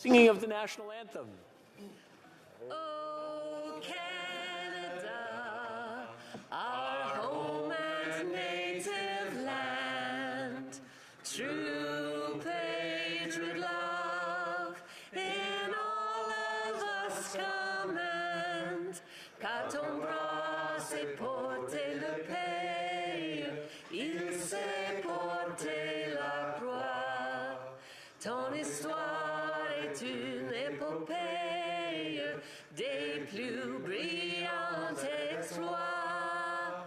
Singing of the national anthem. Oh, Canada, our home and native land, true patriot love in all of us command. Car ton bras s'est porté le pays, il s'est porté la croix. Ton histoire est une épopée des plus brillants exploits.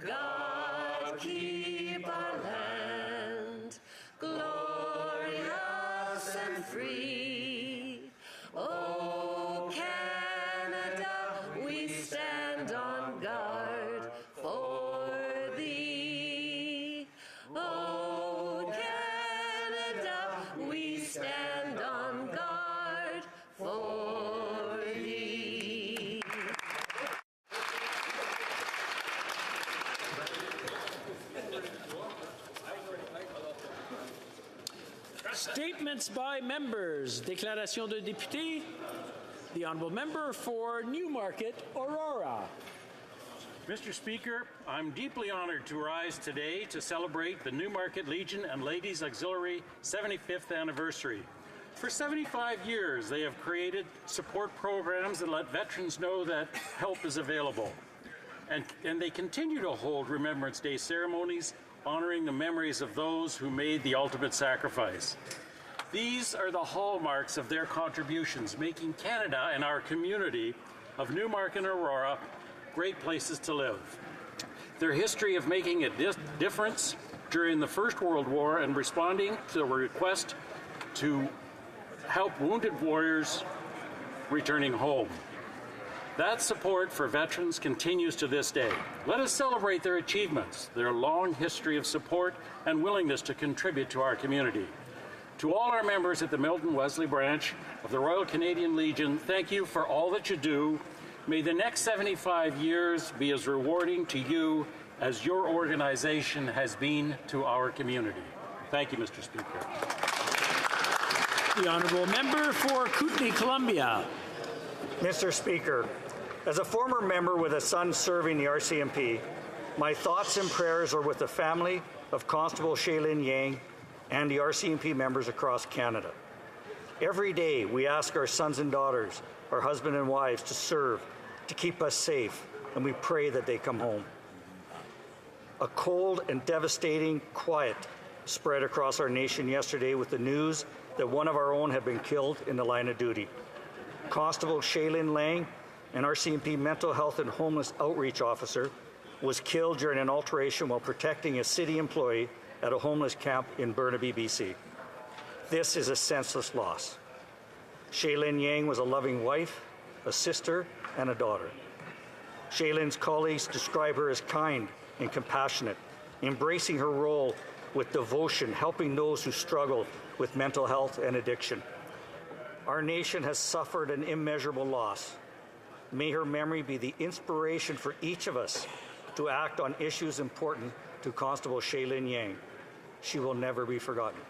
God keep our land glorious and free. Oh, Canada, we stand on guard for thee. Oh, Canada, we stand on guard for thee. Statements by members. Déclaration de député. The honourable member for Newmarket, Aurora. Mr. Speaker, I'm deeply honored to rise today to celebrate the Newmarket Legion and Ladies Auxiliary 75th anniversary. For 75 years, they have created support programs that let veterans know that help is available. And they continue to hold Remembrance Day ceremonies honoring the memories of those who made the ultimate sacrifice. These are the hallmarks of their contributions, making Canada and our community of Newmarket and Aurora great places to live. Their history of making a difference during the First World War and responding to the request to help wounded warriors returning home. That support for veterans continues to this day. Let us celebrate their achievements, their long history of support and willingness to contribute to our community. To all our members at the Milton Wesley branch of the Royal Canadian Legion, thank you for all that you do. May the next 75 years be as rewarding to you as your organization has been to our community. Thank you, Mr. Speaker. The honourable member for Kootenay, Columbia. Mr. Speaker, as a former member with a son serving the RCMP, my thoughts and prayers are with the family of Constable Shaylin Yang and the RCMP members across Canada. Every day we ask our sons and daughters, our husbands and wives to serve, to keep us safe, and we pray that they come home. A cold and devastating quiet spread across our nation yesterday with the news that one of our own had been killed in the line of duty. Constable Shaylin Lang, an RCMP mental health and homeless outreach officer, was killed during an altercation while protecting a city employee at a homeless camp in Burnaby, BC. This is a senseless loss. Shaylin Yang was a loving wife, a sister, and a daughter. Shaylin's colleagues describe her as kind and compassionate, embracing her role with devotion, helping those who struggle with mental health and addiction. Our nation has suffered an immeasurable loss. May her memory be the inspiration for each of us to act on issues important to Constable Shaylin Yang. She will never be forgotten.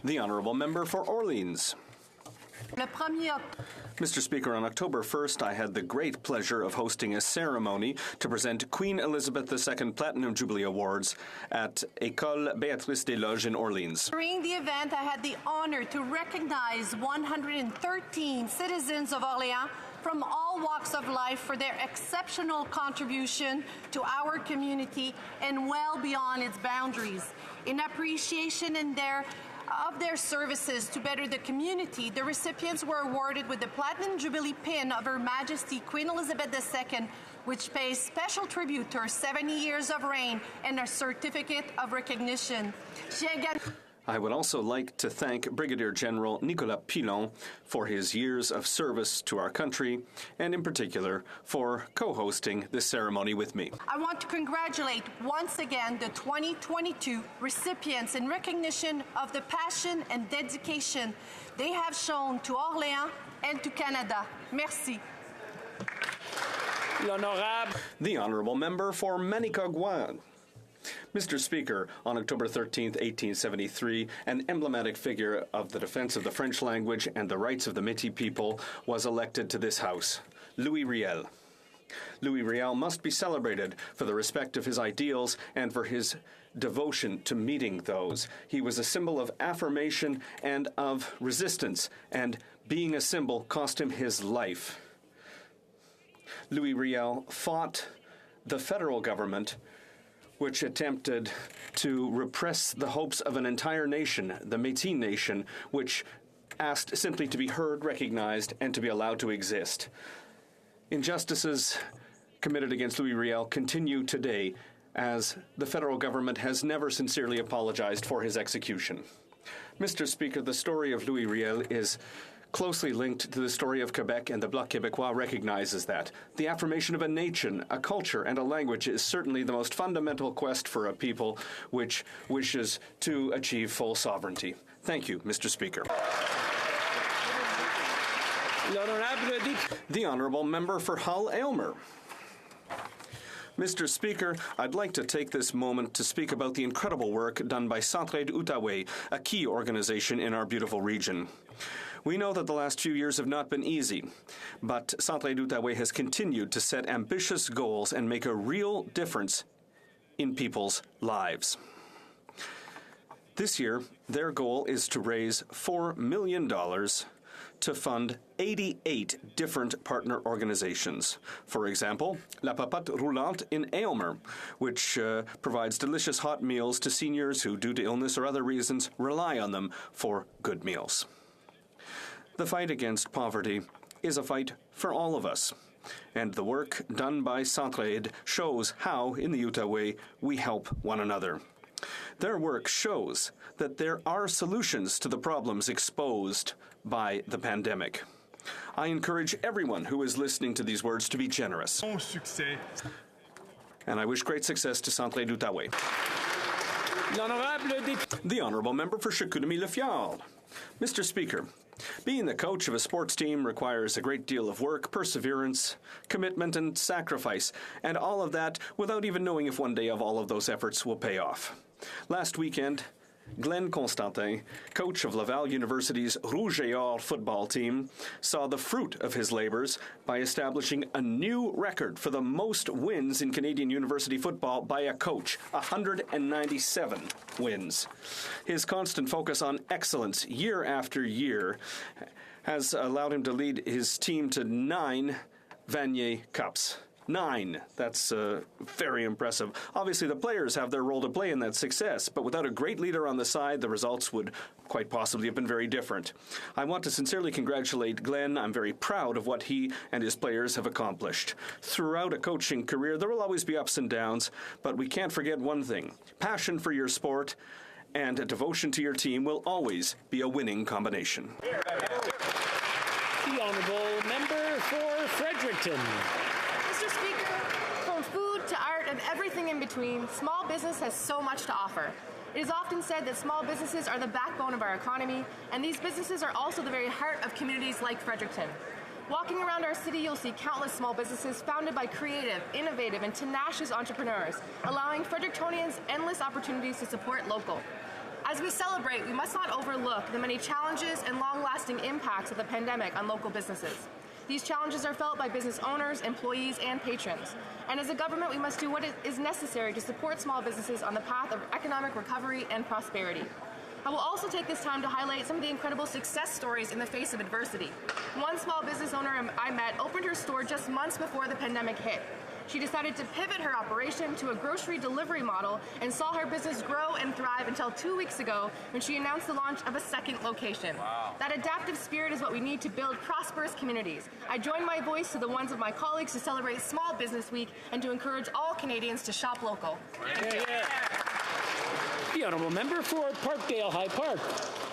The honourable member for Orleans. Mr. Speaker, on October 1st, I had the great pleasure of hosting a ceremony to present Queen Elizabeth II Platinum Jubilee Awards at École Béatrice des Loges in Orleans. During the event, I had the honor to recognize 113 citizens of Orléans from all walks of life for their exceptional contribution to our community and well beyond its boundaries. In appreciation of their services to better the community, the recipients were awarded with the Platinum Jubilee Pin of Her Majesty Queen Elizabeth II, which pays special tribute to her 70 years of reign, and a certificate of recognition. I would also like to thank Brigadier General Nicolas Pilon for his years of service to our country, and in particular for co-hosting this ceremony with me. I want to congratulate once again the 2022 recipients in recognition of the passion and dedication they have shown to Orléans and to Canada. Merci. L'Honorable. The Honourable Member for Manicouagan. Mr. Speaker, on October 13, 1873, an emblematic figure of the defense of the French language and the rights of the Métis people was elected to this House, Louis Riel. Louis Riel must be celebrated for the respect of his ideals and for his devotion to meeting those. He was a symbol of affirmation and of resistance, and being a symbol cost him his life. Louis Riel fought the federal government, which attempted to repress the hopes of an entire nation, the Métis Nation, which asked simply to be heard, recognized, and to be allowed to exist. Injustices committed against Louis Riel continue today, as the federal government has never sincerely apologized for his execution. Mr. Speaker, the story of Louis Riel is closely linked to the story of Quebec, and the Bloc Québécois recognizes that. The affirmation of a nation, a culture, and a language is certainly the most fundamental quest for a people which wishes to achieve full sovereignty. Thank you, Mr. Speaker. The Honourable Member for Hull-Aylmer. Mr. Speaker, I'd like to take this moment to speak about the incredible work done by Centraide Outaouais, a key organization in our beautiful region. We know that the last few years have not been easy, but Centraide Outaouais has continued to set ambitious goals and make a real difference in people's lives. This year, their goal is to raise $4 million to fund 88 different partner organizations. For example, La Papatte Roulante in Aylmer, which provides delicious hot meals to seniors who, due to illness or other reasons, rely on them for good meals. The fight against poverty is a fight for all of us, and the work done by Centraide shows how, in the Outaouais, we help one another. Their work shows that there are solutions to the problems exposed by the pandemic. I encourage everyone who is listening to these words to be generous. And I wish great success to Centraide Outaouais. The Honourable Member for Chicoutimi-Le-Fjord. Mr. Speaker, being the coach of a sports team requires a great deal of work, perseverance, commitment, and sacrifice, and all of that without even knowing if one day of all of those efforts will pay off. Last weekend, Glenn Constantin, coach of Laval University's Rouge et Or football team, saw the fruit of his labors by establishing a new record for the most wins in Canadian university football by a coach, 197 wins. His constant focus on excellence year after year has allowed him to lead his team to 9 Vanier Cups. 9. That's very impressive. Obviously, the players have their role to play in that success, but without a great leader on the side, the results would quite possibly have been very different. I want to sincerely congratulate Glenn. I'm very proud of what he and his players have accomplished. Throughout a coaching career, there will always be ups and downs, but we can't forget one thing. Passion for your sport and a devotion to your team will always be a winning combination. The Honourable Member for Fredericton. Mr. Speaker, from food to art and everything in between, small business has so much to offer. It is often said that small businesses are the backbone of our economy, and these businesses are also the very heart of communities like Fredericton. Walking around our city, you'll see countless small businesses founded by creative, innovative, and tenacious entrepreneurs, allowing Frederictonians endless opportunities to support local. As we celebrate, we must not overlook the many challenges and long-lasting impacts of the pandemic on local businesses. These challenges are felt by business owners, employees, and patrons. And as a government, we must do what is necessary to support small businesses on the path of economic recovery and prosperity. I will also take this time to highlight some of the incredible success stories in the face of adversity. One small business owner I met opened her store just months before the pandemic hit. She decided to pivot her operation to a grocery delivery model and saw her business grow and thrive until 2 weeks ago when she announced the launch of a second location. Wow. That adaptive spirit is what we need to build prosperous communities. I join my voice to the ones of my colleagues to celebrate Small Business Week and to encourage all Canadians to shop local. The Honourable Member for Parkdale High Park.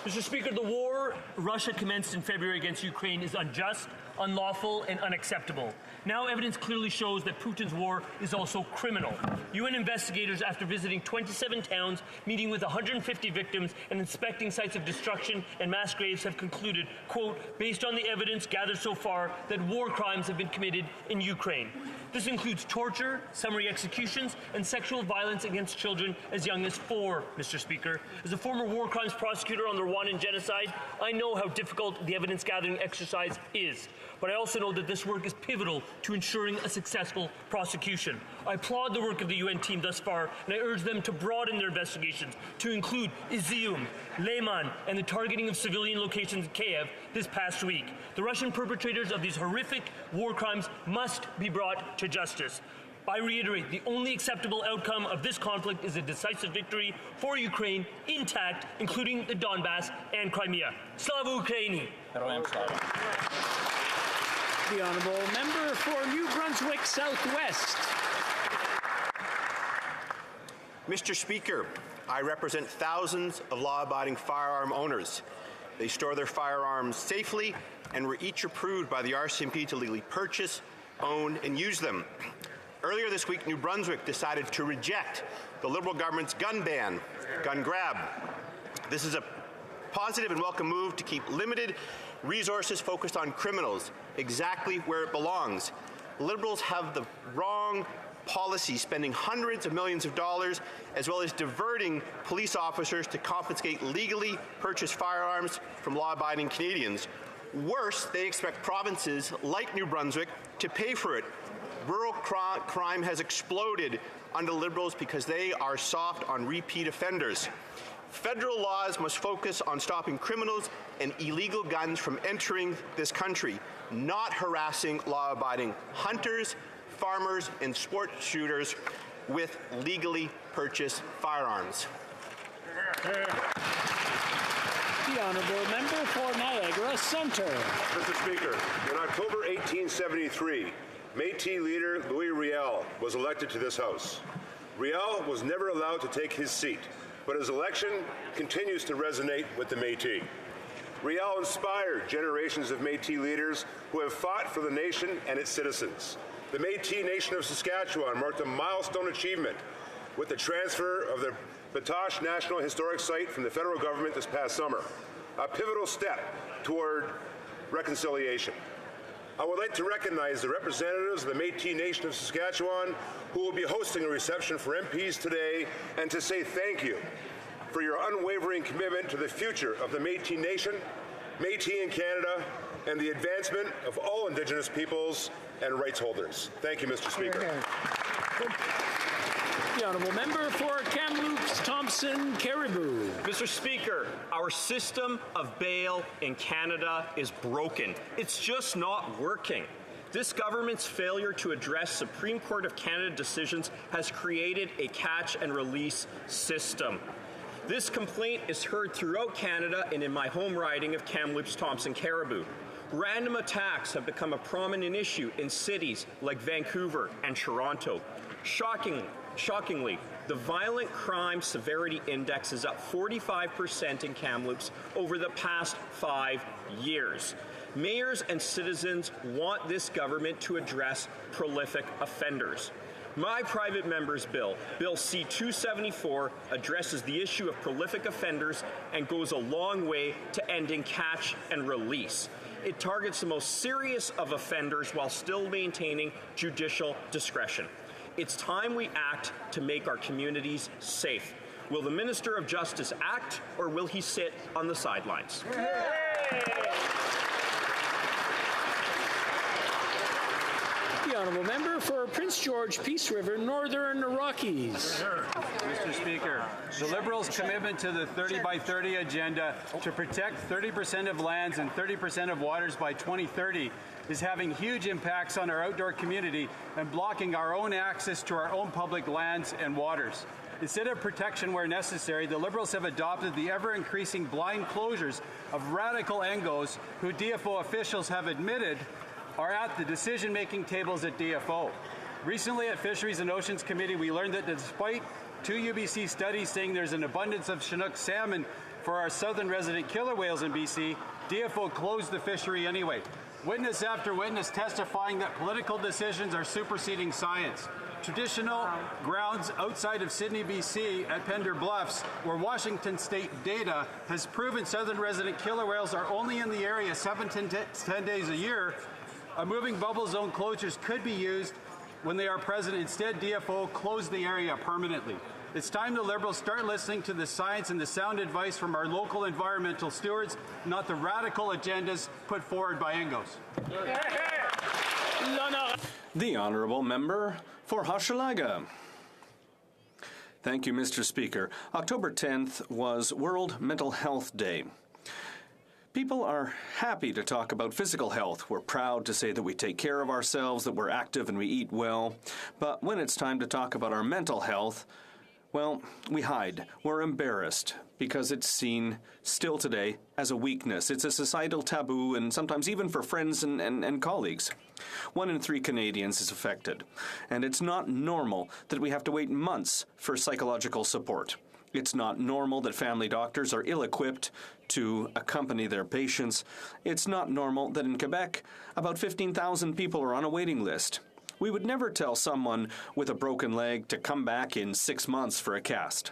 Mr. Speaker, the war Russia commenced in February against Ukraine is unjust, unlawful, and unacceptable. Now evidence clearly shows that Putin's war is also criminal. UN investigators, after visiting 27 towns, meeting with 150 victims, and inspecting sites of destruction and mass graves, have concluded, quote, based on the evidence gathered so far, that war crimes have been committed in Ukraine. This includes torture, summary executions, and sexual violence against children as young as 4, Mr. Speaker. As a former war crimes prosecutor on the Rwandan genocide, I know how difficult the evidence gathering exercise is. But I also know that this work is pivotal to ensuring a successful prosecution. I applaud the work of the UN team thus far, and I urge them to broaden their investigations to include Izium, Leyman, and the targeting of civilian locations in Kiev this past week. The Russian perpetrators of these horrific war crimes must be brought to justice. I reiterate, the only acceptable outcome of this conflict is a decisive victory for Ukraine, intact, including the Donbass and Crimea. Slava Ukraini! The honourable member for New Brunswick Southwest. Mr. Speaker, I represent thousands of law-abiding firearm owners. They store their firearms safely and were each approved by the RCMP to legally purchase, own, and use them. Earlier this week, New Brunswick decided to reject the Liberal government's gun ban, gun grab. This is a positive and welcome move to keep limited resources focused on criminals, exactly where it belongs. Liberals have the wrong policy, spending hundreds of millions of dollars, as well as diverting police officers to confiscate legally purchased firearms from law-abiding Canadians. Worse, they expect provinces like New Brunswick to pay for it. Rural crime has exploded under Liberals because they are soft on repeat offenders. Federal laws must focus on stopping criminals and illegal guns from entering this country, not harassing law-abiding hunters, farmers, and sport shooters with legally purchased firearms. The honourable member for Niagara Centre. Mr. Speaker, in October 1873, Métis leader Louis Riel was elected to this House. Riel was never allowed to take his seat, but his election continues to resonate with the Métis. Riel inspired generations of Métis leaders who have fought for the nation and its citizens. The Métis Nation of Saskatchewan marked a milestone achievement with the transfer of the Batoche National Historic Site from the federal government this past summer, a pivotal step toward reconciliation. I would like to recognize the representatives of the Métis Nation of Saskatchewan who will be hosting a reception for MPs today, and to say thank you for your unwavering commitment to the future of the Métis Nation, Métis in Canada, and the advancement of all Indigenous peoples and rights holders. Thank you, Mr. Speaker. The honourable member for Kamloops Thompson Caribou. Mr. Speaker, our system of bail in Canada is broken. It's just not working. This government's failure to address Supreme Court of Canada decisions has created a catch and release system. This complaint is heard throughout Canada and in my home riding of Kamloops Thompson Caribou. Random attacks have become a prominent issue in cities like Vancouver and Toronto. Shockingly, the violent crime severity index is up 45% in Kamloops over the past 5 years. Mayors and citizens want this government to address prolific offenders. My private member's bill, Bill C-274, addresses the issue of prolific offenders and goes a long way to ending catch and release. It targets the most serious of offenders while still maintaining judicial discretion. It's time we act to make our communities safe. Will the Minister of Justice act, or will he sit on the sidelines? The honourable member for Prince George Peace River Northern Rockies. Mr. Speaker, the Liberals' commitment to the 30 by 30 agenda to protect 30% of lands and 30% of waters by 2030 is having huge impacts on our outdoor community and blocking our own access to our own public lands and waters. Instead of protection where necessary, the Liberals have adopted the ever-increasing blind closures of radical Engos who DFO officials have admitted are at the decision-making tables at DFO. Recently at Fisheries and Oceans Committee, we learned that despite 2 UBC studies saying there's an abundance of Chinook salmon for our southern resident killer whales in BC, DFO closed the fishery anyway. Witness after witness testifying that political decisions are superseding science. Traditional grounds outside of Sydney, BC at Pender Bluffs, where Washington State data has proven southern resident killer whales are only in the area 7 to 10 days a year, moving bubble zone closures could be used when they are present. Instead, DFO closed the area permanently. It's time the Liberals start listening to the science and the sound advice from our local environmental stewards, not the radical agendas put forward by Ingos. The Honourable Member for Hochelaga. Thank you, Mr. Speaker. October 10th was World Mental Health Day. People are happy to talk about physical health. We're proud to say that we take care of ourselves, that we're active and we eat well. But when it's time to talk about our mental health, well, we hide. We're embarrassed because it's seen still today as a weakness. It's a societal taboo, and sometimes even for friends and colleagues. 1 in 3 Canadians is affected, and it's not normal that we have to wait months for psychological support. It's not normal that family doctors are ill-equipped to accompany their patients. It's not normal that in Quebec, about 15,000 people are on a waiting list. We would never tell someone with a broken leg to come back in 6 months for a cast.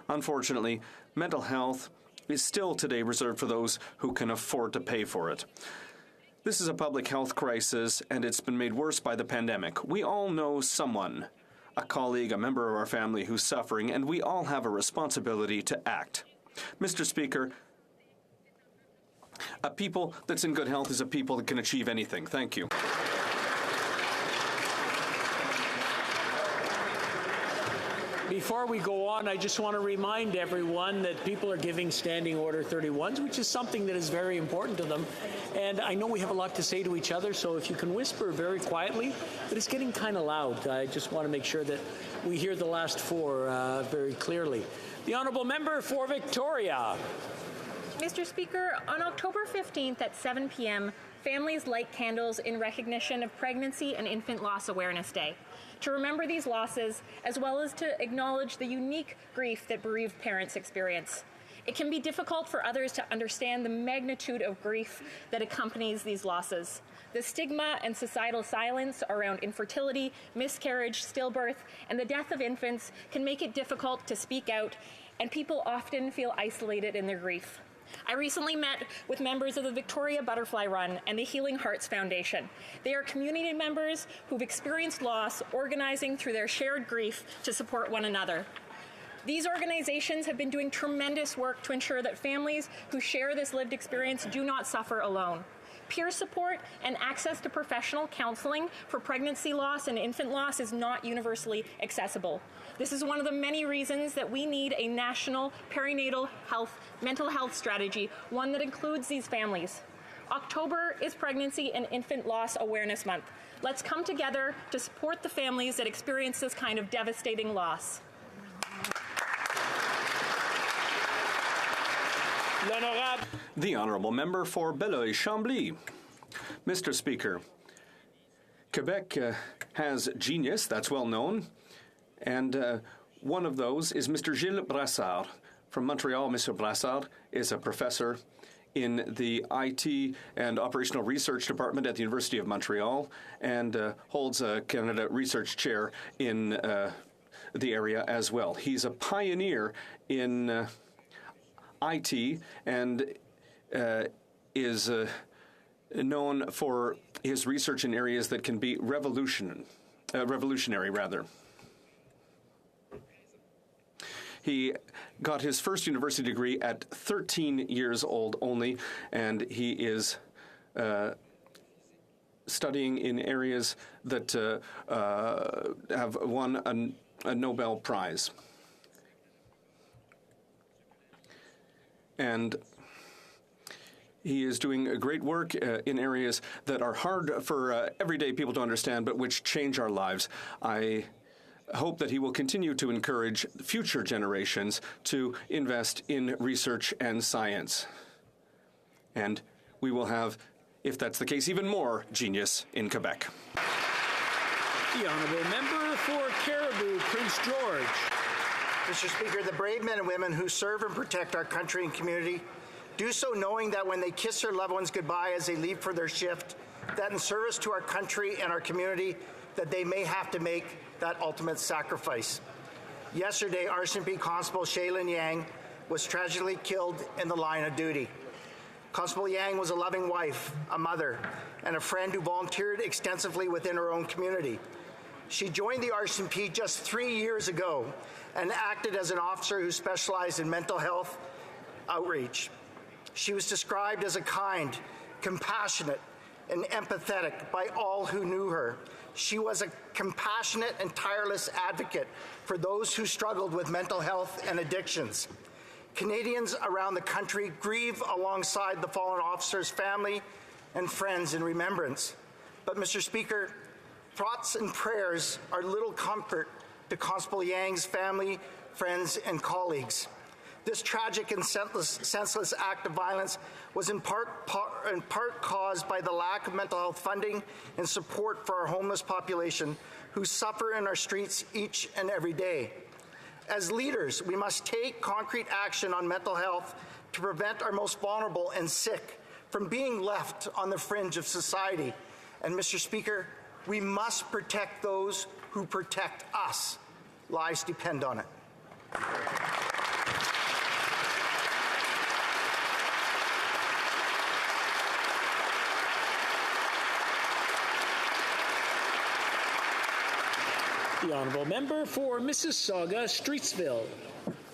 Unfortunately, mental health is still today reserved for those who can afford to pay for it. This is a public health crisis, and it's been made worse by the pandemic. We all know someone, a colleague, a member of our family who's suffering, and we all have a responsibility to act. Mr. Speaker, a people that's in good health is a people that can achieve anything. Thank you. Before we go on, I just want to remind everyone that people are giving Standing Order 31s, which is something that is very important to them. And I know we have a lot to say to each other, so if you can whisper very quietly, but it's getting kind of loud. I just want to make sure that we hear the last 4 very clearly. The Honourable Member for Victoria. Mr. Speaker, on October 15th at 7 p.m., families light candles in recognition of Pregnancy and Infant Loss Awareness Day, to remember these losses, as well as to acknowledge the unique grief that bereaved parents experience. It can be difficult for others to understand the magnitude of grief that accompanies these losses. The stigma and societal silence around infertility, miscarriage, stillbirth, and the death of infants can make it difficult to speak out, and people often feel isolated in their grief. I recently met with members of the Victoria Butterfly Run and the Healing Hearts Foundation. They are community members who've experienced loss, organizing through their shared grief to support one another. These organizations have been doing tremendous work to ensure that families who share this lived experience do not suffer alone. Peer support and access to professional counseling for pregnancy loss and infant loss is not universally accessible. This is one of the many reasons that we need a national perinatal mental health strategy, one that includes these families. October is Pregnancy and Infant Loss Awareness Month. Let's come together to support the families that experience this kind of devastating loss. The Honourable Member for Beloeil-Chambly. Mr. Speaker, Quebec has genius, that's well known, and one of those is Mr. Gilles Brassard. From Montreal, Mr. Brassard is a professor in the IT and Operational Research Department at the University of Montreal and holds a Canada Research Chair in the area as well. He's a pioneer in IT and is known for his research in areas that can be revolutionary. He got his first university degree at 13 years old only, and he is studying in areas that have won a Nobel Prize. And he is doing great work in areas that are hard for everyday people to understand, but which change our lives. I hope that he will continue to encourage future generations to invest in research and science. And we will have, if that's the case, even more genius in Quebec. The Honourable Member for Cariboo, Prince George. Mr. Speaker, the brave men and women who serve and protect our country and community do so knowing that when they kiss their loved ones goodbye as they leave for their shift, that in service to our country and our community, that they may have to make that ultimate sacrifice. Yesterday, RCMP Constable Shaylin Yang was tragically killed in the line of duty. Constable Yang was a loving wife, a mother, and a friend who volunteered extensively within her own community. She joined the RCMP just 3 years ago and acted as an officer who specialized in mental health outreach. She was described as a kind, compassionate, and empathetic by all who knew her. She was a compassionate and tireless advocate for those who struggled with mental health and addictions. Canadians around the country grieve alongside the fallen officer's family and friends in remembrance. But, Mr. Speaker, thoughts and prayers are little comfort to Constable Yang's family, friends, and colleagues. This tragic and senseless act of violence was in part caused by the lack of mental health funding and support for our homeless population who suffer in our streets each and every day. As leaders, we must take concrete action on mental health to prevent our most vulnerable and sick from being left on the fringe of society. And, Mr. Speaker, we must protect those who protect us. Lives depend on it. The honourable member for Mississauga, Streetsville.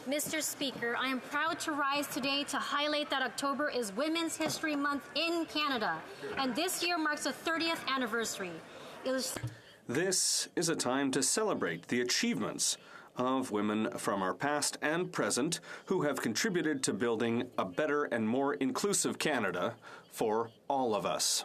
Mr. Speaker, I am proud to rise today to highlight that October is Women's History Month in Canada, and this year marks the 30th anniversary. This is a time to celebrate the achievements of women from our past and present who have contributed to building a better and more inclusive Canada for all of us.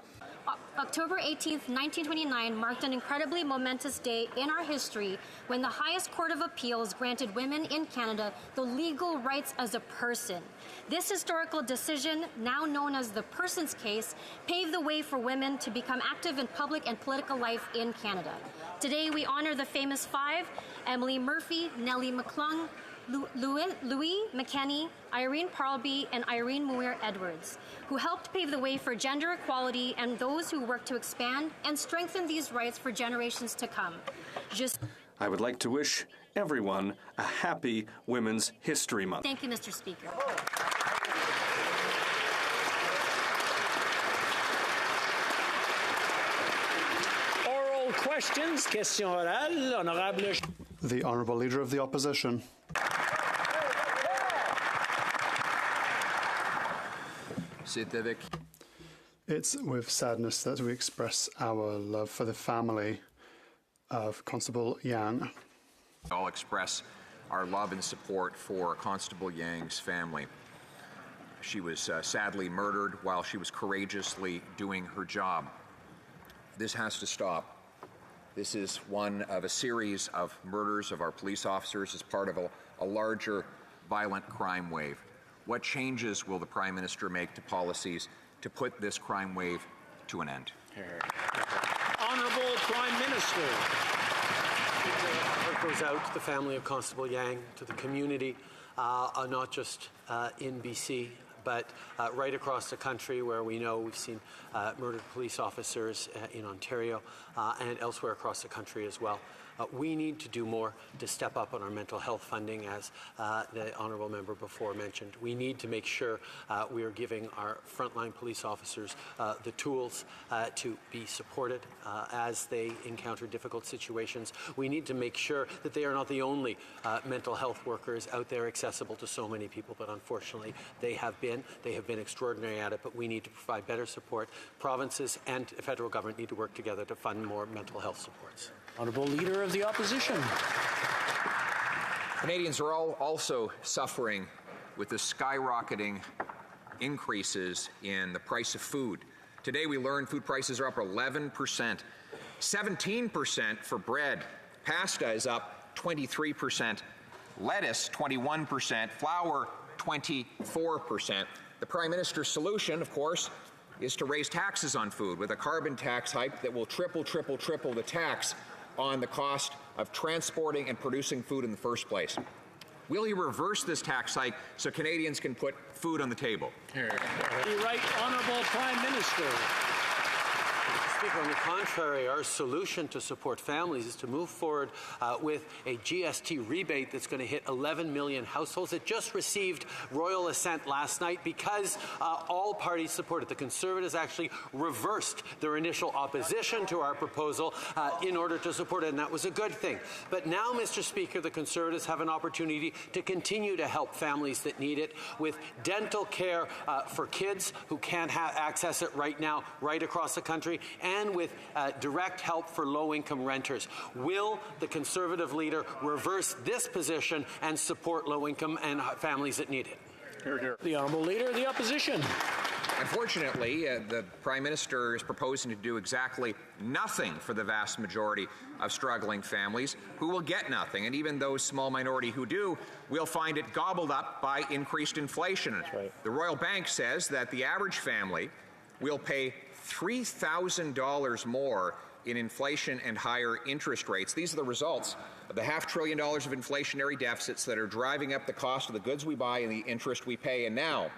October 18th, 1929 marked an incredibly momentous day in our history when the highest court of appeals granted women in Canada the legal rights as a person. This historical decision, now known as the Persons Case, paved the way for women to become active in public and political life in Canada. Today we honor the famous five: Emily Murphy, Nellie McClung, Louis McKenney, Irene Parlby, and Irene Muir-Edwards, who helped pave the way for gender equality and those who work to expand and strengthen these rights for generations to come. I would like to wish everyone a happy Women's History Month. Thank you, Mr. Speaker. Oral questions, question orale, honorable. The Honourable Leader of the Opposition. It's with sadness that we express our love for the family of Constable Yang. I'll express our love and support for Constable Yang's family. She was sadly murdered while she was courageously doing her job. This has to stop. This is one of a series of murders of our police officers as part of a larger violent crime wave. What changes will the Prime Minister make to policies to put this crime wave to an end? Honourable Prime Minister. Our heart goes out to the family of Constable Yang, to the community, not just in BC, but right across the country, where we know we've seen murdered police officers in Ontario and elsewhere across the country as well. We need to do more to step up on our mental health funding, as the honourable member before mentioned. We need to make sure we are giving our frontline police officers the tools to be supported as they encounter difficult situations. We need to make sure that they are not the only mental health workers out there accessible to so many people, but unfortunately they have been extraordinary at it, but we need to provide better support. Provinces and the federal government need to work together to fund more mental health supports. Honourable Leader of the Opposition. Canadians are also suffering with the skyrocketing increases in the price of food. Today we learned food prices are up 11%, 17% for bread. Pasta is up 23%, lettuce 21%, flour 24%. The Prime Minister's solution, of course, is to raise taxes on food with a carbon tax hike that will triple the tax on the cost of transporting and producing food in the first place. Will he reverse this tax hike so Canadians can put food on the table? The Right Honourable Prime Minister. Speaker, on the contrary, our solution to support families is to move forward with a GST rebate that's going to hit 11 million households. It just received royal assent last night because all parties support it. The Conservatives actually reversed their initial opposition to our proposal in order to support it, and that was a good thing. But now, Mr. Speaker, the Conservatives have an opportunity to continue to help families that need it with dental care for kids who can't access it right now, right across the country, and with direct help for low-income renters. Will the Conservative leader reverse this position and support low-income and families that need it? Hear, hear. The Honourable Leader of the Opposition. Unfortunately, the Prime Minister is proposing to do exactly nothing for the vast majority of struggling families who will get nothing. And even those small minority who do will find it gobbled up by increased inflation. That's right. The Royal Bank says that the average family will pay $3,000 more in inflation and higher interest rates. These are the results of the $500 billion of inflationary deficits that are driving up the cost of the goods we buy and the interest we pay. And now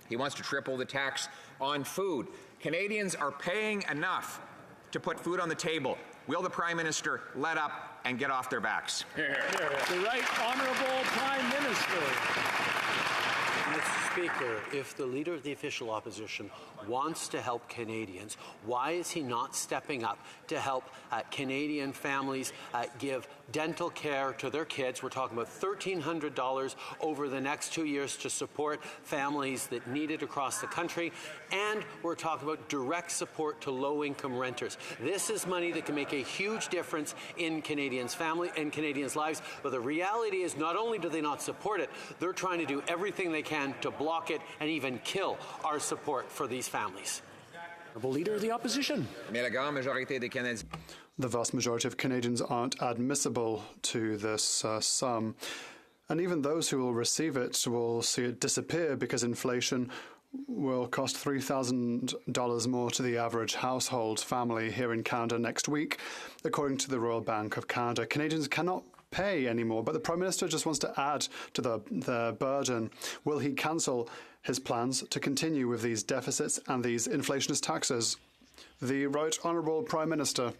he wants to triple the tax on food. Canadians are paying enough to put food on the table. Will the Prime Minister let up and get off their backs? The Right Honourable Prime Minister. Mr. Speaker, if the Leader of the Official Opposition wants to help Canadians, why is he not stepping up to help Canadian families give dental care to their kids? We're talking about $1,300 over the next 2 years to support families that need it across the country, and we're talking about direct support to low-income renters. This is money that can make a huge difference in Canadians' family and Canadians' lives, but the reality is not only do they not support it, they're trying to do everything they can to block it and even kill our support for these families. Honourable Leader of the Opposition. The vast majority of Canadians aren't admissible to this sum. And even those who will receive it will see it disappear because inflation will cost $3,000 more to the average household family here in Canada next week, according to the Royal Bank of Canada. Canadians cannot pay anymore, but the Prime Minister just wants to add to the burden. Will he cancel his plans to continue with these deficits and these inflationist taxes? The Right Honourable Prime Minister.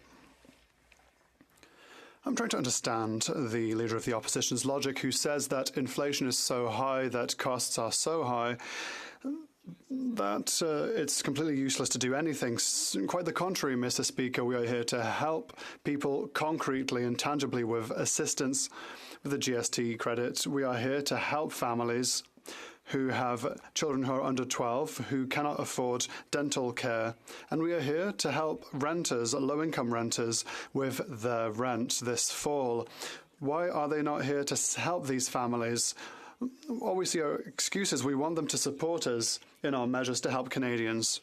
I'm trying to understand the Leader of the Opposition's logic, who says that inflation is so high, that costs are so high, that it's completely useless to do anything. Quite the contrary, Mr. Speaker. We are here to help people concretely and tangibly with assistance with the GST credit. We are here to help families who have children who are under 12 who cannot afford dental care. And we are here to help renters, low-income renters, with their rent this fall. Why are they not here to help these families? All we see are excuses. We want them to support us in our measures to help Canadians.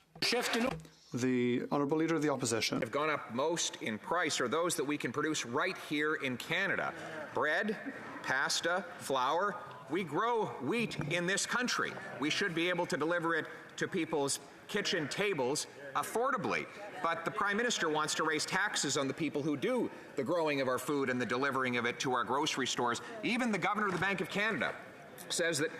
The Honourable Leader of the Opposition. Have gone up most in price are those that we can produce right here in Canada. Bread, pasta, flour. We grow wheat in this country. We should be able to deliver it to people's kitchen tables affordably. But the Prime Minister wants to raise taxes on the people who do the growing of our food and the delivering of it to our grocery stores. Even the Governor of the Bank of Canada says that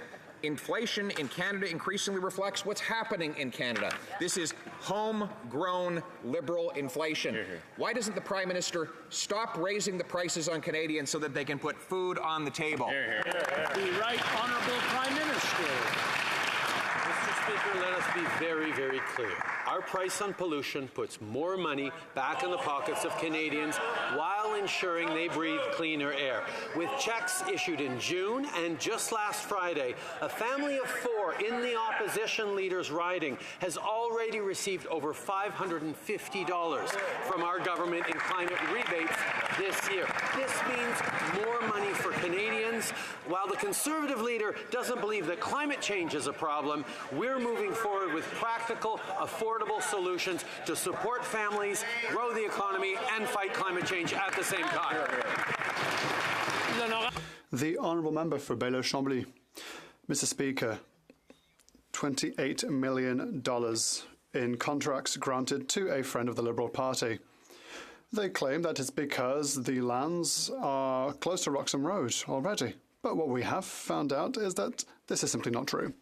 inflation in Canada increasingly reflects what's happening in Canada. This is homegrown Liberal inflation. Why doesn't the Prime Minister stop raising the prices on Canadians so that they can put food on the table? The Right Honourable Prime Minister. Mr. Speaker, let us be very, very clear. Our price on pollution puts more money back in the pockets of Canadians while ensuring they breathe cleaner air. With checks issued in June and just last Friday, a family of 4 in the opposition leader's riding has already received over $550 from our government in climate rebates this year. This means more money for Canadians. While the Conservative leader doesn't believe that climate change is a problem, we're moving forward with practical, affordable solutions to support families, grow the economy, and fight climate change at the same time. The Honourable Member for Bailleul-Chambly. Mr. Speaker, $28 million in contracts granted to a friend of the Liberal Party. They claim that it's because the lands are close to Roxham Road already. But what we have found out is that this is simply not true.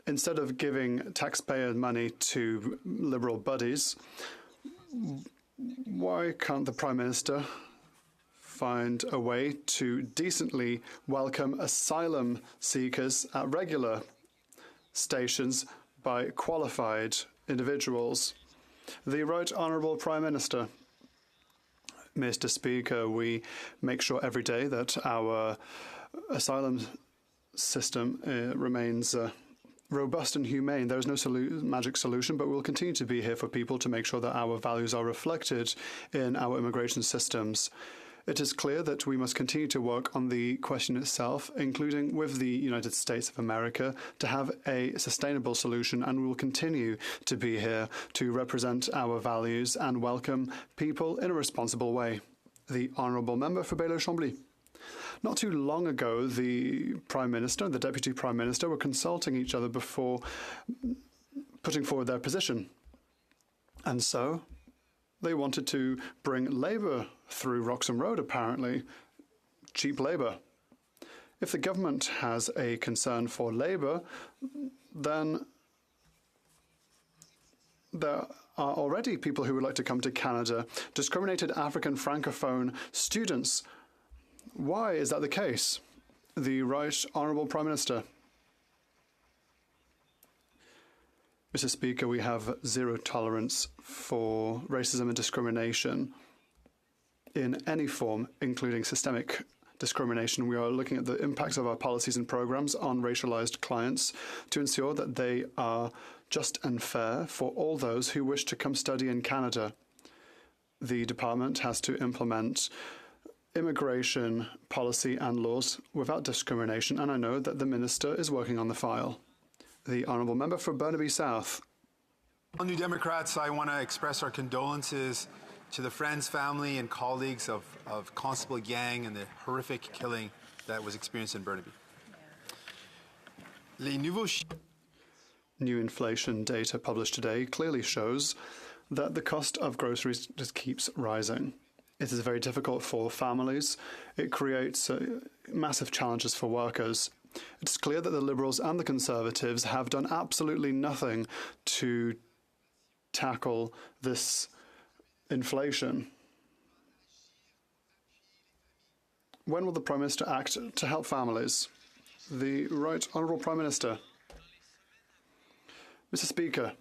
instead of giving taxpayer money to Liberal buddies, why can't the Prime Minister find a way to decently welcome asylum seekers at regular stations by qualified individuals? The Right Honourable Prime Minister. Mr. Speaker, we make sure every day that our asylum system remains robust and humane. There is no magic solution, but we'll continue to be here for people to make sure that our values are reflected in our immigration systems. It is clear that we must continue to work on the question itself, including with the United States of America, to have a sustainable solution, and we will continue to be here to represent our values and welcome people in a responsible way. The Honourable Member for Bailleul-Chambly. Not too long ago, the Prime Minister and the Deputy Prime Minister were consulting each other before putting forward their position. And so they wanted to bring labour through Roxham Road, apparently. Cheap labour. If the government has a concern for labour, then there are already people who would like to come to Canada. Discriminated African Francophone students. Why is that the case? The Right Honourable Prime Minister. Mr. Speaker, we have zero tolerance for racism and discrimination in any form, including systemic discrimination. We are looking at the impacts of our policies and programs on racialized clients to ensure that they are just and fair for all those who wish to come study in Canada. The department has to implement immigration policy and laws without discrimination, and I know that the Minister is working on the file. The Honourable Member for Burnaby South. All New Democrats, I want to express our condolences to the friends, family, and colleagues of Constable Yang and the horrific killing that was experienced in Burnaby. New inflation data published today clearly shows that the cost of groceries just keeps rising. It is very difficult for families. It creates massive challenges for workers. It's clear that the Liberals and the Conservatives have done absolutely nothing to tackle this inflation. When will the Prime Minister act to help families? The Right Honourable Prime Minister. Mr. Speaker,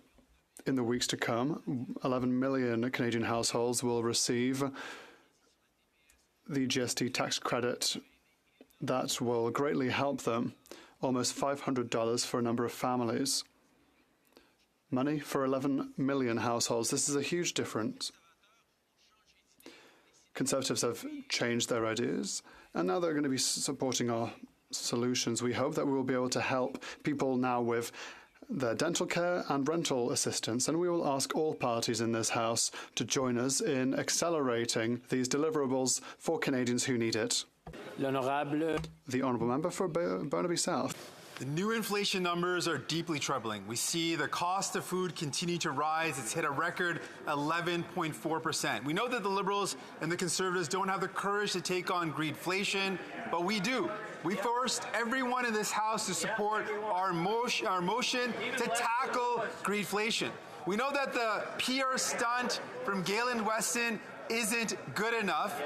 in the weeks to come, 11 million Canadian households will receive the GST tax credit. That will greatly help them, almost $500 for a number of families. Money for 11 million households. This is a huge difference. Conservatives have changed their ideas, and now they're going to be supporting our solutions. We hope that we will be able to help people now with their dental care and rental assistance, and we will ask all parties in this House to join us in accelerating these deliverables for Canadians who need it. The Honourable Member for Burnaby South. The new inflation numbers are deeply troubling. We see the cost of food continue to rise. It's hit a record 11.4%. We know that the Liberals and the Conservatives don't have the courage to take on greedflation, but we do. We forced everyone in this House to support our motion to tackle greedflation. We know that the PR stunt from Galen Weston isn't good enough.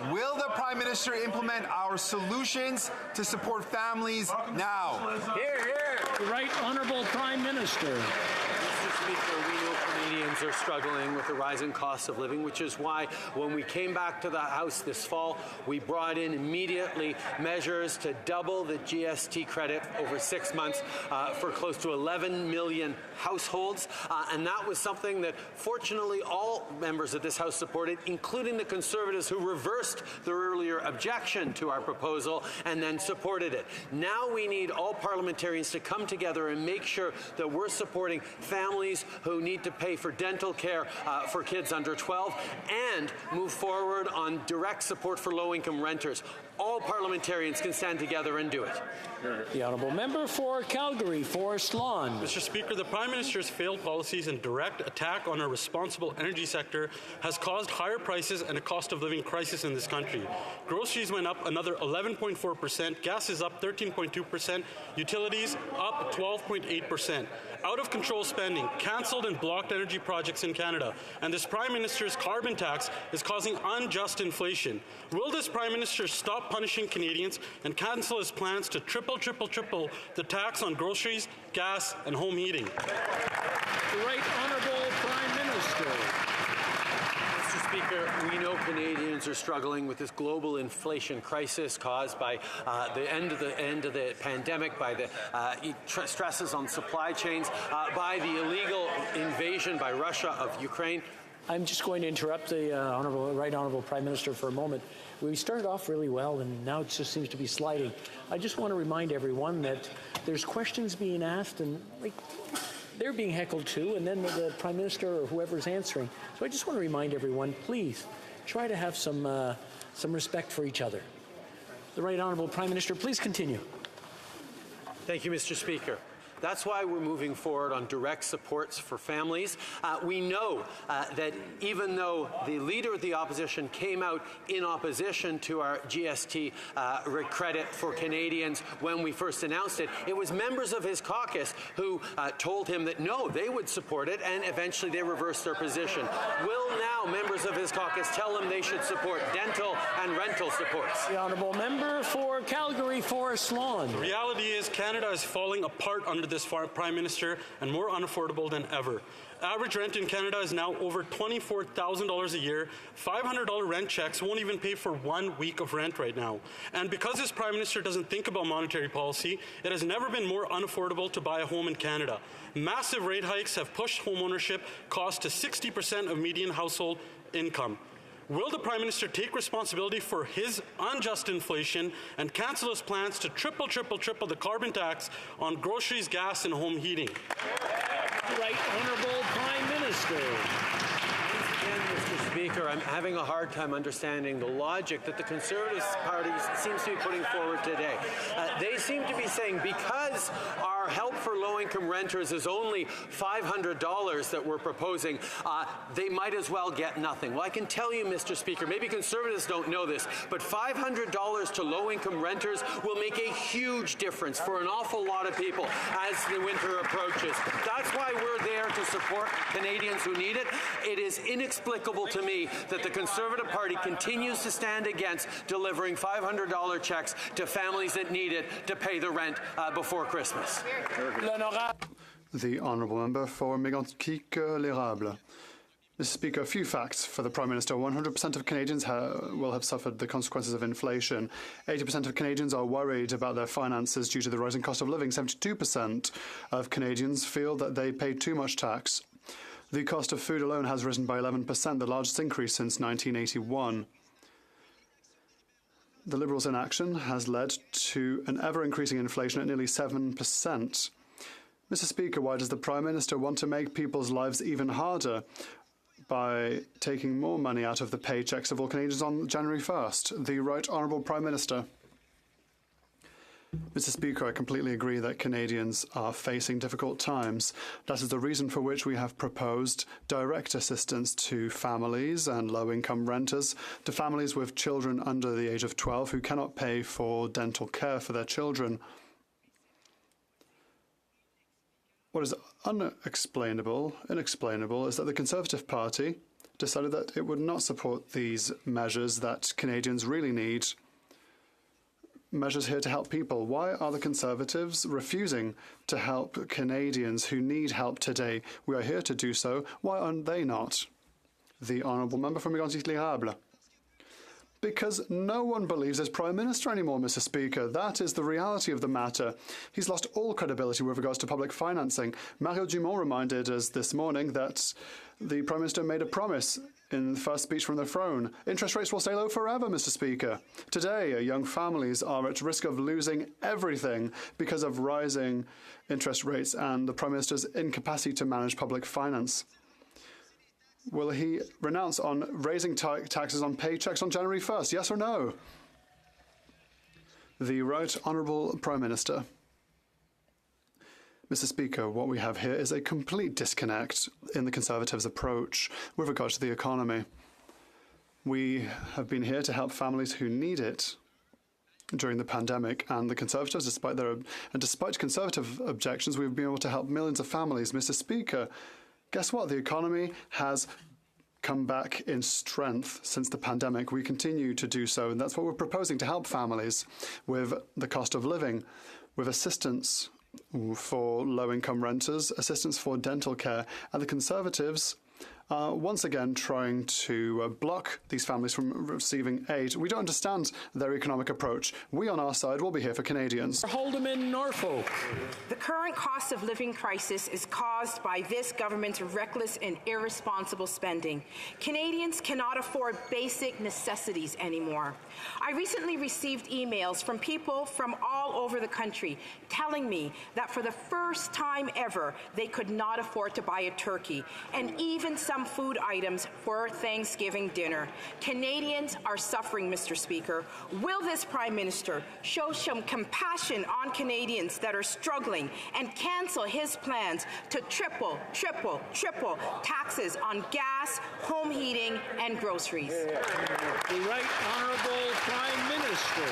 Will the Prime Minister implement our solutions to support families now? Hear, hear. The Right Honourable Prime Minister. Mr. Speaker, we know Canadians are struggling with the rising cost of living, which is why when we came back to the House this fall, we brought in immediately measures to double the GST credit over 6 months for close to 11 million households. And that was something that fortunately all members of this House supported, including the Conservatives, who reversed their earlier objection to our proposal and then supported it. Now we need all parliamentarians to come together and make sure that we're supporting families families who need to pay for dental care for kids under 12, and move forward on direct support for low-income renters. All parliamentarians can stand together and do it. The honourable member for Calgary, Forest Lawn. Mr. Speaker, the Prime Minister's failed policies and direct attack on our responsible energy sector has caused higher prices and a cost of living crisis in this country. Groceries went up another 11.4%, gas is up 13.2%, utilities up 12.8%. Out-of-control spending, cancelled and blocked energy projects in Canada, and this Prime Minister's carbon tax is causing unjust inflation. Will this Prime Minister stop punishing Canadians and cancel his plans to triple the tax on groceries, gas, and home heating? The Right Honourable Prime Minister. Mr. Speaker, we know Canadians are struggling with this global inflation crisis caused by the end of the pandemic, by the stresses on supply chains, by the illegal invasion by Russia of Ukraine. I'm just going to interrupt the Right Honourable Prime Minister for a moment. We started off really well, and now it just seems to be sliding. I just want to remind everyone that there's questions being asked, and they're being heckled too, and then the Prime Minister or whoever's answering. So I just want to remind everyone, please try to have some respect for each other. The Right Honourable Prime Minister, please continue. Thank you, Mr. Speaker. That's why we're moving forward on direct supports for families. We know that even though the Leader of the Opposition came out in opposition to our GST credit for Canadians when we first announced it, it was members of his caucus who told him that no, they would support it, and eventually they reversed their position. Will now members of his caucus tell him they should support dental and rental supports? The Honourable Member for Calgary, Forest Lawn. The reality is Canada is falling apart under this Prime Minister and more unaffordable than ever. Average rent in Canada is now over $24,000 a year. $500 rent checks won't even pay for 1 week of rent right now. And because this Prime Minister doesn't think about monetary policy, it has never been more unaffordable to buy a home in Canada. Massive rate hikes have pushed homeownership costs to 60% of median household income. Will the Prime Minister take responsibility for his unjust inflation and cancel his plans to triple the carbon tax on groceries, gas, and home heating? Right Honourable Prime Minister. Again, Mr. Speaker, I'm having a hard time understanding the logic that the Conservative Party seems to be putting forward today. They seem to be saying because our help for low-income renters is only $500 that we're proposing, they might as well get nothing. Well, I can tell you, Mr. Speaker, maybe Conservatives don't know this, but $500 to low-income renters will make a huge difference for an awful lot of people as the winter approaches. That's why we're there to support Canadians who need it. It is inexplicable to me that the Conservative Party continues to stand against delivering $500 checks to families that need it to pay the rent before Christmas. The Honourable Member for Mégantic-l'Érable. Mr. Speaker, a few facts for the Prime Minister. 100% of Canadians will have suffered the consequences of inflation. 80% of Canadians are worried about their finances due to the rising cost of living. 72% of Canadians feel that they pay too much tax. The cost of food alone has risen by 11%, the largest increase since 1981. The Liberals' inaction has led to an ever-increasing inflation at nearly 7%. Mr. Speaker, why does the Prime Minister want to make people's lives even harder by taking more money out of the paychecks of all Canadians on January 1st? The Right Honourable Prime Minister. Mr. Speaker, I completely agree that Canadians are facing difficult times. That is the reason for which we have proposed direct assistance to families and low-income renters, to families with children under the age of 12 who cannot pay for dental care for their children. What is inexplainable is that the Conservative Party decided that it would not support these measures that Canadians really need. Measures here to help people. Why are the Conservatives refusing to help Canadians who need help today? We are here to do so. Why are they not? The Honourable Member from Mégantic-l'Érable. Because no one believes as Prime Minister anymore, Mr. Speaker. That is the reality of the matter. He's lost all credibility with regards to public financing. Mario Dumont reminded us this morning that the Prime Minister made a promise in the first speech from the throne. Interest rates will stay low forever, Mr. Speaker. Today, young families are at risk of losing everything because of rising interest rates and the Prime Minister's incapacity to manage public finance. Will he renounce on raising taxes on paychecks on January 1st? Yes or no? The Right Honourable Prime Minister. Mr. Speaker, what we have here is a complete disconnect in the Conservatives' approach with regard to the economy. We have been here to help families who need it during the pandemic, and the Conservatives, despite Conservative objections, we've been able to help millions of families. Mr. Speaker, guess what? The economy has come back in strength since the pandemic. We continue to do so, and that's what we're proposing to help families with the cost of living, with assistance for low-income renters, assistance for dental care, and the Conservatives are once again trying to block these families from receiving aid. We don't understand their economic approach. We on our side will be here for Canadians. Haldeman, Norfolk. The current cost of living crisis is caused by this government's reckless and irresponsible spending. Canadians cannot afford basic necessities anymore. I recently received emails from people from all over the country telling me that for the first time ever, they could not afford to buy a turkey, and even some food items for Thanksgiving dinner. Canadians are suffering, Mr. Speaker. Will this Prime Minister show some compassion on Canadians that are struggling and cancel his plans to triple taxes on gas, home heating, and groceries? The Right Honourable Prime Minister.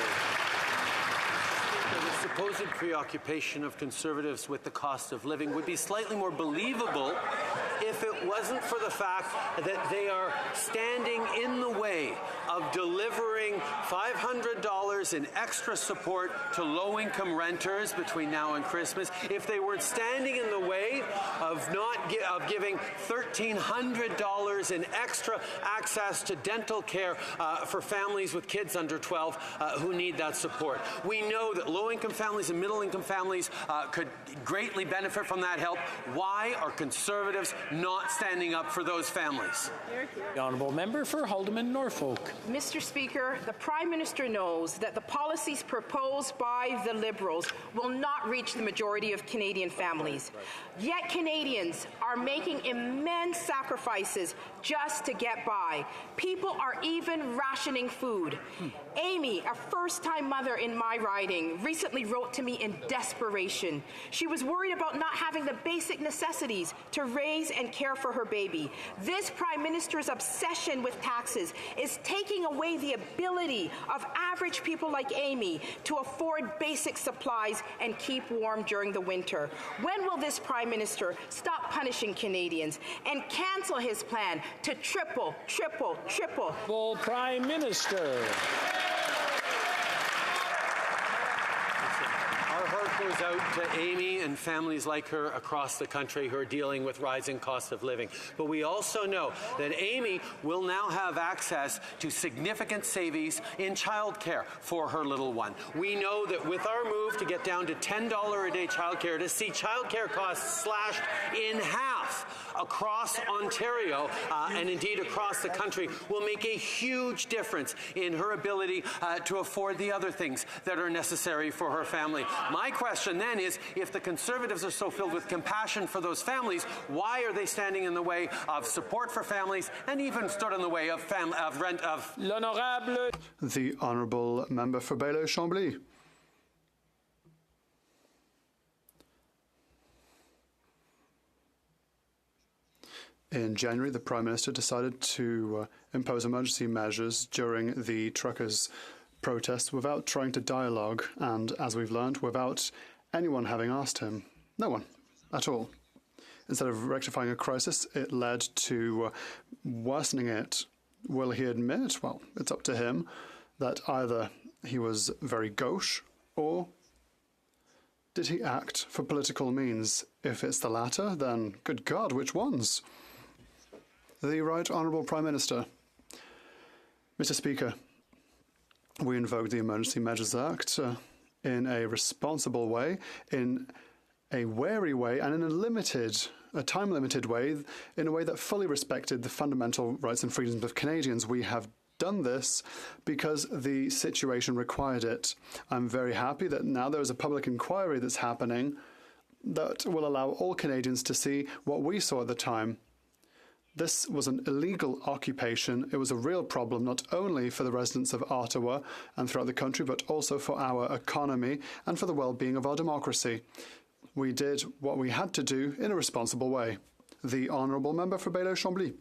The supposed preoccupation of Conservatives with the cost of living would be slightly more believable if it wasn't for the fact that they are standing in the way of delivering $500 in extra support to low-income renters between now and Christmas, if they weren't standing in the way of giving $1,300 in extra access to dental care for families with kids under 12 who need that support. We know that low-income families and middle-income families could greatly benefit from that help. Why are Conservatives not standing up for those families? The Honourable Member for Haldeman, Norfolk. Mr. Speaker, the Prime Minister knows that the policies proposed by the Liberals will not reach the majority of Canadian families. Yet Canadians are making immense sacrifices just to get by. People are even rationing food. Amy, a first-time mother in my riding, recently wrote to me in desperation. She was worried about not having the basic necessities to raise and care for her baby. This Prime Minister's obsession with taxes is taking away the ability of average people like Amy to afford basic supplies and keep warm during the winter. When will this Prime Minister stop punishing Canadians and cancel his plan to triple? Well, Prime Minister. Our heart goes out to Amy and families like her across the country who are dealing with rising costs of living. But we also know that Amy will now have access to significant savings in childcare for her little one. We know that with our move to get down to $10 a day childcare, to see childcare costs slashed in half across Ontario and indeed across the country will make a huge difference in her ability to afford the other things that are necessary for her family. My question then is, if the Conservatives are so filled with compassion for those families, why are they standing in the way of support for families and even stood in the way of rent of... L'Honorable. The Honourable Member for Bailleul-Chambly. In January, the Prime Minister decided to impose emergency measures during the truckers' protests without trying to dialogue and, as we've learned, without anyone having asked him. No one at all. Instead of rectifying a crisis, it led to worsening it. Will he admit, well, it's up to him, that either he was very gauche or did he act for political means? If it's the latter, then good God, which ones? The Right Honourable Prime Minister. Mr. Speaker, we invoked the Emergency Measures Act in a responsible way, in a wary way, and in a limited a time-limited way, in a way that fully respected the fundamental rights and freedoms of Canadians. We have done this because the situation required it. I'm very happy that now there is a public inquiry that's happening that will allow all Canadians to see what we saw at the time. This was an illegal occupation. It was a real problem, not only for the residents of Ottawa and throughout the country, but also for our economy and for the well-being of our democracy. We did what we had to do in a responsible way. The Honourable Member for Baillieu-Chambly.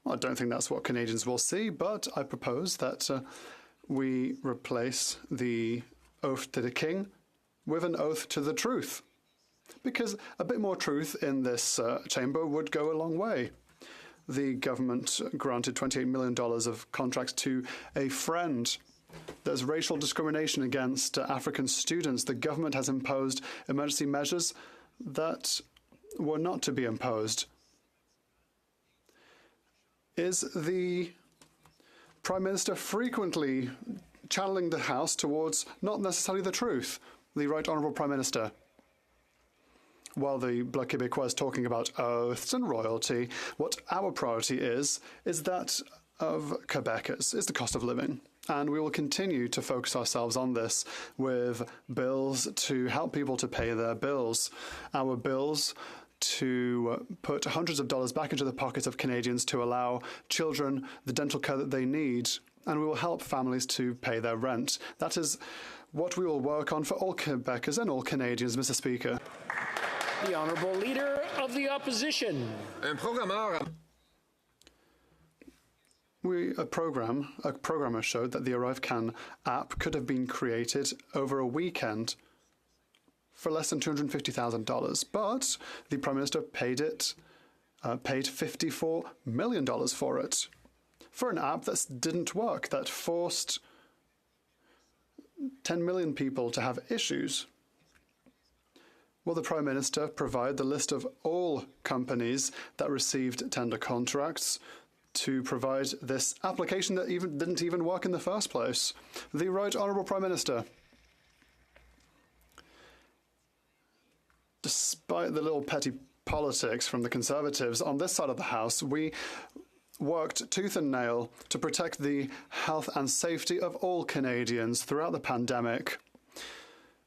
Well, I don't think that's what Canadians will see, but I propose that we replace the oath to the King with an oath to the truth. Because a bit more truth in this chamber would go a long way. The government granted $28 million of contracts to a friend. There's racial discrimination against African students. The government has imposed emergency measures that were not to be imposed. Is the Prime Minister frequently channeling the House towards not necessarily the truth? The Right Honourable Prime Minister. While the Bloc Québécois is talking about oaths and royalty, what our priority is that of Quebecers, is the cost of living. And we will continue to focus ourselves on this with bills to help people to pay their bills. Our bills to put hundreds of dollars back into the pockets of Canadians to allow children the dental care that they need. And we will help families to pay their rent. That is what we will work on for all Quebecers and all Canadians, Mr. Speaker. The Honourable Leader of the Opposition. A programmer showed that the ArriveCan app could have been created over a weekend for less than $250,000, but the Prime Minister paid $54 million for it, for an app that didn't work, that forced 10 million people to have issues. Will the Prime Minister provide the list of all companies that received tender contracts to provide this application that didn't even work in the first place? The Right Honourable Prime Minister. Despite the little petty politics from the Conservatives on this side of the House, we worked tooth and nail to protect the health and safety of all Canadians throughout the pandemic,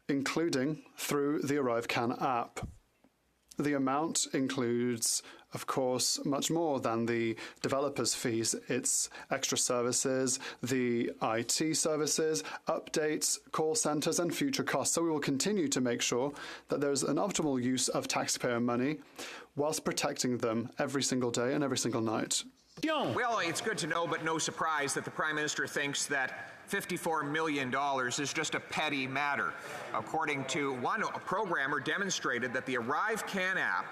including through the ArriveCan app. The amount includes, of course, much more than the developers' fees. It's extra services, the IT services, updates, call centres and future costs. So we will continue to make sure that there's an optimal use of taxpayer money whilst protecting them every single day and every single night. Well, it's good to know, but no surprise, that the Prime Minister thinks that $54 million is just a petty matter. According to one, a programmer demonstrated that the ArriveCan app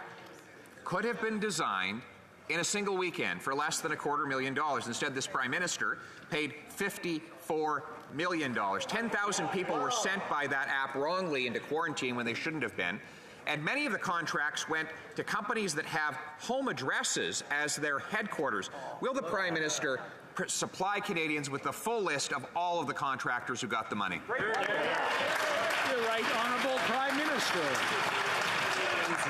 could have been designed in a single weekend for less than $250,000. Instead, this Prime Minister paid $54 million. 10,000 people were sent by that app wrongly into quarantine when they shouldn't have been. And many of the contracts went to companies that have home addresses as their headquarters. Will the Prime Minister supply Canadians with the full list of all of the contractors who got the money? Your Right Honourable Prime Minister.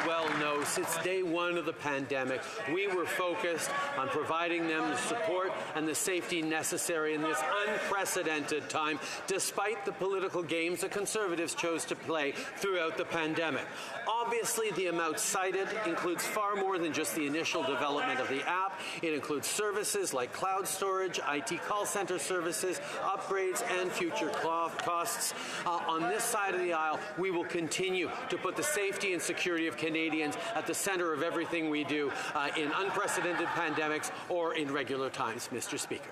Well knows since day one of the pandemic, we were focused on providing them the support and the safety necessary in this unprecedented time, despite the political games the Conservatives chose to play throughout the pandemic. Obviously, the amount cited includes far more than just the initial development of the app. It includes services like cloud storage, IT call center services, upgrades, and future costs. On this side of the aisle, we will continue to put the safety and security of Canadians at the center of everything we do in unprecedented pandemics or in regular times, Mr. Speaker.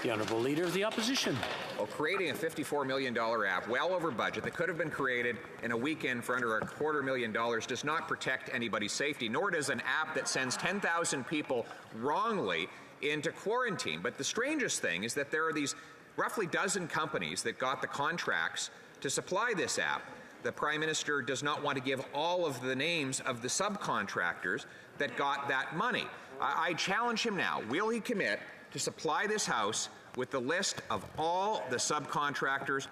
The Honourable Leader of the Opposition. Well, creating a $54 million app, well over budget, that could have been created in a weekend for under $250,000 does not protect anybody's safety, nor does an app that sends 10,000 people wrongly into quarantine. But the strangest thing is that there are these roughly dozen companies that got the contracts to supply this app. The Prime Minister does not want to give all of the names of the subcontractors that got that money. I challenge him now. Will he commit to supply this House with the list of all the subcontractors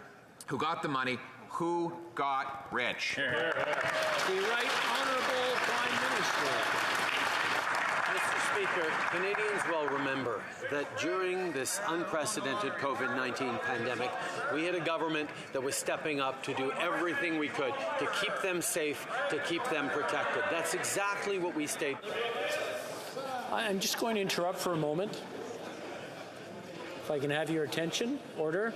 who got the money Who got rich? The Right Honourable Prime Minister. Mr. Speaker, Canadians will remember that during this unprecedented COVID-19 pandemic, we had a government that was stepping up to do everything we could to keep them safe, to keep them protected. That's exactly what we stated. I'm just going to interrupt for a moment. If I can have your attention. Order.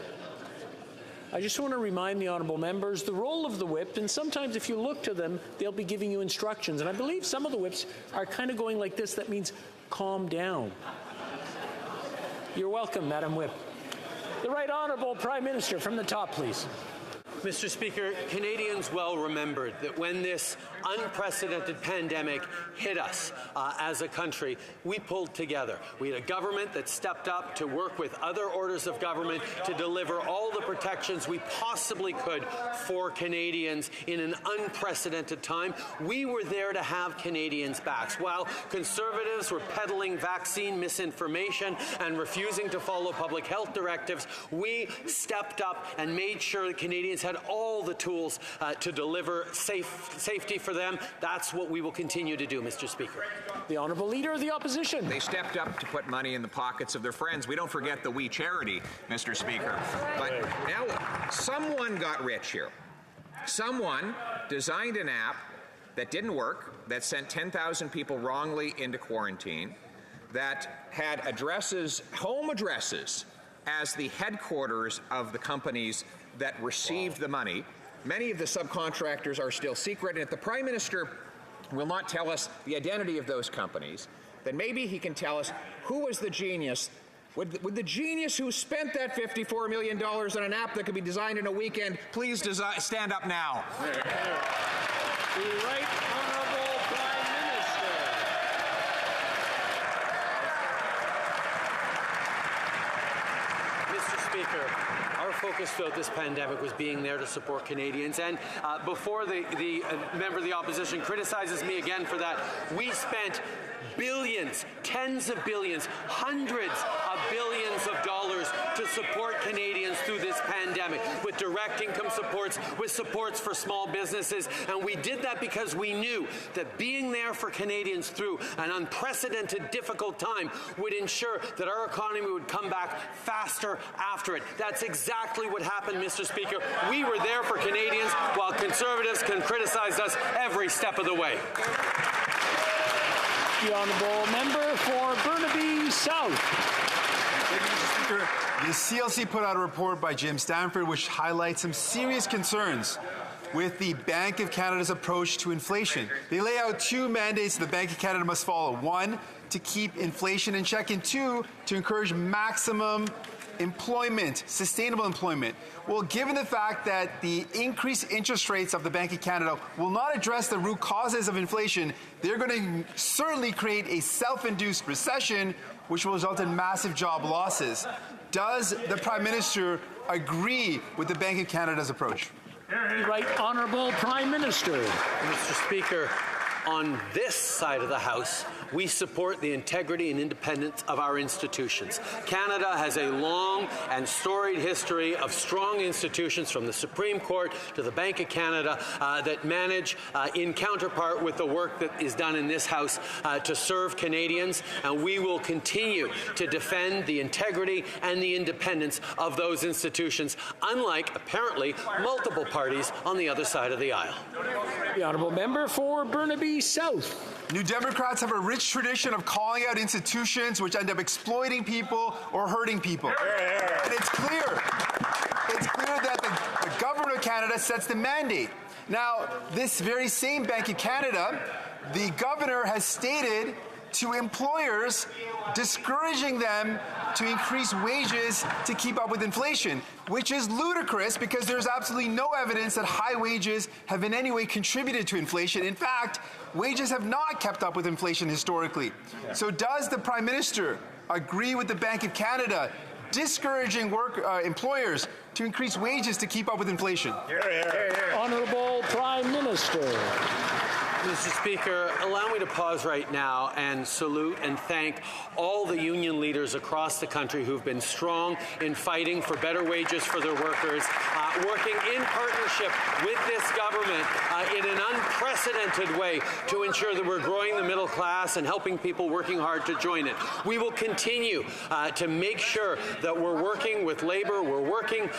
I just want to remind the honourable members the role of the whip, and sometimes if you look to them, they'll be giving you instructions. And I believe some of the whips are kind of going like this. That means calm down. You're welcome, Madam Whip. The Right Honourable Prime Minister, from the top, please. Mr. Speaker, Canadians well remembered that when this unprecedented pandemic hit us as a country, we pulled together. We had a government that stepped up to work with other orders of government to deliver all the protections we possibly could for Canadians in an unprecedented time. We were there to have Canadians' backs. While Conservatives were peddling vaccine misinformation and refusing to follow public health directives, we stepped up and made sure that Canadians had all the tools to deliver safety for them. That's what we will continue to do, Mr. Speaker. The Honourable Leader of the Opposition. They stepped up to put money in the pockets of their friends. We don't forget the We Charity, Mr. Speaker. But now someone got rich here. Someone designed an app that didn't work, that sent 10,000 people wrongly into quarantine, that had addresses, home addresses, as the headquarters of the companies that received the money. Many of the subcontractors are still secret, and if the Prime Minister will not tell us the identity of those companies, then maybe he can tell us who was the genius. Would the genius who spent that $54 million on an app that could be designed in a weekend please stand up now? The Right Honourable Prime Minister. Mr. Speaker, our focus throughout this pandemic was being there to support Canadians. And before the member of the opposition criticizes me again for that, we spent billions, tens of billions, hundreds of billions of dollars to support Canadians through this pandemic, with direct income supports, with supports for small businesses. And we did that because we knew that being there for Canadians through an unprecedented, difficult time would ensure that our economy would come back faster after it. That's exactly what happened, Mr. Speaker. We were there for Canadians while Conservatives can criticize us every step of the way. The Honourable Member for Burnaby South. Thank you, Mr. Speaker. The CLC put out a report by Jim Stanford which highlights some serious concerns with the Bank of Canada's approach to inflation. They lay out two mandates the Bank of Canada must follow. One, to keep inflation in check, and two, to encourage maximum employment, sustainable employment. Well, given the fact that the increased interest rates of the Bank of Canada will not address the root causes of inflation, they're going to certainly create a self-induced recession, which will result in massive job losses. Does the Prime Minister agree with the Bank of Canada's approach? Right Honourable Prime Minister. Mr. Speaker, on this side of the House, we support the integrity and independence of our institutions. Canada has a long and storied history of strong institutions, from the Supreme Court to the Bank of Canada, that manage, in counterpart with the work that is done in this House, to serve Canadians. And we will continue to defend the integrity and the independence of those institutions, unlike, apparently, multiple parties on the other side of the aisle. The Honourable Member for Burnaby South. New Democrats have a rich tradition of calling out institutions which end up exploiting people or hurting people. And it's clear that the government of Canada sets the mandate. Now, this very same Bank of Canada, the governor has stated to employers, discouraging them to increase wages to keep up with inflation, which is ludicrous because there's absolutely no evidence that high wages have in any way contributed to inflation. In fact, wages have not kept up with inflation historically. So does the Prime Minister agree with the Bank of Canada discouraging employers to increase wages to keep up with inflation? Honourable Prime Minister. Mr. Speaker, allow me to pause right now and salute and thank all the union leaders across the country who've been strong in fighting for better wages for their workers, working in partnership with this government in an unprecedented way to ensure that we're growing the middle class and helping people working hard to join it. We will continue to make sure that we're working with labor, we're working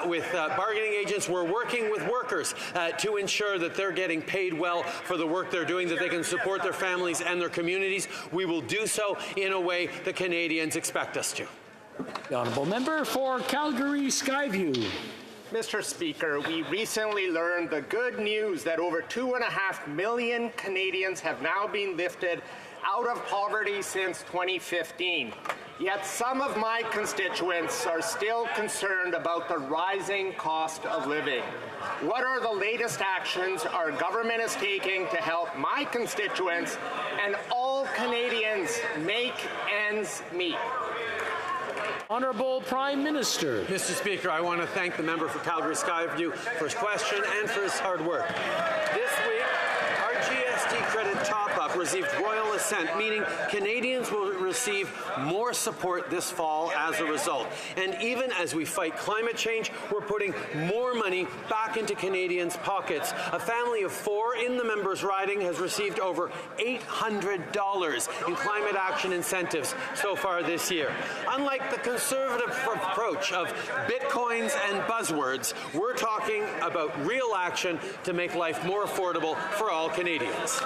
with bargaining agents, we're working with workers to ensure that they're getting paid well for the work they're doing, that they can support their families and their communities. We will do so in a way that Canadians expect us to. The honourable member for Calgary Skyview. Mr. Speaker, we recently learned the good news that over 2.5 million Canadians have now been lifted out of poverty since 2015. Yet some of my constituents are still concerned about the rising cost of living. What are the latest actions our government is taking to help my constituents and all Canadians make ends meet? Honourable Prime Minister. Mr. Speaker, I want to thank the member for Calgary Skyview for his question and for his hard work. This week, our GST credit top-up received royal assent, meaning Canadians will receive more support this fall as a result. And even as we fight climate change, we're putting more money back into Canadians' pockets. A family of 4 in the members' riding has received over $800 in climate action incentives so far this year. Unlike the Conservative approach of bitcoins and buzzwords, we're talking about real action to make life more affordable for all Canadians.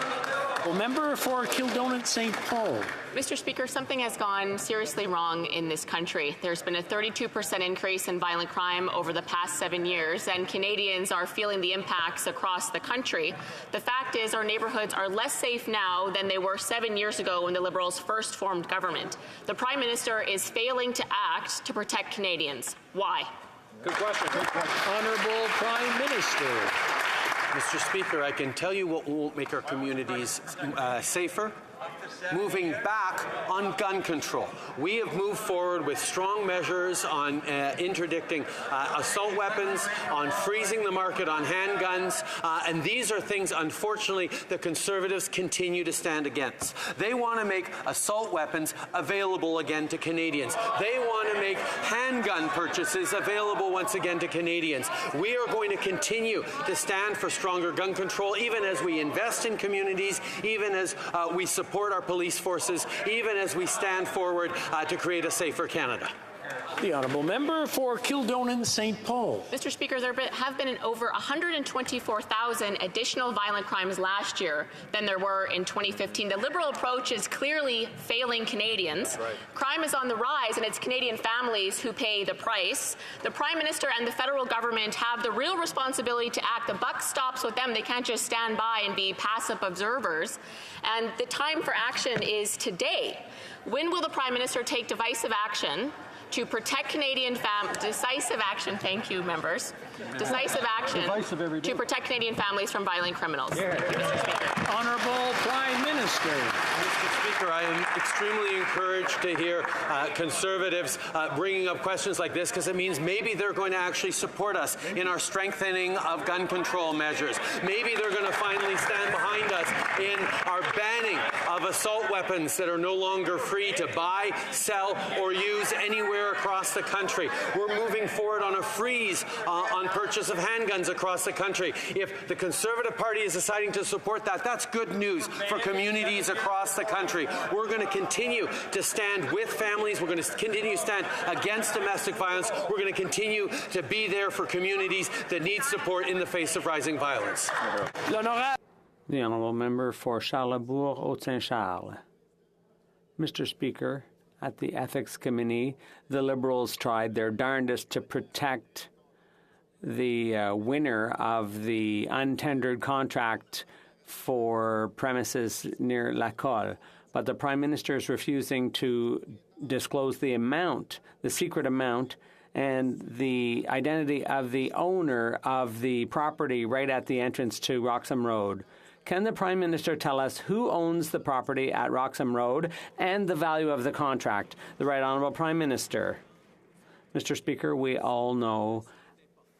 Well, member for Kildonan St. Paul. Mr. Speaker, something has gone seriously wrong in this country. There's been a 32% increase in violent crime over the past 7 years, and Canadians are feeling the impacts across the country. The fact is our neighbourhoods are less safe now than they were 7 years ago when the Liberals first formed government. The Prime Minister is failing to act to protect Canadians. Why? Good question. Honourable Prime Minister. Mr. Speaker, I can tell you what won't make our communities safer. Moving back on gun control. We have moved forward with strong measures on interdicting assault weapons, on freezing the market on handguns, and these are things, unfortunately, the Conservatives continue to stand against. They want to make assault weapons available again to Canadians. They want to make handgun purchases available once again to Canadians. We are going to continue to stand for stronger gun control, even as we invest in communities, even as we support our police forces, even as we stand forward to create a safer Canada. The honourable member for Kildonan St. Paul. Mr. Speaker, there have been over 124,000 additional violent crimes last year than there were in 2015. The Liberal approach is clearly failing Canadians. Right. Crime is on the rise, and it's Canadian families who pay the price. The Prime Minister and the federal government have the real responsibility to act. The buck stops with them. They can't just stand by and be passive observers. And the time for action is today. When will the Prime Minister take decisive action to protect Canadian decisive action, thank you, members, decisive action to protect Canadian families from violent criminals? Thank you, Mr. Speaker. Honourable Prime Minister. Mr. Speaker, I am extremely encouraged to hear Conservatives bringing up questions like this, because it means maybe they're going to actually support us in our strengthening of gun control measures. Maybe they're going to finally stand behind us in our banning of assault weapons that are no longer free to buy, sell, or use anywhere across the country. We're moving forward on a freeze on purchase of handguns across the country. If the Conservative Party is deciding to support that, that's good news for communities across the country. We're going to continue to stand with families. We're going to continue to stand against domestic violence. We're going to continue to be there for communities that need support in the face of rising violence. The honourable member for Charlesbourg-Haute-Saint-Charles. Mr. Speaker, at the Ethics Committee, the Liberals tried their darndest to protect the winner of the untendered contract for premises near La Colle, but the Prime Minister is refusing to disclose the amount, the secret amount, and the identity of the owner of the property right at the entrance to Roxham Road. Can the Prime Minister tell us who owns the property at Roxham Road and the value of the contract? The Right Honourable Prime Minister. Mr. Speaker, we all know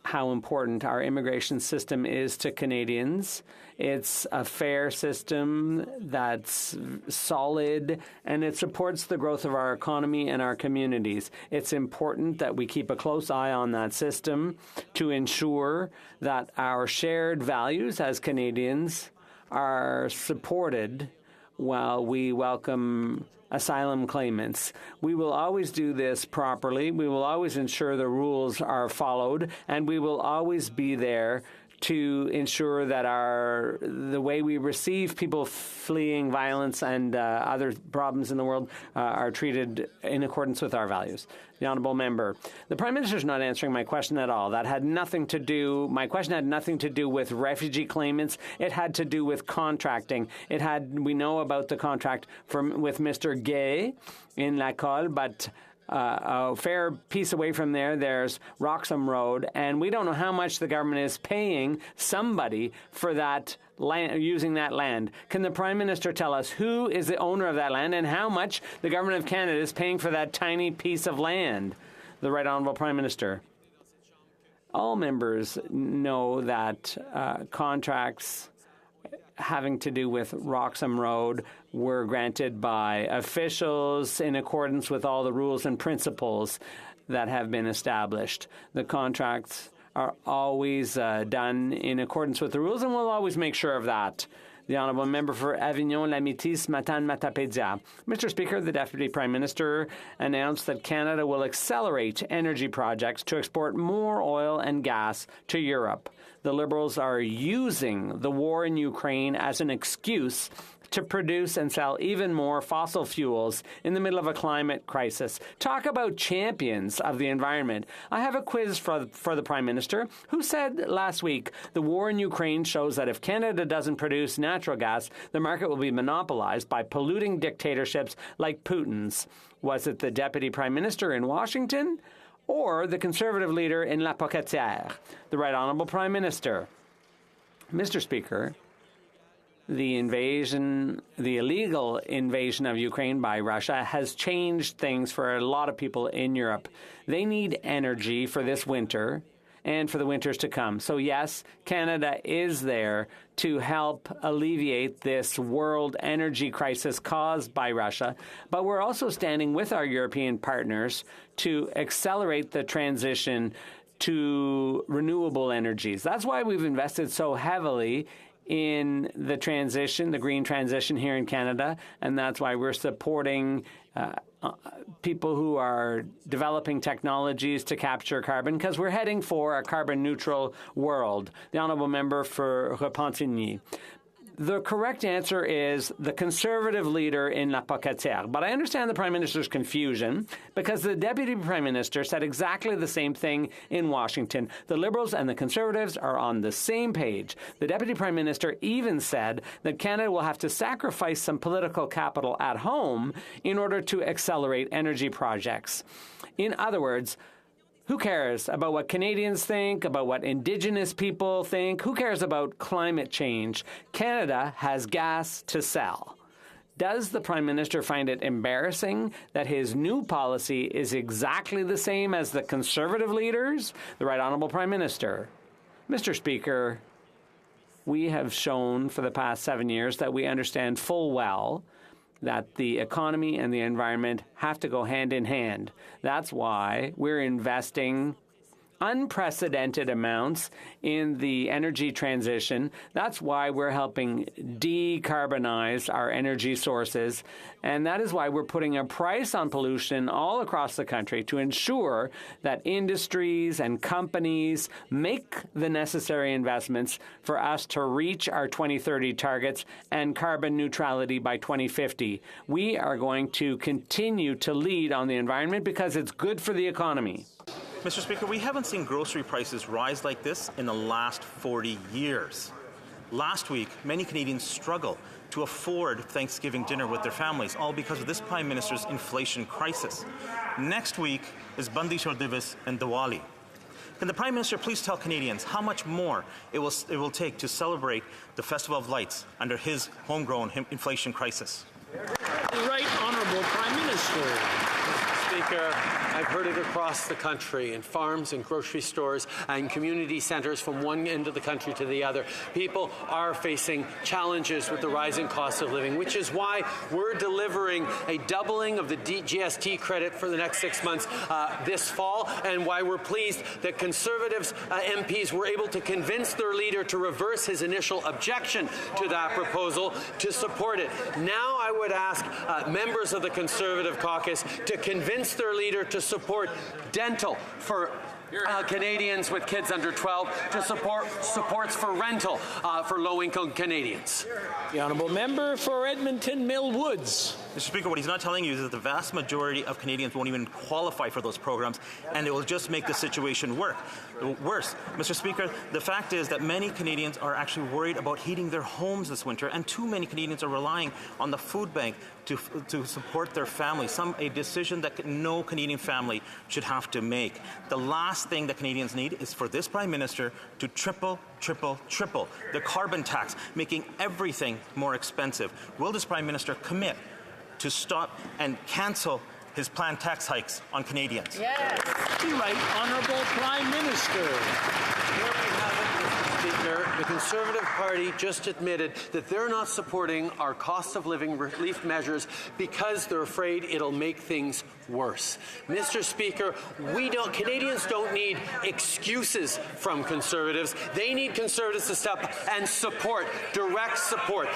how important our immigration system is to Canadians. It's a fair system that's solid, and it supports the growth of our economy and our communities. It's important that we keep a close eye on that system to ensure that our shared values as Canadians are supported while we welcome asylum claimants. We will always do this properly. We will always ensure the rules are followed, and we will always be there to ensure that the way we receive people fleeing violence and other problems in the world are treated in accordance with our values. The Honourable Member, the Prime Minister's not answering my question at all. My question had nothing to do with refugee claimants. It had to do with contracting. We know about the contract with Mr. Gay in Lacolle, but a fair piece away from there's Roxham Road, and we don't know how much the government is paying somebody for that land, using that land. Can the Prime Minister tell us who is the owner of that land and how much the Government of Canada is paying for that tiny piece of land? The Right Honourable Prime Minister. All members know that contracts having to do with Roxham Road were granted by officials in accordance with all the rules and principles that have been established. The contracts are always done in accordance with the rules, and we'll always make sure of that. The Honourable Member for Avignon, Lamitis, Matane-Matapédia. Mr. Speaker, the Deputy Prime Minister announced that Canada will accelerate energy projects to export more oil and gas to Europe. The Liberals are using the war in Ukraine as an excuse to produce and sell even more fossil fuels in the middle of a climate crisis. Talk about champions of the environment. I have a quiz for the Prime Minister, who said last week the war in Ukraine shows that if Canada doesn't produce natural gas, the market will be monopolized by polluting dictatorships like Putin's. Was it the Deputy Prime Minister in Washington or the Conservative leader in La Pocatière? The Right Honourable Prime Minister. Mr. Speaker, the illegal invasion of Ukraine by Russia has changed things for a lot of people in Europe. They need energy for this winter and for the winters to come. So yes, Canada is there to help alleviate this world energy crisis caused by Russia, but we're also standing with our European partners to accelerate the transition to renewable energies. That's why we've invested so heavily in the transition, the green transition here in Canada, and that's why we're supporting people who are developing technologies to capture carbon, because we're heading for a carbon-neutral world. The Honourable Member for Repentigny. The correct answer is the Conservative leader in La Pocatière. But I understand the Prime Minister's confusion because the Deputy Prime Minister said exactly the same thing in Washington. The Liberals and the Conservatives are on the same page. The Deputy Prime Minister even said that Canada will have to sacrifice some political capital at home in order to accelerate energy projects. In other words, who cares about what Canadians think, about what Indigenous people think? Who cares about climate change? Canada has gas to sell. Does the Prime Minister find it embarrassing that his new policy is exactly the same as the Conservative leaders? The Right Honourable Prime Minister. Mr. Speaker, we have shown for the past 7 years that we understand full well that the economy and the environment have to go hand in hand. That's why we're investing unprecedented amounts in the energy transition. That's why we're helping decarbonize our energy sources. And that is why we're putting a price on pollution all across the country to ensure that industries and companies make the necessary investments for us to reach our 2030 targets and carbon neutrality by 2050. We are going to continue to lead on the environment because it's good for the economy. Mr. Speaker, we haven't seen grocery prices rise like this in the last 40 years. Last week, many Canadians struggle to afford Thanksgiving dinner with their families, all because of this Prime Minister's inflation crisis. Next week is Bandi Chhor Divas and Diwali. Can the Prime Minister please tell Canadians how much more it will take to celebrate the Festival of Lights under his homegrown inflation crisis? The Right Honourable Prime Minister. Speaker, I've heard it across the country in farms and grocery stores and community centres from one end of the country to the other. People are facing challenges with the rising cost of living, which is why we're delivering a doubling of the GST credit for the next 6 months this fall, and why we're pleased that Conservatives MPs were able to convince their leader to reverse his initial objection to that proposal to support it. Now I would ask members of the Conservative caucus to convince their leader to support dental for Canadians with kids under 12, to supports for rental for low-income Canadians. The honourable member for Edmonton Mill Woods. Mr. Speaker, what he's not telling you is that the vast majority of Canadians won't even qualify for those programs, and it will just make the situation worse. Mr. Speaker, the fact is that many Canadians are actually worried about heating their homes this winter, and too many Canadians are relying on the food bank to support their families, a decision that no Canadian family should have to make. The last thing that Canadians need is for this Prime Minister to triple the carbon tax, making everything more expensive. Will this Prime Minister commit to stop and cancel his planned tax hikes on Canadians? Yes. Right, Honourable Prime Minister. Here we have it, Mr. Speaker. The Conservative Party just admitted that they're not supporting our cost of living relief measures because they're afraid it'll make things worse. Mr. Speaker, Canadians don't need excuses from Conservatives. They need Conservatives to step up and support, direct support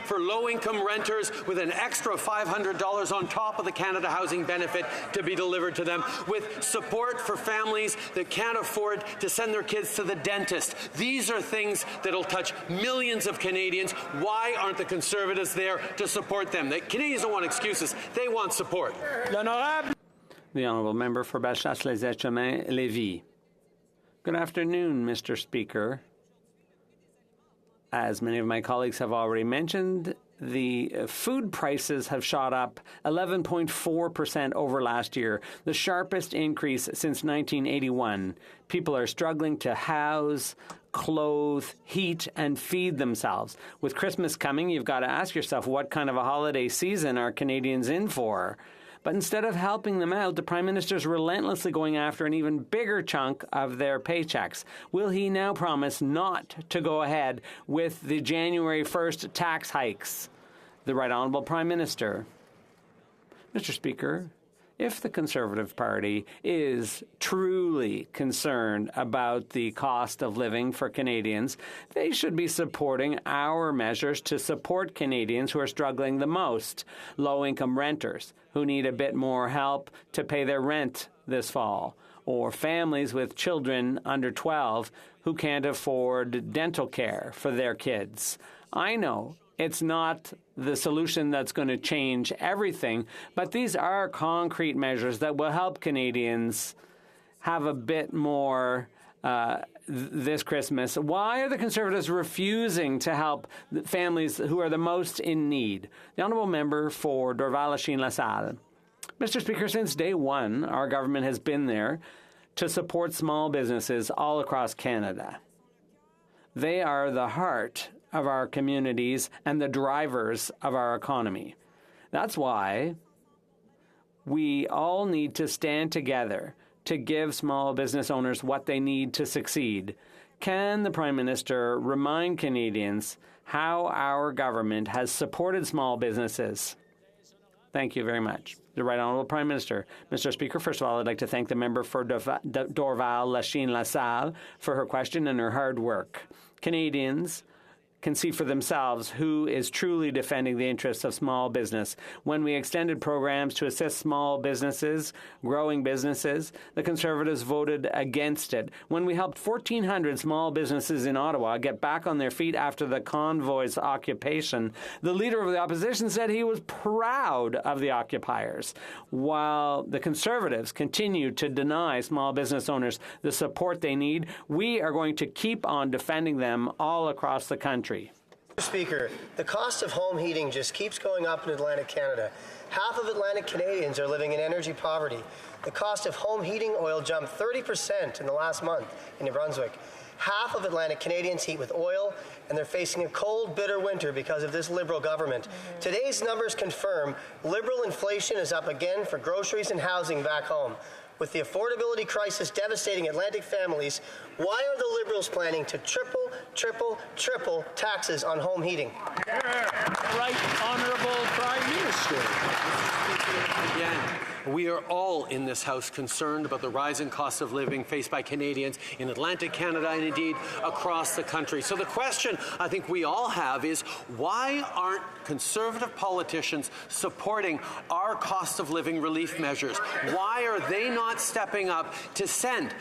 for low-income renters with an extra $500 on top of the Canada Housing Benefit to be delivered to them, with support for families that can't afford to send their kids to the dentist. These are things that'll touch millions of Canadians. Why aren't the Conservatives there to support them? The Canadians don't want excuses. They want support. The honourable member for Bellechasse-les-Etchemins, Good afternoon, Mr. Speaker. As many of my colleagues have already mentioned, the food prices have shot up 11.4% over last year, the sharpest increase since 1981. People are struggling to house, clothe, heat, and feed themselves. With Christmas coming, you've got to ask yourself, what kind of a holiday season are Canadians in for? But instead of helping them out, the Prime Minister's relentlessly going after an even bigger chunk of their paychecks. Will he now promise not to go ahead with the January 1st tax hikes? The Right Honourable Prime Minister. Mr. Speaker, if the Conservative Party is truly concerned about the cost of living for Canadians, they should be supporting our measures to support Canadians who are struggling the most, low-income renters who need a bit more help to pay their rent this fall, or families with children under 12 who can't afford dental care for their kids. I know it's not the solution that's going to change everything, but these are concrete measures that will help Canadians have a bit more this Christmas. Why are the Conservatives refusing to help families who are the most in need? The honourable member for Dorval-Lachine-LaSalle. Mr. Speaker, since day one, our government has been there to support small businesses all across Canada. They are the heart of our communities and the drivers of our economy. That's why we all need to stand together to give small business owners what they need to succeed. Can the Prime Minister remind Canadians how our government has supported small businesses? Thank you very much. The Right Honourable Prime Minister. Mr. Speaker, first of all, I'd like to thank the member for Dorval-Lachine-LaSalle for her question and her hard work. Canadians can see for themselves who is truly defending the interests of small business. When we extended programs to assist small businesses, growing businesses, the Conservatives voted against it. When we helped 1,400 small businesses in Ottawa get back on their feet after the convoy's occupation, the Leader of the Opposition said he was proud of the occupiers, while the Conservatives continue to deny small business owners the support they need. We are going to keep on defending them all across the country. Mr. Speaker, the cost of home heating just keeps going up in Atlantic Canada. Half of Atlantic Canadians are living in energy poverty. The cost of home heating oil jumped 30% in the last month in New Brunswick. Half of Atlantic Canadians heat with oil, and they're facing a cold, bitter winter because of this Liberal government. Today's numbers confirm Liberal inflation is up again for groceries and housing back home. With the affordability crisis devastating Atlantic families, why are the Liberals planning to triple taxes on home heating? Right, Honourable Prime Minister. Again, we are all in this House concerned about the rising cost of living faced by Canadians in Atlantic Canada and indeed across the country. So the question I think we all have is, why aren't Conservative politicians supporting our cost of living relief measures? Why are they not stepping up to send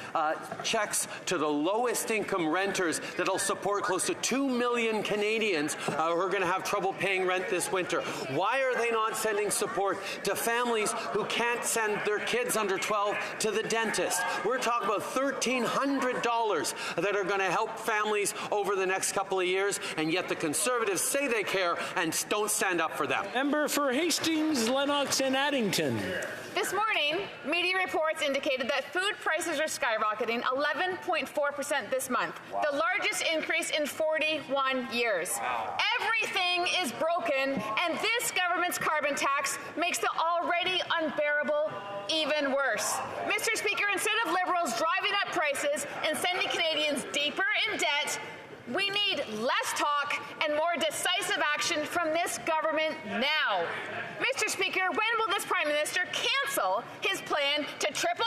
checks to the lowest income renters that'll support close to 2 million Canadians who are going to have trouble paying rent this winter? Why are they not sending support to families who can't send their kids under 12 to the dentist? We're talking about $1,300 that are going to help families over the next couple of years, and yet the Conservatives say they care and don't stand up for them. Member for Hastings, Lennox and Addington. This morning, media reports indicated that food prices are skyrocketing 11.4% this month, the largest increase in 41 years. Wow. Everything is broken, and this government's carbon tax makes the already unbearable even worse. Mr. Speaker, instead of Liberals driving up prices and sending Canadians deeper in debt, we need less talk and more decisive action from this government now. Mr. Speaker, when will this Prime Minister cancel his plan to triple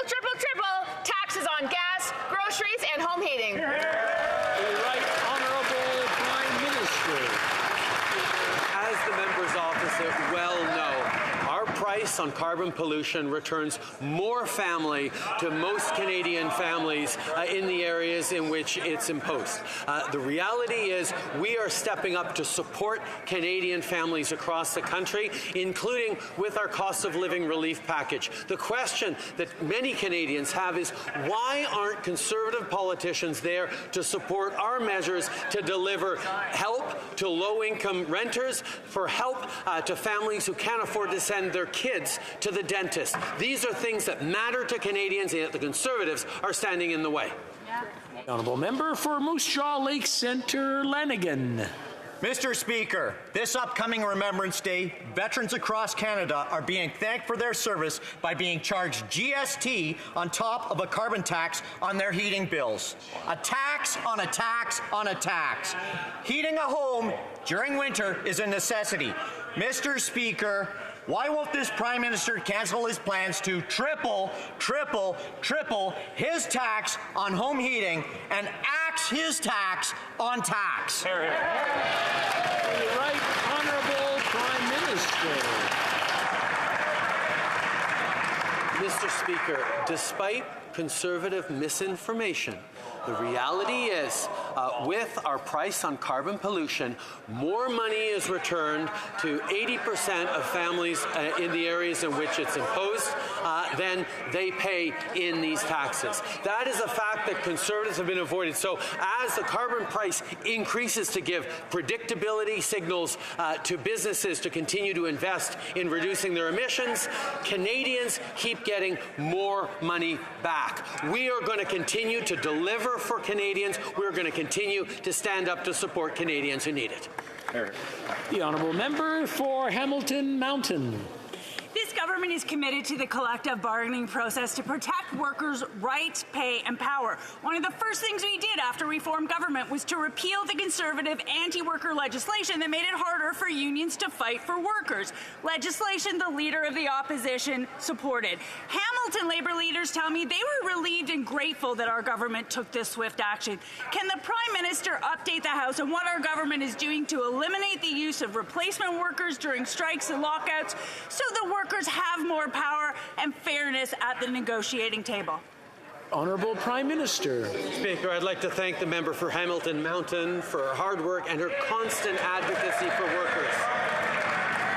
taxes on gas, groceries, and home heating? Right, Honourable Prime Minister. As the member's opposite well know, our price on carbon pollution returns more family to most Canadian families in the areas in which it's imposed. The reality is we are stepping up to support Canadian families across the country, including with our cost of living relief package. The question that many Canadians have is, why aren't Conservative politicians there to support our measures to deliver help to low-income renters, for help to families who can't afford to send their kids to the dentist? These are things that matter to Canadians, and yet the Conservatives are standing in the way. Honourable Member for Moose Jaw Lake Centre, Lanigan. Mr. Speaker, this upcoming Remembrance Day, veterans across Canada are being thanked for their service by being charged GST on top of a carbon tax on their heating bills. A tax on a tax on a tax. Heating a home during winter is a necessity. Mr. Speaker, why won't this Prime Minister cancel his plans to triple his tax on home heating and axe his tax on tax? Right, Honourable Prime Minister. Mr. Speaker, despite Conservative misinformation, the reality is, with our price on carbon pollution, more money is returned to 80% of families in the areas in which it's imposed than they pay in these taxes. That is a fact that Conservatives have been avoided. So as the carbon price increases to give predictability signals to businesses to continue to invest in reducing their emissions, Canadians keep getting more money back. We are going to continue to deliver for Canadians. We're going to continue to stand up to support Canadians who need it. The Honourable Member for Hamilton Mountain. This government is committed to the collective bargaining process to protect workers' rights, pay, and power. One of the first things we did after we formed government was to repeal the Conservative anti-worker legislation that made it harder for unions to fight for workers. Legislation the Leader of the Opposition supported. Hamilton Labour leaders tell me they were relieved and grateful that our government took this swift action. Can the Prime Minister update the House on what our government is doing to eliminate the use of replacement workers during strikes and lockouts so the workers have more power and fairness at the negotiating table? Honourable Prime Minister. Speaker, I'd like to thank the member for Hamilton Mountain for her hard work and her constant advocacy for workers.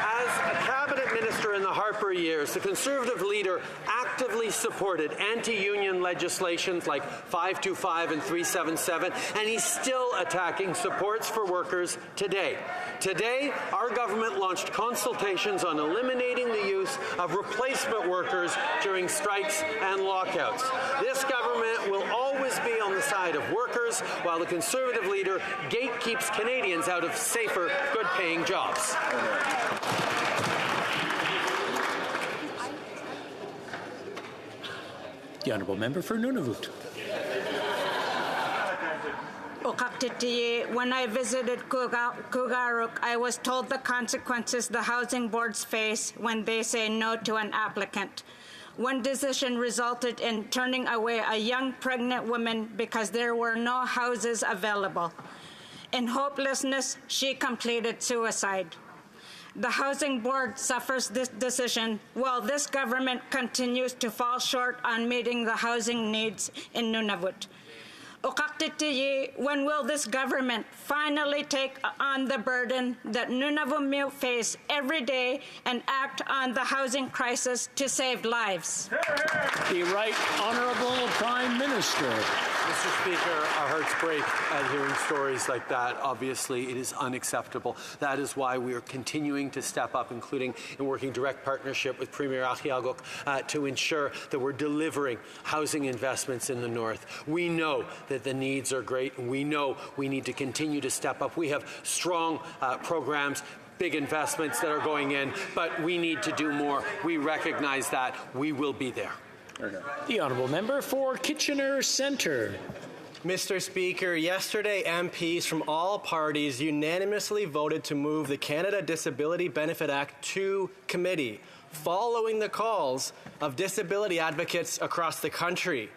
As a cabinet minister in the Harper years, the Conservative leader actively supported anti-union legislations like 525 and 377, and he's still attacking supports for workers today. Today, our government launched consultations on eliminating the use of replacement workers during strikes and lockouts. This government will always always be on the side of workers, while the Conservative leader gatekeeps Canadians out of safer, good-paying jobs. The Honourable Member for Nunavut. When I visited Kugaruk, I was told the consequences the housing boards face when they say no to an applicant. One decision resulted in turning away a young pregnant woman because there were no houses available. In hopelessness, she completed suicide. The housing board suffers this decision while this government continues to fall short on meeting the housing needs in Nunavut. When will this government finally take on the burden that Nunavut face every day and act on the housing crisis to save lives? The Right Honourable Prime Minister. Mr. Speaker, our hearts break at hearing stories like that. Obviously, it is unacceptable. That is why we are continuing to step up, including in working direct partnership with Premier Achiaguk to ensure that we're delivering housing investments in the North. We know that the needs are great, and we know we need to continue to step up. We have strong programs, big investments that are going in, but we need to do more. We recognize that. We will be there. The Honourable Member for Kitchener Centre. Mr. Speaker, yesterday MPs from all parties unanimously voted to move the Canada Disability Benefit Act to committee, following the calls of disability advocates across the country.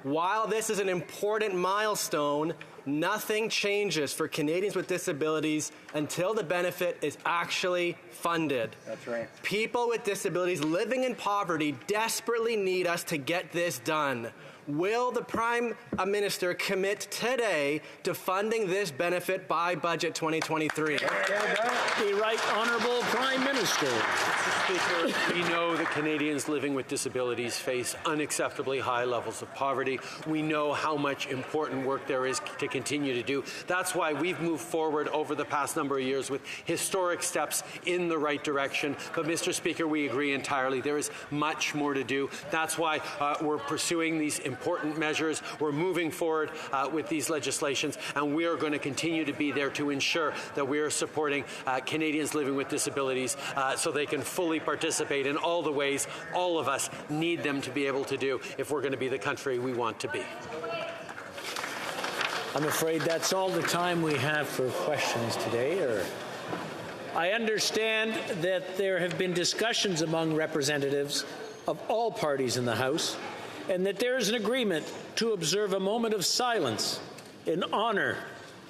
While this is an important milestone, nothing changes for Canadians with disabilities until the benefit is actually funded. That's right. People with disabilities living in poverty desperately need us to get this done. Will the Prime Minister commit today to funding this benefit by Budget 2023? The Right Honourable Prime Minister. Mr. Speaker, we know that Canadians living with disabilities face unacceptably high levels of poverty. We know how much important work there is to continue to do. That's why we've moved forward over the past number of years with historic steps in the right direction. But, Mr. Speaker, we agree entirely. There is much more to do. That's why we're pursuing these important measures. We're moving forward with these legislations, and we are going to continue to be there to ensure that we are supporting Canadians living with disabilities so they can fully participate in all the ways all of us need them to be able to do if we're going to be the country we want to be. I'm afraid that's all the time we have for questions today. I understand that there have been discussions among representatives of all parties in the House, and that there is an agreement to observe a moment of silence in honor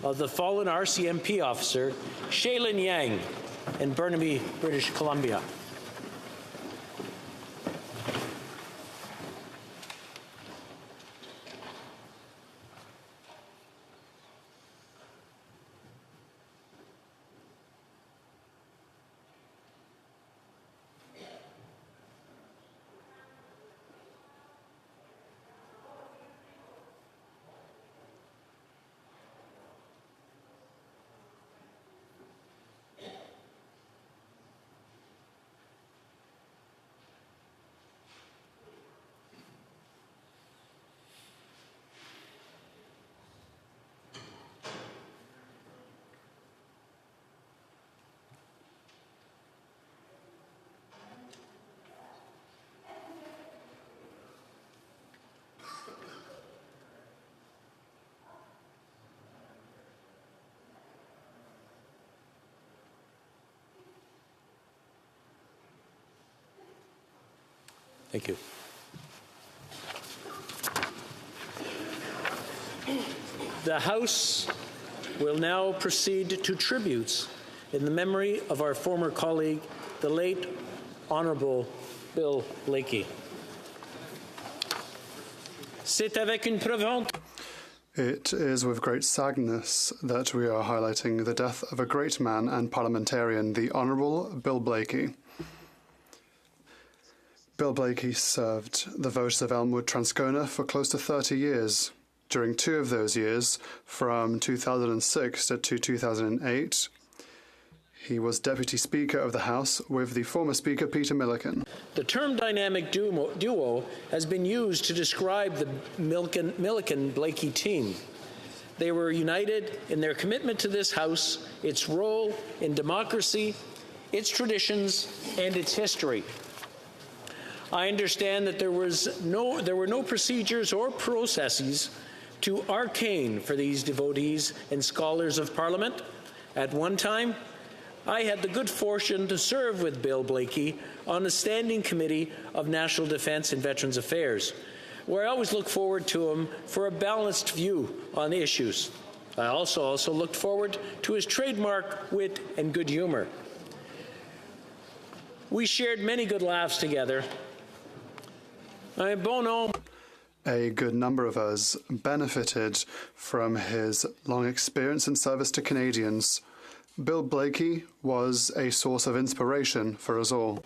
of the fallen RCMP officer, Shaylin Yang, in Burnaby, British Columbia. Thank you. The House will now proceed to tributes in the memory of our former colleague, the late Honourable Bill Blaikie. C'est avec une preuve honte. It is with great sadness that we are highlighting the death of a great man and parliamentarian, the Honourable Bill Blaikie. Bill Blaikie served the voters of Elmwood Transcona for close to 30 years. During 2 of those years, from 2006 to 2008, He was Deputy Speaker of the House with the former Speaker Peter Milliken. The term dynamic duo has been used to describe the Milliken-Blakey team. They were united in their commitment to this House, its role in democracy, its traditions, and its history. I understand that there were no procedures or processes too arcane for these devotees and scholars of Parliament. At one time, I had the good fortune to serve with Bill Blakey on the Standing Committee of National Defence and Veterans Affairs, where I always look forward to him for a balanced view on issues. I also looked forward to his trademark wit and good humor. We shared many good laughs together. A good number of us benefited from his long experience and service to Canadians. Bill Blakey was a source of inspiration for us all.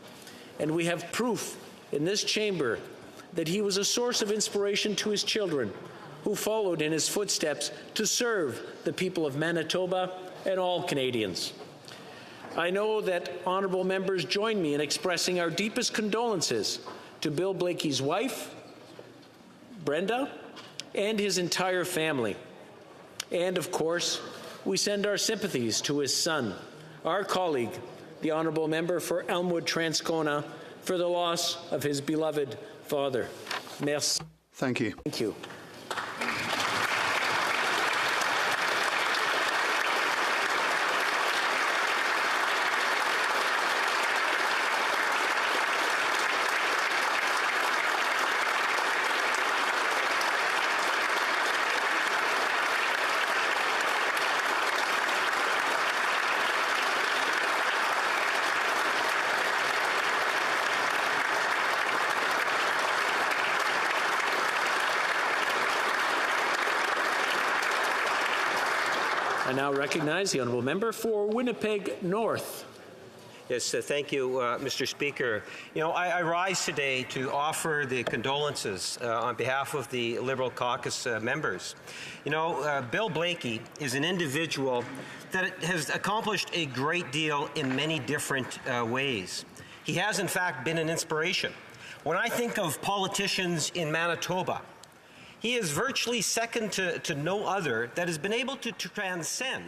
And we have proof in this chamber that he was a source of inspiration to his children, who followed in his footsteps to serve the people of Manitoba and all Canadians. I know that honourable members join me in expressing our deepest condolences to Bill Blakey's wife, Brenda, and his entire family. And, of course, we send our sympathies to his son, our colleague, the honourable member for Elmwood-Transcona, for the loss of his beloved father. Merci. Thank you. Thank you. I now recognize the honourable member for Winnipeg North. Yes, thank you, Mr. Speaker. You know, I rise today to offer the condolences on behalf of the Liberal caucus members. You know, Bill Blakey is an individual that has accomplished a great deal in many different ways. He has, in fact, been an inspiration. When I think of politicians in Manitoba, he is virtually second to no other that has been able to transcend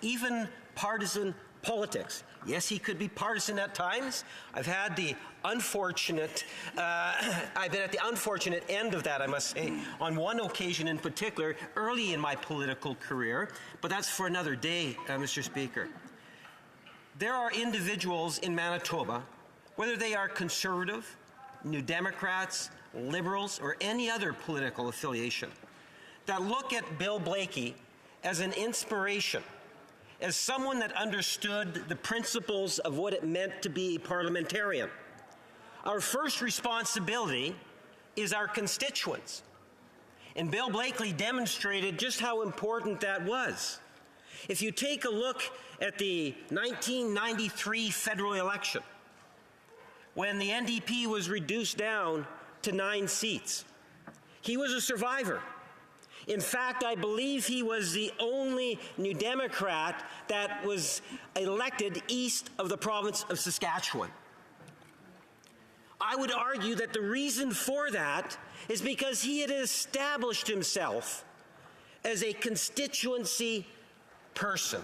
even partisan politics. Yes, he could be partisan at times. I've been at the unfortunate end of that, I must say, on one occasion in particular, early in my political career, but that's for another day, Mr. Speaker. There are individuals in Manitoba, whether they are Conservative, New Democrats, Liberals, or any other political affiliation, that look at Bill Blakey as an inspiration, as someone that understood the principles of what it meant to be a parliamentarian. Our first responsibility is our constituents. And Bill Blakey demonstrated just how important that was. If you take a look at the 1993 federal election, when the NDP was reduced down to 9 seats, he was a survivor. In fact, I believe he was the only New Democrat that was elected east of the province of Saskatchewan. I would argue that the reason for that is because he had established himself as a constituency person,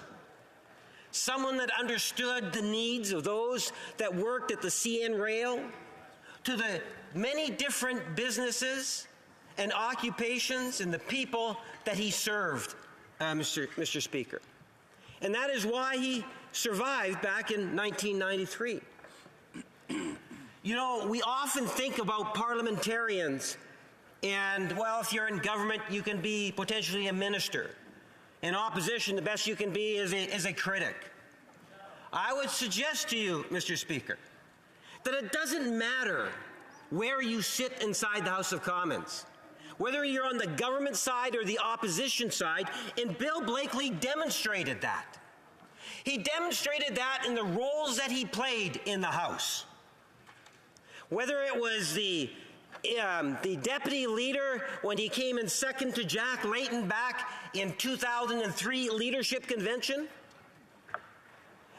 someone that understood the needs of those that worked at the CN Rail, to the many different businesses and occupations and the people that he served, Mr. Speaker. And that is why he survived back in 1993. You know, we often think about parliamentarians and, well, if you're in government, you can be potentially a minister. In opposition, the best you can be is a critic. I would suggest to you, Mr. Speaker, that it doesn't matter where you sit inside the House of Commons, whether you're on the government side or the opposition side, and Bill Blakey demonstrated that. He demonstrated that in the roles that he played in the House. Whether it was the deputy leader when he came in second to Jack Layton back in 2003 leadership convention,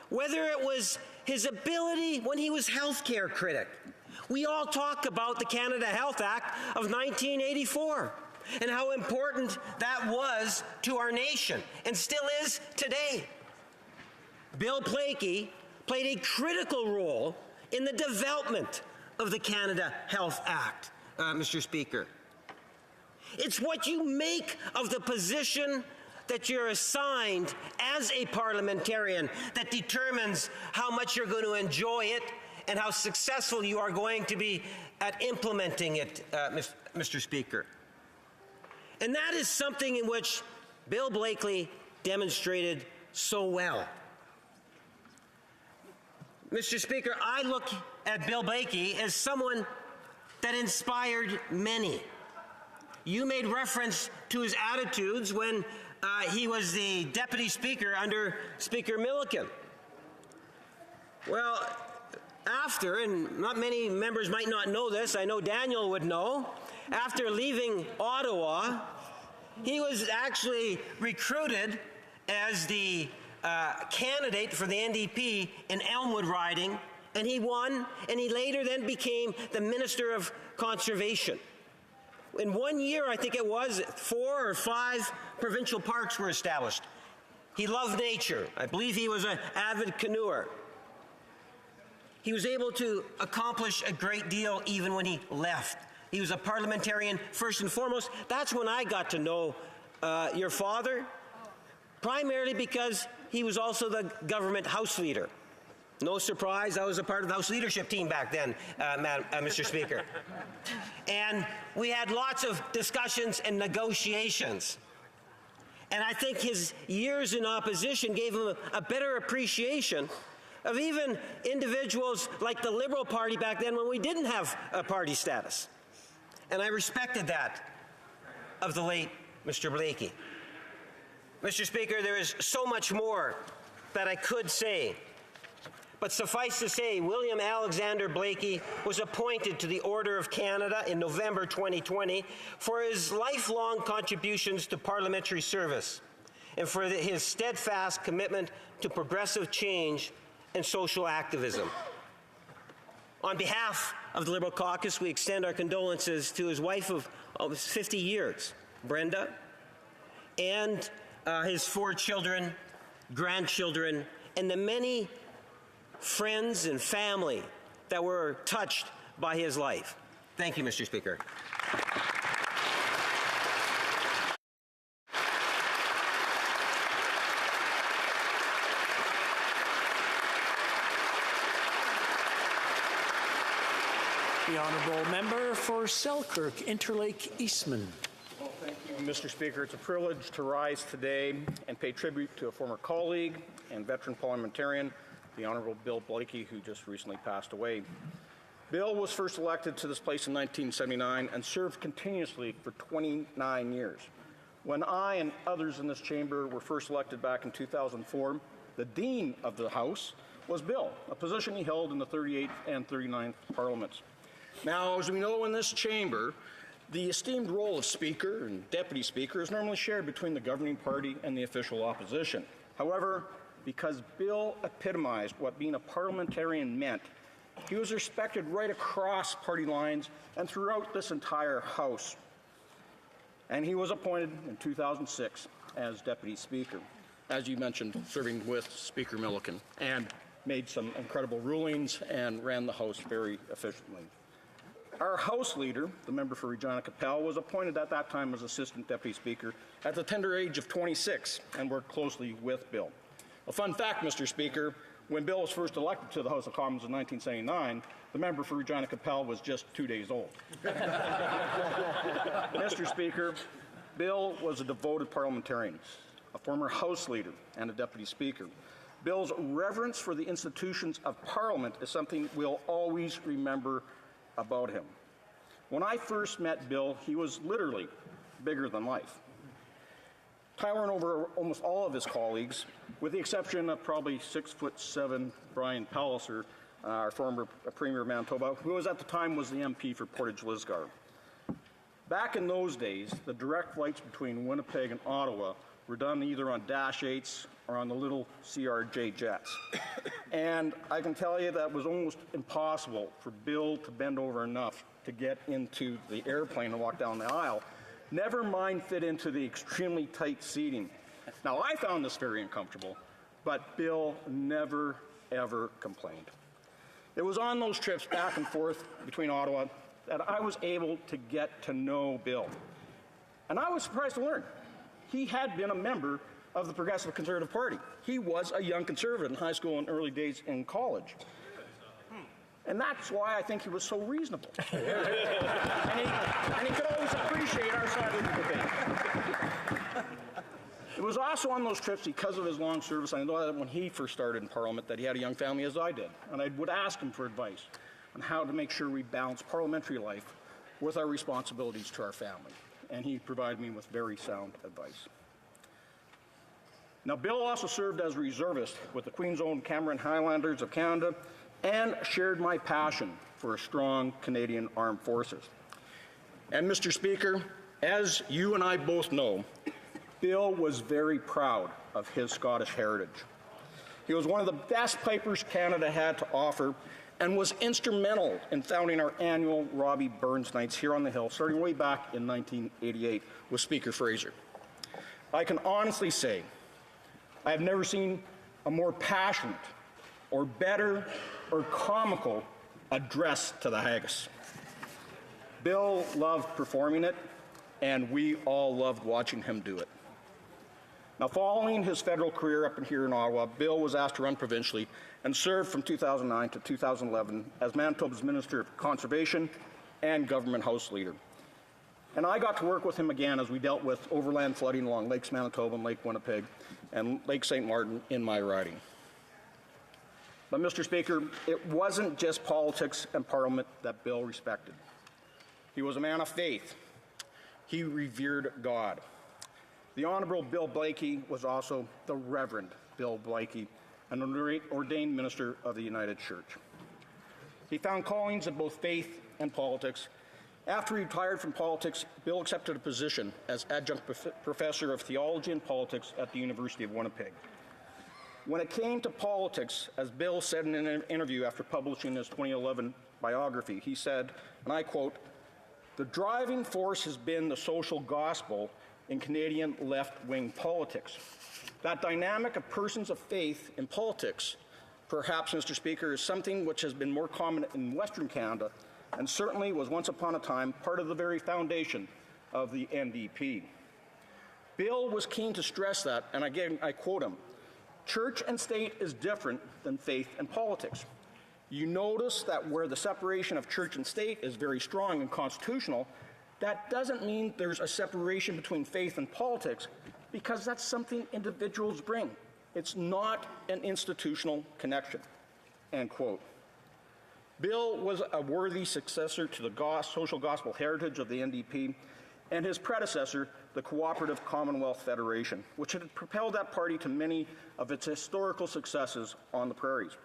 whether it was his ability when he was healthcare critic. We all talk about the Canada Health Act of 1984 and how important that was to our nation and still is today. Bill Blaikie played a critical role in the development of the Canada Health Act, Mr. Speaker. It's what you make of the position that you're assigned as a parliamentarian that determines how much you're going to enjoy it and how successful you are going to be at implementing it, Mr. Speaker. And that is something in which Bill Blaikie demonstrated so well. Mr. Speaker, I look at Bill Blaikie as someone that inspired many. You made reference to his attitudes when he was the Deputy Speaker under Speaker Milliken. Well, after, and not many members might not know this, I know Daniel would know, after leaving Ottawa, he was actually recruited as the candidate for the NDP in Elmwood riding, and he won, and he later then became the Minister of Conservation. In 1 year, I think it was, 4 or 5 provincial parks were established. He loved nature. I believe he was an avid canoeer. He was able to accomplish a great deal even when he left. He was a parliamentarian first and foremost. That's when I got to know your father, primarily because he was also the government House Leader. No surprise, I was a part of the House leadership team back then, Mr. Speaker. And we had lots of discussions and negotiations. And I think his years in opposition gave him a better appreciation of even individuals like the Liberal Party back then when we didn't have a party status. And I respected that of the late Mr. Blaikie. Mr. Speaker, there is so much more that I could say. But suffice to say, William Alexander Blaikie was appointed to the Order of Canada in November 2020 for his lifelong contributions to parliamentary service and for his steadfast commitment to progressive change and social activism. On behalf of the Liberal Caucus, we extend our condolences to his wife of 50 years, Brenda, and his 4 children, grandchildren, and the many friends and family that were touched by his life. Thank you, Mr. Speaker. The honourable member for Selkirk, Interlake Eastman. Well, thank you, Mr. Speaker. It's a privilege to rise today and pay tribute to a former colleague and veteran parliamentarian, the Honourable Bill Blaikie, who just recently passed away. Bill was first elected to this place in 1979 and served continuously for 29 years. When I and others in this chamber were first elected back in 2004, the Dean of the House was Bill, a position he held in the 38th and 39th Parliaments. Now, as we know in this chamber, the esteemed role of Speaker and Deputy Speaker is normally shared between the governing party and the official opposition. However, because Bill epitomized what being a parliamentarian meant, he was respected right across party lines and throughout this entire House. And he was appointed in 2006 as Deputy Speaker, as you mentioned, serving with Speaker Milliken, and made some incredible rulings and ran the House very efficiently. Our House Leader, the member for Regina Capel, was appointed at that time as Assistant Deputy Speaker at the tender age of 26 and worked closely with Bill. A fun fact, Mr. Speaker, when Bill was first elected to the House of Commons in 1979, the member for Regina Capel was just 2 days old. Mr. Speaker, Bill was a devoted parliamentarian, a former House Leader, and a Deputy Speaker. Bill's reverence for the institutions of Parliament is something we'll always remember about him. When I first met Bill, he was literally bigger than life, towering over almost all of his colleagues, with the exception of probably 6'7" Brian Palliser, our former Premier of Manitoba, who at the time was the MP for Portage Lisgar. Back in those days, the direct flights between Winnipeg and Ottawa were done either on Dash 8s or on the little CRJ jets. And I can tell you that it was almost impossible for Bill to bend over enough to get into the airplane and walk down the aisle, never mind fit into the extremely tight seating. Now, I found this very uncomfortable, but Bill never, ever complained. It was on those trips back and forth between Ottawa that I was able to get to know Bill. And I was surprised to learn he had been a member of the Progressive Conservative Party. He was a young conservative in high school and early days in college. And that's why I think he was so reasonable. and he could always appreciate our side of the debate. It was also on those trips, because of his long service, I know that when he first started in Parliament, that he had a young family as I did. And I would ask him for advice on how to make sure we balance parliamentary life with our responsibilities to our family. And he provided me with very sound advice. Now, Bill also served as a reservist with the Queen's Own Cameron Highlanders of Canada and shared my passion for a strong Canadian Armed Forces. And Mr. Speaker, as you and I both know, Bill was very proud of his Scottish heritage. He was one of the best pipers Canada had to offer and was instrumental in founding our annual Robbie Burns Nights here on the Hill, starting way back in 1988 with Speaker Fraser. I can honestly say I have never seen a more passionate or better or comical address to the haggis. Bill loved performing it, and we all loved watching him do it. Now, following his federal career up here in Ottawa, Bill was asked to run provincially and served from 2009 to 2011 as Manitoba's Minister of Conservation and Government House Leader. And I got to work with him again as we dealt with overland flooding along Lakes Manitoba and Lake Winnipeg and Lake St. Martin in my riding. But, Mr. Speaker, it wasn't just politics and Parliament that Bill respected. He was a man of faith. He revered God. The Honourable Bill Blaikie was also the Reverend Bill Blaikie, an ordained minister of the United Church. He found callings in both faith and politics. After he retired from politics, Bill accepted a position as adjunct professor of theology and politics at the University of Winnipeg. When it came to politics, as Bill said in an interview after publishing his 2011 biography, he said, and I quote, "The driving force has been the social gospel in Canadian left-wing politics. That dynamic of persons of faith in politics, perhaps, Mr. Speaker, is something which has been more common in Western Canada and certainly was once upon a time part of the very foundation of the NDP. Bill was keen to stress that, and again, I quote him, "Church and state is different than faith and politics. You notice that where the separation of church and state is very strong and constitutional, that doesn't mean there's a separation between faith and politics, because that's something individuals bring. It's not an institutional connection." End quote. Bill was a worthy successor to the social gospel heritage of the NDP and his predecessor, the Cooperative Commonwealth Federation, which had propelled that party to many of its historical successes on the prairies.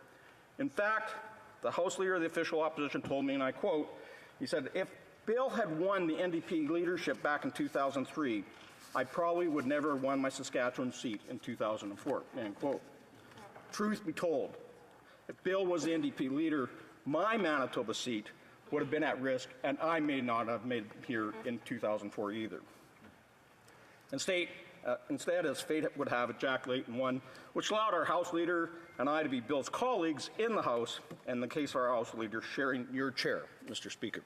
In fact, the House Leader of the official opposition told me, and I quote, he said, "If Bill had won the NDP leadership back in 2003, I probably would never have won my Saskatchewan seat in 2004, end quote. Truth be told, if Bill was the NDP leader, my Manitoba seat would have been at risk, and I may not have made it here in 2004 either. Instead, as fate would have it, Jack Layton won, which allowed our House Leader and I to be Bill's colleagues in the House, and in the case of our House Leader, sharing your chair, Mr. Speaker.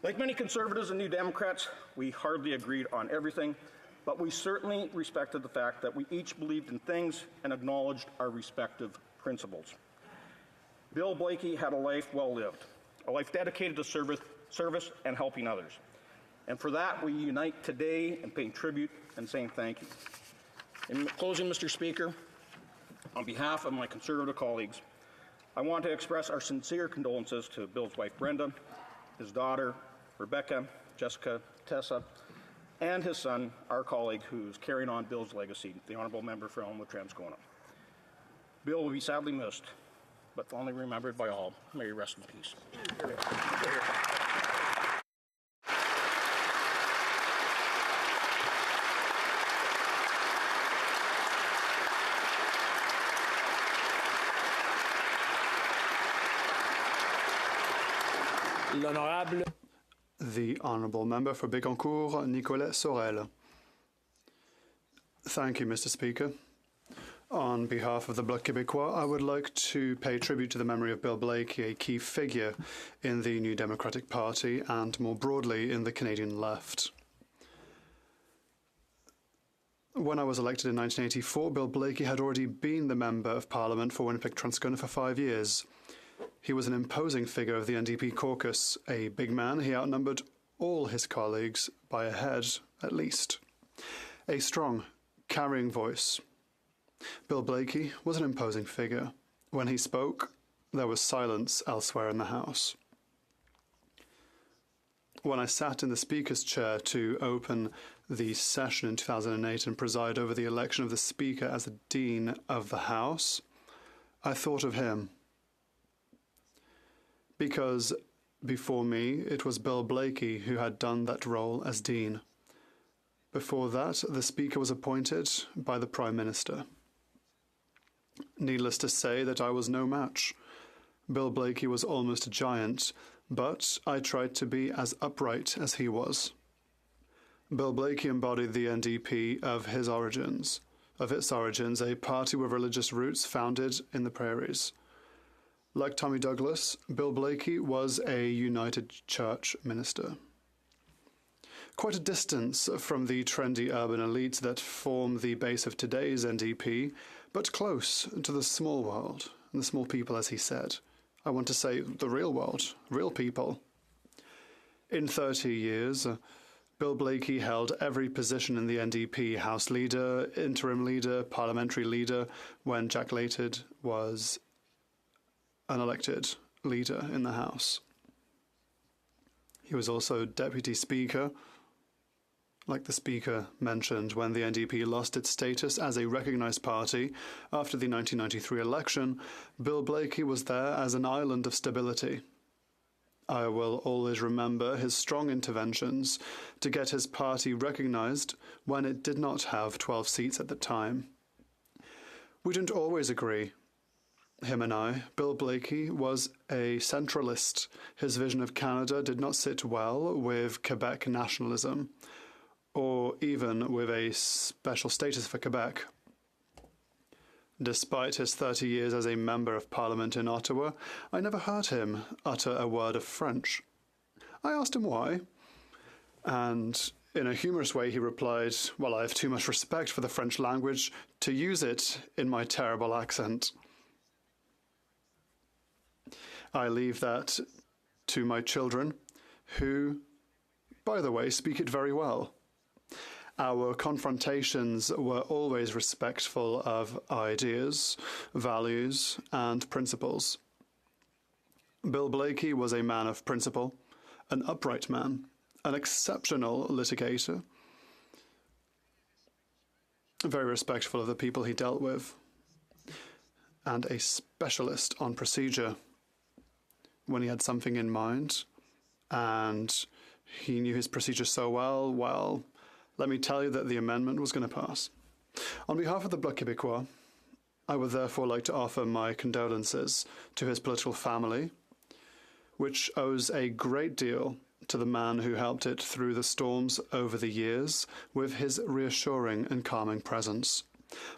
Like many Conservatives and New Democrats, we hardly agreed on everything, but we certainly respected the fact that we each believed in things and acknowledged our respective principles. Bill Blaikie had a life well lived, a life dedicated to service and helping others. And for that, we unite today in paying tribute and saying thank you. In closing, Mr. Speaker, on behalf of my Conservative colleagues, I want to express our sincere condolences to Bill's wife, Brenda, his daughter, Rebecca, Jessica, Tessa, and his son, our colleague, who's carrying on Bill's legacy, the Honourable Member for Elmwood-Transcona. Bill will be sadly missed, but fondly remembered by all. May he rest in peace. L'honorable. The Honourable Member for Bécancour, Nicolet Sorel. Thank you, Mr. Speaker. On behalf of the Bloc Québécois, I would like to pay tribute to the memory of Bill Blaikie, a key figure in the New Democratic Party and more broadly in the Canadian left. When I was elected in 1984, Bill Blaikie had already been the Member of Parliament for Winnipeg-Transcona for 5 years. He was an imposing figure of the NDP caucus. A big man, he outnumbered all his colleagues by a head, at least. A strong, carrying voice. Bill Blaikie was an imposing figure. When he spoke, there was silence elsewhere in the House. When I sat in the Speaker's chair to open the session in 2008 and preside over the election of the Speaker as the Dean of the House, I thought of him. Because before me, it was Bill Blaikie who had done that role as Dean. Before that, the Speaker was appointed by the Prime Minister. Needless to say that I was no match. Bill Blaikie was almost a giant, but I tried to be as upright as he was. Bill Blaikie embodied the NDP of its origins, a party with religious roots founded in the prairies. Like Tommy Douglas, Bill Blaikie was a United Church minister. Quite a distance from the trendy urban elites that form the base of today's NDP, but close to the small world, and the small people, as he said. I want to say the real world, real people. In 30 years, Bill Blaikie held every position in the NDP: House Leader, Interim Leader, Parliamentary Leader, when Jack Layton was an elected leader in the House. He was also Deputy Speaker, like the Speaker mentioned, when the NDP lost its status as a recognised party after the 1993 election. Bill Blaikie was there as an island of stability. I will always remember his strong interventions to get his party recognised when it did not have 12 seats at the time. We didn't always agree, him and I. Bill Blaikie was a centralist. His vision of Canada did not sit well with Quebec nationalism, or even with a special status for Quebec. Despite his 30 years as a Member of Parliament in Ottawa, I never heard him utter a word of French. I asked him why, and in a humorous way he replied, "Well, I have too much respect for the French language to use it in my terrible accent." I leave that to my children, who, by the way, speak it very well. Our confrontations were always respectful of ideas, values, and principles. Bill Blaikie was a man of principle, an upright man, an exceptional litigator, very respectful of the people he dealt with, and a specialist on procedure. When he had something in mind, and he knew his procedure so well, let me tell you that the amendment was going to pass. On behalf of the Bloc Québécois, I would therefore like to offer my condolences to his political family, which owes a great deal to the man who helped it through the storms over the years with his reassuring and calming presence.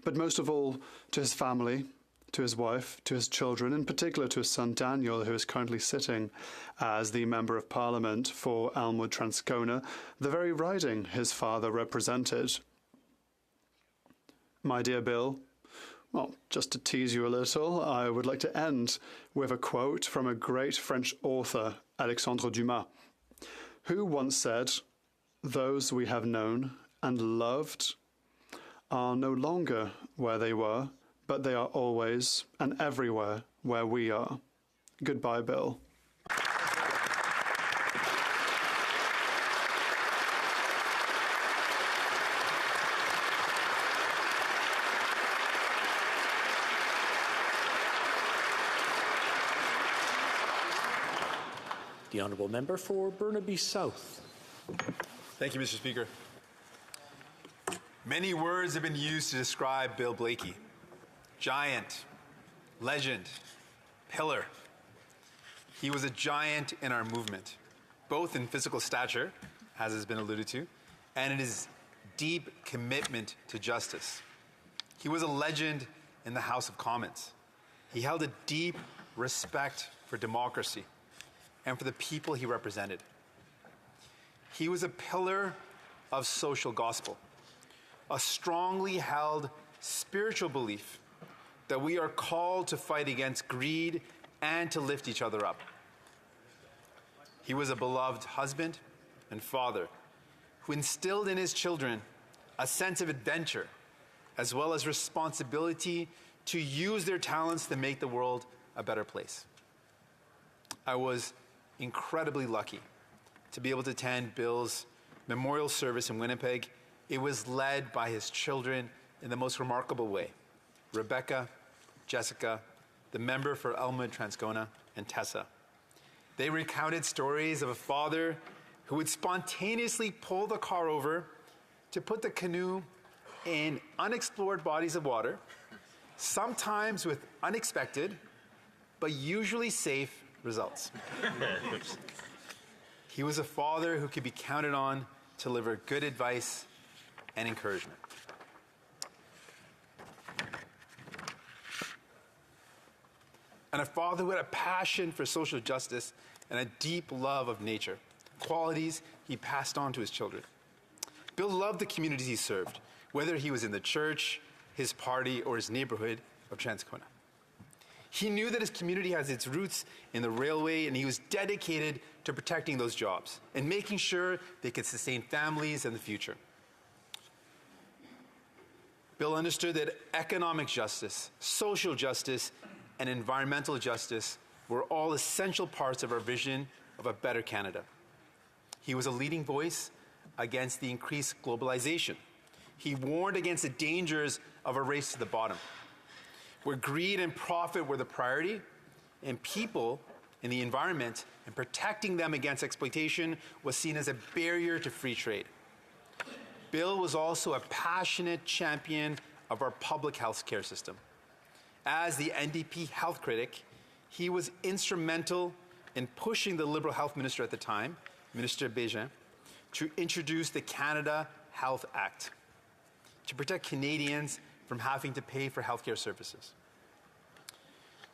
But most of all, to his family, to his wife, to his children, in particular to his son Daniel, who is currently sitting as the Member of Parliament for Elmwood-Transcona, the very riding his father represented. My dear Bill, well, just to tease you a little, I would like to end with a quote from a great French author, Alexandre Dumas, who once said, "Those we have known and loved are no longer where they were, but they are always and everywhere where we are." Goodbye, Bill. The Honourable Member for Burnaby South. Thank you, Mr. Speaker. Many words have been used to describe Bill Blaikie. Giant, legend, pillar. He was a giant in our movement, both in physical stature, as has been alluded to, and in his deep commitment to justice. He was a legend in the House of Commons. He held a deep respect for democracy and for the people he represented. He was a pillar of social gospel, a strongly held spiritual belief that we are called to fight against greed and to lift each other up. He was a beloved husband and father who instilled in his children a sense of adventure as well as responsibility to use their talents to make the world a better place. I was incredibly lucky to be able to attend Bill's memorial service in Winnipeg. It was led by his children in the most remarkable way. Rebecca, Jessica, the member for Elmwood Transcona, and Tessa. They recounted stories of a father who would spontaneously pull the car over to put the canoe in unexplored bodies of water, sometimes with unexpected, but usually safe results. He was a father who could be counted on to deliver good advice and encouragement. And a father who had a passion for social justice and a deep love of nature, qualities he passed on to his children. Bill loved the communities he served, whether he was in the church, his party, or his neighborhood of Transcona. He knew that his community has its roots in the railway, and he was dedicated to protecting those jobs and making sure they could sustain families in the future. Bill understood that economic justice, social justice, and environmental justice were all essential parts of our vision of a better Canada. He was a leading voice against the increased globalization. He warned against the dangers of a race to the bottom, where greed and profit were the priority, and people and the environment and protecting them against exploitation was seen as a barrier to free trade. Bill was also a passionate champion of our public health care system. As the NDP health critic, he was instrumental in pushing the Liberal Health Minister at the time, Minister Bégin, to introduce the Canada Health Act to protect Canadians from having to pay for healthcare services.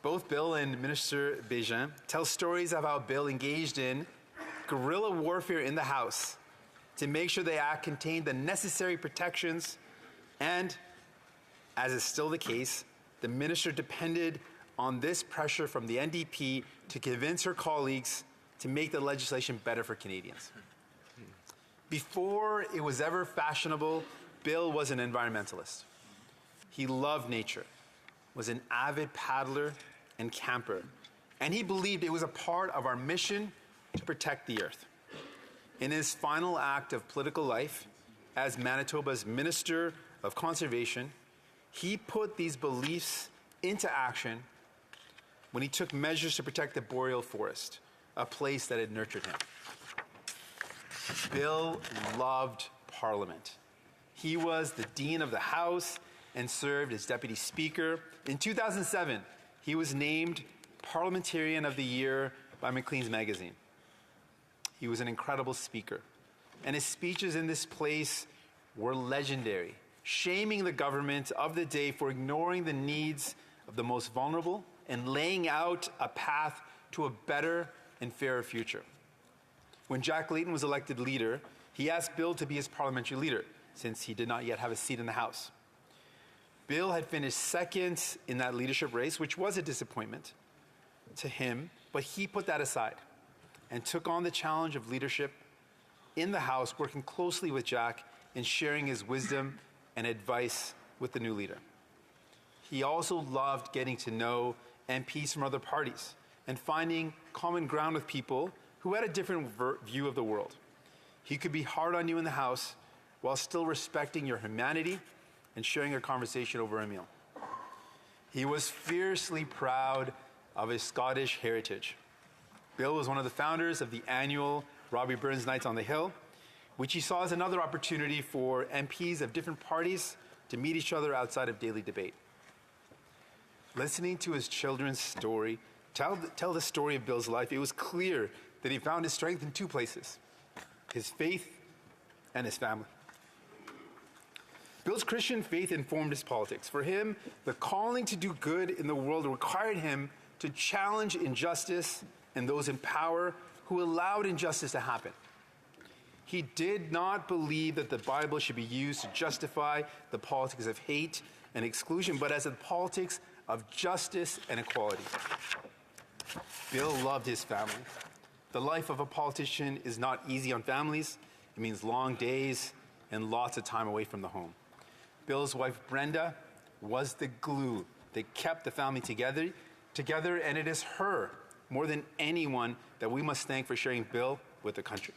Both Bill and Minister Bégin tell stories of how Bill engaged in guerrilla warfare in the House to make sure the Act contained the necessary protections, and, as is still the case, the minister depended on this pressure from the NDP to convince her colleagues to make the legislation better for Canadians. Before it was ever fashionable, Bill was an environmentalist. He loved nature, was an avid paddler and camper, and he believed it was a part of our mission to protect the earth. In his final act of political life, as Manitoba's Minister of Conservation, he put these beliefs into action when he took measures to protect the boreal forest, a place that had nurtured him. Bill loved Parliament. He was the Dean of the House and served as Deputy Speaker. In 2007, he was named Parliamentarian of the Year by Maclean's magazine. He was an incredible speaker, and his speeches in this place were legendary, shaming the government of the day for ignoring the needs of the most vulnerable and laying out a path to a better and fairer future. When Jack Layton was elected leader, he asked Bill to be his parliamentary leader, since he did not yet have a seat in the House. Bill had finished second in that leadership race, which was a disappointment to him, but he put that aside and took on the challenge of leadership in the House, working closely with Jack and sharing his wisdom and advice with the new leader. He also loved getting to know MPs from other parties and finding common ground with people who had a different view of the world. He could be hard on you in the House while still respecting your humanity and sharing a conversation over a meal. He was fiercely proud of his Scottish heritage. Bill was one of the founders of the annual Robbie Burns Nights on the Hill, which he saw as another opportunity for MPs of different parties to meet each other outside of daily debate. Listening to his children's story tell the story of Bill's life, it was clear that he found his strength in two places: his faith and his family. Bill's Christian faith informed his politics. For him, the calling to do good in the world required him to challenge injustice and those in power who allowed injustice to happen. He did not believe that the Bible should be used to justify the politics of hate and exclusion, but as a politics of justice and equality. Bill loved his family. The life of a politician is not easy on families. It means long days and lots of time away from the home. Bill's wife, Brenda, was the glue that kept the family together, and it is her, more than anyone, that we must thank for sharing Bill with the country.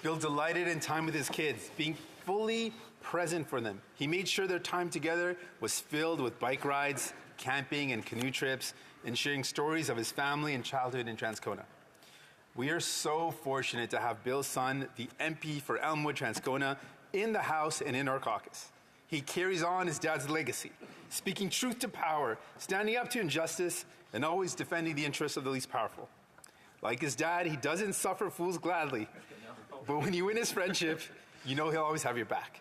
Bill delighted in time with his kids, being fully present for them. He made sure their time together was filled with bike rides, camping and canoe trips, and sharing stories of his family and childhood in Transcona. We are so fortunate to have Bill's son, the MP for Elmwood Transcona, in the House and in our caucus. He carries on his dad's legacy, speaking truth to power, standing up to injustice, and always defending the interests of the least powerful. Like his dad, he doesn't suffer fools gladly, but when you win his friendship, you know he'll always have your back.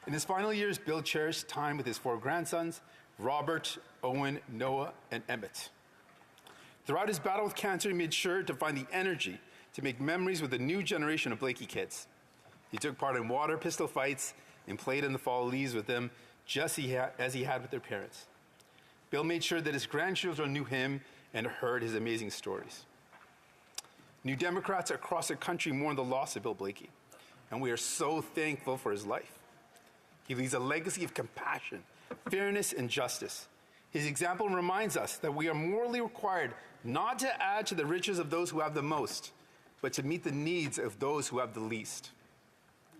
In his final years, Bill cherished time with his 4 grandsons, Robert, Owen, Noah, and Emmett. Throughout his battle with cancer, he made sure to find the energy to make memories with the new generation of Blakey kids. He took part in water pistol fights and played in the fall leaves with them, just as he had with their parents. Bill made sure that his grandchildren knew him and heard his amazing stories. New Democrats across the country mourn the loss of Bill Blakey, and we are so thankful for his life. He leaves a legacy of compassion, fairness, and justice. His example reminds us that we are morally required not to add to the riches of those who have the most, but to meet the needs of those who have the least.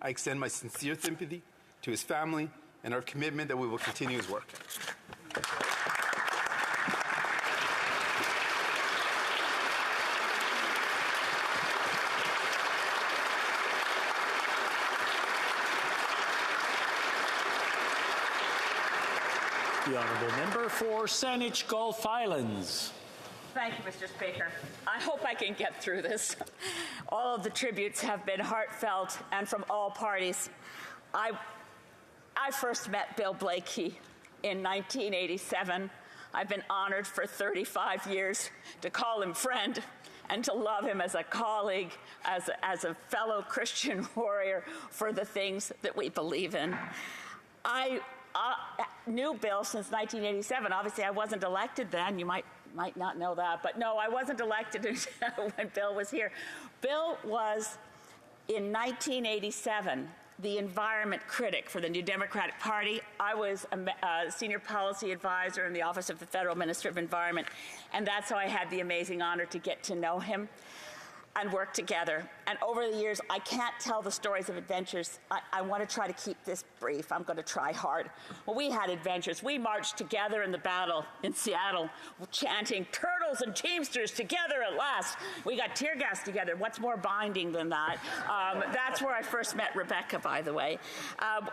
I extend my sincere sympathy to his family and our commitment that we will continue his work. The honourable member for Saanich Gulf Islands. Thank you, Mr. Speaker. I hope I can get through this. All of the tributes have been heartfelt and from all parties. I first met Bill Blakey in 1987. I've been honored for 35 years to call him friend and to love him as a colleague, as a fellow Christian warrior for the things that we believe in. I knew Bill since 1987. Obviously, I wasn't elected then. You might not know that. But no, I wasn't elected when Bill was here. Bill was, in 1987, the environment critic for the New Democratic Party. I was a senior policy advisor in the Office of the Federal Minister of Environment, and that's how I had the amazing honor to get to know him and work together. And over the years, I can't tell the stories of adventures. I want to try to keep this brief. I'm going to try hard. Well, we had adventures. We marched together in the battle in Seattle, chanting, "Turtles and Teamsters together at last." We got tear gas together. What's more binding than that? That's where I first met Rebecca, by the way.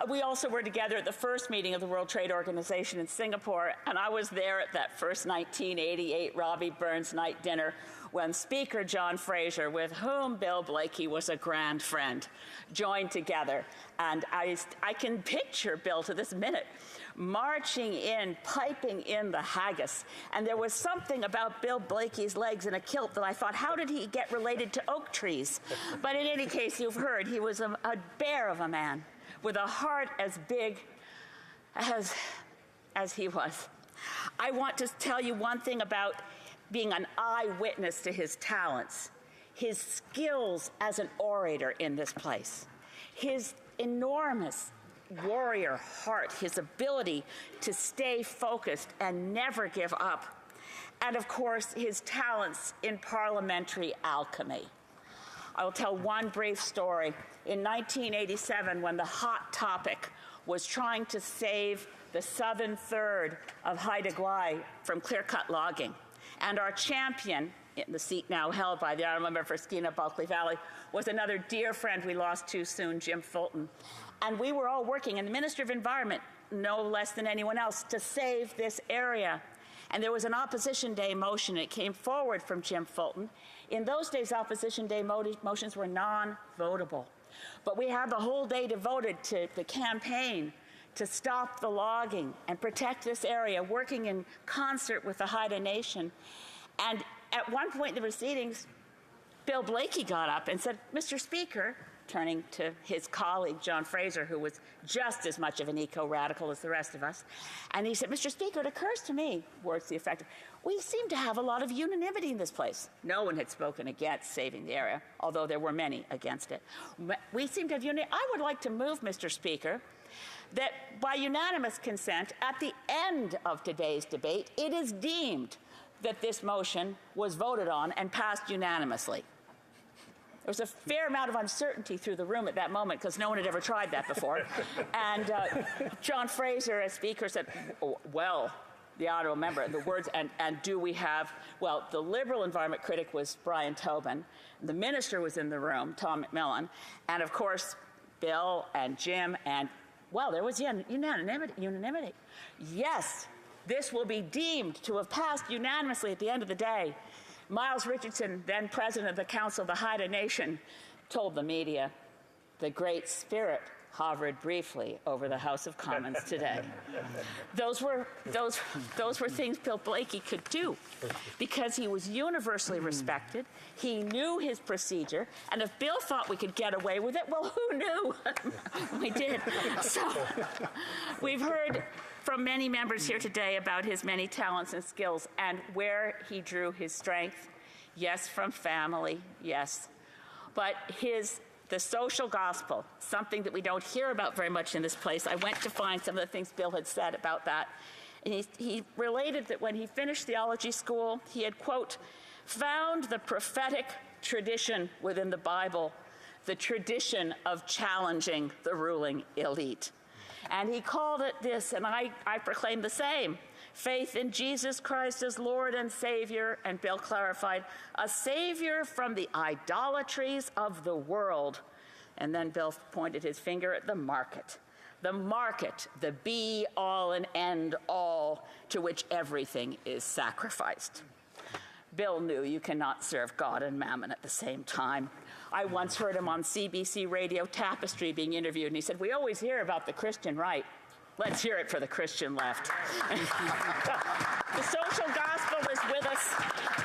We also were together at the first meeting of the World Trade Organization in Singapore, and I was there at that first 1988 Robbie Burns night dinner when Speaker John Fraser, with whom Bill Blakey was a grand friend, joined together. And I can picture Bill to this minute marching in, piping in the haggis. And there was something about Bill Blakey's legs in a kilt that I thought, how did he get related to oak trees? But in any case, you've heard, he was a bear of a man with a heart as big as he was. I want to tell you one thing about being an eyewitness to his talents, his skills as an orator in this place, his enormous warrior heart, his ability to stay focused and never give up, and of course, his talents in parliamentary alchemy. I will tell one brief story. In 1987, when the hot topic was trying to save the southern third of Haida Gwaii from clear-cut logging, and our champion, in the seat now held by the Honourable Member for Skeena-Bulkley Valley, was another dear friend we lost too soon, Jim Fulton. And we were all working, and the Minister of Environment, no less than anyone else, to save this area. And there was an Opposition Day motion. It came forward from Jim Fulton. In those days, Opposition Day motions were non-votable. But we had the whole day devoted to the campaign to stop the logging and protect this area, working in concert with the Haida Nation. And at one point in the proceedings, Bill Blaikie got up and said, "Mr. Speaker," turning to his colleague, John Fraser, who was just as much of an eco-radical as the rest of us. And he said, "Mr. Speaker, it occurs to me," words to the effect of, "we seem to have a lot of unanimity in this place." No one had spoken against saving the area, although there were many against it. We seem to have unity. I would like to move, Mr. Speaker, that by unanimous consent, at the end of today's debate, it is deemed that this motion was voted on and passed unanimously. There was a fair amount of uncertainty through the room at that moment because no one had ever tried that before. And John Fraser, as Speaker, said, "Well, the Honourable Member, the words, and do we have," well, the Liberal environment critic was Brian Tobin. The Minister was in the room, Tom McMillan. And of course, Bill and Jim and, well, there was unanimity. Yes, this will be deemed to have passed unanimously at the end of the day. Miles Richardson, then President of the Council of the Haida Nation, told the media, "The Great Spirit hovered briefly over the House of Commons today." Those were things Bill Blaikie could do because he was universally respected. He knew his procedure, and if Bill thought we could get away with it, well, who knew? We did. So we've heard from many members here today about his many talents and skills and where he drew his strength. Yes, from family, yes. But the social gospel, something that we don't hear about very much in this place. I went to find some of the things Bill had said about that. And he related that when he finished theology school, he had, quote, "found the prophetic tradition within the Bible, the tradition of challenging the ruling elite." And he called it this, and I proclaim the same: faith in Jesus Christ as Lord and Savior, and Bill clarified, a Savior from the idolatries of the world. And then Bill pointed his finger at the market, the be-all and end-all to which everything is sacrificed. Bill knew you cannot serve God and mammon at the same time. I once heard him on CBC Radio Tapestry being interviewed, and he said, "We always hear about the Christian right. Let's hear it for the Christian left." The social gospel is with us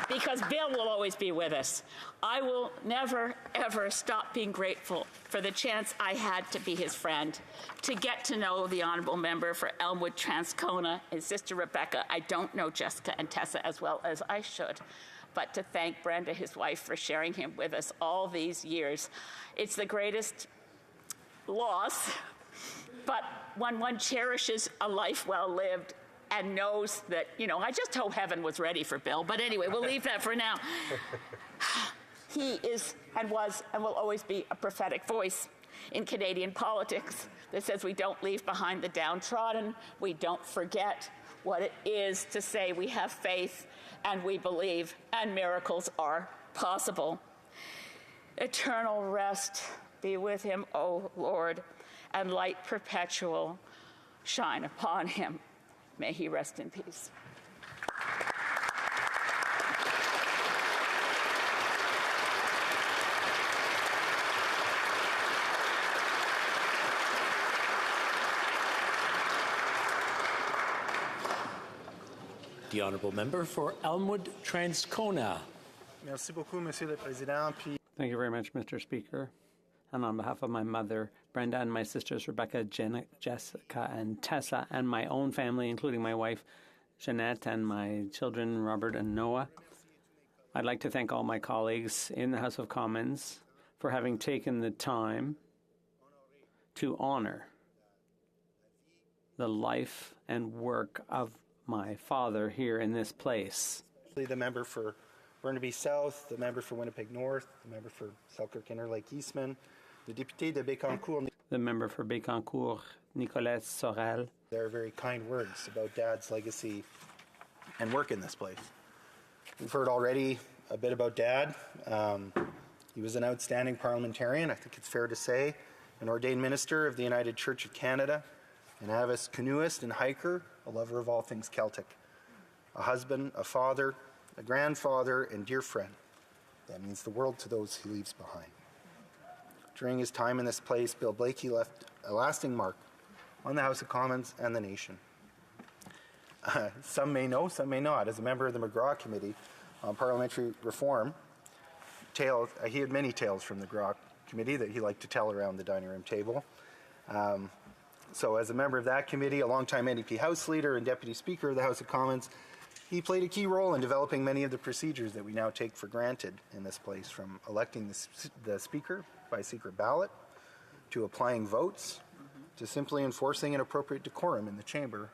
because Bill will always be with us. I will never, ever stop being grateful for the chance I had to be his friend, to get to know the Honourable Member for Elmwood Transcona, his sister Rebecca. I don't know Jessica and Tessa as well as I should, but to thank Brenda, his wife, for sharing him with us all these years. It's the greatest loss, but when one cherishes a life well lived and knows that, I just hope heaven was ready for Bill. But anyway, we'll leave that for now. He is and was and will always be a prophetic voice in Canadian politics that says we don't leave behind the downtrodden, we don't forget what it is to say we have faith and we believe, and miracles are possible. Eternal rest be with him, O Lord, and light perpetual shine upon him. May he rest in peace. The Honourable Member for Elmwood Transcona. Merci beaucoup, Monsieur le Président. Thank you very much, Mr. Speaker. And on behalf of my mother, Brenda, and my sisters, Rebecca, Jessica, and Tessa, and my own family, including my wife, Jeanette, and my children, Robert and Noah, I'd like to thank all my colleagues in the House of Commons for having taken the time to honor the life and work of my father here in this place. The member for Burnaby South, the member for Winnipeg North, the member for Selkirk-Interlake Eastman, the député de Bécancour. The member for Bécancour, Nicolette Sorel. There are very kind words about Dad's legacy and work in this place. We've heard already a bit about Dad. He was an outstanding parliamentarian, I think it's fair to say, an ordained minister of the United Church of Canada, an avid canoeist and hiker, a lover of all things Celtic, a husband, a father, a grandfather, and dear friend. That means the world to those he leaves behind. During his time in this place, Bill Blaikie left a lasting mark on the House of Commons and the nation. Some may know, some may not. As a member of the McGraw Committee on Parliamentary Reform, he had many tales from the McGraw Committee that he liked to tell around the dining room table. So as a member of that committee, a longtime NDP House Leader and Deputy Speaker of the House of Commons, he played a key role in developing many of the procedures that we now take for granted in this place, from electing the Speaker by secret ballot, to applying votes, to simply enforcing an appropriate decorum in the chamber,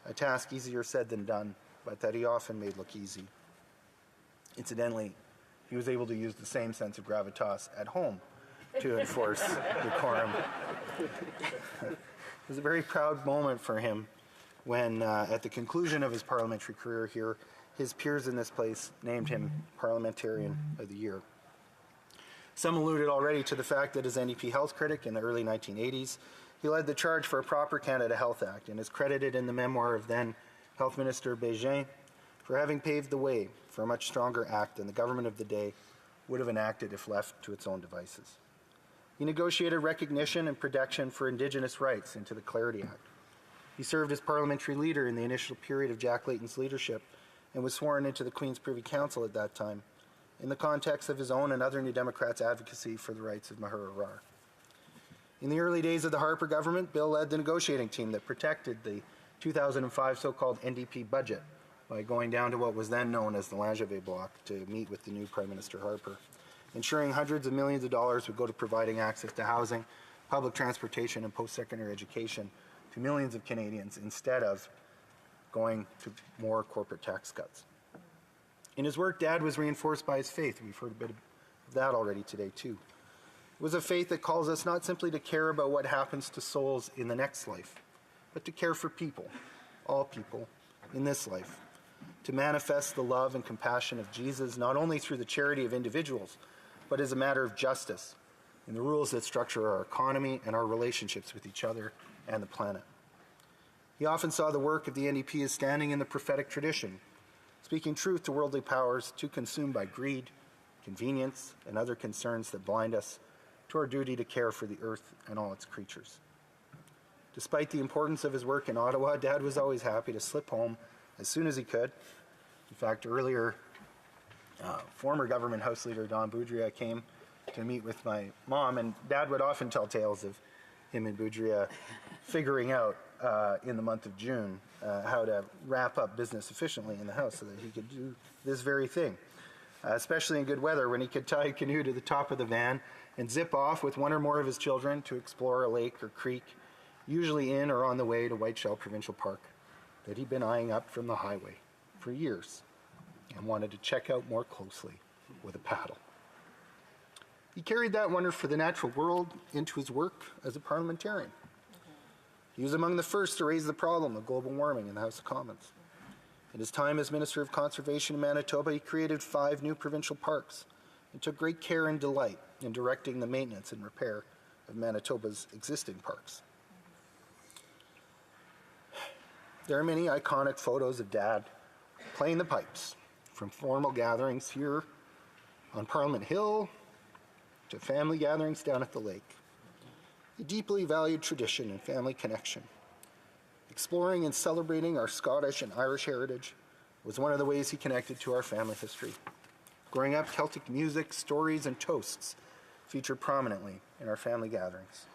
a task easier said than done, but that he often made look easy. Incidentally, he was able to use the same sense of gravitas at home to enforce decorum. It was a very proud moment for him when, at the conclusion of his parliamentary career here, his peers in this place named him Parliamentarian of the Year. Some alluded already to the fact that as NDP health critic in the early 1980s, he led the charge for a proper Canada Health Act and is credited in the memoir of then Health Minister Bégin for having paved the way for a much stronger act than the government of the day would have enacted if left to its own devices. He negotiated recognition and protection for Indigenous rights into the Clarity Act. He served as parliamentary leader in the initial period of Jack Layton's leadership and was sworn into the Queen's Privy Council at that time in the context of his own and other New Democrats' advocacy for the rights of Mahura Rar. In the early days of the Harper government, Bill led the negotiating team that protected the 2005 so-called NDP budget by going down to what was then known as the Langevin bloc to meet with the new Prime Minister Harper, ensuring hundreds of millions of dollars would go to providing access to housing, public transportation, and post-secondary education to millions of Canadians instead of going to more corporate tax cuts. In his work, Dad was reinforced by his faith. We've heard a bit of that already today, too. It was a faith that calls us not simply to care about what happens to souls in the next life, but to care for people, all people, in this life, to manifest the love and compassion of Jesus not only through the charity of individuals, but as a matter of justice in the rules that structure our economy and our relationships with each other and the planet. He often saw the work of the NDP as standing in the prophetic tradition, speaking truth to worldly powers too consumed by greed, convenience, and other concerns that blind us to our duty to care for the earth and all its creatures. Despite the importance of his work in Ottawa, Dad was always happy to slip home as soon as he could. In fact, earlier, former government House Leader Don Boudria came to meet with my mom, and Dad would often tell tales of him and Boudria figuring out in the month of June how to wrap up business efficiently in the house so that he could do this very thing, especially in good weather when he could tie a canoe to the top of the van and zip off with one or more of his children to explore a lake or creek, usually in or on the way to Whiteshell Provincial Park, that he'd been eyeing up from the highway for years and wanted to check out more closely with a paddle. He carried that wonder for the natural world into his work as a parliamentarian. He was among the first to raise the problem of global warming in the House of Commons. In his time as Minister of Conservation in Manitoba, he created 5 new provincial parks and took great care and delight in directing the maintenance and repair of Manitoba's existing parks. There are many iconic photos of Dad playing the pipes, from formal gatherings here on Parliament Hill to family gatherings down at the lake. He deeply valued tradition and family connection. Exploring and celebrating our Scottish and Irish heritage was one of the ways he connected to our family history. Growing up, Celtic music, stories, and toasts featured prominently in our family gatherings.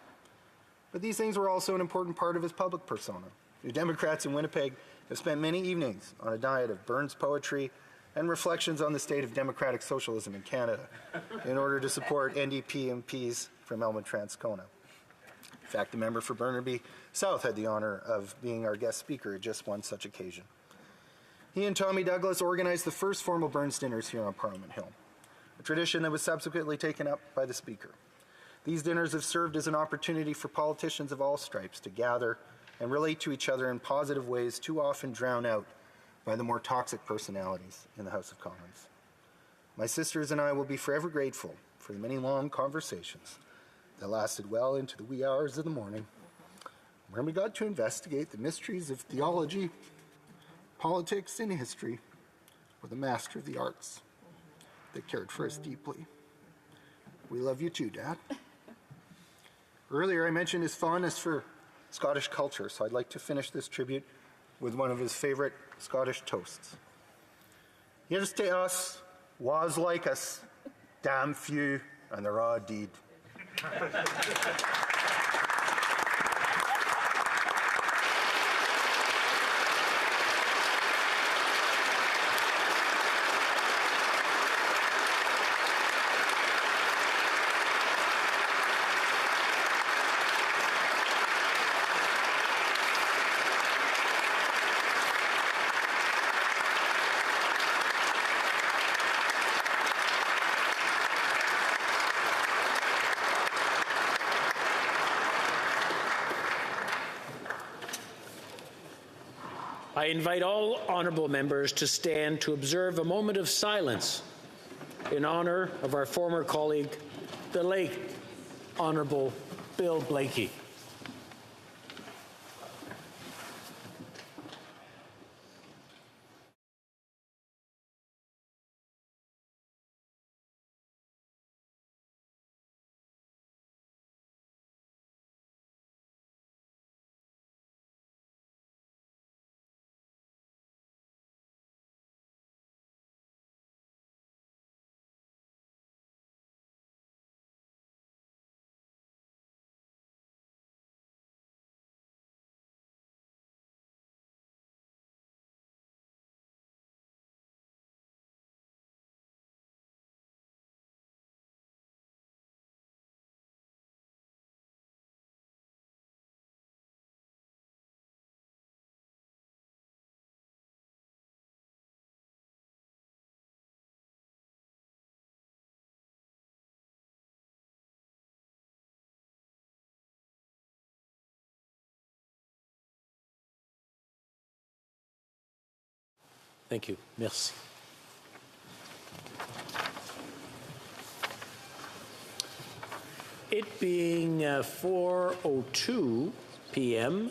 But these things were also an important part of his public persona. New Democrats in Winnipeg have spent many evenings on a diet of Burns poetry and reflections on the state of democratic socialism in Canada in order to support NDP MPs from Elmwood-Transcona. In fact, the member for Burnaby South had the honor of being our guest speaker at just one such occasion. He and Tommy Douglas organized the first formal Burns dinners here on Parliament Hill, a tradition that was subsequently taken up by the Speaker. These dinners have served as an opportunity for politicians of all stripes to gather and relate to each other in positive ways too often drowned out by the more toxic personalities in the House of Commons. My sisters and I will be forever grateful for the many long conversations that lasted well into the wee hours of the morning, when we got to investigate the mysteries of theology, politics, and history with a master of the arts that cared for us deeply. We love you too, Dad. Earlier I mentioned his fondness for Scottish culture, so I'd like to finish this tribute with one of his favorite Scottish toasts. Here's to us, was like us, damn few, and the raw deed. I invite all honourable members to stand to observe a moment of silence in honour of our former colleague, the late Honourable Bill Blaikie. Thank you. Merci. It being 4:02 p.m.,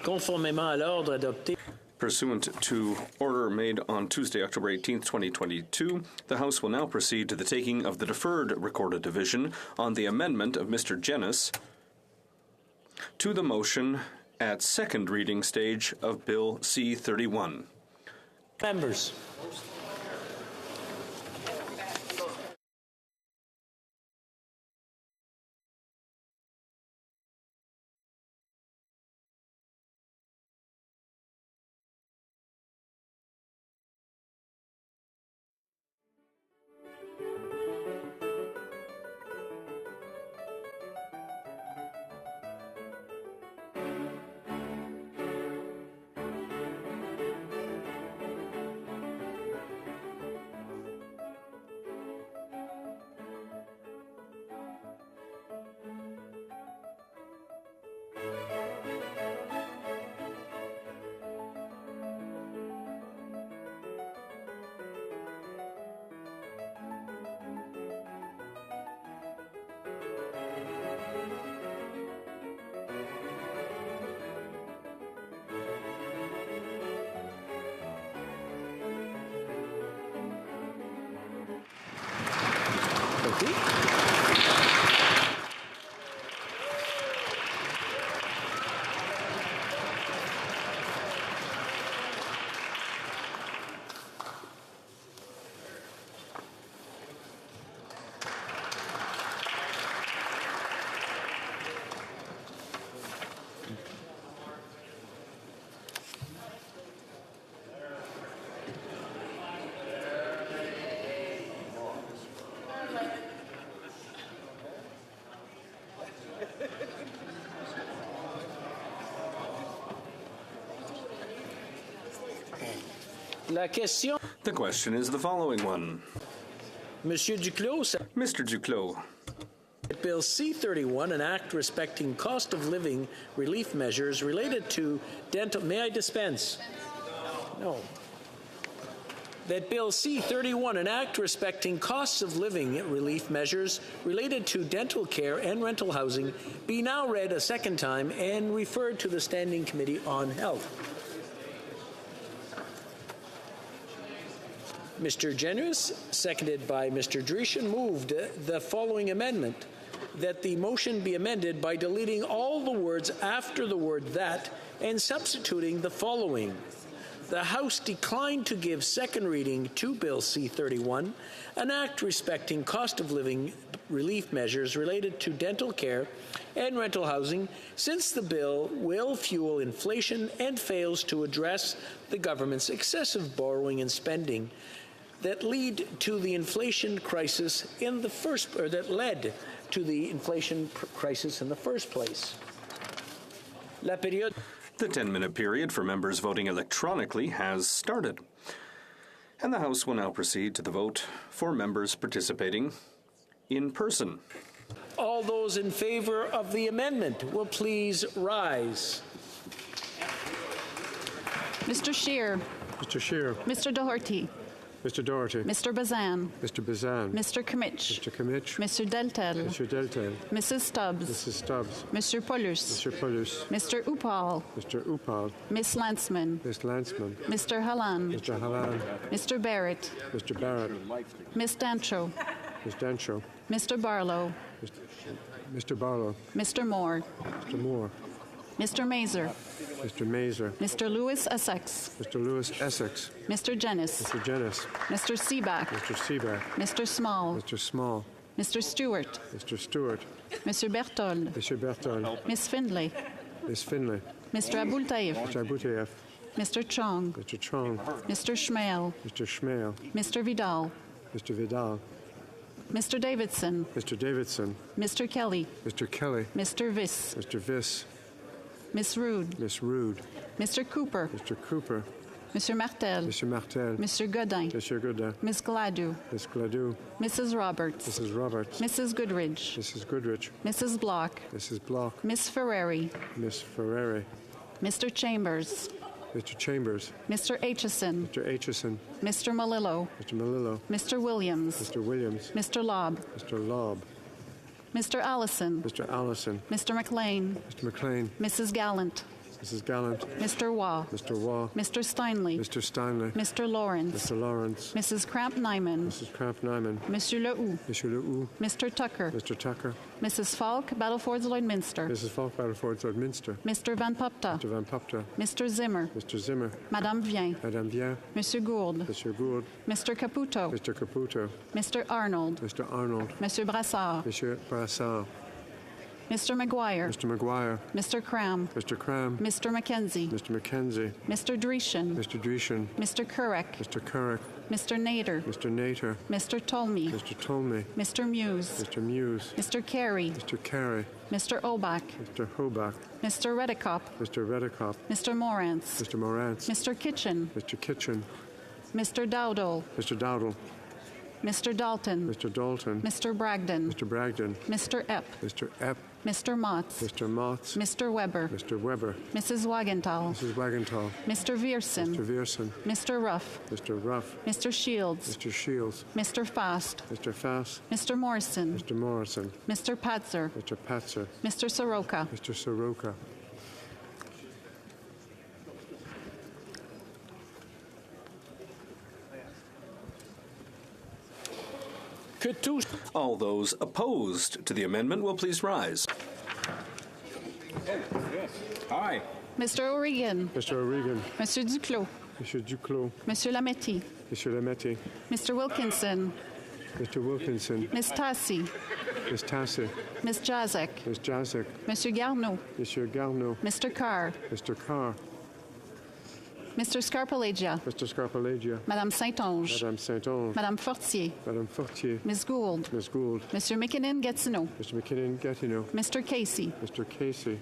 conformément à l'ordre adopté. Pursuant to order made on Tuesday, October 18, 2022, the House will now proceed to the taking of the deferred recorded division on the amendment of Mr. Jennis to the motion at second reading stage of Bill C-31. Members. La question. The question is the following one. Monsieur Duclos. Mr. Duclos. Bill C-31, an act respecting cost of living relief measures related to dental... May I dispense? No. That Bill C-31, an act respecting costs of living relief measures related to dental care and rental housing, be now read a second time and referred to the Standing Committee on Health. Mr. Generous, seconded by Mr. Dreeshen, moved the following amendment, that the motion be amended by deleting all the words after the word that and substituting the following. The House declined to give second reading to Bill C-31, an act respecting cost of living relief measures related to dental care and rental housing, since the bill will fuel inflation and fails to address the government's excessive borrowing and spending that led to the inflation crisis in the first place. La période. The 10-minute period for members voting electronically has started. And the House will now proceed to the vote for members participating in person. All those in favor of the amendment will please rise. Mr. Scheer. Mr. Scheer. Mr. Doherty. Mr. Doherty. Mr. Bazan. Mr. Bazan. Mr. Kimmich. Mr. Kimmich. Mr. Deltel. Mr. Deltel. Mrs. Stubbs. Mrs. Stubbs. Mr. Paulus. Mr. Paulus. Mr. Upal. Mr. Upal. Miss Landsman. Miss Landsman. Mr. Hallan. Mr. Hallan. Mr. Barrett. Mr. Barrett. Miss Dancho. Miss Dancho. Mr. Barlow. Mr. Barlow. Mr. Moore. Mr. Moore. Mr. Mazer. Mr. Mazer. Mr. Lewis Essex. Mr. Lewis Essex. Mr. Jennis. Mr. Jennis. Mr. Seaback. Mr. Seaback. Mr. Small. Mr. Small. Mr. Stewart. Mr. Stewart. Mr. Berthold. Mr. Berthold. Miss Findlay. Miss Finlay. Mr. Abultaif. Mr. Abutayev. Mr. Chong. Mr. Chong. Mr. Schmale. Mr. Schmale. Mr. Vidal. Mr. Vidal. Mr. Davidson. Mr. Davidson. Mr. Kelly. Mr. Kelly. Mr. Viss. Mr. Viss. Miss Rood. Miss Rood. Mr. Cooper. Mr. Cooper. Mr. Martel. Mr. Martel. Mr. Godin. Mr. Godin. Miss Gladue. Miss Gladue. Mrs. Roberts. Mrs. Roberts. Mrs. Goodridge. Mrs. Goodrich. Mrs. Block. Mrs. Block. Miss Ferreri. Miss Ferreri. Mr. Chambers. Mr. Chambers. Mr. Aitchison. Mr. Aitchison. Mr. Malillo. Mr. Malillo. Mr. Williams. Mr. Williams. Mr. Lobb. Mr. Lobb. Mr. Allison. Mr. Allison. Mr. McLean. Mr. McLean. Mrs. Gallant. Mrs. Gallant. Mr. Waugh. Mr. Waugh. Mr. Steinley. Mr. Steinley. Mr. Lawrence. Mr. Lawrence. Mrs. Cramp-Nyman. Mrs. Cramp-Nyman. Monsieur Lehoux. Monsieur Lehoux. Mr. Tucker. Mr. Tucker. Mrs. Falk, Battlefords Lloydminster. Mrs. Falk, Battlefords Lloydminster. Mr. Van Popta. Mr. Van Popta. Mr. Zimmer. Mr. Zimmer. Madame Vien. Madame Vien. Monsieur Gould. Monsieur Gould. Mr. Caputo. Mr. Caputo. Mr. Arnold. Mr. Arnold. Monsieur Brassard. Monsieur Brassard. Mr. McGuire. Mr. McGuire. Mr. Cram. Mr. Cram. Mr. Mackenzie. Mr. Mackenzie. Mr. Dreeshen. Mr. Dreeshen. Mr. Currick. Mr. Currick. Mr. Nader. Mr. Nader. Mr. Tolmie. Mr. Tolmie. Mr. Muse. Mr. Muse. Mr. Carey. Mr. Carey. Mr. Obach. Mr. Hobach. Mr. Redekop. Mr. Redekop. Mr. Morantz. Mr. Morantz. Mr. Kitchen. Mr. Kitchen. Mr. Dowdle. Mr. Dowdle. Mr. Dalton. Mr. Dalton. Mr. Bragdon. Mr. Bragdon. Mr. Epp. Mr. Epp. Mr. Motz. Mr. Motz. Mr. Weber. Mr. Weber. Mrs. Wagenthal. Mrs. Wagenthal. Mr. Viersen. Mr. Viersen. Mr. Ruff. Mr. Ruff. Mr. Shields. Mr. Shields. Mr. Fast. Mr. Fass. Mr. Morrison. Mr. Morrison. Mr. Patzer. Mr. Patzer. Mr. Soroka. Mr. Soroka. All those opposed to the amendment will please rise. Aye. Mr. O'Regan. Mr. O'Regan. Monsieur Duclos. Monsieur Duclos. Monsieur Lametti. Monsieur Lametti. Mr. Wilkinson. Mr. Wilkinson. Miss Tassi. Miss Tassi. Miss Jazek. Miss Jazek. Monsieur Garneau. Monsieur Garneau. Mr. Carr. Mr. Carr. Mr. Scarpalagia. Mr. Scarpalagia. Madame Saint-Onge. Madame Saint-Onge. Madame Fortier. Madame Fortier. Miss Gould. Miss Gould. Monsieur McKinnon Gatineau. Mr. McKinnon Gatineau. Mr. Casey. Mr. Casey.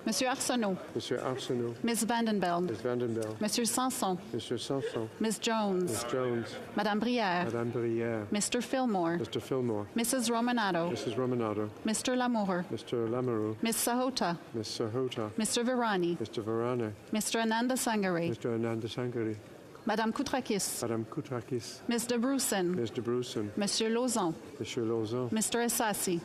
Monsieur Arsenault. Monsieur Arsenault. Ms. Vandenbeld. Ms. Vandenbeld. Monsieur Sanson. Monsieur Sanson. Ms. Jones. Ms. Jones. Madame Brière. Madame Brière. Mr. Fillmore. Mr. Fillmore. Mrs. Romanato. Mrs. Romanato. Mr. Lamour. Mr. Lamoureux. Ms. Sahota. Ms. Sahota. Mr. Virani. Mr. Varane. Mr. Ananda Sangare. Mr. Ananda Sangari. Madame Koutrakis. Madame Koutrakis. Ms. de Brusen. Ms. de Brusen. Monsieur Lauzon. Monsieur Lauzon. Mr. Essassi.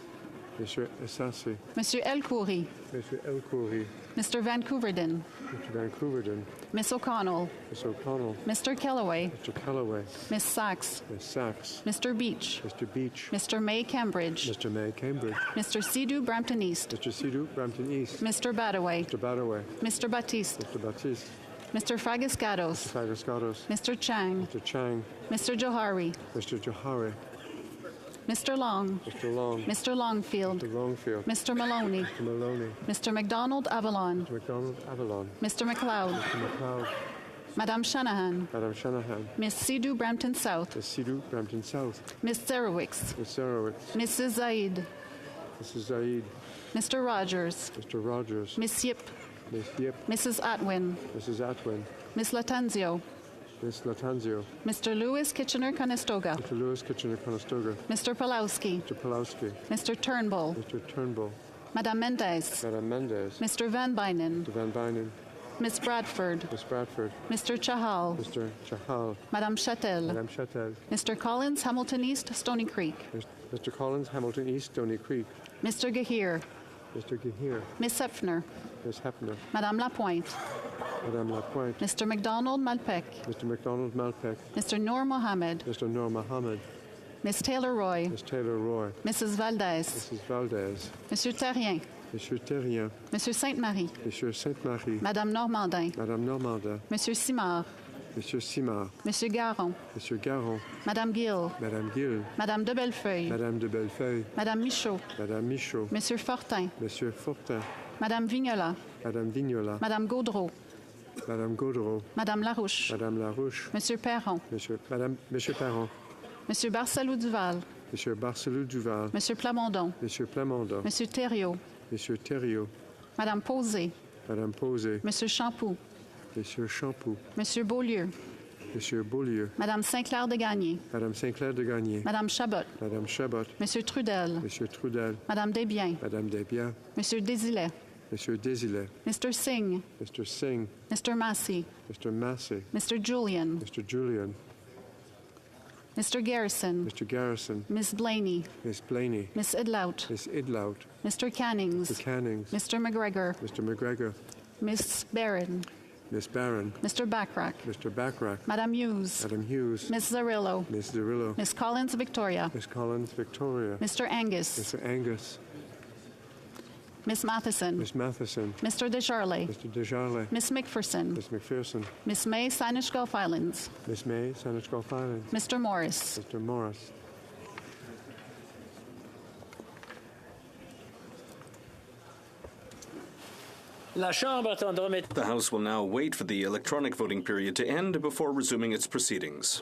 Monsieur Essassi. Monsieur Elkoury. Monsieur Elkoury. Mr. Vancouverdin. Mr. Vancouverdin. Miss O'Connell. Miss O'Connell. Mr. Kellaway. Mr. Callaway. Miss Sachs. Miss Sachs. Mr. Beach. Mr. Beach. Mr. May Cambridge. Mr. May Cambridge. Mr. Sidhu Brampton East. Mr. Sidhu Brampton East. Mr. Badaway. Mr. Badaway. Mr. Batiste. Mr. Baptiste. Mr. Fragascados. Mr. Fagascados. Mr. Chang. Mr. Chang. Mr. Johari. Mr. Johari. Mr. Long. Mr. Long. Mr. Longfield. Mr. Longfield. Mr. Maloney. Mr. Maloney. Mr. McDonald Avalon. Mr. McDonald Avalon. Mr. McLeod. Mr. McLeod. Madame Shanahan. Madame Shanahan. Miss Sidhu Brampton South. Miss Sidhu Brampton South. Miss Serowix. Miss Serowitz. Mrs. Zaid. Mrs. Zaid. Mr. Rogers. Mr. Rogers. Miss Yip. Miss Yip. Mrs. Atwin. Mrs. Atwin. Miss Latanzio. Miss Latanzio. Mr. Lewis Kitchener-Conestoga. Mr. Lewis Kitchener-Conestoga. Mr. Pulowski. Mr. Pulowski. Mr. Turnbull. Mr. Turnbull. Madame Mendez. Madame Mendez. Mr. Van Bynen. Mr. Van Bynen. Miss Bradford. Miss Bradford. Mr. Chahal. Mr. Chahal. Madame Chatel. Madame Chatel. Mr. Collins, Hamilton East, Stony Creek. Mr. Collins, Hamilton East, Stony Creek. Mr. Gahir. Mr. Gahir. Miss Hepfner. Miss Hepner. Madame Lapointe. Madame Lapointe. Mr. McDonald Malpec. Mr. McDonald Malpec. Mr. Noor Mohammed. Mr. Noor Mohammed. Miss Taylor Roy. Miss Taylor Roy. Mrs. Valdez. Mrs. Valdez. Monsieur Terrien. Monsieur Terrien. Monsieur Sainte-Marie. Monsieur Sainte-Marie. Madame Normandin. Madame Normandin. Monsieur Simard. Monsieur Simard. Monsieur Garon. Monsieur Garon. Madame Gill. Madame Gill. Madame de Bellefeuille. Madame de Bellefeuille. Madame Michaud. Madame Michaud. Monsieur Fortin. Monsieur Fortin. Madame Vignola. Madame Vignola. Madame Gaudreau. Madame Gaudreau. Madame Larouche. Madame Larouche. Monsieur Perron. Monsieur Perron. Monsieur Barcelou Duval. Monsieur Barcelou Duval. Monsieur Plamondon. Monsieur Plamondon. Monsieur Thériault. Monsieur Thériault. Madame Posé. Madame Posé. Monsieur Champoux. Monsieur Champoux. Monsieur Beaulieu. Monsieur Beaulieu. Madame Saint-Clair de Gagné. Madame Saint-Clair de Gagné. Madame Chabot. Madame Chabot. Monsieur Trudel. Monsieur Trudel. Madame Desbiens. Madame Desbiens. Monsieur Désilet. Monsieur Désilet. Mr. Singh. Mr. Singh. Mr. Massey. Mr. Massey. Mr. Julian. Mr. Julian. Mr. Garrison. Mr. Garrison. Miss Blaney. Miss Blaney. Miss Idlout. Miss Idlout. Mr. Cannings. Mr. Cannings. Mr. McGregor. Mr. McGregor. Miss Barron. Miss Barron. Mr. Backrack. Mr. Backrack. Madame Hughes. Madame Hughes. Miss Zarillo. Miss Zarillo. Miss Collins Victoria. Miss Collins Victoria. Mr. Angus. Mr. Angus. Miss Matheson. Miss Matheson. Mr. Desjardins. Mr. Desjardins. Miss McPherson. Miss McPherson. Miss May, Saanich Gulf Islands. Miss May, Saanich Gulf Islands. Mr. Morris. Mr. Morris. The House will now wait for the electronic voting period to end before resuming its proceedings.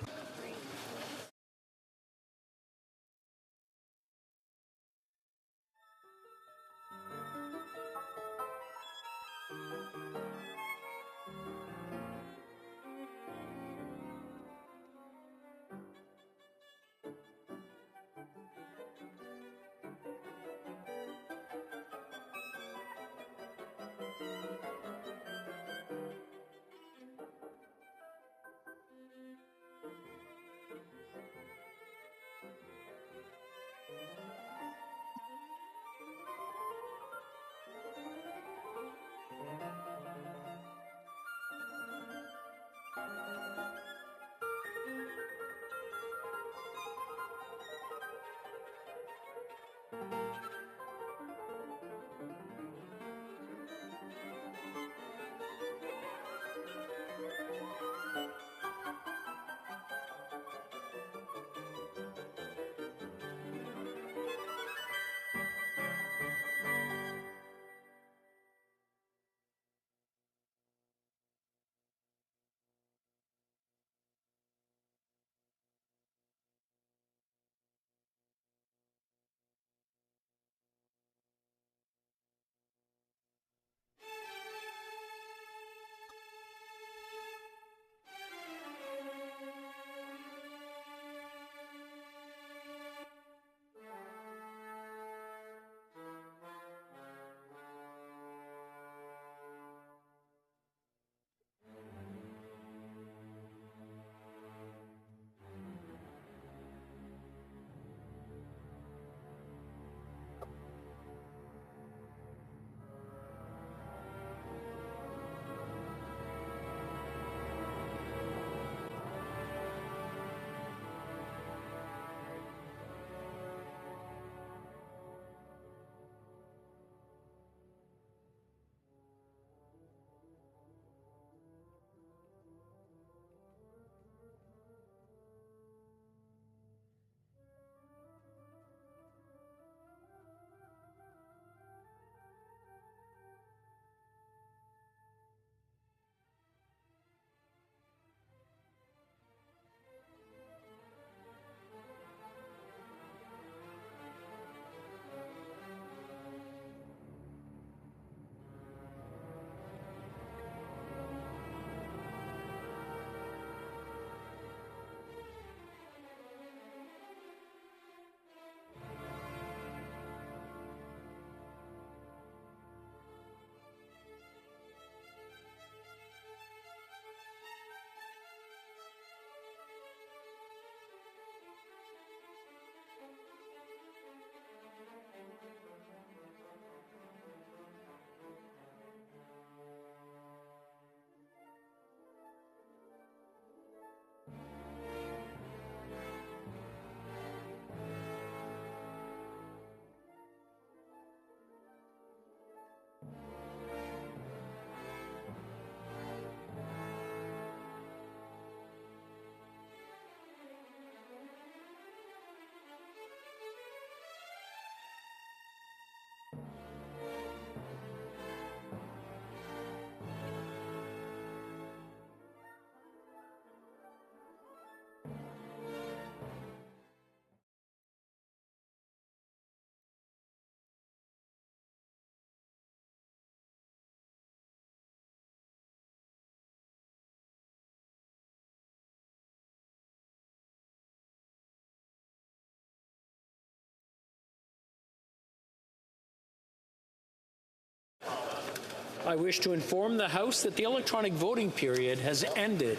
I wish to inform the House that the electronic voting period has ended.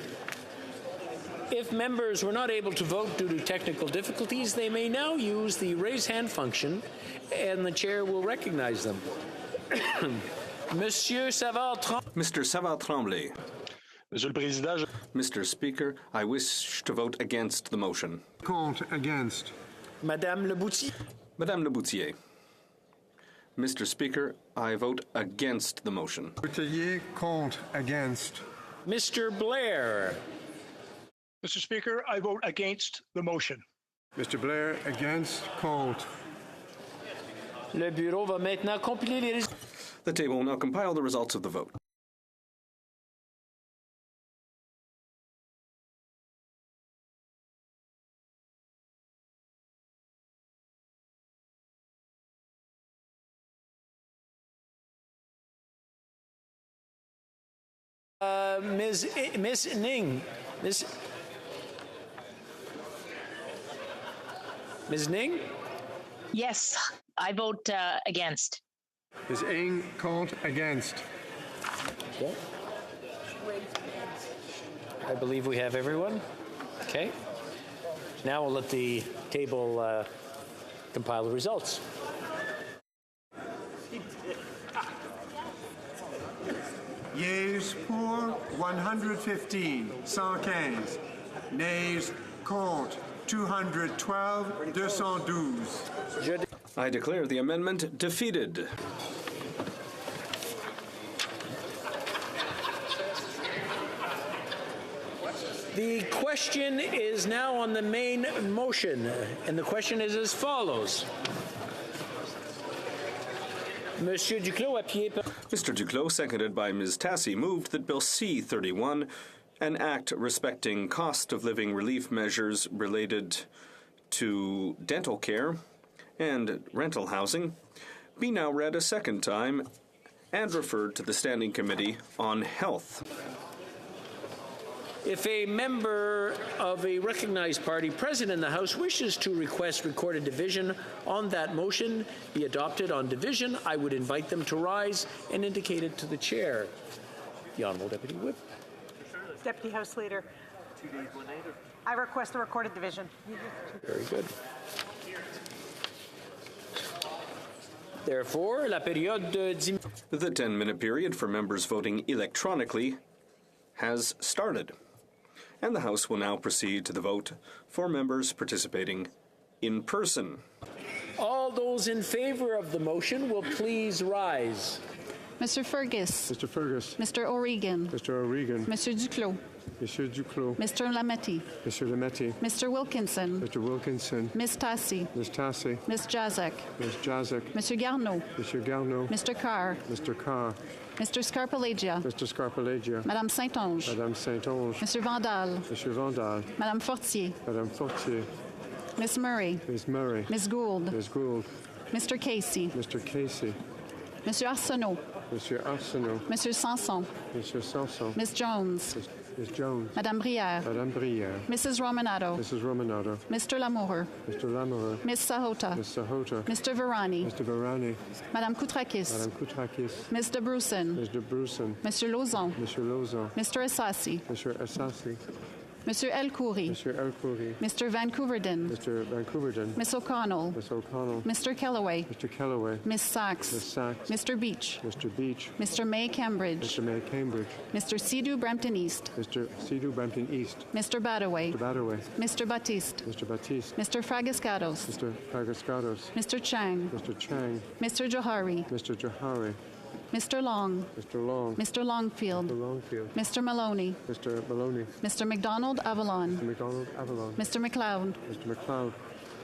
If members were not able to vote due to technical difficulties, they may now use the raise hand function, and the chair will recognize them. Monsieur Savard-Tremblay. Mr. Savard-Tremblay. Monsieur le Président, Mr. Speaker, I wish to vote against the motion. Contre, against. Madame Leboutier. Madame Leboutier. Mr. Speaker, I vote against the motion. Boutillier, contre, against. Mr. Blair. Mr. Speaker, I vote against the motion. Mr. Blair, against, contre. Le bureau va maintenant compiler les résultats. The table will now compile the results of the vote. Miss Ning. Ms. Ning? Yes, I vote against. Ms. Ng, contre, against. Okay. I believe we have everyone. Okay. Now we'll let the table compile the results. Yeas pour 115, 115. Nays contre 212, 212. I declare the amendment defeated. The question is now on the main motion, and the question is as follows. Monsieur Duclos, appuyé par... Mr. Duclos, seconded by Ms. Tassi, moved that Bill C-31, an act respecting cost of living relief measures related to dental care and rental housing, be now read a second time and referred to the Standing Committee on Health. If a member of a recognized party present in the House wishes to request recorded division on that motion be adopted on division, I would invite them to rise and indicate it to the chair. The Honourable Deputy Whip. Deputy House Leader. I request a recorded division. Very good. Therefore, la période de 10... The 10-minute period for members voting electronically has started, and the House will now proceed to the vote for members participating in person. All those in favor of the motion will please rise. Mr. Fergus. Mr. Fergus. Mr. O'Regan. Mr. O'Regan. Mr. Duclos. Monsieur Duclos. Mr. Lametti. Mr. Lametti. Mr. Wilkinson. Mr. Wilkinson. Ms. Tassi. Ms. Tassi. Ms. Jazek. Ms. Jazek. Mr. Garneau. Mr. Garneau. Mr. Carr. Mr. Carr. Mr. Scarpellegia. Mr. Scarpellegia. Madame Saint-Onge. Madame Saint-Onge. Mr. Vandal. Monsieur Vandal. Madame Fortier. Madame Fortier. Miss Murray. Ms. Murray. Ms. Gould. Ms. Gould. Mr. Casey. Mr. Casey. Monsieur Arsenault. Monsieur Arsenault. Monsieur Sanson. Monsieur Sanson. Ms. Jones. Ms. Jones. Madame Brière. Madame Brière. Mrs. Romanado. Mrs. Romanado. Mr. Lamoureux. Mr. Lamoureux. Ms. Sahota. Ms. Sahota. Mr. Varani. Mr. Varani. Madame Koutrakis. Madame Koutrakis. Ms. de Brusen. Ms. de Brusen. Monsieur Lauzon. Monsieur Lauzon. Mr. Assassi. Monsieur Assassi. Monsieur El Khoury. Monsieur El Khoury. Mr. Vancouverden. Mr. Vancouverden. Miss O'Connell. Miss O'Connell. Mr. Kellaway. Mr. Kellaway. Miss Sachs. Miss Sachs. Mr. Beach. Mr. Beach. Mr. May Cambridge. Mr. May Cambridge. Mr. Sidhu Brampton East. Mr. Sidhu Brampton East. Mr. Badaway. Mr. Badaway. Mr. Batiste. Mr. Batiste. Mr. Fragascados. Mr. Fragascados. Mr. Chang. Mr. Chang. Mr. Johari. Mr. Johari. Mr. Long. Mr. Long. Mr. Longfield. Mr. Longfield. Mr. Maloney. Mr. Maloney. Mr. McDonald Avalon. Mr. McDonald Avalon. Mr. McLeod. Mr. McLeod.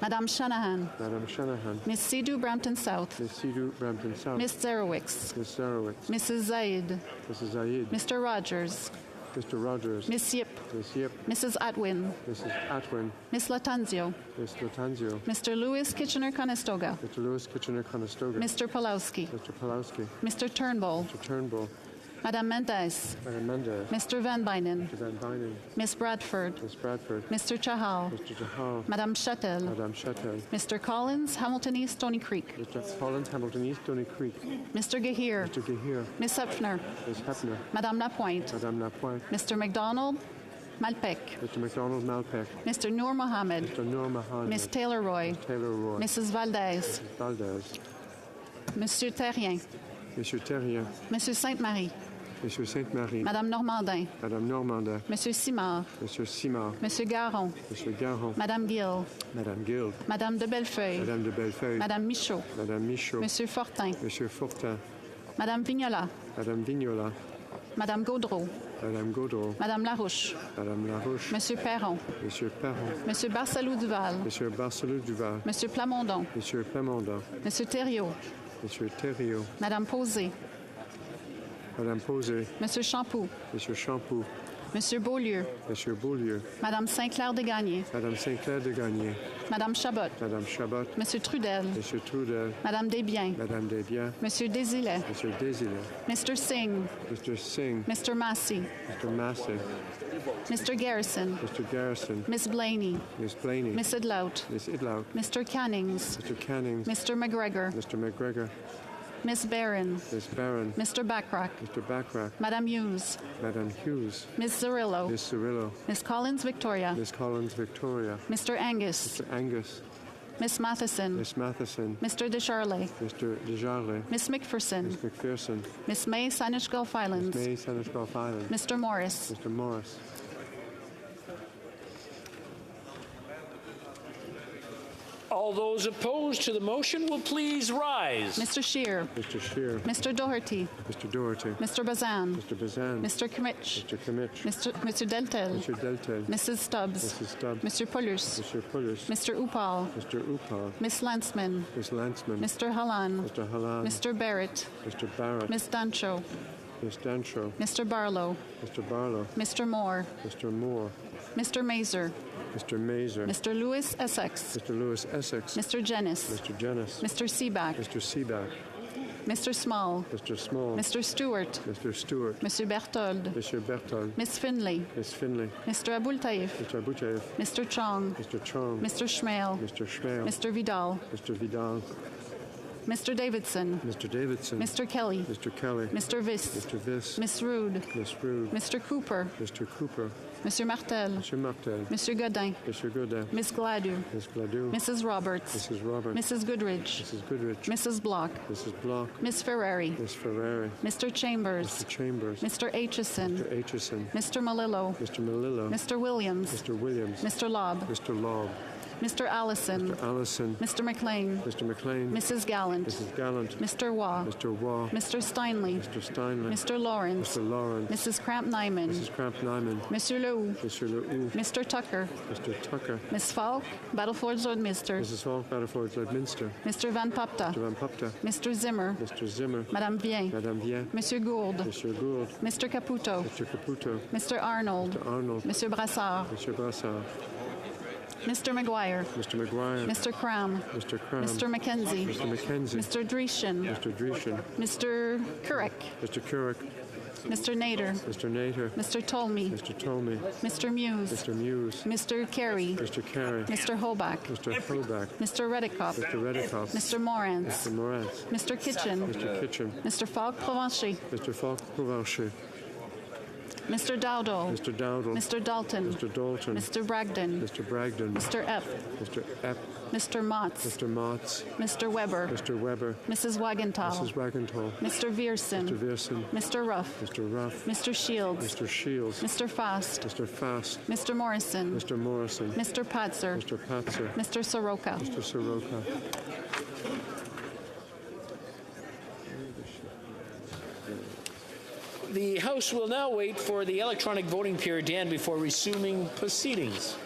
Madame Shanahan. Madame Shanahan. Miss Sidhu Brampton South. Miss Sidhu Brampton South. Miss Zarowicz. Miss Zarowicz. Mrs. Zaid. Mrs. Zaid. Mr. Rogers. Mr. Rogers. Miss Yip. Miss Yip. Mrs. Atwin. Mrs. Atwin. Miss Latanzio. Miss Latanzio. Mr. Lewis Kitchener-Conestoga. Mr. Lewis Kitchener-Conestoga. Mr. Pulowski. Mr. Pulowski. Mr. Turnbull. Mr. Turnbull. Madame Mendes. Madam Mendes. Mr. Van Bynen. Mr. Van Bynen. Ms. Bradford. Ms. Bradford. Mr. Chahal. Mr. Chahal. Madame Chattel. Madame Chattel. Mr. Collins, Hamilton East, Stony Creek. Mr. Collins, Hamilton East, Stony Creek. Mr. Gahir. Mr. Gahir. Ms. Hepfner. Ms. Hepner. Madame Lapointe. Madame Lapointe. Mr. McDonald, Malpec. Mr. McDonald Malpec. Mr. Noor Mohammed. Mr. Noor Mohammed. Ms. Taylor Roy. Taylor Roy. Mrs. Valdez. Mrs. Valdez. Monsieur Terrien. Monsieur Terrien. Monsieur Sainte-Marie. Monsieur Sainte-Marie. Madame Normandin. Madame Normandin. Monsieur Simard. Monsieur Simard. Monsieur Garon. Monsieur Garon. Madame Gill. Madame Gill. Madame de Bellefeuille. Madame de Bellefeuille. Madame Michaud. Madame Michaud. Monsieur Fortin. Monsieur Fortin. Madame Vignola. Madame Vignola. Madame Gaudreau. Madame Gaudreau. Madame Larouche. Madame Larouche. Monsieur Perron. Monsieur Perron. Monsieur Barcelou Duval. Monsieur Barcelou Duval. Monsieur Plamondon. Monsieur Plamondon. Monsieur Thériault. Monsieur Thériault. Madame Posé. Madame Posé. Monsieur Champoux. Monsieur Champoux. Monsieur Beaulieu. Monsieur Beaulieu. Madame Saint-Clair de Gagné. Madame Saint-Clair de Gagné. Madame Chabot. Madame Chabot. Monsieur Trudel. Monsieur Trudel. Madame Desbiens. Madame Desbiens. Monsieur Désilet. Monsieur Désilet. Mr. Singh. Mr. Singh. Mr. Massey. Mr. Massey. Mr. Garrison. Mr. Garrison. Miss Blaney. Miss Blaney. Miss Idlout. Miss Idlout. Mr. Cannings. Mr. Cannings. Mr. McGregor. Mr. McGregor. Miss Barron. Miss Barron. Mr. Backrack. Mr. Backrack. Madame Hughes. Madame Hughes. Miss Zerillo. Miss Cirillo. Miss Collins Victoria. Miss Collins Victoria. Mr. Angus. Mr. Angus. Miss Matheson. Miss Matheson. Mr. Descharlet. Mr. Desjardins. Miss McPherson. Miss McPherson. Miss May, Saanich Gulf Islands. Miss May, Saanich Gulf Islands. Mr. Morris. Mr. Morris. All those opposed to the motion will please rise. Mr. Scheer. Mr. Scheer. Mr. Doherty. Mr. Doherty. Mr. Bazan. Mr. Bazan. Mr. Kimmich. Mr. Kimmich. Mr. Deltel. Mr. Deltel. Mrs. Stubbs. Mrs. Stubbs. Mr. Pullers. Mr. Pullers. Mr. Upal. Mr. Upal. Miss Landsman. Miss Landsman. Mr. Halan. Mr. Halan. Mr. Barrett. Mr. Barrett. Miss Dancho. Miss Dancho. Mr. Barlow. Mr. Barlow. Mr. Moore. Mr. Moore. Mr. Mazer. Mr. Mazer. Mr. Lewis Essex. Mr. Lewis Essex. Mr. Jennis. Mr. Jennis. Mr. Seaback. Mr. Seaback. Mr. Small. Mr. Small. Mr. Stewart. Mr. Stewart. Monsieur Berthold. Monsieur Berthold. Miss Finley. Miss Finley. Mr. Abultaif. Mr. Abutaev. Mr. Chong. Mr. Chong. Mr. Schmale. Mr. Schmale. Mr. Vidal. Mr. Vidal. Mr. Davidson. Mr. Davidson. Mr. Kelly. Mr. Kelly. Mr. Viss. Mr. Viss. Miss Rude. Miss Rude. Mr. Cooper. Mr. Cooper. Monsieur Martel. Monsieur Martel. Monsieur Godin. Monsieur Godin. Miss Gladu. Miss Gladu. Mrs. Roberts. Mrs. Roberts. Mrs. Goodridge. Mrs. Goodrich. Mrs. Block. Mrs. Block. Miss Ferrari. Miss Ferrari. Mr. Chambers. Mr. Chambers. Mr. Aitchison. Mr. Aitchison. Mr. Malillo. Mr. Malillo. Mr. Williams. Mr. Williams. Mr. Lobb. Mr. Lobb. Mr. Allison. Mr. Allison. Mr. McLean. Mr. McLean. Mrs. Gallant. Mrs. Gallant. Mr. Waugh. Mr. Waugh. Mr. Steinley. Mr. Steinley. Mr. Lawrence. Mr. Lawrence. Mrs. Cramp Nyman. Mrs. Cramp Nyman. Monsieur Lehoux. Monsieur Lehoux. Mr. Tucker. Mr. Tucker. Miss Falk. Battleford Zoidminster. Mrs. Falk, Battleford, Lloydminster. Mr. Van Popta. Mr. Van Popta. Mr. Zimmer. Mr. Zimmer. Madame Bien. Madame Bien. Monsieur Gould. Monsieur Gould. Mr. Caputo. Mr. Caputo. Mr. Arnold. Mr. Arnold. Monsieur Brassard. Monsieur Brassard. Mr. McGuire. Mr. McGuire. Mr. Cram. Mr. Cram. Mr. McKenzie. Mr. McKenzie. Mr. Dreeshen. Mr. Dreeshen. Mr. Kurek. Mr. Kurek. Mr. Nader. Mr. Nader. Mr. Tolmie. Mr. Tolmie. Mr. Muse. Mr. Muse. Mr. Carey. Mr. Carey. Mr. Hoback. Mr. Hoback. Mr. Redicop. Mr. Redicop. Mr. Morantz. Mr. Morantz. Mr. Kitchen. Mr. Kitchen. Mr. Falk Provencher. Mr. Falk Provencher. Mr. Dowdle. Mr. Dowdle. Mr. Dalton. Mr. Dalton. Mr. Bragdon. Mr. Bragdon. Mr. Epp. Mr. Epp. Mr. Motz. Mr. Motz. Mr. Weber. Mr. Weber. Mrs. Wagenthal. Mrs. Wagenthal. Mr. Viersen. Mr. Viersen. Mr. Ruff. Mr. Ruff. Mr. Shields. Mr. Shields. Mr. Fast. Mr. Fast. Mr. Morrison. Mr. Morrison. Mr. Patzer. Mr. Patzer. Mr. Soroka. Mr. Soroka. The House will now wait for the electronic voting period to end before resuming proceedings.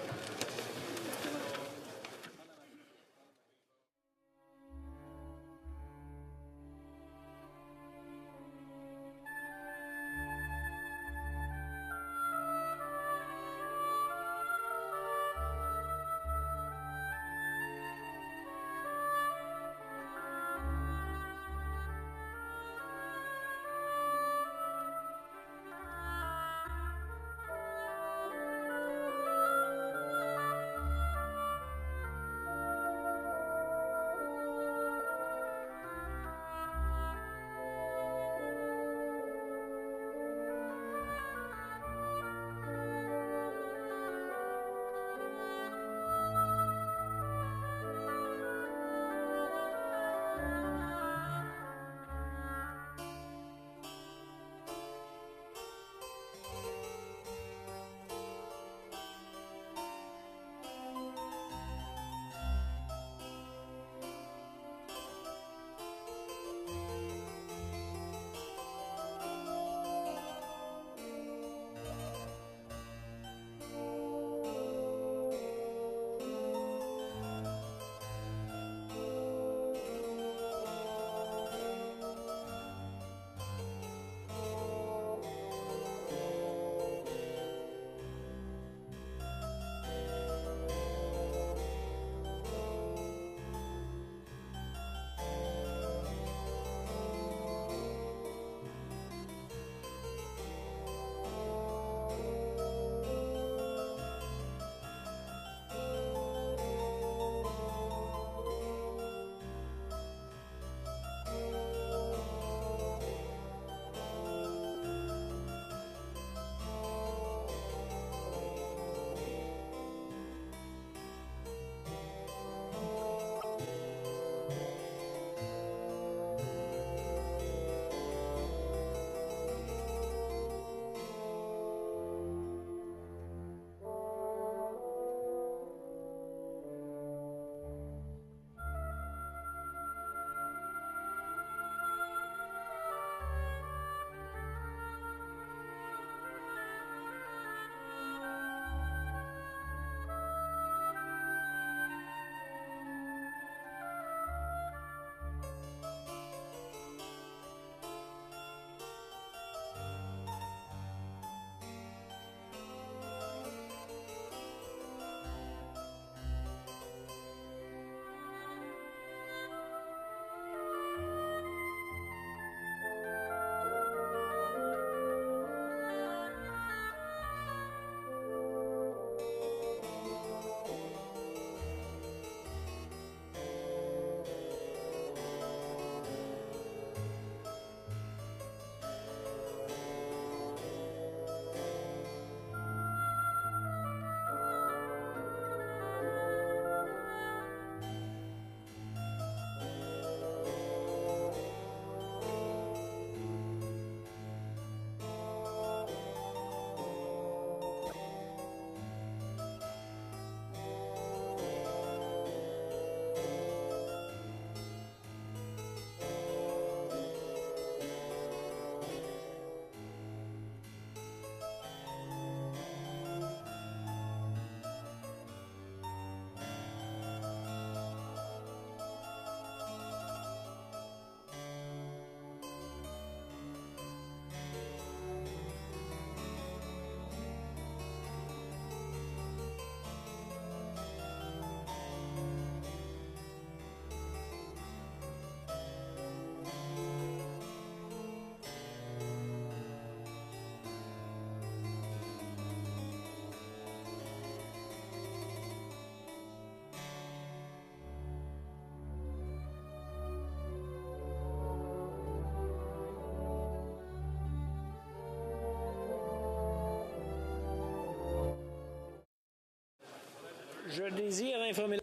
Je désire informer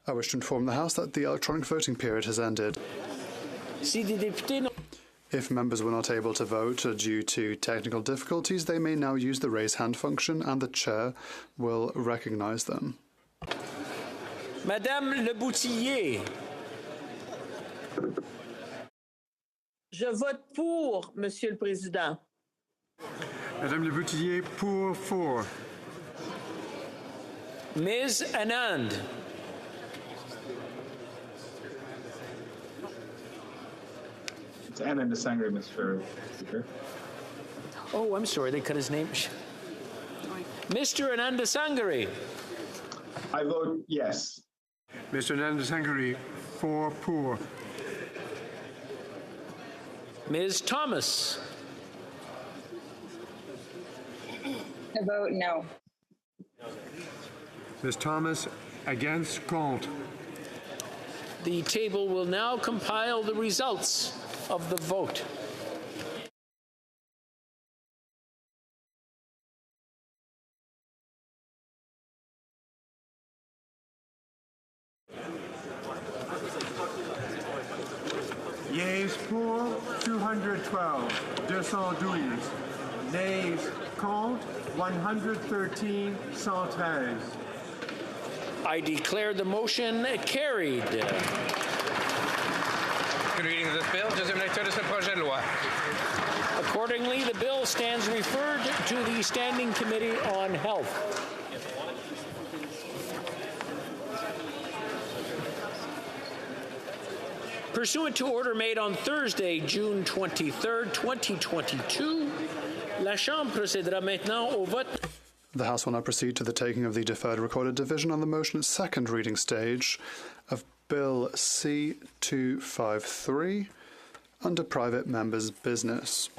I wish to inform the House that the electronic voting period has ended. si des députés n'ont If members were not able to vote due to technical difficulties, they may now use the raise hand function and the chair will recognise them. Madame Le Boutillier. Je vote pour, Monsieur le Président. Madame Le Boutillier, pour 4. Ms. Anand. It's Anand Desangre, Mr. Speaker. Oh, I'm sorry, they cut his name. Mr. Ananda Sangari. I vote yes. Mr. Nanda Sangari, 4 pour. Ms. Thomas. I vote no. Ms. Thomas, against, contre. The table will now compile the results of the vote. Yeas pour, 212, 212. Nays, contre, 113, 113. I declare the motion carried. Good reading of this bill. Deuxième lecture de ce projet de loi. Accordingly, the bill stands referred to the Standing Committee on Health. Pursuant to order made on Thursday, June 23, 2022, la Chambre procédera maintenant au vote. The House will now proceed to the taking of the deferred recorded division on the motion at second reading stage of Bill C-253 under private members' business.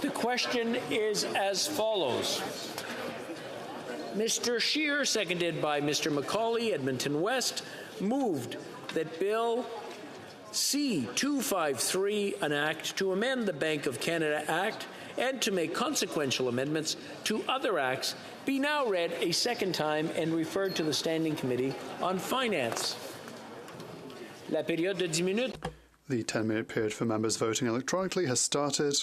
The question is as follows. Mr. Scheer, seconded by Mr. Macaulay, Edmonton West, moved that Bill C-253, an act to amend the Bank of Canada Act and to make consequential amendments to other acts, be now read a second time and referred to the Standing Committee on Finance. La période de 10 minutes. The 10-minute period for members voting electronically has started,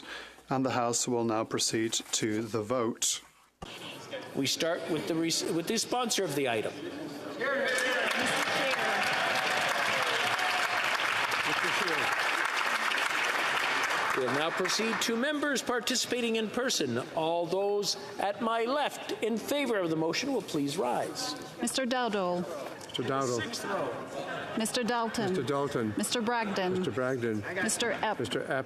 and the House will now proceed to the vote. We start with the sponsor of the item. We'll now proceed to members participating in person. All those at my left in favor of the motion will please rise. Mr. Dowdall. Mr. Dowdall. Mr. Dalton. Mr. Dalton. Mr. Bragdon. Mr. Bragdon. Mr. Epp. Mr. Epp.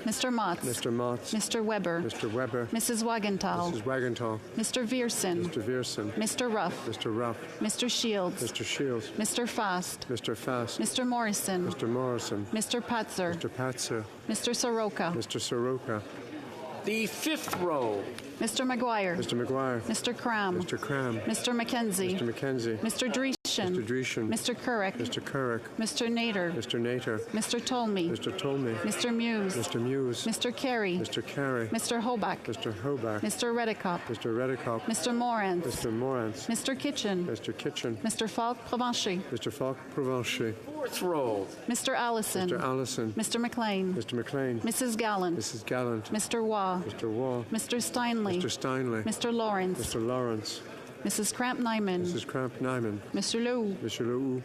Mr. Motz. Mr. Motz. Mr. Weber. Mr. Weber. Mrs. Wagenthal. Mrs. Wagenthal. Mr. Viersen. Mr. Viersen. Mr. Ruff. Mr. Ruff. Mr. Shields. Mr. Shields. Mr. Fast. Mr. Fast. Mr. Morrison. Mr. Morrison. Mr. Patzer. Mr. Patzer. Mr. Soroka. Mr. Soroka. The fifth row. Mr. McGuire. Mr. McGuire. Mr. Cram. Mr. Cram. Mr. McKenzie. Mr. McKenzie. Mr. Dreeshen. Mr. Dreeshen. Mr. Currick. Mr. Currick. Mr. Nader. Mr. Nader. Mr. Tolmie. Mr. Tolmie. Mr. Muse. Mr. Muse. Mr. Carey. Mr. Carey. Mr. Hoback. Mr. Hoback. Mr. Redicop. Mr. Redicop. Mr. Morantz. Mr. Morantz. Mr. Kitchen. Mr. Kitchen. Mr. Falk Provencher. Mr. Falk Provencher. Fourth row. Mr. Allison. Mr. Allison. Mr. McLean. Mr. McLean. Mrs. Gallant. Mrs. Gallant. Mr. Waugh. Mr. Waugh. Mr. Steinley. Mr. Steinley. Mr. Lawrence. Mr. Lawrence. Mrs. Cramp Nyman. Mrs. Cramp Nyman. Mr. Lew. Mr. Lew.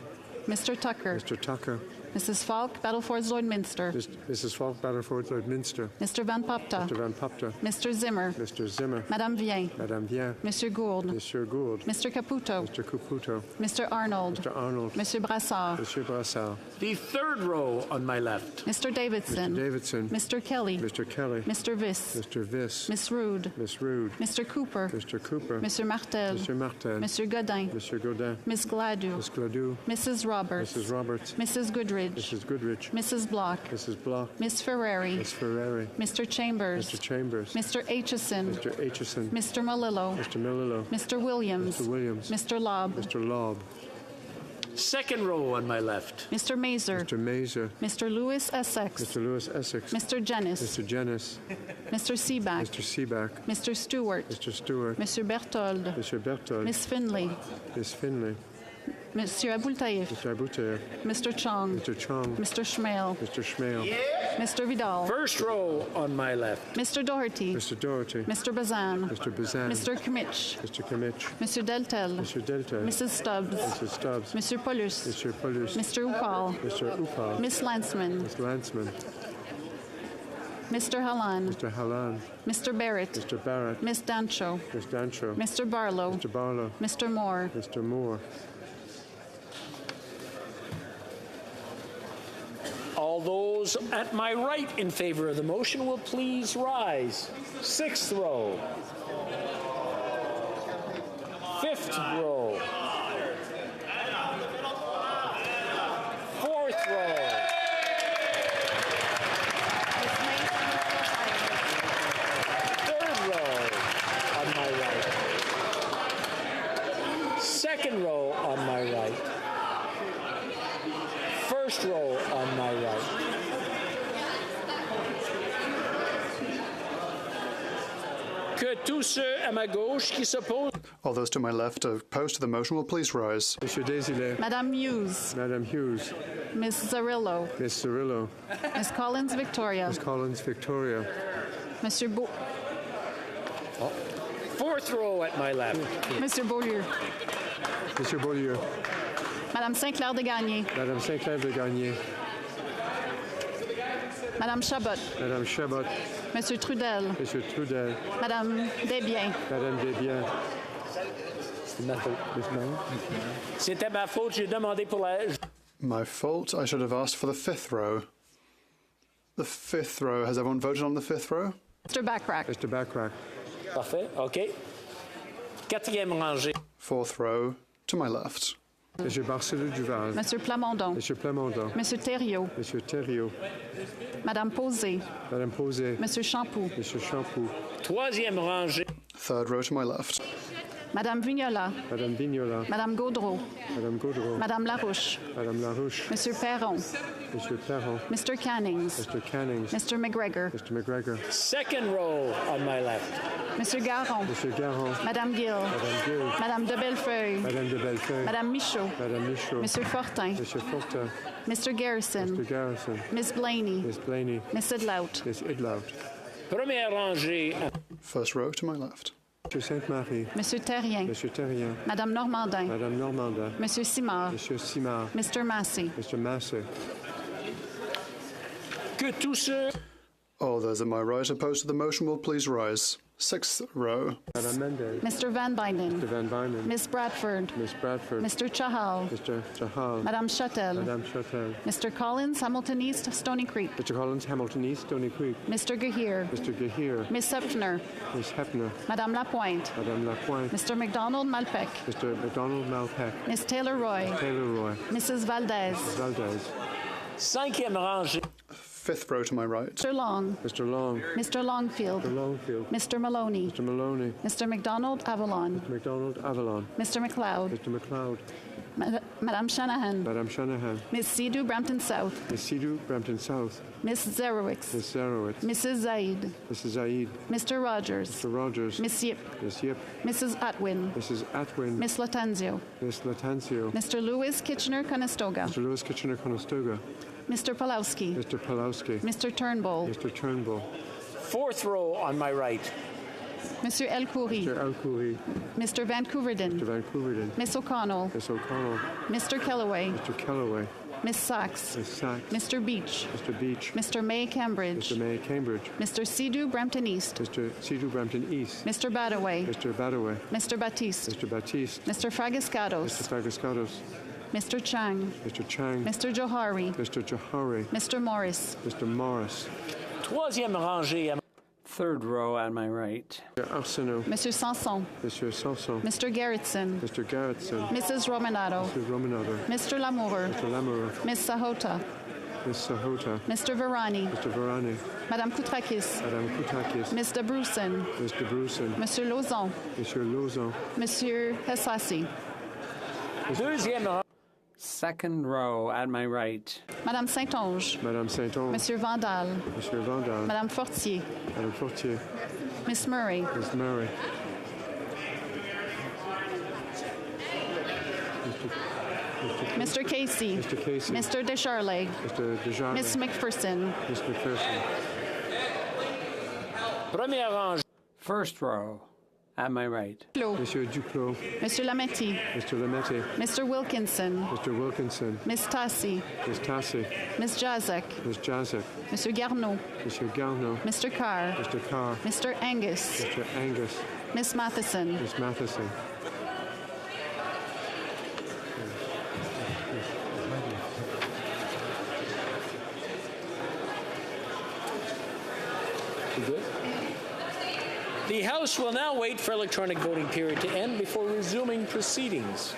Mr. Tucker. Mr. Tucker. Mrs. Falk, Battlefords Lloydminster. Mrs. Falk, Battlefords Lloydminster. Mr. Van Popta. Mr. Van Popta. Mr. Zimmer. Mr. Zimmer. Madame Vien. Madame Vien. Monsieur Gould. Monsieur Gould. Mr. Caputo. Mr. Caputo. Mr. Arnold. Mr. Arnold. Monsieur Brassard. Monsieur Brassard. The third row on my left. Mr. Davidson. Mr. Davidson. Mr. Kelly. Mr. Kelly. Mr. Viss. Mr. Viss. Miss Rude. Miss Rude. Mr. Cooper. Mr. Cooper. Mr. Martel. Mr. Martel. Mr. Godin. Mr. Godin. Miss Gladue. Miss Gladue. Mrs. Roberts. Mrs. Roberts. Mrs. Goodridge. Mrs. Goodrich. Mrs. Block. Mrs. Block. Miss Ferrari. Miss Ferrari. Mr. Chambers. Mr. Chambers. Mr. Aitchison. Mr. Aitchison. Mr. Malillo. Mr. Melillo. Mr. Williams. Mr. Williams. Mr. Lobb. Mr. Lobb. Second row on my left. Mr. Mazer. Mr. Mazer. Mr. Lewis Essex. Mr. Lewis Essex. Mr. Jennis. Mr. Jennis. Mr. Seaback. Mr. Seaback. Mr. Stewart. Mr. Stewart. Monsieur Berthold. Mr. Berthold. Miss Finley. Miss Finley. Monsieur Aboultaïf. Mr. Abouter. Mr. Chong. Mr. Chong. Mr. Schmale. Mr. Schmale. Mr. Vidal. First row on my left. Mr. Doherty. Mr. Doherty. Mr. Bazan. Mr. Bazan. Mr. Kimmich. Mr. Kimmich. Mr. Deltel. Mr. Delta. Mrs. Stubbs. Mrs. Stubbs. Mr. Paulus. Mr. Paulus. Mr. Upal. Mr. Upal. Miss Landsman. Miss Landsman. Mr. Hallan. Mr. Hallan. Mr. Barrett. Mr. Barrett. Miss Dancho. Miss Dancho. Mr. Barlow. Mr. Barlow. Mr. Moore. Mr. Moore. All those at my right in favor of the motion will please rise. Sixth row. Fifth row. Fourth row. Third row on my right. Second row on my right. First row on my right. Que tous ceux à ma gauche qui s'opposent. All those to my left opposed to the motion will please rise. Monsieur Desilets. Madame Hughes. Madame Hughes. Miss Zarillo. Miss Cirillo. Miss Collins Victoria. Miss Collins Victoria. Monsieur Fourth row at my left. Monsieur Beaulieu. Monsieur Beaulieu. Madame Sinclair de Gagné. Madame Sinclair de Gagné. Madame Chabot. Madame Chabot. Monsieur Trudel. Monsieur Trudel. Madame Desbiens. Madame Desbiens. C'est ma faute. C'était ma faute. J'ai demandé pour la. My fault. I should have asked for the fifth row. The fifth row. Has everyone voted on the fifth row? Mr. Backrack. Mr. Backrack. Parfait. OK. Quatrième rangée. Fourth row to my left. Monsieur Barcelou Duval. Monsieur Plamondon. Monsieur Plamondon. Monsieur Thériault. Monsieur Thériault. Madame Posé. Madame Posé. Monsieur Champoux. Monsieur Champoux. Troisième rangée. Third row to my left. Madame Vignola. Madame Vignola. Madame Gaudreau. Madame Gaudreau. Madame Larouche. Madame Larouche. Monsieur Perron. Monsieur Perron. Mr. Cannings. Mr. Cannings. Mr. McGregor. Mr. McGregor. Second row on my left. Monsieur Garon. Monsieur Garon. Madame Gill. Madame Gill. Madame de Bellefeuille. Madame de Bellefeuille. Madame Michaud. Madame Michaud. Monsieur Fortin. Monsieur Fortin. Mr. Garrison. Mr. Garrison. Miss Blaney. Miss Blaney. Miss Idlout. Miss Idlout. Première rangée. First row to my left. Monsieur Sainte-Marie. Monsieur Terrien. Monsieur Terrien. Madame Normandin. Madame Normandin. Monsieur Simard. Monsieur Simard. Mr. Massey. Mr. Massey. Que tous ceux. All those at my right opposed to the motion will please rise. Sixth row. Madame Mendez. Mr. Van Bynen. Mr. Van Bynen. Miss Bradford. Miss Bradford. Mr. Chahal. Mr. Chahal. Madame Châtel. Madame Châtel. Mr. Collins, Hamilton East, Stony Creek. Mr. Collins, Hamilton East, Stony Creek. Mr. Gahir. Mr. Gahir. Miss Hepfner. Miss Hepner. Madame Lapointe. Madame Lapointe. Mr. McDonald Malpec. Mr. McDonald Malpec. Miss Taylor Roy. Taylor Roy. Mrs. Valdez. Valdez. Cinquième rangée. Fifth row to my right. Mr. Long. Mr. Long. Mr. Longfield. Mr. Longfield. Mr. Maloney. Mr. Maloney. Mr. McDonald Avalon. McDonald Avalon. Mr. McLeod. Mr. McLeod. Madame Shanahan. Madame Shanahan. Miss Sidhu, Brampton South. Miss Sidhu, Brampton South. Miss Zerowitz. Miss Zerowitz. Mrs. Zaid. Mrs. Zaid. Mr. Rogers. Mr. Rogers. Miss Yip. Miss Yip. Mrs. Atwin. Mrs. Atwin. Miss Latanzio. Miss Latanzio. Mr. Lewis Kitchener-Conestoga. Mr. Lewis Kitchener-Conestoga. Mr. Pulowski. Mr. Pulowski. Mr. Turnbull. Mr. Turnbull. Fourth row on my right. Monsieur El Khoury. Mr. El Khoury. Mr. Vancouverden. Mr. Vancouverden. Miss O'Connell. Miss O'Connell. Mr. Kellaway. Mr. Kellaway. Miss Sachs. Miss Sachs. Mr. Beach. Mr. Beach. Mr. May Cambridge. Mr. May Cambridge. Mr. Sidhu Brampton East. Mr. Sidhu Brampton East. Mr. Badaway. Mr. Badaway. Mr. Baptiste. Mr. Baptiste. Mr. Fragascados. Mr. Fragascados. Mr. Chang. Mr. Chang. Mr. Johari. Mr. Johari. Mr. Morris. Mr. Morris. Troisième rangée. Third row at my right. Mr. Arsenault. Monsieur Sanson. Monsieur Sanson. Mr. Gerritsen. Mr. Gerritsen. Mrs. Romanado. Mrs. Romanado. Mr. Lamour. Mr. Lamour. Miss Sahota. Miss Sahota. Mr. Varani. Mr. Varani. Madame Koutrakis. Madame Koutakis. Miss de Brusen. Mr. Brusen. Monsieur Lauzon. Monsieur Lauzon. Monsieur Hessassi. Deuxième rangée. Second row at my right. Madame Saint-Onge. Madame Saint-Onge. Monsieur Vandal. Monsieur Vandal. Madame Fortier. Madame Fortier. Miss Murray. Miss Murray. Mr. Casey. Mr. Casey. Mr. Descharles. Mr. Desjardins. Miss McPherson. Miss McPherson. Premier rangée. First row at my right. Monsieur Duclos. Mr. Lametti. Mr. Lametti. Mr. Wilkinson. Mr. Wilkinson. Miss Tassi. Miss Tassi. Miss Jazek. Miss Jazek. Mr. Garneau. Monsieur Garneau. Mr. Carr. Mr. Carr. Mr. Angus. Mr. Angus. Miss Matheson. Miss Matheson. The House will now wait for electronic voting period to end before resuming proceedings.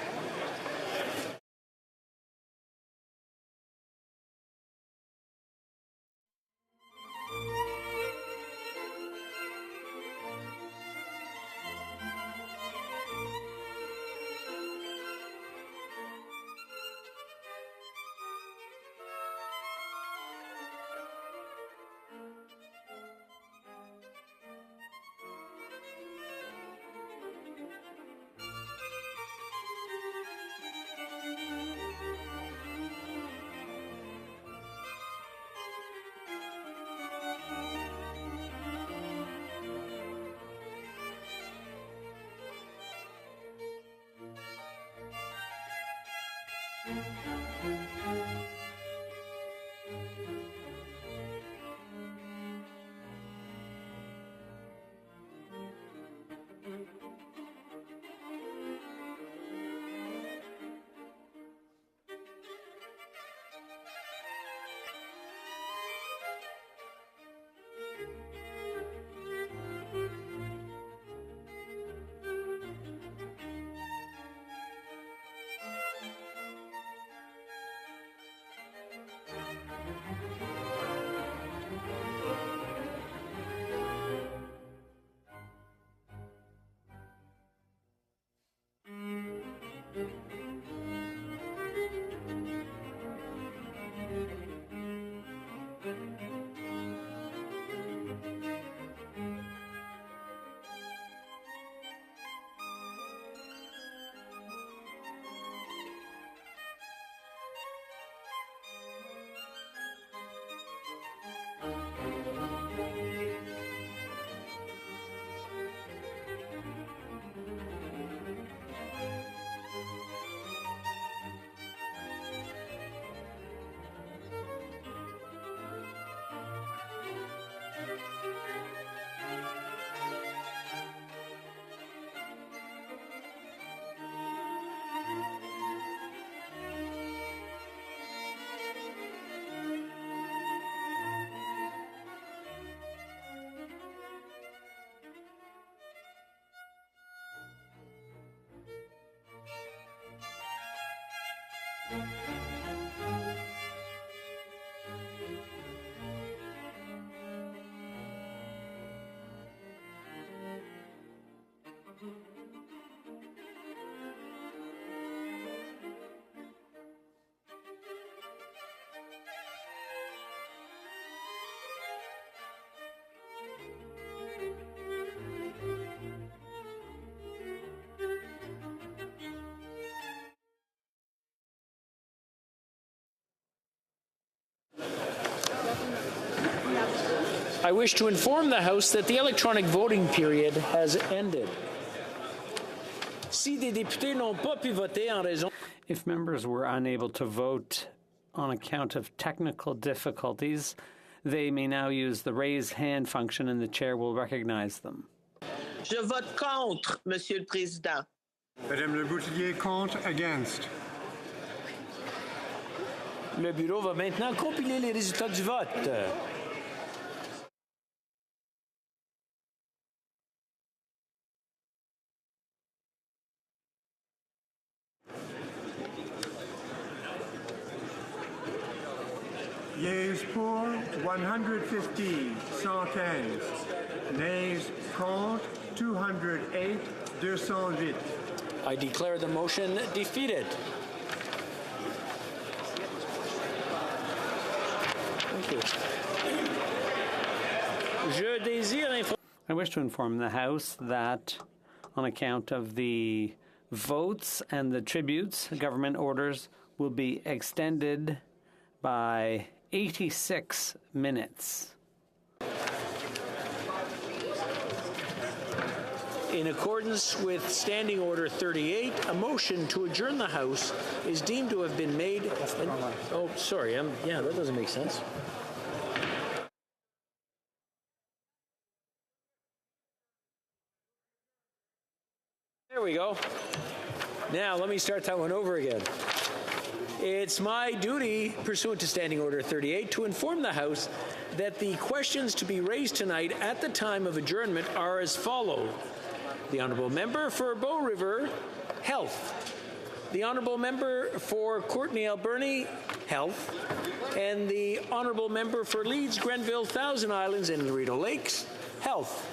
I wish to inform the House that the electronic voting period has ended. Si des députés n'ont pas pu voter en raison... If members were unable to vote on account of technical difficulties, they may now use the raise hand function and the chair will recognize them. Je vote contre, Monsieur le Président. Madame Le Boutillier, contre, against. Le bureau va maintenant compiler les résultats du vote. Yeas pour 115, 115. Nays contre 208, 208. I declare the motion defeated. Thank you. Je désire I wish to inform the House that on account of the votes and the tributes, government orders will be extended by 86 minutes. In accordance with Standing Order 38, a motion to adjourn the House is deemed to have been made. Oh, sorry. Yeah, that doesn't make sense. There we go. Now, let me start that one over again. It's my duty, pursuant to Standing Order 38, to inform the House that the questions to be raised tonight at the time of adjournment are as follows. The Honourable Member for Bow River, Health. The Honourable Member for Courtenay Alberni, Health. And the Honourable Member for Leeds, Grenville, Thousand Islands, and Laredo Lakes, Health.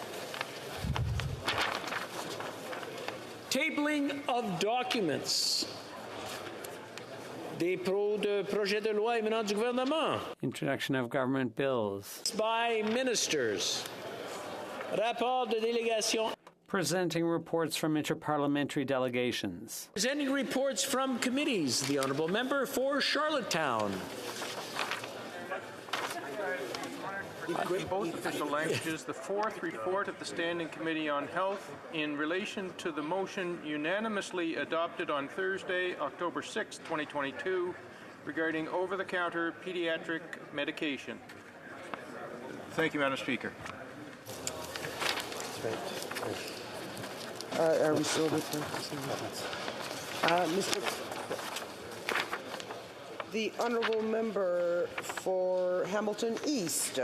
Tabling of documents. Des projets de loi émanant du gouvernement. Introduction of government bills. By ministers. Rapport de délégation. Presenting reports from interparliamentary delegations. Presenting reports from committees. The Honourable Member for Charlottetown. In both official languages, the fourth report of the Standing Committee on Health in relation to the motion unanimously adopted on Thursday, October 6, 2022, regarding over-the-counter pediatric medication. Thank you, Madam Speaker. Are we still with the Honourable Member for Hamilton East.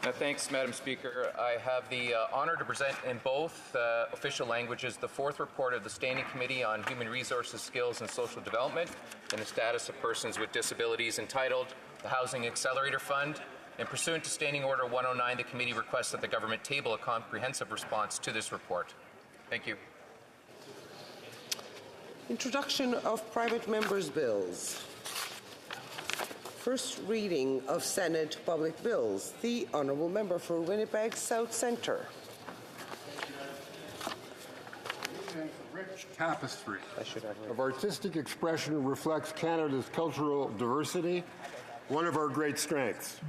Thanks, Madam Speaker. I have the honour to present in both official languages the fourth report of the Standing Committee on Human Resources, Skills and Social Development and the Status of Persons with Disabilities, entitled The Housing Accelerator Fund. And pursuant to Standing Order 109, the committee requests that the government table a comprehensive response to this report. Thank you. Introduction of private members' bills. First reading of Senate public bills. The Honourable Member for Winnipeg South Centre. Rich tapestry of artistic expression reflects Canada's cultural diversity, one of our great strengths.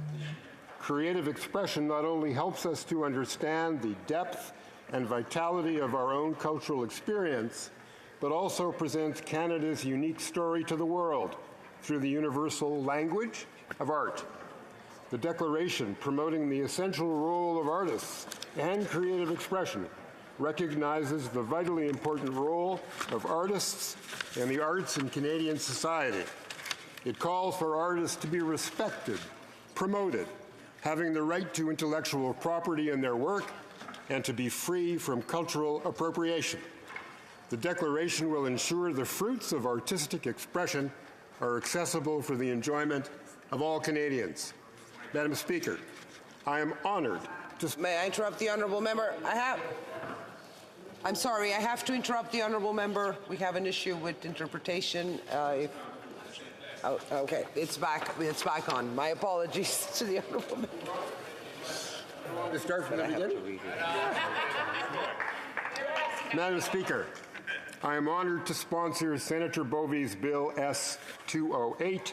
Creative expression not only helps us to understand the depth and vitality of our own cultural experience, but also presents Canada's unique story to the world through the universal language of art. The Declaration promoting the essential role of artists and creative expression recognizes the vitally important role of artists and the arts in Canadian society. It calls for artists to be respected, promoted, having the right to intellectual property in their work, and to be free from cultural appropriation. The Declaration will ensure the fruits of artistic expression are accessible for the enjoyment of all Canadians. Madam Speaker, I am honored to... May I interrupt the Honourable Member? I'm sorry, I have to interrupt the Honourable Member. We have an issue with interpretation. Okay, it's back on. My apologies to the Honourable Member. To start from the beginning? Madam Speaker, I am honored to sponsor Senator Bovey's Bill S-208,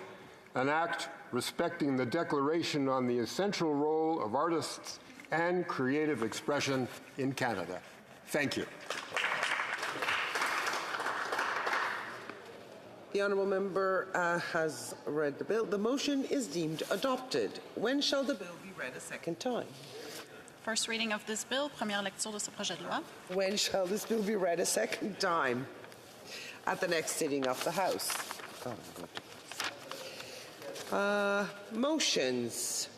an act respecting the Declaration on the essential role of artists and creative expression in Canada. Thank you. The Honourable Member has read the bill. The motion is deemed adopted. When shall the bill be read a second time? First reading of this bill, première lecture de ce projet de loi. When shall this bill be read a second time? At the next sitting of the House. Motions.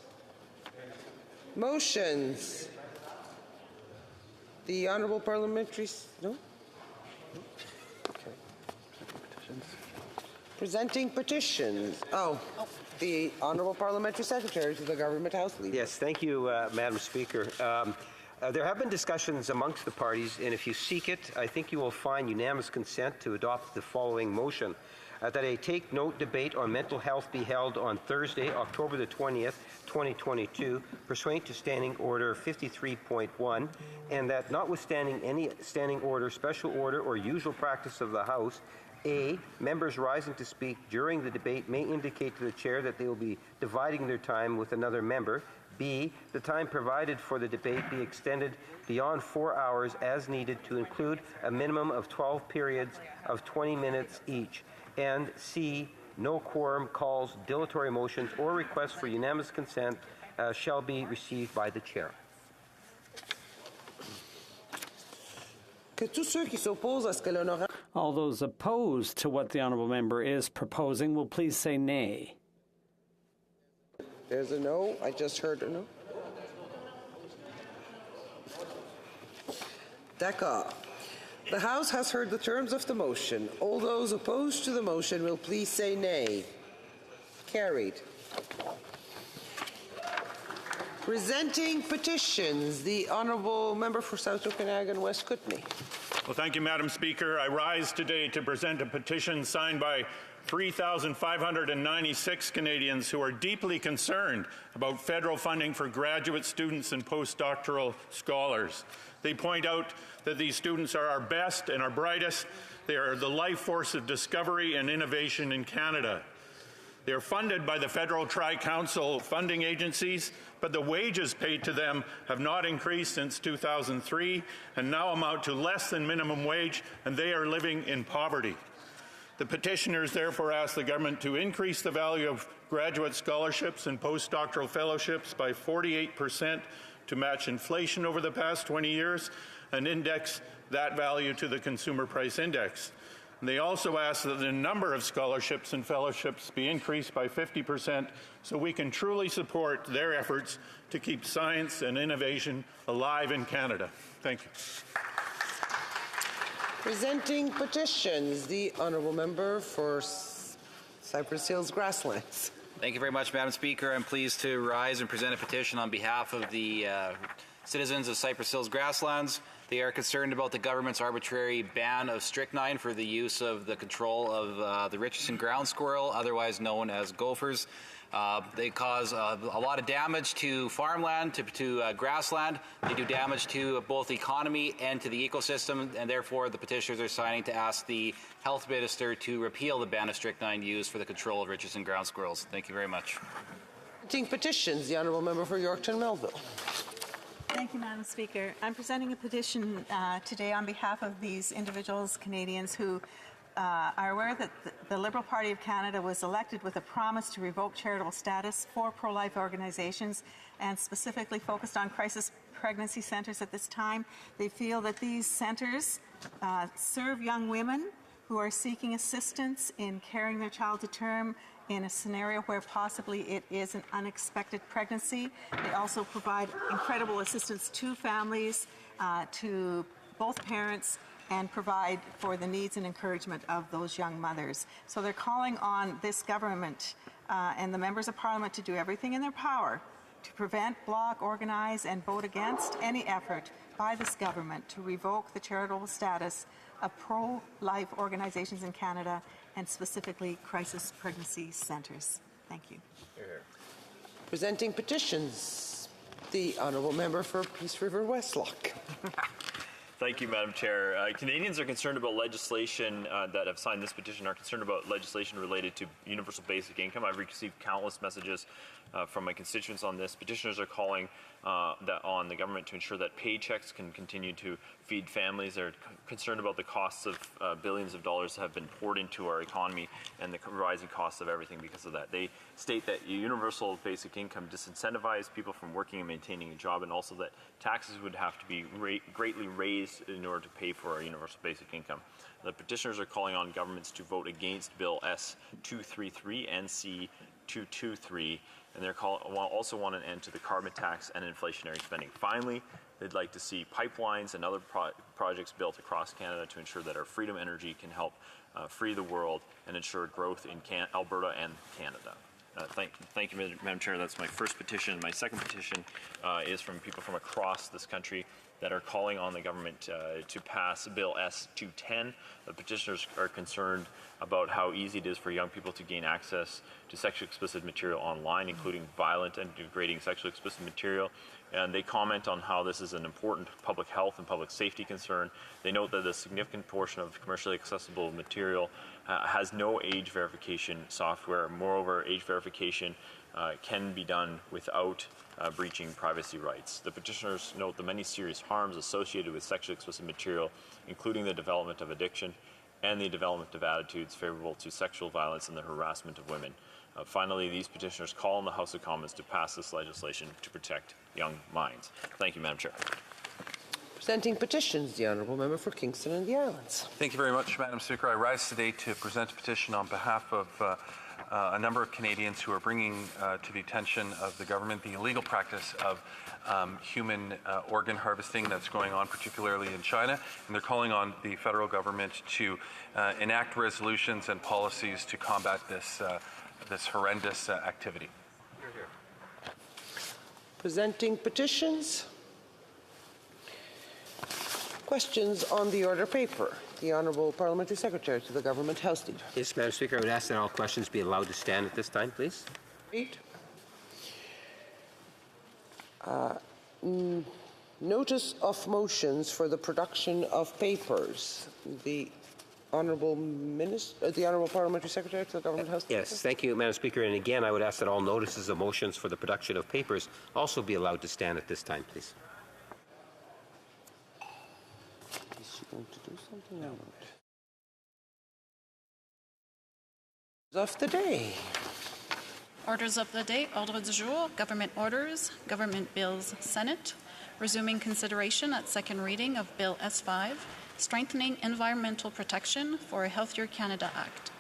The Honourable Parliamentary... No? Okay. Presenting petitions. The Honourable Parliamentary Secretary to the Government House Leader. Yes, thank you, Madam Speaker. There have been discussions amongst the parties, and if you seek it, I think you will find unanimous consent to adopt the following motion. that a take note debate on mental health be held on Thursday, October the 20th, 2022, pursuant to Standing Order 53.1, and that notwithstanding any standing order, special order, or usual practice of the House, A, members rising to speak during the debate may indicate to the chair that they will be dividing their time with another member. B, the time provided for the debate be extended beyond 4 hours as needed to include a minimum of 12 periods of 20 minutes each. And C, no quorum calls, dilatory motions, or requests for unanimous consent shall be received by the chair. All those opposed to what the honourable member is proposing will please say nay. There's a no. I just heard a no. D'accord. The House has heard the terms of the motion. All those opposed to the motion will please say nay. Carried. Presenting petitions, the Honourable Member for South Okanagan West Kootenay. Well, thank you, Madam Speaker. I rise today to present a petition signed by 3,596 Canadians who are deeply concerned about federal funding for graduate students and postdoctoral scholars. They point out that these students are our best and our brightest. They are the life force of discovery and innovation in Canada. They are funded by the Federal Tri-Council funding agencies, but the wages paid to them have not increased since 2003 and now amount to less than minimum wage, and they are living in poverty. The petitioners therefore ask the government to increase the value of graduate scholarships and postdoctoral fellowships by 48% to match inflation over the past 20 years and index that value to the Consumer Price Index. And they also ask that the number of scholarships and fellowships be increased by 50% so we can truly support their efforts to keep science and innovation alive in Canada. Thank you. Presenting petitions, the Honourable Member for Cypress Hills Grasslands. Thank you very much, Madam Speaker. I'm pleased to rise and present a petition on behalf of the citizens of Cypress Hills Grasslands. They are concerned about the government's arbitrary ban of strychnine for the use of the control of the Richardson ground squirrel, otherwise known as gophers. They cause a lot of damage to farmland, to grassland. They do damage to both the economy and to the ecosystem, and therefore the petitioners are signing to ask the health minister to repeal the ban of strychnine used for the control of Richardson ground squirrels. Thank you very much. Presenting petitions, the Honourable Member for Yorkton Melville. Thank you, Madam Speaker. I'm presenting a petition today on behalf of these individuals, Canadians, who are aware that the Liberal Party of Canada was elected with a promise to revoke charitable status for pro-life organizations and specifically focused on crisis pregnancy centres at this time. They feel that these centres serve young women who are seeking assistance in carrying their child to term in a scenario where possibly it is an unexpected pregnancy. They also provide incredible assistance to families, to both parents, and provide for the needs and encouragement of those young mothers. So they're calling on this government and the members of Parliament to do everything in their power to prevent, block, organize, and vote against any effort by this government to revoke the charitable status of pro-life organizations in Canada and specifically crisis pregnancy centres. Thank you. Presenting petitions, the Honourable Member for Peace River Westlock. Thank you, Madam Chair. Canadians are concerned about legislation that have signed this petition are concerned about legislation related to universal basic income. I've received countless messages from my constituents on this. Petitioners are calling on the government to ensure that paychecks can continue to feed families. They're concerned about the costs of billions of dollars that have been poured into our economy and the rising costs of everything because of that. They state that universal basic income disincentivizes people from working and maintaining a job, and also that taxes would have to be greatly raised in order to pay for our universal basic income. The petitioners are calling on governments to vote against Bill S-233 and C-223, and they also want an end to the carbon tax and inflationary spending. Finally, they'd like to see pipelines and other projects built across Canada to ensure that our Freedom Energy can help free the world and ensure growth in Alberta and Canada. Thank you, Madam Chair. That's my first petition. My second petition is from people from across this country. that are calling on the government to pass Bill S-210. The petitioners are concerned about how easy it is for young people to gain access to sexually explicit material online, including violent and degrading sexually explicit material. And they comment on how this is an important public health and public safety concern. They note that a significant portion of commercially accessible material has no age verification software. Moreover, age verification can be done without breaching privacy rights. The petitioners note the many serious harms associated with sexually explicit material, including the development of addiction and the development of attitudes favorable to sexual violence and the harassment of women. Finally, these petitioners call on the House of Commons to pass this legislation to protect young minds. Thank you, Madam Chair. Presenting petitions, the Honourable Member for Kingston and the Islands. Thank you very much, Madam Speaker. I rise today to present a petition on behalf of a number of Canadians who are bringing to the attention of the government the illegal practice of human organ harvesting that's going on, particularly in China, and they're calling on the federal government to enact resolutions and policies to combat this horrendous activity. Presenting petitions. Questions on the order paper. The Honourable Parliamentary Secretary to the Government House Leader. Yes, Madam Speaker, I would ask that all questions be allowed to stand at this time, please. Notice of motions for the production of papers. The Honourable Minister, the Honourable Parliamentary Secretary to the Government House Leader. Yes, thank you, Madam Speaker. And again, I would ask that all notices of motions for the production of papers also be allowed to stand at this time, please. Is she going to do something or not? Of the day. Orders of the day, ordre du jour, government orders, government bills, Senate, resuming consideration at second reading of Bill S5, strengthening environmental protection for a Healthier Canada Act.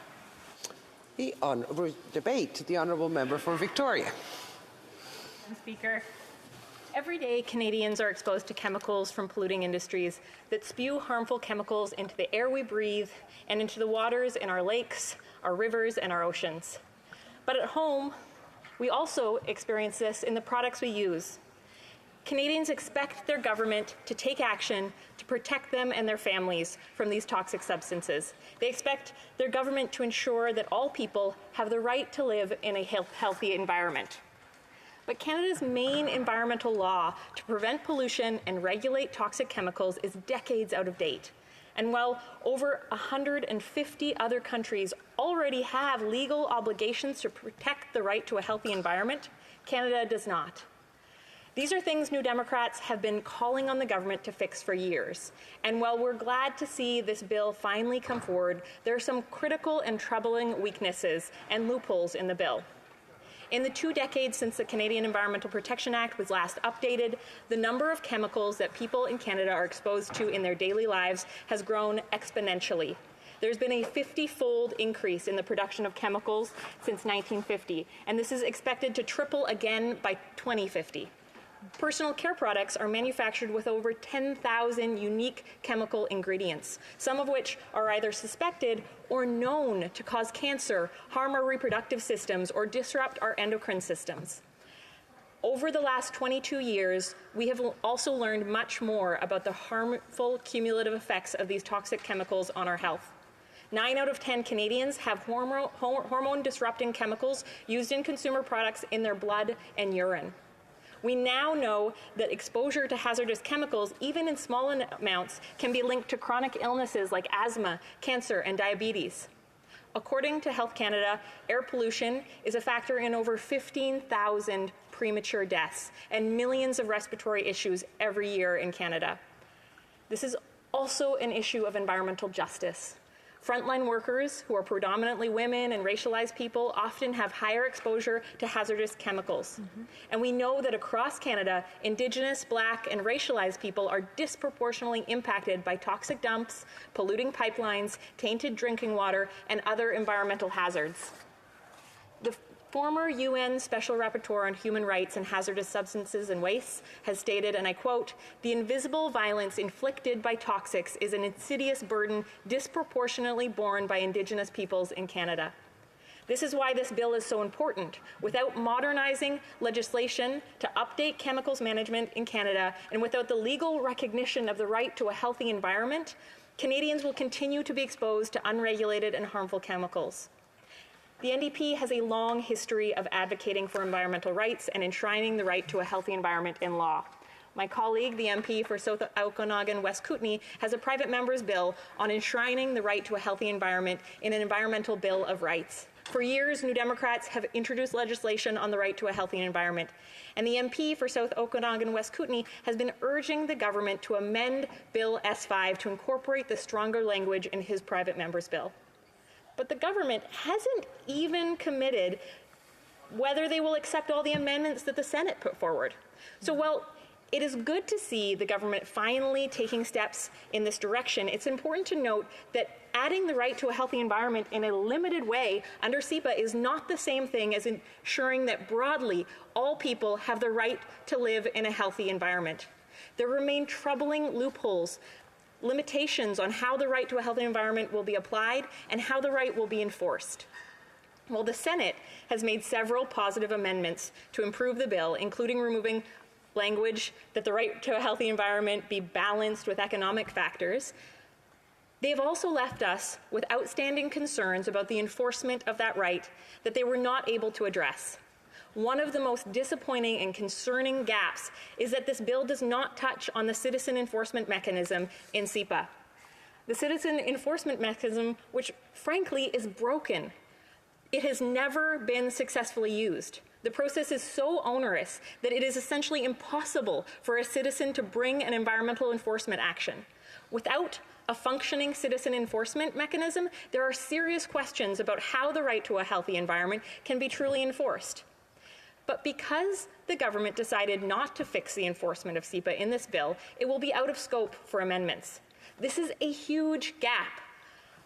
The debate, the Honourable Member for Victoria. Madam Speaker, every day Canadians are exposed to chemicals from polluting industries that spew harmful chemicals into the air we breathe and into the waters in our lakes, our rivers, and our oceans. But at home, we also experience this in the products we use. Canadians expect their government to take action to protect them and their families from these toxic substances. They expect their government to ensure that all people have the right to live in a healthy environment. But Canada's main environmental law to prevent pollution and regulate toxic chemicals is decades out of date. And while over 150 other countries already have legal obligations to protect the right to a healthy environment, Canada does not. These are things New Democrats have been calling on the government to fix for years. And while we're glad to see this bill finally come forward, there are some critical and troubling weaknesses and loopholes in the bill. In the 2 decades since the Canadian Environmental Protection Act was last updated, the number of chemicals that people in Canada are exposed to in their daily lives has grown exponentially. There's been a 50-fold increase in the production of chemicals since 1950, and this is expected to triple again by 2050. Personal care products are manufactured with over 10,000 unique chemical ingredients, some of which are either suspected or known to cause cancer, harm our reproductive systems, or disrupt our endocrine systems. Over the last 22 years, we have also learned much more about the harmful cumulative effects of these toxic chemicals on our health. 9 out of 10 Canadians have hormone-disrupting chemicals used in consumer products in their blood and urine. We now know that exposure to hazardous chemicals, even in small amounts, can be linked to chronic illnesses like asthma, cancer, and diabetes. According to Health Canada, air pollution is a factor in over 15,000 premature deaths and millions of respiratory issues every year in Canada. This is also an issue of environmental justice. Frontline workers, who are predominantly women and racialized people, often have higher exposure to hazardous chemicals. And we know that across Canada, Indigenous, Black, and racialized people are disproportionately impacted by toxic dumps, polluting pipelines, tainted drinking water, and other environmental hazards. The former UN Special Rapporteur on Human Rights and Hazardous Substances and Wastes has stated, and I quote, "The invisible violence inflicted by toxics is an insidious burden disproportionately borne by Indigenous peoples in Canada." This is why this bill is so important. Without modernizing legislation to update chemicals management in Canada, and without the legal recognition of the right to a healthy environment, Canadians will continue to be exposed to unregulated and harmful chemicals. The NDP has a long history of advocating for environmental rights and enshrining the right to a healthy environment in law. My colleague, the MP for South Okanagan West Kootenay, has a private member's bill on enshrining the right to a healthy environment in an environmental bill of rights. For years, New Democrats have introduced legislation on the right to a healthy environment, and the MP for South Okanagan West Kootenay has been urging the government to amend Bill S5 to incorporate the stronger language in his private member's bill. But the government hasn't even committed whether they will accept all the amendments that the Senate put forward. So while it is good to see the government finally taking steps in this direction, it's important to note that adding the right to a healthy environment in a limited way under CEPA is not the same thing as ensuring that broadly all people have the right to live in a healthy environment. There remain troubling loopholes, limitations on how the right to a healthy environment will be applied and how the right will be enforced. Well, the Senate has made several positive amendments to improve the bill, including removing language that the right to a healthy environment be balanced with economic factors. They have also left us with outstanding concerns about the enforcement of that right that they were not able to address. One of the most disappointing and concerning gaps is that this bill does not touch on the citizen enforcement mechanism in CEPA. The citizen enforcement mechanism, which frankly is broken. It has never been successfully used. The process is so onerous that it is essentially impossible for a citizen to bring an environmental enforcement action. Without a functioning citizen enforcement mechanism, there are serious questions about how the right to a healthy environment can be truly enforced. But because the government decided not to fix the enforcement of CEPA in this bill, it will be out of scope for amendments. This is a huge gap.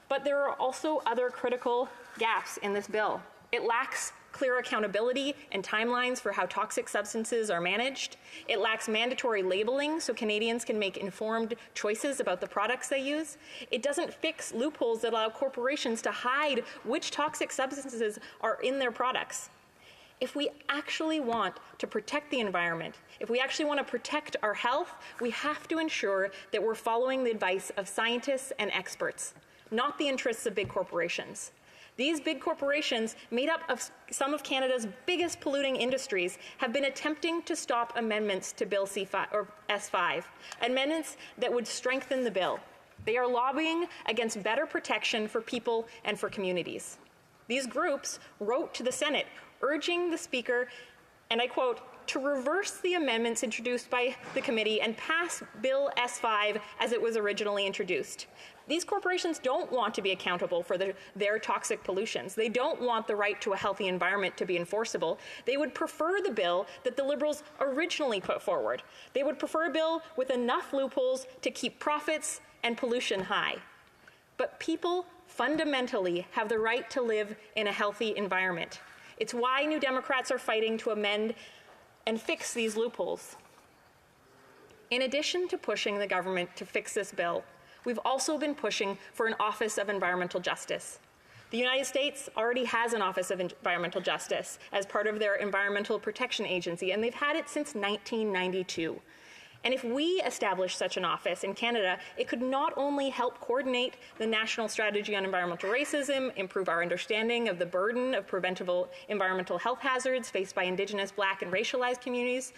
But there are also other critical gaps in this bill. It lacks clear accountability and timelines for how toxic substances are managed. It lacks mandatory labeling so Canadians can make informed choices about the products they use. It doesn't fix loopholes that allow corporations to hide which toxic substances are in their products. If we actually want to protect the environment, if we actually want to protect our health, we have to ensure that we're following the advice of scientists and experts, not the interests of big corporations. These big corporations, made up of some of Canada's biggest polluting industries, have been attempting to stop amendments to Bill C5 or S5, amendments that would strengthen the bill. They are lobbying against better protection for people and for communities. These groups wrote to the Senate urging the Speaker, and I quote, to reverse the amendments introduced by the committee and pass Bill S5 as it was originally introduced. These corporations don't want to be accountable for their toxic pollutions. They don't want the right to a healthy environment to be enforceable. They would prefer the bill that the Liberals originally put forward. They would prefer a bill with enough loopholes to keep profits and pollution high. But people fundamentally have the right to live in a healthy environment. It's why New Democrats are fighting to amend and fix these loopholes. In addition to pushing the government to fix this bill, we've also been pushing for an Office of Environmental Justice. The United States already has an Office of Environmental Justice as part of their Environmental Protection Agency, and they've had it since 1992. And if we establish such an office in Canada, it could not only help coordinate the national strategy on environmental racism, improve our understanding of the burden of preventable environmental health hazards faced by Indigenous, Black, and racialized communities,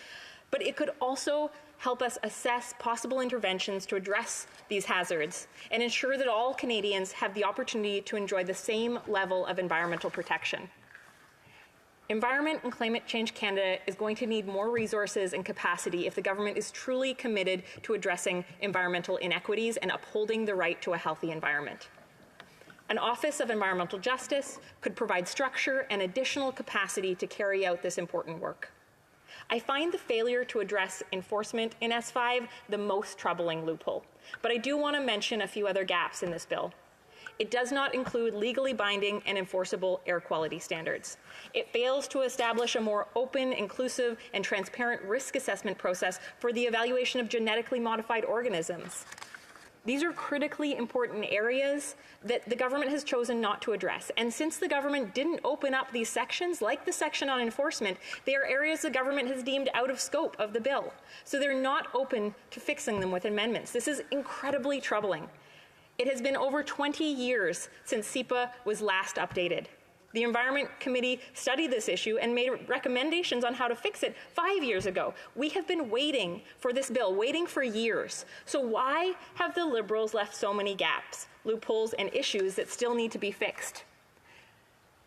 but it could also help us assess possible interventions to address these hazards and ensure that all Canadians have the opportunity to enjoy the same level of environmental protection. Environment and Climate Change Canada is going to need more resources and capacity if the government is truly committed to addressing environmental inequities and upholding the right to a healthy environment. An Office of Environmental Justice could provide structure and additional capacity to carry out this important work. I find the failure to address enforcement in S5 the most troubling loophole, but I do want to mention a few other gaps in this bill. It does not include legally binding and enforceable air quality standards. It fails to establish a more open, inclusive, and transparent risk assessment process for the evaluation of genetically modified organisms. These are critically important areas that the government has chosen not to address. And since the government didn't open up these sections, like the section on enforcement, they are areas the government has deemed out of scope of the bill. So they're not open to fixing them with amendments. This is incredibly troubling. It has been over 20 years since CEPA was last updated. The Environment Committee studied this issue and made recommendations on how to fix it 5 years ago. We have been waiting for this bill, waiting for years. So why have the Liberals left so many gaps, loopholes, and issues that still need to be fixed?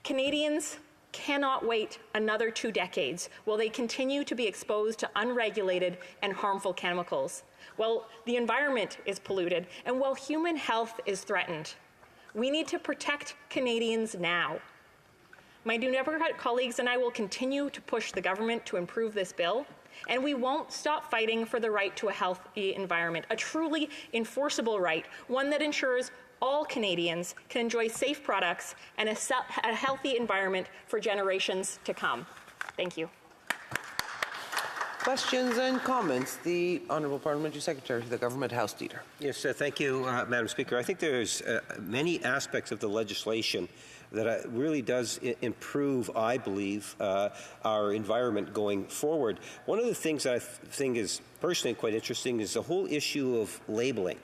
Canadians cannot wait another 2 decades while they continue to be exposed to unregulated and harmful chemicals, while the environment is polluted, and while human health is threatened. We need to protect Canadians now. My New Democrat colleagues and I will continue to push the government to improve this bill, and we won't stop fighting for the right to a healthy environment, a truly enforceable right, one that ensures all Canadians can enjoy safe products and a healthy environment for generations to come. Thank you. Questions and comments? The Honourable Parliamentary Secretary to the Government House Leader. Yes, thank you, Madam Speaker. I think there's many aspects of the legislation that really does improve, I believe, our environment going forward. One of the things that I think is personally quite interesting is the whole issue of labeling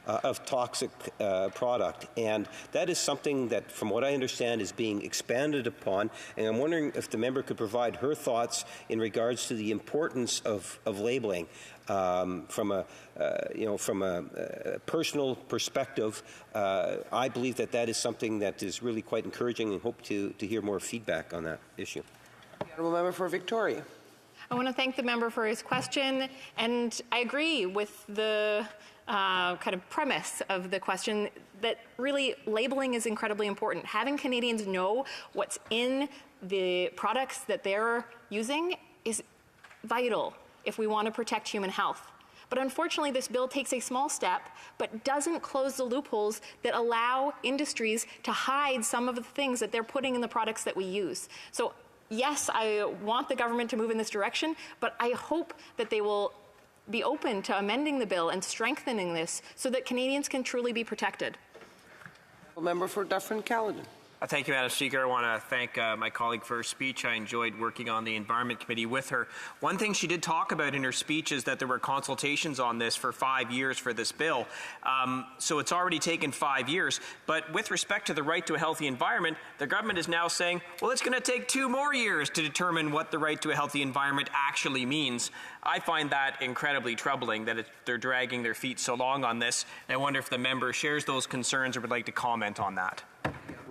of toxic product, and that is something that, from what I understand, is being expanded upon, and I'm wondering if the member could provide her thoughts in regards to the importance of labeling. From a personal perspective, I believe that is something that is really quite encouraging, and hope to hear more feedback on that issue. The Honourable Member for Victoria. I want to thank the member for his question, and I agree with the kind of premise of the question that really labeling is incredibly important. Having Canadians know what's in the products that they're using is vital if we want to protect human health. But unfortunately, this bill takes a small step, but doesn't close the loopholes that allow industries to hide some of the things that they're putting in the products that we use. So yes, I want the government to move in this direction, but I hope that they will be open to amending the bill and strengthening this so that Canadians can truly be protected. Member for Dufferin-Caledon. Thank you, Madam Speaker. I want to thank my colleague for her speech. I enjoyed working on the Environment Committee with her. One thing she did talk about in her speech is that there were consultations on this for 5 years for this bill. So it's already taken 5 years. But with respect to the right to a healthy environment, the government is now saying, well, it's going to take 2 more years to determine what the right to a healthy environment actually means. I find that incredibly troubling that they're dragging their feet so long on this. And I wonder if the member shares those concerns or would like to comment on that.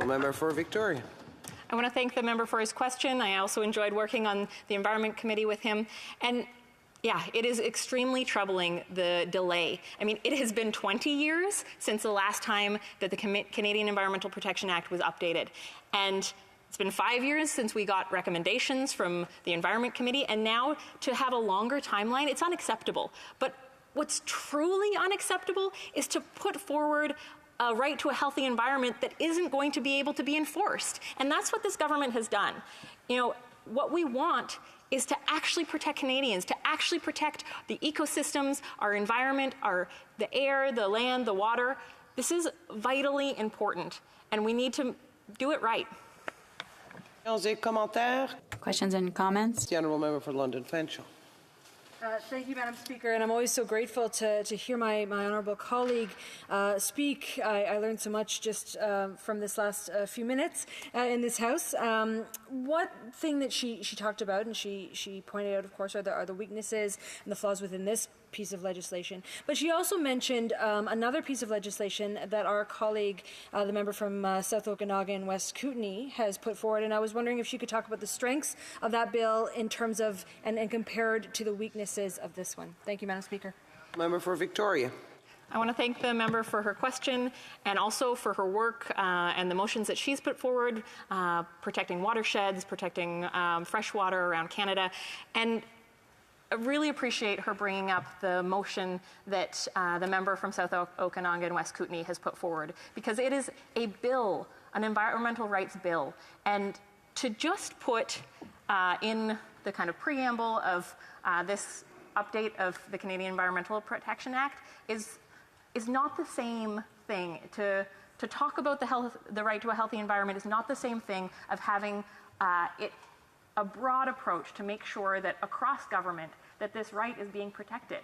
Member for Victoria. I want to thank the member for his question. I also enjoyed working on the Environment Committee with him. And yeah, it is extremely troubling, the delay. I mean, it has been 20 years since the last time that the Canadian Environmental Protection Act was updated. And it's been 5 years since we got recommendations from the Environment Committee. And now to have a longer timeline, it's unacceptable. But what's truly unacceptable is to put forward a right to a healthy environment that isn't going to be able to be enforced. And that's what this government has done. You know, what we want is to actually protect Canadians, to actually protect the ecosystems, our environment, the air, the land, the water. This is vitally important, and we need to do it right. Questions and comments? The Honourable Member for London Fanshawe. Thank you, Madam Speaker, and I'm always so grateful to hear my honourable colleague speak. I learned so much just from this last few minutes in this House. One thing that she talked about, and she pointed out, of course, are the weaknesses and the flaws within this piece of legislation. But she also mentioned another piece of legislation that our colleague, the member from South Okanagan, West Kootenay, has put forward, and I was wondering if she could talk about the strengths of that bill in terms of, and compared to the weaknesses of this one. Thank you, Madam Speaker. Member for Victoria. I want to thank the member for her question and also for her work and the motions that she's put forward, protecting watersheds, protecting fresh water around Canada. And I really appreciate her bringing up the motion that the member from South Okanagan, West Kootenay, has put forward, because it is a bill, an environmental rights bill. And to just put in the kind of preamble of this update of the Canadian Environmental Protection Act is is not the same thing. To talk about the right to a healthy environment is not the same thing of having a broad approach to make sure that across government that this right is being protected.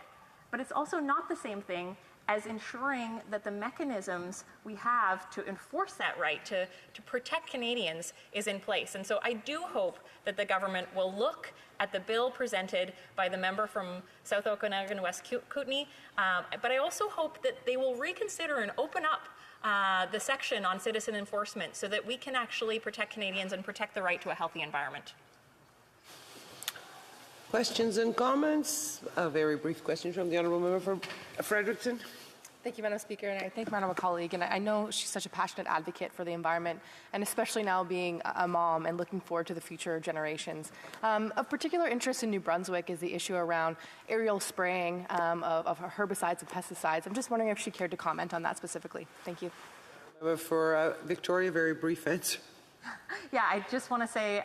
But it's also not the same thing as ensuring that the mechanisms we have to enforce that right, to protect Canadians, is in place. And so I do hope that the government will look at the bill presented by the member from South Okanagan West Kootenay, but I also hope that they will reconsider and open up the section on citizen enforcement so that we can actually protect Canadians and protect the right to a healthy environment. Questions and comments? A very brief question from the Honourable Member for Fredericton. Thank you, Madam Speaker, and I thank my colleague. And I know she's such a passionate advocate for the environment, and especially now being a mom and looking forward to the future generations. Of particular interest in New Brunswick is the issue around aerial spraying of herbicides and pesticides. I'm just wondering if she cared to comment on that specifically. Thank you. Member for Victoria, very brief answer. Yeah, I just want to say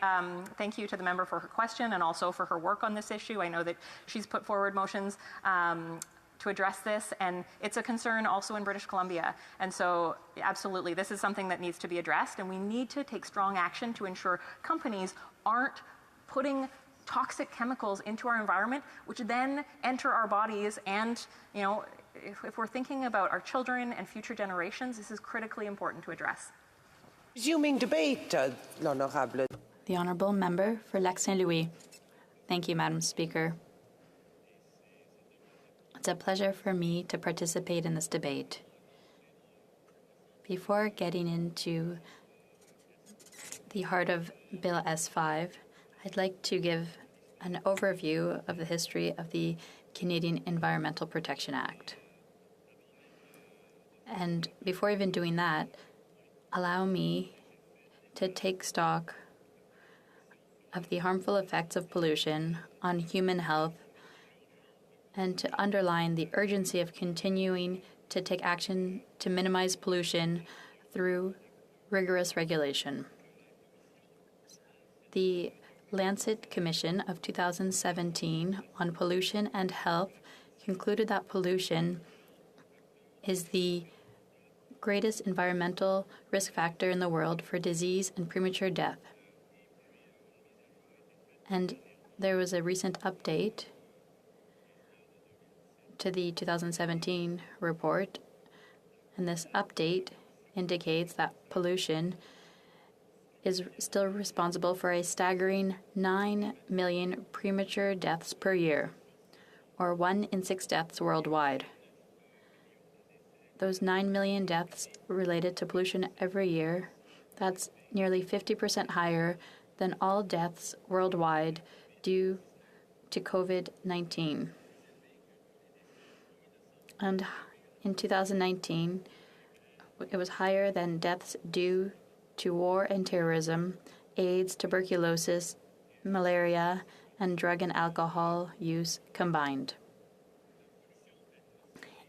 thank you to the member for her question and also for her work on this issue. I know that she's put forward motions to address this, and it's a concern also in British Columbia. And so, absolutely, this is something that needs to be addressed, and we need to take strong action to ensure companies aren't putting toxic chemicals into our environment, which then enter our bodies. And, you know, if we're thinking about our children and future generations, this is critically important to address. Resuming debate, l'honorable. The Honourable Member for Lac Saint Louis. Thank you, Madam Speaker. It's a pleasure for me to participate in this debate. Before getting into the heart of Bill S5, I'd like to give an overview of the history of the Canadian Environmental Protection Act. And before even doing that, allow me to take stock of the harmful effects of pollution on human health and to underline the urgency of continuing to take action to minimize pollution through rigorous regulation. The Lancet Commission of 2017 on Pollution and Health concluded that pollution is the greatest environmental risk factor in the world for disease and premature death. And there was a recent update to the 2017 report, and this update indicates that pollution is still responsible for a staggering 9 million premature deaths per year, or 1 in 6 deaths worldwide. Those 9 million deaths related to pollution every year, that's nearly 50% higher than all deaths worldwide due to COVID-19. And in 2019, it was higher than deaths due to war and terrorism, AIDS, tuberculosis, malaria, and drug and alcohol use combined.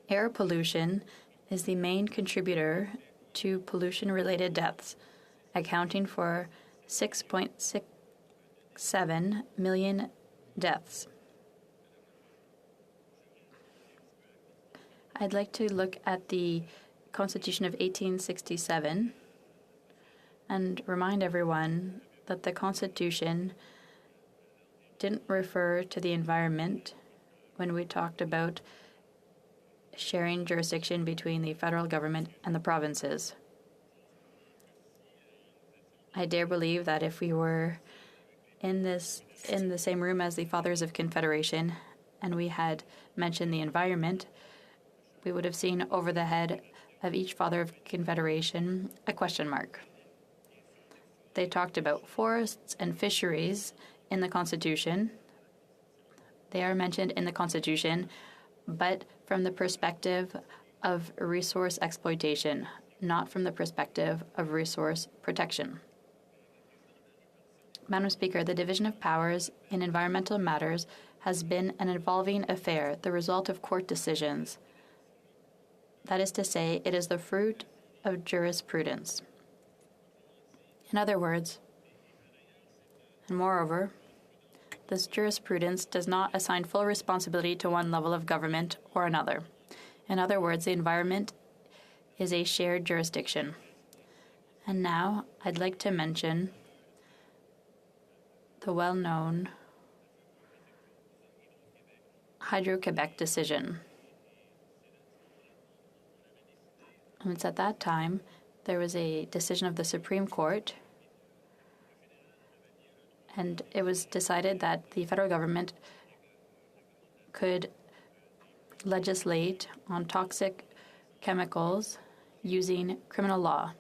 Air pollution is the main contributor to pollution-related deaths, accounting for 6.67 million deaths. I'd like to look at the Constitution of 1867 and remind everyone that the Constitution didn't refer to the environment when we talked about sharing jurisdiction between the federal government and the provinces. I dare believe that if we were in the same room as the Fathers of Confederation and we had mentioned the environment, we would have seen over the head of each Father of Confederation a question mark. They talked about forests and fisheries in the Constitution. They are mentioned in the Constitution, but from the perspective of resource exploitation, not from the perspective of resource protection. Madam Speaker, the division of powers in environmental matters has been an evolving affair, the result of court decisions. That is to say, it is the fruit of jurisprudence. In other words, and moreover, this jurisprudence does not assign full responsibility to one level of government or another. In other words, the environment is a shared jurisdiction. And now I'd like to mention the well-known Hydro-Quebec decision. And it's at that time there was a decision of the Supreme Court, and it was decided that the federal government could legislate on toxic chemicals using criminal law.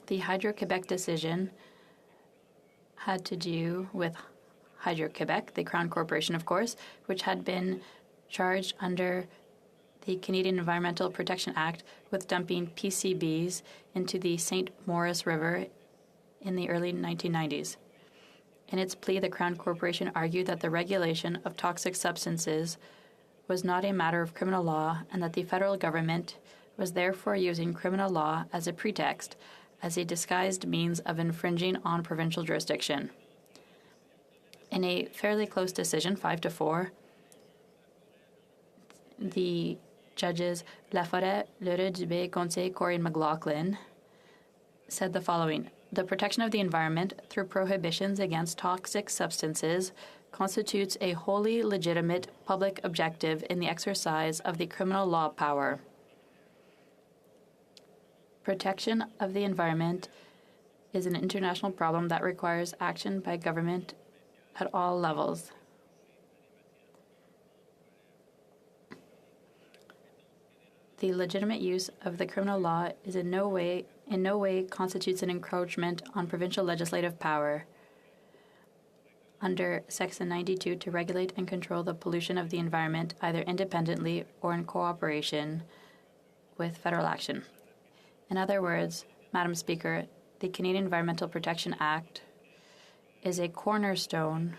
The Hydro-Quebec decision had to do with Hydro-Quebec, the Crown Corporation, of course, which had been charged under the Canadian Environmental Protection Act with dumping PCBs into the St. Maurice River in the early 1990s. In its plea, the Crown Corporation argued that the regulation of toxic substances was not a matter of criminal law and that the federal government was therefore using criminal law as a pretext, as a disguised means of infringing on provincial jurisdiction. In a fairly close decision, 5-4, the judges Laforêt, Leroux Dubé, Conseil, Corey, and McLaughlin said the following: the protection of the environment through prohibitions against toxic substances constitutes a wholly legitimate public objective in the exercise of the criminal law power. Protection of the environment is an international problem that requires action by government at all levels. The legitimate use of the criminal law is in no way constitutes an encroachment on provincial legislative power under Section 92 to regulate and control the pollution of the environment either independently or in cooperation with federal action. In other words, Madam Speaker, the Canadian Environmental Protection Act is a cornerstone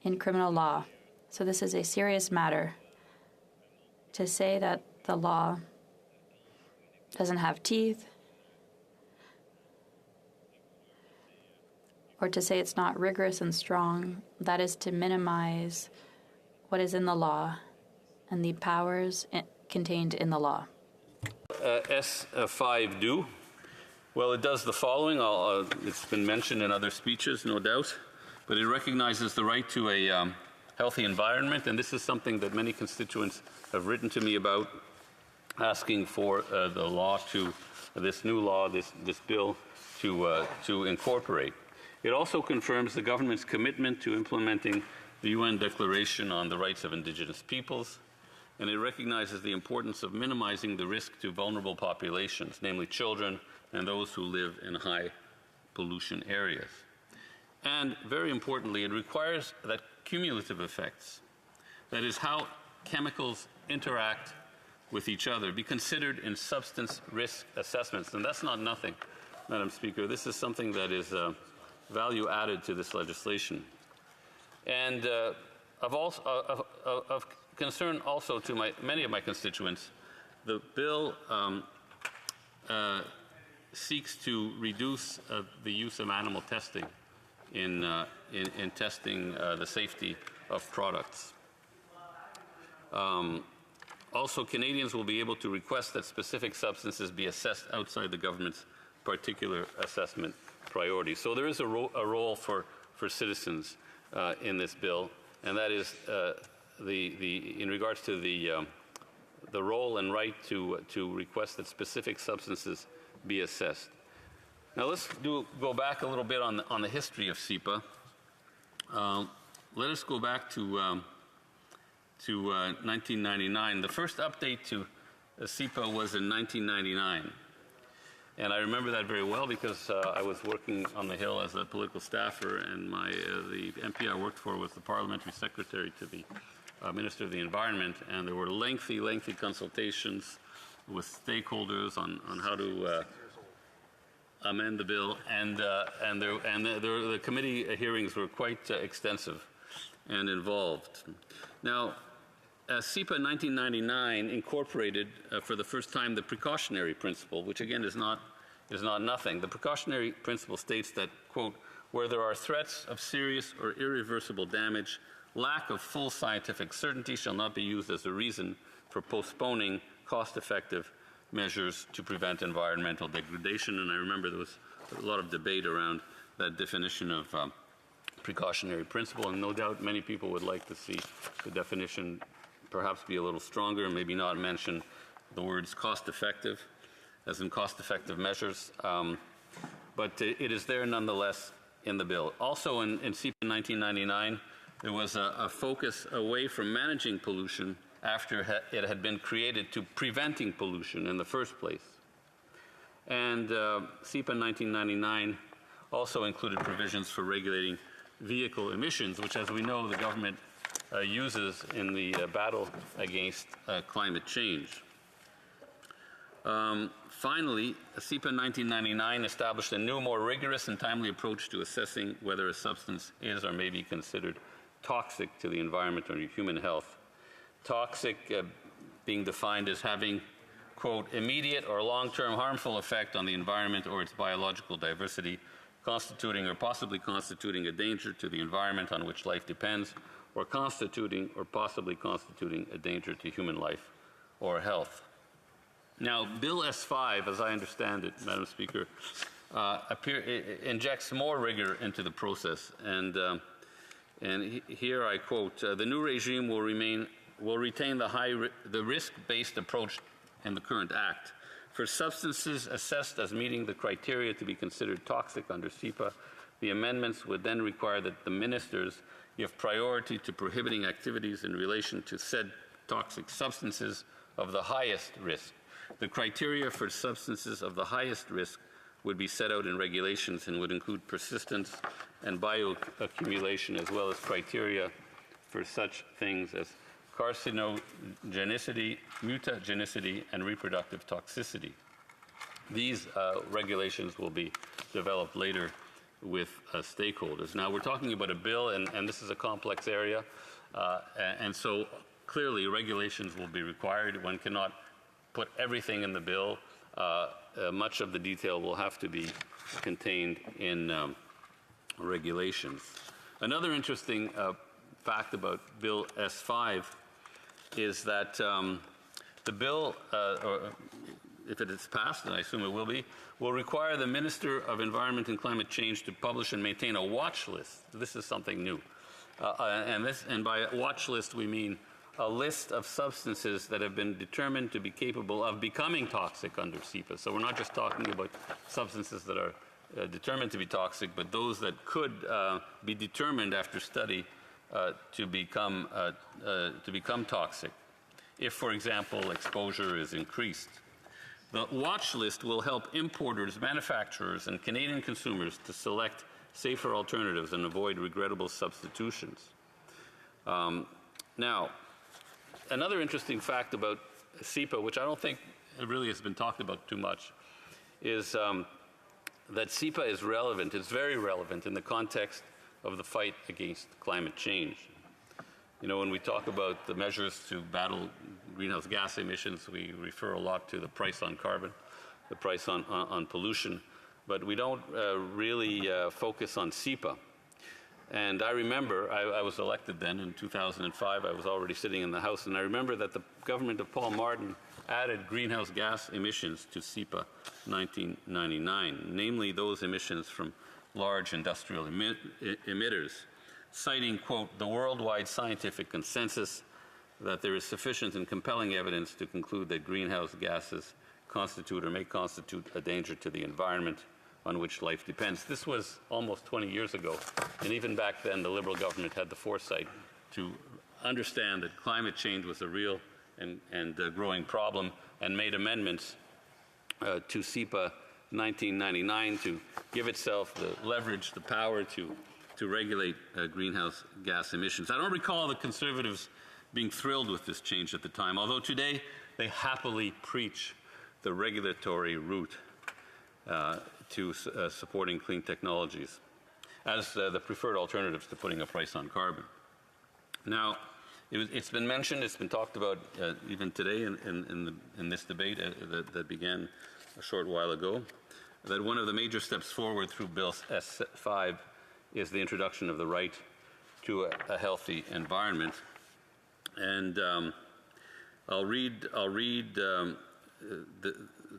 in criminal law. So this is a serious matter. To say that the law doesn't have teeth, or to say it's not rigorous and strong, that is to minimize what is in the law and the powers contained in the law. S5 do? Well, it does the following. It's been mentioned in other speeches, no doubt, but it recognizes the right to a healthy environment, and this is something that many constituents have written to me about, asking for the law to, this new law, this bill, to incorporate. It also confirms the government's commitment to implementing the UN Declaration on the Rights of Indigenous Peoples, and it recognizes the importance of minimizing the risk to vulnerable populations, namely children and those who live in high pollution areas. And very importantly, it requires that cumulative effects, that is how chemicals interact with each other, be considered in substance risk assessments. And that's not nothing, Madam Speaker. This is something that is value added to this legislation. And of concern also to many of my constituents, the bill seeks to reduce the use of animal testing in testing the safety of products. Also, Canadians will be able to request that specific substances be assessed outside the government's particular assessment priorities. So there is a role for citizens in this bill, and that is in regards to the role and right to request that specific substances be assessed. Now let's go back a little bit on the history of CEPA. Let us go back to 1999. The first update to CEPA was in 1999. And I remember that very well because I was working on the Hill as a political staffer, and the MP I worked for was the parliamentary secretary to the Minister of the Environment, and there were lengthy consultations with stakeholders on how to amend the bill, and the committee hearings were quite extensive and involved. Now, CEPA in 1999 incorporated for the first time the precautionary principle, which again is not nothing. The precautionary principle states that, quote, where there are threats of serious or irreversible damage lack of full scientific certainty shall not be used as a reason for postponing cost-effective measures to prevent environmental degradation. And I remember there was a lot of debate around that definition of precautionary principle, and no doubt many people would like to see the definition perhaps be a little stronger and maybe not mention the words cost-effective, as in cost-effective measures. But it is there nonetheless in the bill. Also in SEPA 1999, there was a focus away from managing pollution after it had been created to preventing pollution in the first place. And SEPA 1999 also included provisions for regulating vehicle emissions, which, as we know, the government uses in the battle against climate change. Finally, SEPA 1999 established a new, more rigorous and timely approach to assessing whether a substance is or may be considered toxic to the environment or human health. Toxic being defined as having, quote, immediate or long-term harmful effect on the environment or its biological diversity, constituting or possibly constituting a danger to the environment on which life depends, or constituting or possibly constituting a danger to human life or health. Now, Bill S-5, as I understand it, Madam Speaker, injects more rigor into the process. And here I quote, the new regime will retain the risk-based approach in the current Act. For substances assessed as meeting the criteria to be considered toxic under SEPA, the amendments would then require that the ministers give priority to prohibiting activities in relation to said toxic substances of the highest risk. The criteria for substances of the highest risk would be set out in regulations and would include persistence and bioaccumulation, as well as criteria for such things as carcinogenicity, mutagenicity, and reproductive toxicity. These regulations will be developed later with stakeholders. Now, we're talking about a bill, and this is a complex area, and so clearly regulations will be required. One cannot put everything in the bill. Much of the detail will have to be contained in regulations. Another interesting fact about Bill S-5 is that the bill, or if it is passed, and I assume it will require the Minister of Environment and Climate Change to publish and maintain a watch list. This is something new. And by watch list, we mean a list of substances that have been determined to be capable of becoming toxic under SEPA. So we're not just talking about substances that are determined to be toxic, but those that could be determined after study to become toxic, if, for example, exposure is increased. The watch list will help importers, manufacturers, and Canadian consumers to select safer alternatives and avoid regrettable substitutions. Now, another interesting fact about SEPA, which I don't think really has been talked about too much, is that SEPA is relevant. It's very relevant in the context of the fight against climate change. You know, when we talk about the measures to battle greenhouse gas emissions, we refer a lot to the price on carbon, the price on pollution, but we don't really focus on SEPA. And I remember, I was elected then in 2005, I was already sitting in the House, and I remember that the government of Paul Martin added greenhouse gas emissions to SEPA 1999, namely those emissions from large industrial emitters, citing, quote, the worldwide scientific consensus that there is sufficient and compelling evidence to conclude that greenhouse gases constitute or may constitute a danger to the environment on which life depends. This was almost 20 years ago, and even back then the Liberal government had the foresight to understand that climate change was a real and growing problem, and made amendments to SEPA 1999 to give itself the leverage, the power to regulate greenhouse gas emissions. I don't recall the Conservatives being thrilled with this change at the time, although today they happily preach the regulatory route to supporting clean technologies as the preferred alternatives to putting a price on carbon. Now, it's been mentioned, it's been talked about even today in this debate that began a short while ago, that one of the major steps forward through Bill S-5 is the introduction of the right to a healthy environment. And I'll read the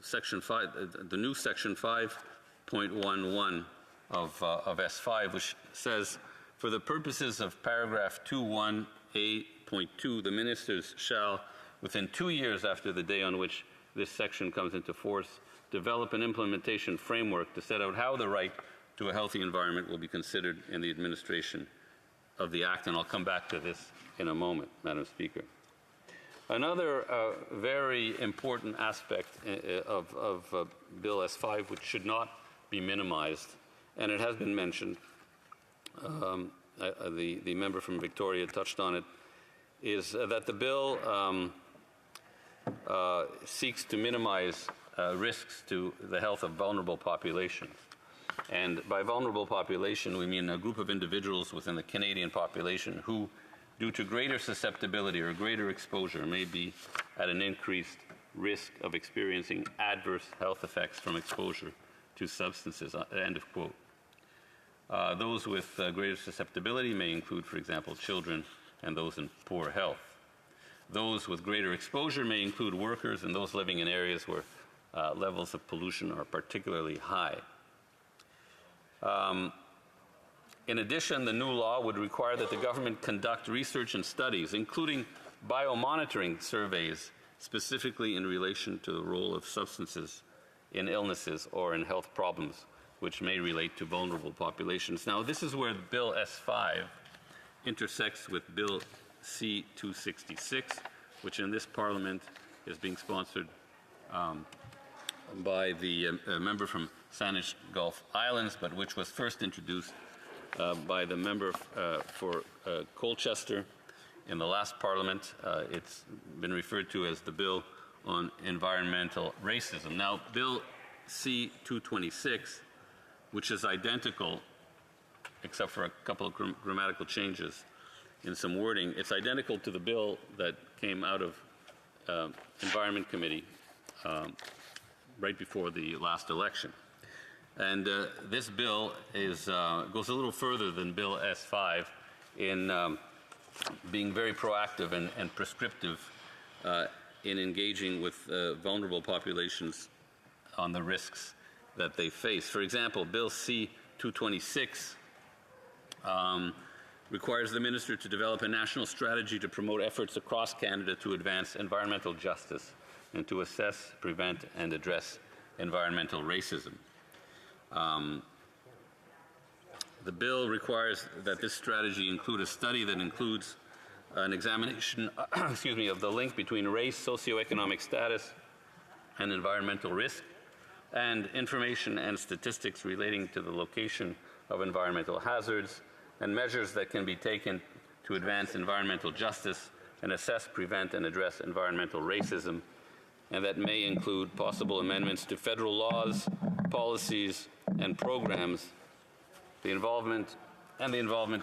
section 5, the new section 5.11 of S5, which says, for the purposes of paragraph 21A.2, the ministers shall, within 2 years after the day on which this section comes into force, develop an implementation framework to set out how the right to a healthy environment will be considered in the administration of the Act. And I'll come back to this in a moment, Madam Speaker. Another very important aspect of Bill S5, which should not be minimized, and it has been mentioned, the member from Victoria touched on it, is that the bill seeks to minimize risks to the health of vulnerable populations. And by vulnerable population, we mean a group of individuals within the Canadian population who, due to greater susceptibility or greater exposure, may be at an increased risk of experiencing adverse health effects from exposure to substances, end of quote. Those with greater susceptibility may include, for example, children and those in poor health. Those with greater exposure may include workers and those living in areas where levels of pollution are particularly high. In addition, the new law would require that the government conduct research and studies, including biomonitoring surveys, specifically in relation to the role of substances in illnesses or in health problems, which may relate to vulnerable populations. Now, this is where Bill S5 intersects with Bill C-266, which in this Parliament is being sponsored by the member from Saanich Gulf Islands, but which was first introduced by the member for Colchester in the last Parliament. It's been referred to as the Bill on Environmental Racism. Now, Bill C-226, which is identical, except for a couple of grammatical changes in some wording, it's identical to the bill that came out of Environment Committee right before the last election. And this bill goes a little further than Bill S5 in being very proactive and prescriptive in engaging with vulnerable populations on the risks that they face. For example, Bill C-226 requires the minister to develop a national strategy to promote efforts across Canada to advance environmental justice and to assess, prevent, and address environmental racism. The bill requires that this strategy include a study that includes an examination of the link between race, socioeconomic status, and environmental risk, and information and statistics relating to the location of environmental hazards, and measures that can be taken to advance environmental justice and assess, prevent, and address environmental racism, and that may include possible amendments to federal laws, policies, and programs, the involvement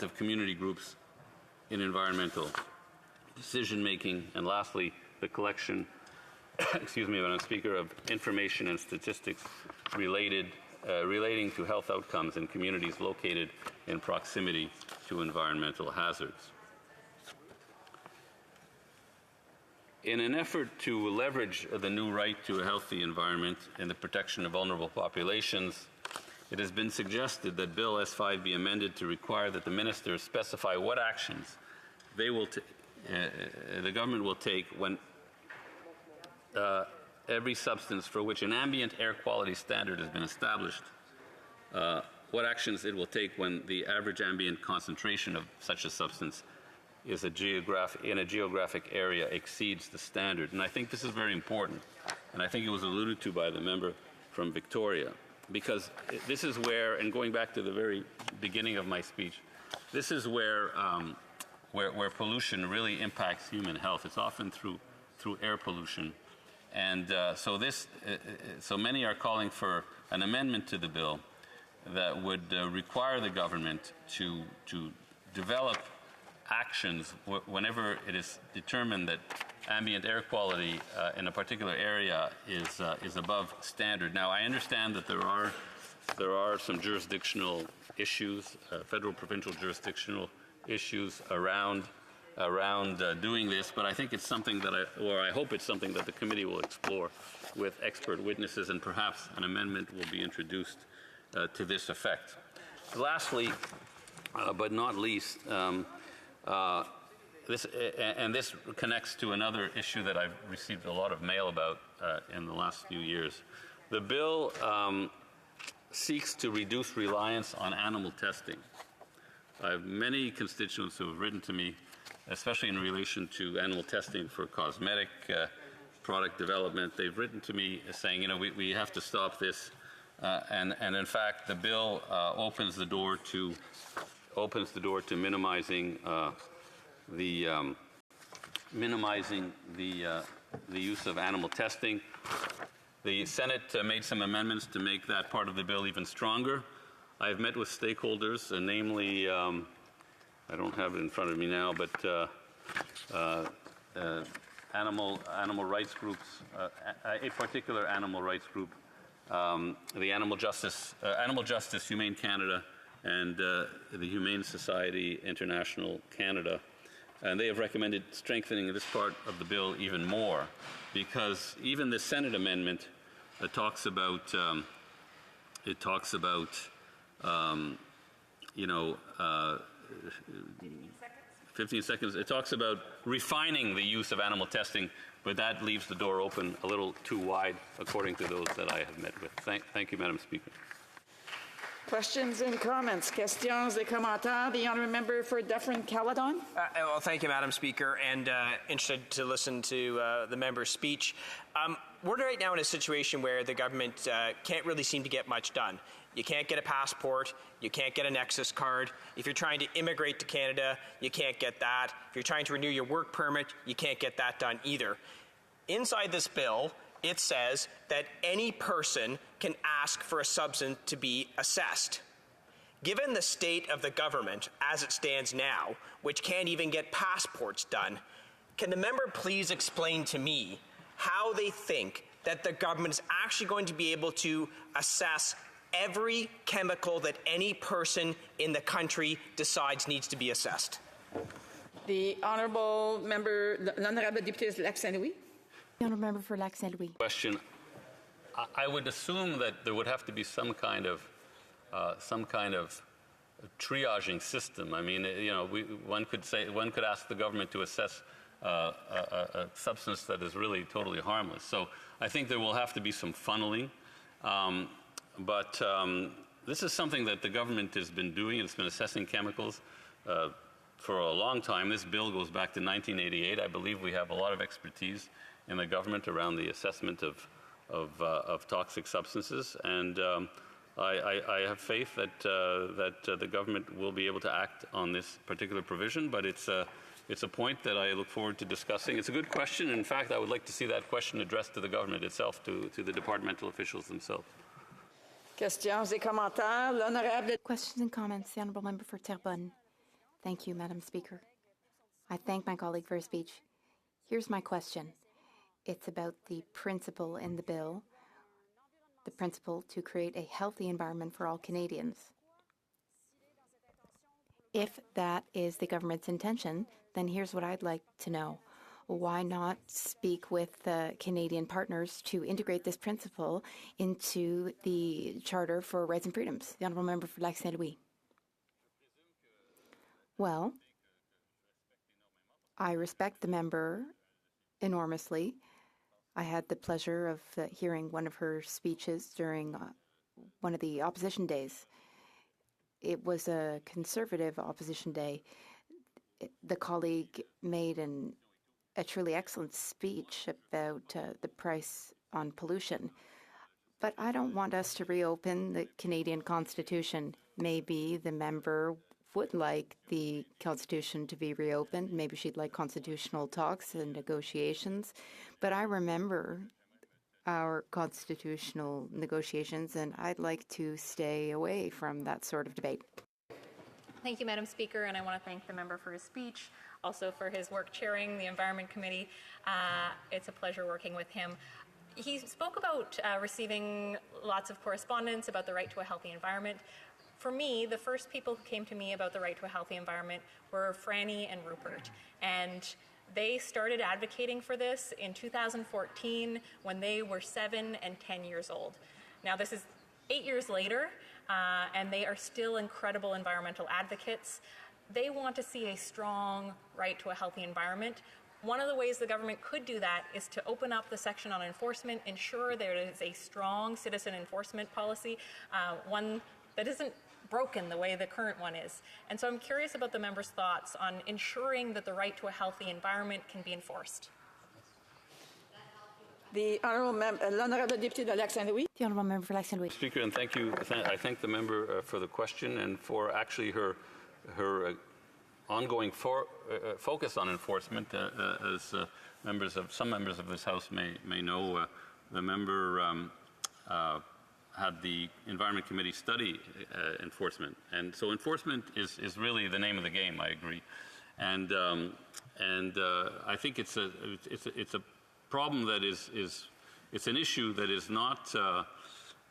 of community groups in environmental decision-making, and lastly, the collection, Madam Speaker, of information and statistics relating to health outcomes in communities located in proximity to environmental hazards. In an effort to leverage the new right to a healthy environment and the protection of vulnerable populations, it has been suggested that Bill S5 be amended to require that the ministers specify what actions they will the government will take when every substance for which an ambient air quality standard has been established, what actions it will take when the average ambient concentration of such a substance is in a geographic area exceeds the standard. And I think this is very important, and I think it was alluded to by the member from Victoria, because this is where, and going back to the very beginning of my speech, this is where pollution really impacts human health. It's often through air pollution. And so many are calling for an amendment to the bill that would require the government to develop actions whenever it is determined that ambient air quality in a particular area is above standard. Now, I understand that there are some jurisdictional issues, federal, provincial jurisdictional issues around doing this, but I think it's something that I hope it's something that the committee will explore with expert witnesses, and perhaps an amendment will be introduced to this effect. Lastly, but not least, this connects to another issue that I've received a lot of mail about in the last few years. The bill seeks to reduce reliance on animal testing. I have many constituents who have written to me, especially in relation to animal testing for cosmetic product development. They've written to me saying, you know, we have to stop this. And in fact, the bill opens the door to minimizing the use of animal testing. The Senate made some amendments to make that part of the bill even stronger. I've met with stakeholders, namely, I don't have it in front of me now, but animal rights groups, a particular animal rights group, the Animal Justice, Humane Canada, and the Humane Society International Canada. And they have recommended strengthening this part of the bill even more, because even the Senate amendment talks about 15 seconds. It talks about refining the use of animal testing, but that leaves the door open a little too wide, according to those that I have met with. Thank you, Madam Speaker. Questions and comments? Questions et commentaires. The honourable member for Dufferin-Caledon. Well, thank you, Madam Speaker, and interested to listen to the member's speech. We're right now in a situation where the government can't really seem to get much done. You can't get a passport. You can't get a Nexus card. If you're trying to immigrate to Canada, you can't get that. If you're trying to renew your work permit, you can't get that done either. Inside this bill, it says that any person can ask for a substance to be assessed. Given the state of the government as it stands now, which can't even get passports done, can the member please explain to me how they think that the government is actually going to be able to assess every chemical that any person in the country decides needs to be assessed? The honourable member, l'honourable député de Lac-Saint-Louis. The honourable member for Lac-Saint-Louis. Question. I would assume that there would have to be some kind of triaging system. I mean, you know, one could ask the government to assess a substance that is really totally harmless. So I think there will have to be some funneling. But this is something that the government has been doing. It's been assessing chemicals for a long time. This bill goes back to 1988. I believe we have a lot of expertise in the government around the assessment of toxic substances, and I have faith that the government will be able to act on this particular provision. But it's a point that I look forward to discussing. It's a good question. In fact, I would like to see that question addressed to the government itself, to the departmental officials themselves. Questions et commentaires. L'honorable. Questions and comments. The honourable member for Terrebonne. Thank you, Madam Speaker. I thank my colleague for her speech. Here's my question. It's about the principle in the bill, the principle to create a healthy environment for all Canadians. If that is the government's intention, then here's what I'd like to know. Why not speak with the Canadian partners to integrate this principle into the Charter for Rights and Freedoms? The honourable member for Lac-Saint-Louis. Well, I respect the member enormously. I had the pleasure of hearing one of her speeches during one of the opposition days. It was a conservative opposition day. The colleague made a truly excellent speech about the price on pollution. But I don't want us to reopen the Canadian Constitution. Maybe the member would like the Constitution to be reopened. Maybe she'd like constitutional talks and negotiations. But I remember our constitutional negotiations, and I'd like to stay away from that sort of debate. Thank you, Madam Speaker, and I want to thank the member for his speech, also for his work chairing the Environment Committee. It's a pleasure working with him. He spoke about receiving lots of correspondence about the right to a healthy environment. For me, the first people who came to me about the right to a healthy environment were Franny and Rupert. And they started advocating for this in 2014 when they were 7 and 10 years old. Now, this is 8 years later, and they are still incredible environmental advocates. They want to see a strong right to a healthy environment. One of the ways the government could do that is to open up the section on enforcement, ensure there is a strong citizen enforcement policy, one that isn't broken the way the current one is. And so I'm curious about the members' thoughts on ensuring that the right to a healthy environment can be enforced. The Honourable Deputy de Lac-Saint-Louis. The Honourable Member for Lac-Saint-Louis. Speaker, and thank you. I thank the member for the question and for actually her ongoing focus on enforcement. As some members of this House may know, the member had the Environment Committee study enforcement, and so enforcement is really the name of the game. I agree, and I think it's a problem that it's an issue that is not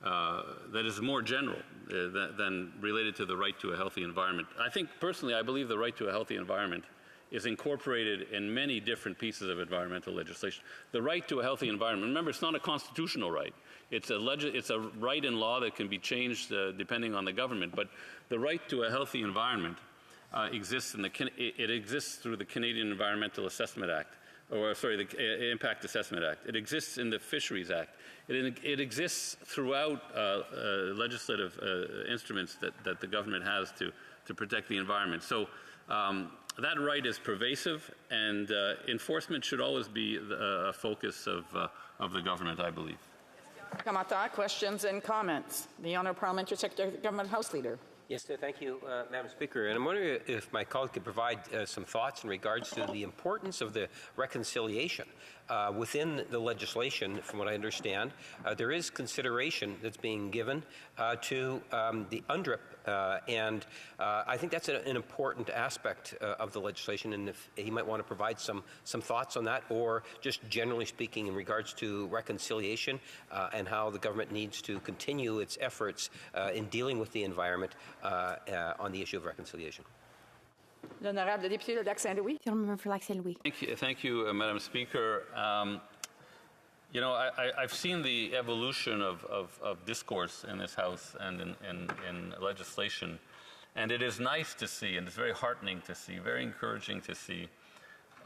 that is more general than related to the right to a healthy environment. I think personally, I believe the right to a healthy environment is incorporated in many different pieces of environmental legislation. The right to a healthy environment, remember, it's not a constitutional right. It's a right in law that can be changed depending on the government. But the right to a healthy environment exists it exists through the Canadian Environmental Assessment Act. The Impact Assessment Act. It exists in the Fisheries Act. It exists throughout legislative instruments that the government has to protect the environment. So that right is pervasive, and enforcement should always be a focus of the government, I believe. Kamata, questions and comments. The Honourable Parliamentary Secretary, Government House Leader. Yes, thank you, Madam Speaker. And I'm wondering if my colleague could provide some thoughts in regards to the importance of the reconciliation. Within the legislation, from what I understand, there is consideration that's being given to the UNDRIP, and I think that's an important aspect of the legislation, and if he might want to provide some thoughts on that, or just generally speaking in regards to reconciliation and how the government needs to continue its efforts in dealing with the environment on the issue of reconciliation. L'Honorable Député de Lac-Saint-Louis. Thank you, Madam Speaker. You know, I've seen the evolution of discourse in this House and in legislation, and it is nice to see, and it's very heartening to see, very encouraging to see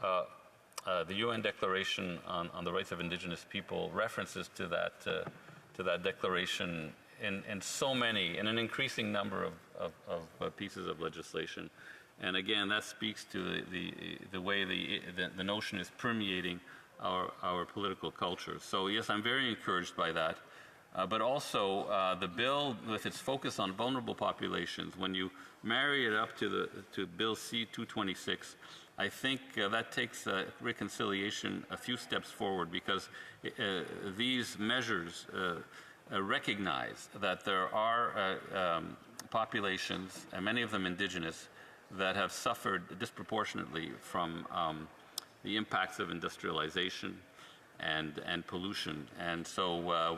the UN Declaration on the Rights of Indigenous People, references to that declaration in an increasing number of pieces of legislation. And again, that speaks to the way the notion is permeating our political culture. So yes, I'm very encouraged by that. But also the bill, with its focus on vulnerable populations, when you marry it up to Bill C-226, I think that takes reconciliation a few steps forward, because these measures recognize that there are populations, and many of them indigenous, that have suffered disproportionately from the impacts of industrialization and pollution. And so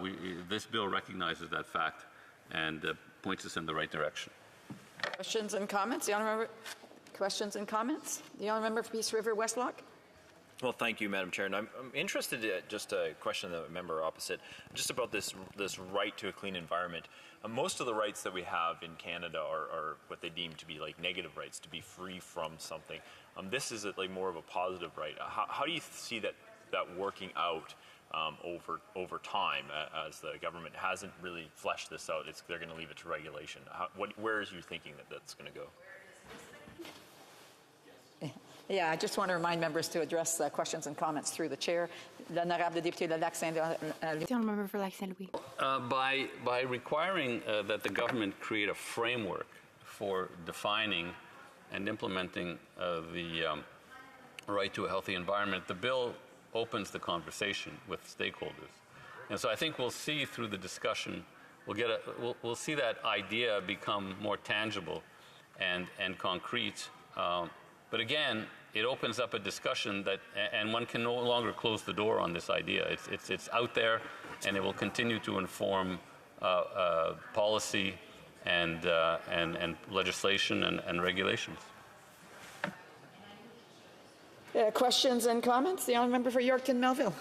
this bill recognizes that fact and points us in the right direction. Questions and comments? The Honourable questions and comments? The Honourable Member for Peace River Westlock. Well, thank you, Madam Chair. And I'm interested in just a question of the member opposite, just about this right to a clean environment. Most of the rights that we have in Canada are what they deem to be like negative rights, to be free from something. This is like more of a positive right. How do you see that working out over time, as the government hasn't really fleshed this out? They're going to leave it to regulation. Where is you thinking that's going to go? Yeah, I just want to remind members to address questions and comments through the chair. L'Honorable Député de Lac-Saint-Louis. By requiring that the government create a framework for defining and implementing the right to a healthy environment, the bill opens the conversation with stakeholders. And so I think we'll see through the discussion, we'll see that idea become more tangible and concrete. But again, it opens up a discussion and one can no longer close the door on this idea. It's out there, and it will continue to inform policy and legislation and regulations. Questions and comments? The honourable member for Yorkton Melville.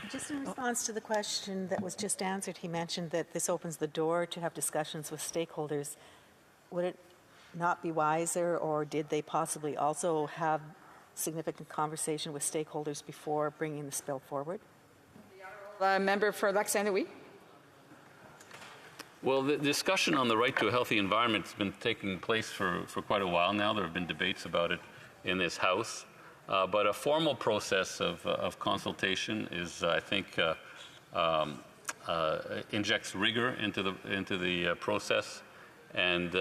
Just in response to the question that was just answered, he mentioned that this opens the door to have discussions with stakeholders. Would it not be wiser, or did they possibly also have significant conversation with stakeholders before bringing this bill forward? Member for Lac Saint Louis. Well, the discussion on the right to a healthy environment has been taking place for quite a while now. There have been debates about it in this House. But a formal process of consultation is, I think, injects rigor into the process, and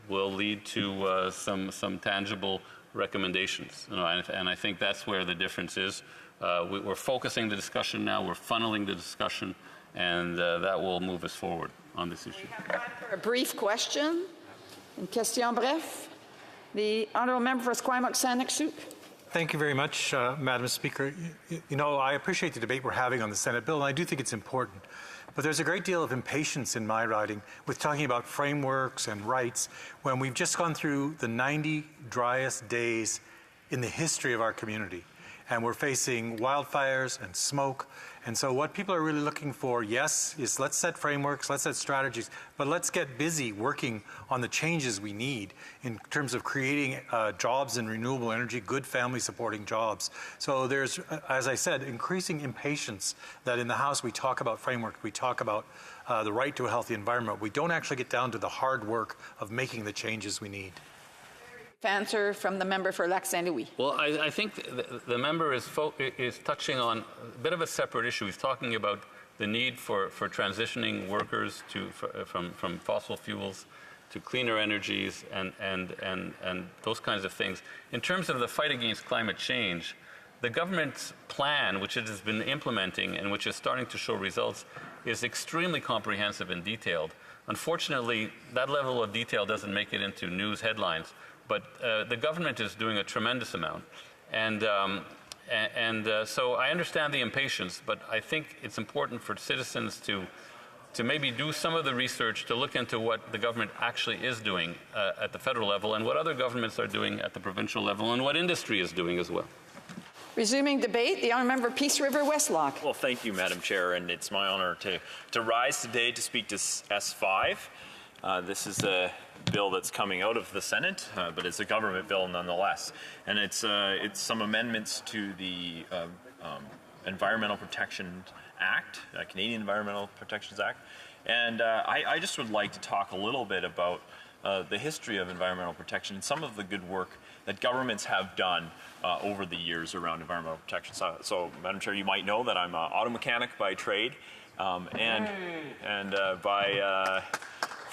will lead to some tangible recommendations. And I think that's where the difference is. We're focusing the discussion now. We're funneling the discussion, and that will move us forward on this issue. A brief question. Une question bref. The honourable member for Esquimalt-Saanich-Sooke. Thank you very much, Madam Speaker. You know, I appreciate the debate we're having on the Senate bill, and I do think it's important. But there's a great deal of impatience in my riding with talking about frameworks and rights when we've just gone through the 90 driest days in the history of our community. And we're facing wildfires and smoke. And so what people are really looking for, yes, is let's set frameworks, let's set strategies, but let's get busy working on the changes we need in terms of creating jobs in renewable energy, good family supporting jobs. So there's, as I said, increasing impatience that in the House we talk about framework, we talk about the right to a healthy environment. We don't actually get down to the hard work of making the changes we need. Answer from the member for Lac Saint Louis. Well, I think the member is touching on a bit of a separate issue. He's talking about the need for transitioning workers from fossil fuels to cleaner energies and those kinds of things. In terms of the fight against climate change, the government's plan, which it has been implementing and which is starting to show results, is extremely comprehensive and detailed. Unfortunately, that level of detail doesn't make it into news headlines. But the government is doing a tremendous amount. So I understand the impatience, but I think it's important for citizens to maybe do some of the research to look into what the government actually is doing at the federal level and what other governments are doing at the provincial level and what industry is doing as well. Resuming debate, the honourable member Peace River Westlock. Well, thank you, Madam Chair, and it's my honour to rise today to speak to S5. This is a bill that's coming out of the Senate, but it's a government bill nonetheless. And it's some amendments to the Environmental Protection Act, Canadian Environmental Protections Act. And I just would like to talk a little bit about the history of environmental protection and some of the good work that governments have done over the years around environmental protection. So, Madam Chair, you might know that I'm an auto mechanic by trade,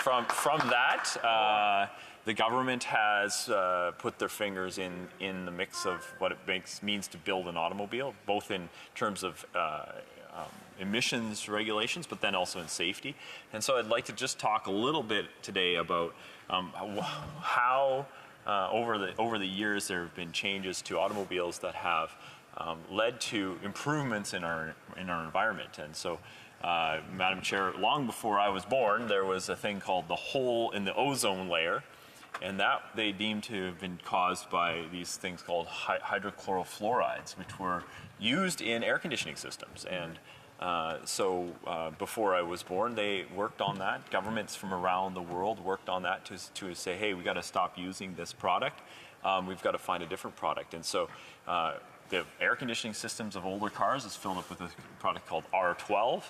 From that, the government has put their fingers in the mix of what it means to build an automobile, both in terms of emissions regulations, but then also in safety. And so I'd like to just talk a little bit today about how over the years there have been changes to automobiles that have led to improvements in our environment. And so, Madam Chair, long before I was born, there was a thing called the hole in the ozone layer, and that they deemed to have been caused by these things called hydrochlorofluorides, which were used in air conditioning systems. And so before I was born, they worked on that. Governments from around the world worked on that to say, hey, we got to stop using this product. We've got to find a different product. And so the air conditioning systems of older cars is filled up with a product called R12.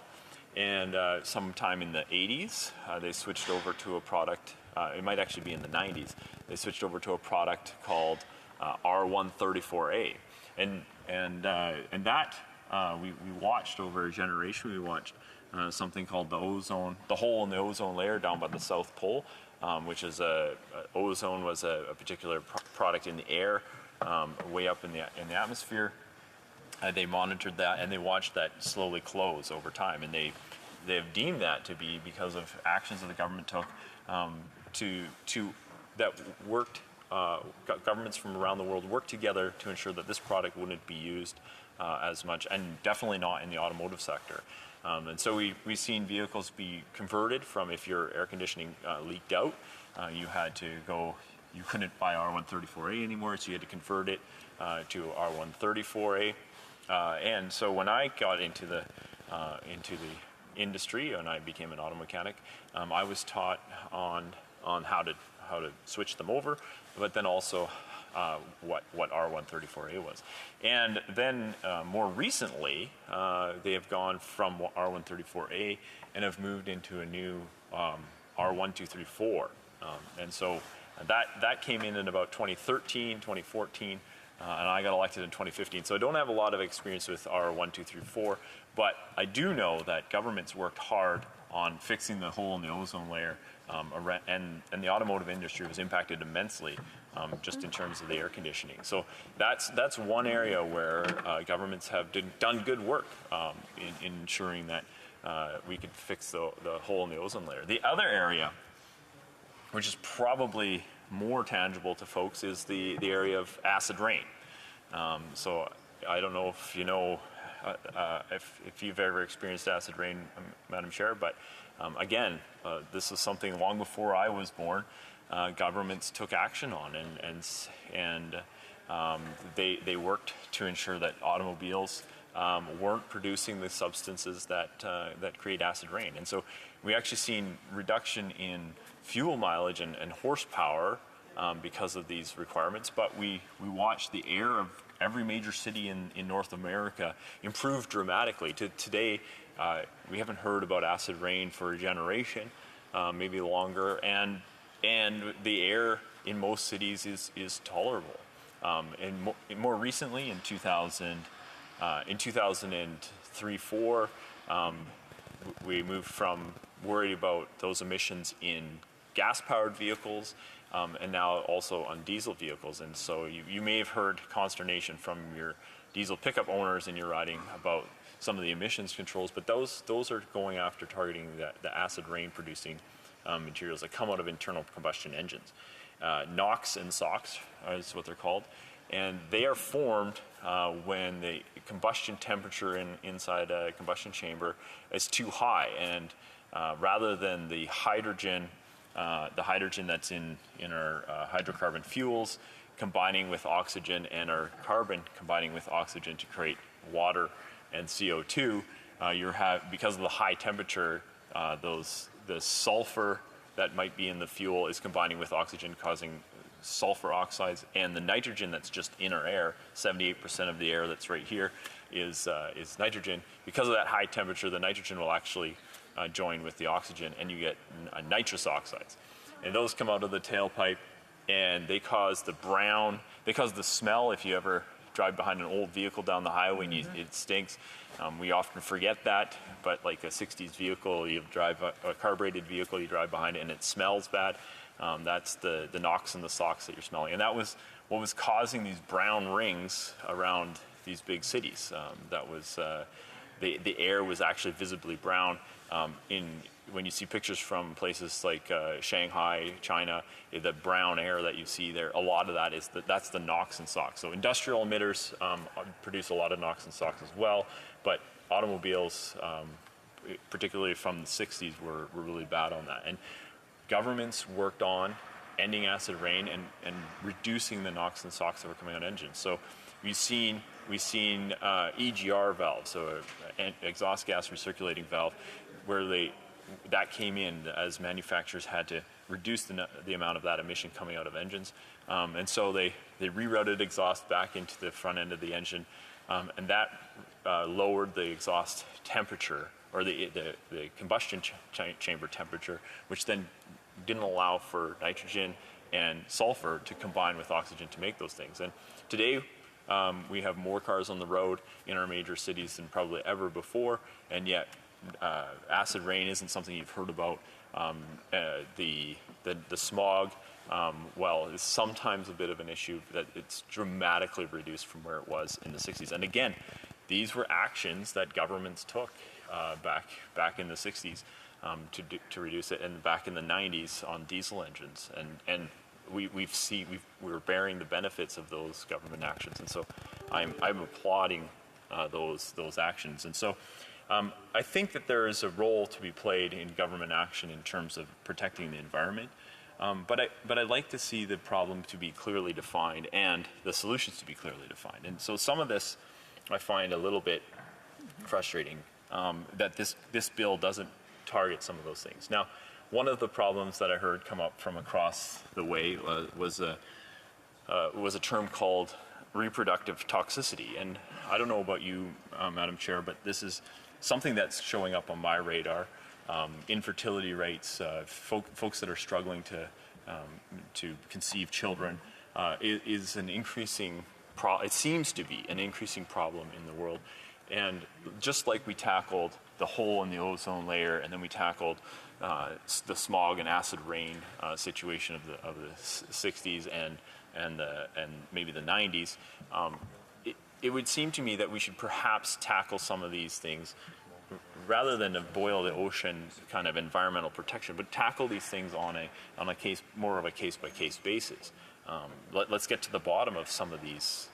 And sometime in the 80s, they switched over to a product, it might actually be in the 90s, they switched over to a product called R134A. And that we watched over a generation. We watched something called the hole in the ozone layer down by the South Pole, which is ozone was a particular product in the air way up in the atmosphere. They monitored that and they watched that slowly close over time, and they've deemed that to be because of actions that the government took that worked. Governments from around the world worked together to ensure that this product wouldn't be used as much, and definitely not in the automotive sector. And so we've seen vehicles be converted from, if your air conditioning leaked out, you had to go, you couldn't buy R134A anymore, so you had to convert it to R134A. And so when I got into the industry and I became an auto mechanic, I was taught on how to switch them over, but then also what R134A was. And then more recently, they have gone from R134A and have moved into a new R1234. And so that came in about 2013, 2014, and I got elected in 2015. So I don't have a lot of experience with R1234, but I do know that government's worked hard on fixing the hole in the ozone layer, and the automotive industry was impacted immensely just in terms of the air conditioning. So that's one area where governments have done good work in ensuring that we could fix the hole in the ozone layer. The other area, which is probably more tangible to folks, is the area of acid rain. So I don't know if you know if you've ever experienced acid rain, Madam Chair, but again, this is something long before I was born. Governments took action on, and they worked to ensure that automobiles weren't producing the substances that create acid rain. And so we actually seen reduction in fuel mileage and horsepower because of these requirements, but we watched the air of every major city in North America improve dramatically. Today, we haven't heard about acid rain for a generation, maybe longer, and the air in most cities is tolerable. And more recently, in 2003-04, we moved from worried about those emissions in gas-powered vehicles, and now also on diesel vehicles. And so you may have heard consternation from your diesel pickup owners in your riding about some of the emissions controls, but those are going after targeting the acid rain producing materials that come out of internal combustion engines. NOx and SOx is what they're called, and they are formed when the combustion temperature inside a combustion chamber is too high, and rather than the hydrogen that's in our hydrocarbon fuels combining with oxygen, and our carbon combining with oxygen to create water and CO2, because of the high temperature, the sulfur that might be in the fuel is combining with oxygen, causing sulfur oxides, and the nitrogen that's just in our air, 78% of the air that's right here is nitrogen. Because of that high temperature, the nitrogen will actually join with the oxygen, and you get nitrous oxides. And those come out of the tailpipe, and they cause the smell. If you ever drive behind an old vehicle down the highway, and it stinks. We often forget that, but like a 60s vehicle, you drive a carbureted vehicle, you drive behind it, and it smells bad. That's the NOx and the SOx that you're smelling. And that was what was causing these brown rings around these big cities. That was the air was actually visibly brown. When you see pictures from places like Shanghai, China, the brown air that you see there, a lot of that's the NOx and SOx. So industrial emitters produce a lot of NOx and SOx as well, but automobiles, particularly from the 60s, were really bad on that. And governments worked on ending acid rain and reducing the NOx and SOx that were coming out of engines. So we've seen EGR valves, so an exhaust gas recirculating valve, where that came in as manufacturers had to reduce the amount of that emission coming out of engines. And so they rerouted exhaust back into the front end of the engine, and that lowered the exhaust temperature, or the combustion chamber temperature, which then didn't allow for nitrogen and sulfur to combine with oxygen to make those things. And today, we have more cars on the road in our major cities than probably ever before, and yet acid rain isn't something you've heard about. The smog, is sometimes a bit of an issue, that it's dramatically reduced from where it was in the 60s. And again, these were actions that governments took back in the 60s to reduce it, and back in the 90s on diesel engines. And we're bearing the benefits of those government actions. And so I'm applauding those actions. And so I think that there is a role to be played in government action in terms of protecting the environment. But I'd like to see the problem to be clearly defined and the solutions to be clearly defined. And so some of this I find a little bit frustrating, that this bill doesn't target some of those things. Now, one of the problems that I heard come up from across the way was a term called reproductive toxicity. And I don't know about you, Madam Chair, but this is something that's showing up on my radar. Infertility rates, folks that are struggling to conceive children, is an increasing it seems to be an increasing problem in the world. And just like we tackled the hole in the ozone layer, and then we tackled the smog and acid rain situation of the 60s and maybe the 90s, it would seem to me that we should perhaps tackle some of these things rather than to boil the ocean kind of environmental protection, but tackle these things on a more of a case-by-case basis. Let's get to the bottom of some of these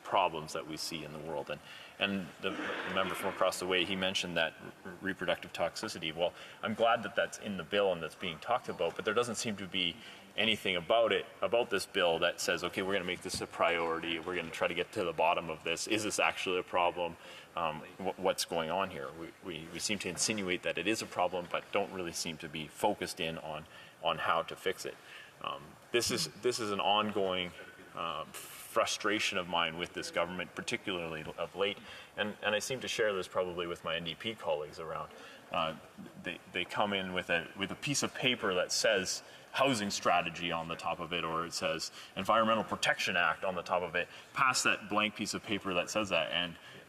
problems that we see in the world. And the member from across the way, he mentioned that reproductive toxicity. Well, I'm glad that that's in the bill and that's being talked about, but there doesn't seem to be anything about this bill that says, okay, we're going to make this a priority. We're going to try to get to the bottom of this. Is this actually a problem? What's going on here? We seem to insinuate that it is a problem, but don't really seem to be focused in on how to fix it. This is an ongoing frustration of mine with this government, particularly of late, and I seem to share this probably with my NDP colleagues around. They come in with a piece of paper that says housing strategy on the top of it, or it says Environmental Protection Act on the top of it, pass that blank piece of paper that says that,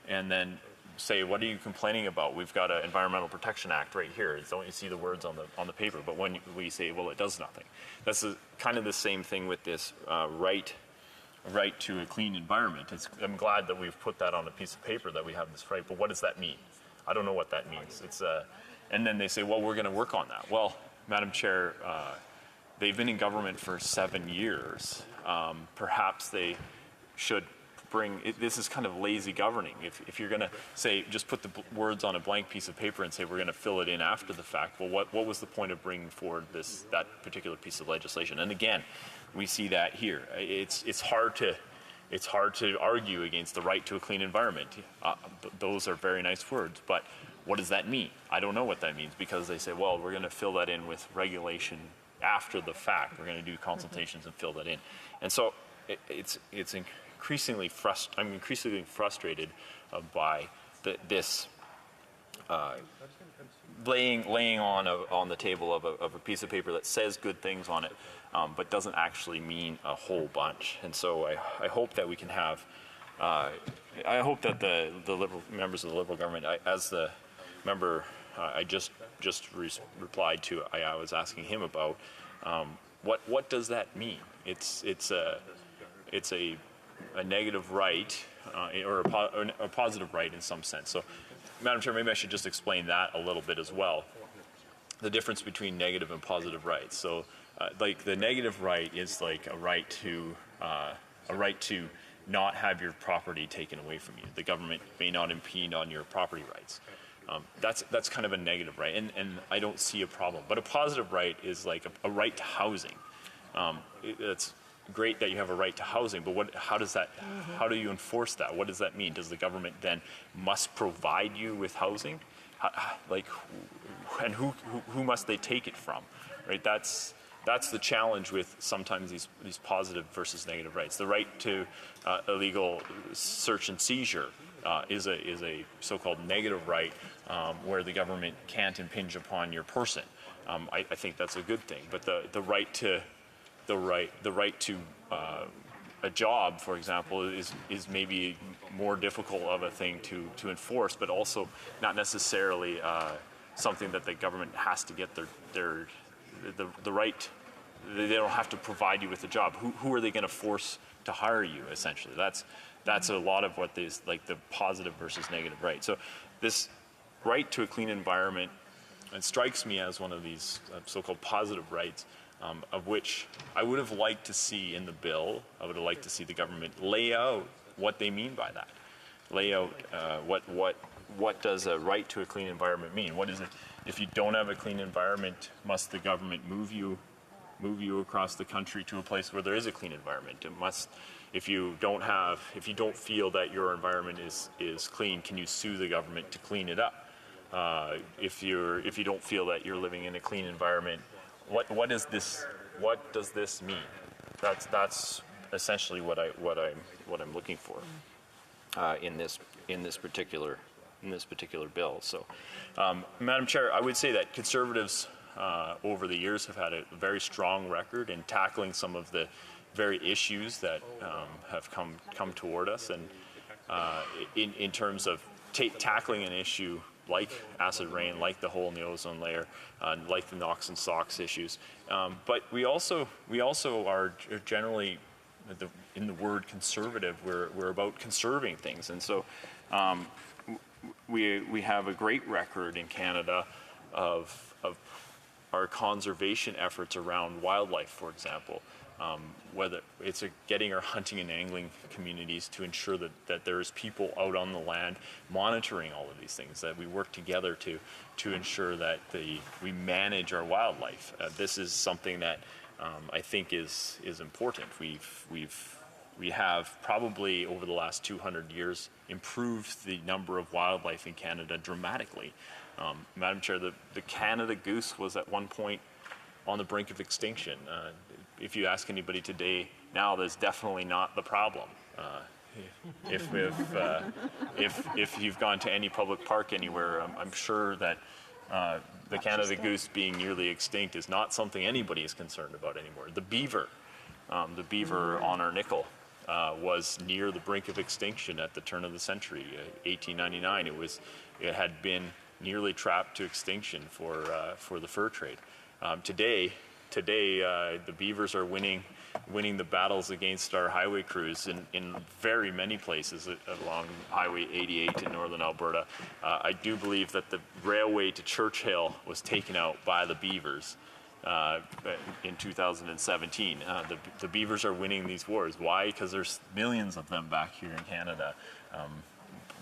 and then say, what are you complaining about? We've got an Environmental Protection Act right here. Don't you see the words on the paper? But when we say, well, it does nothing. That's kind of the same thing with this right to a clean environment. I'm glad that we've put that on a piece of paper, that we have this right, but what does that mean? I don't know what that means. And then they say, well, we're going to work on that. Well, Madam Chair, they've been in government for 7 years. Perhaps they should this is kind of lazy governing. If you're going to say, just put the words on a blank piece of paper and say we're going to fill it in after the fact, well, what was the point of bringing forward that particular piece of legislation? And again, we see that here. It's hard to argue against the right to a clean environment. Those are very nice words, but what does that mean? I don't know what that means, because they say, well, we're going to fill that in with regulation after the fact. We're going to do consultations and fill that in. And so it's increasingly I'm increasingly frustrated by this laying on the table of a piece of paper that says good things on it, but doesn't actually mean a whole bunch. And so I hope that we can have. I hope that the Liberal members of the Liberal government, as the member I just replied to, I was asking him about, what does that mean? It's a negative right, or a positive right in some sense. So, Madam Chair, maybe I should just explain that a little bit as well. The difference between negative and positive rights. So, like the negative right is like a right to not have your property taken away from you. The government may not impede on your property rights. That's kind of a negative right, and I don't see a problem. But a positive right is like a right to housing. It's great that you have a right to housing, but how do you enforce that? What does that mean? Does the government then must provide you with housing? And who must they take it from? Right? That's the challenge with sometimes these positive versus negative rights. The right to illegal search and seizure is a so-called negative right, where the government can't impinge upon your person. I think that's a good thing. But the right to a job, for example, is maybe more difficult of a thing to enforce, but also not necessarily something that the government has to get the right. They don't have to provide you with a job. Who are they going to force to hire you? Essentially, that's a lot of what is like the positive versus negative right. So this right to a clean environment, it strikes me as one of these so-called positive rights. Of which I would have liked to see in the bill. I would have liked to see the government lay out what they mean by that, lay out what does a right to a clean environment mean? What is it? If you don't have a clean environment, must the government move you across the country to a place where there is a clean environment? It must. If you don't feel that your environment is clean, can you sue the government to clean it up? If you don't feel that you're living in a clean environment, what does this mean? That's essentially what I'm looking for in this particular bill. So, Madam Chair, I would say that Conservatives over the years have had a very strong record in tackling some of the very issues that have come toward us, and in terms of tackling an issue like acid rain, like the hole in the ozone layer, like the NOx and SOx issues. But we also are generally, in the word conservative, we're about conserving things, and so we have a great record in Canada of our conservation efforts around wildlife, for example. Whether it's getting our hunting and angling communities to ensure that there's people out on the land monitoring all of these things, that we work together to ensure that we manage our wildlife. This is something that I think is important. We have probably over the last 200 years improved the number of wildlife in Canada dramatically. Madam Chair, the Canada goose was at one point on the brink of extinction. If you ask anybody today, now that's definitely not the problem. If you've gone to any public park anywhere, I'm sure that the Canada goose being nearly extinct is not something anybody is concerned about anymore. The beaver on our nickel was near the brink of extinction at the turn of the century, 1899. It had been nearly trapped to extinction for the fur trade. Today, the beavers are winning the battles against our highway crews in very many places along Highway 88 in northern Alberta. I do believe that the railway to Churchill was taken out by the beavers in 2017. The beavers are winning these wars. Why? Because there's millions of them back here in Canada.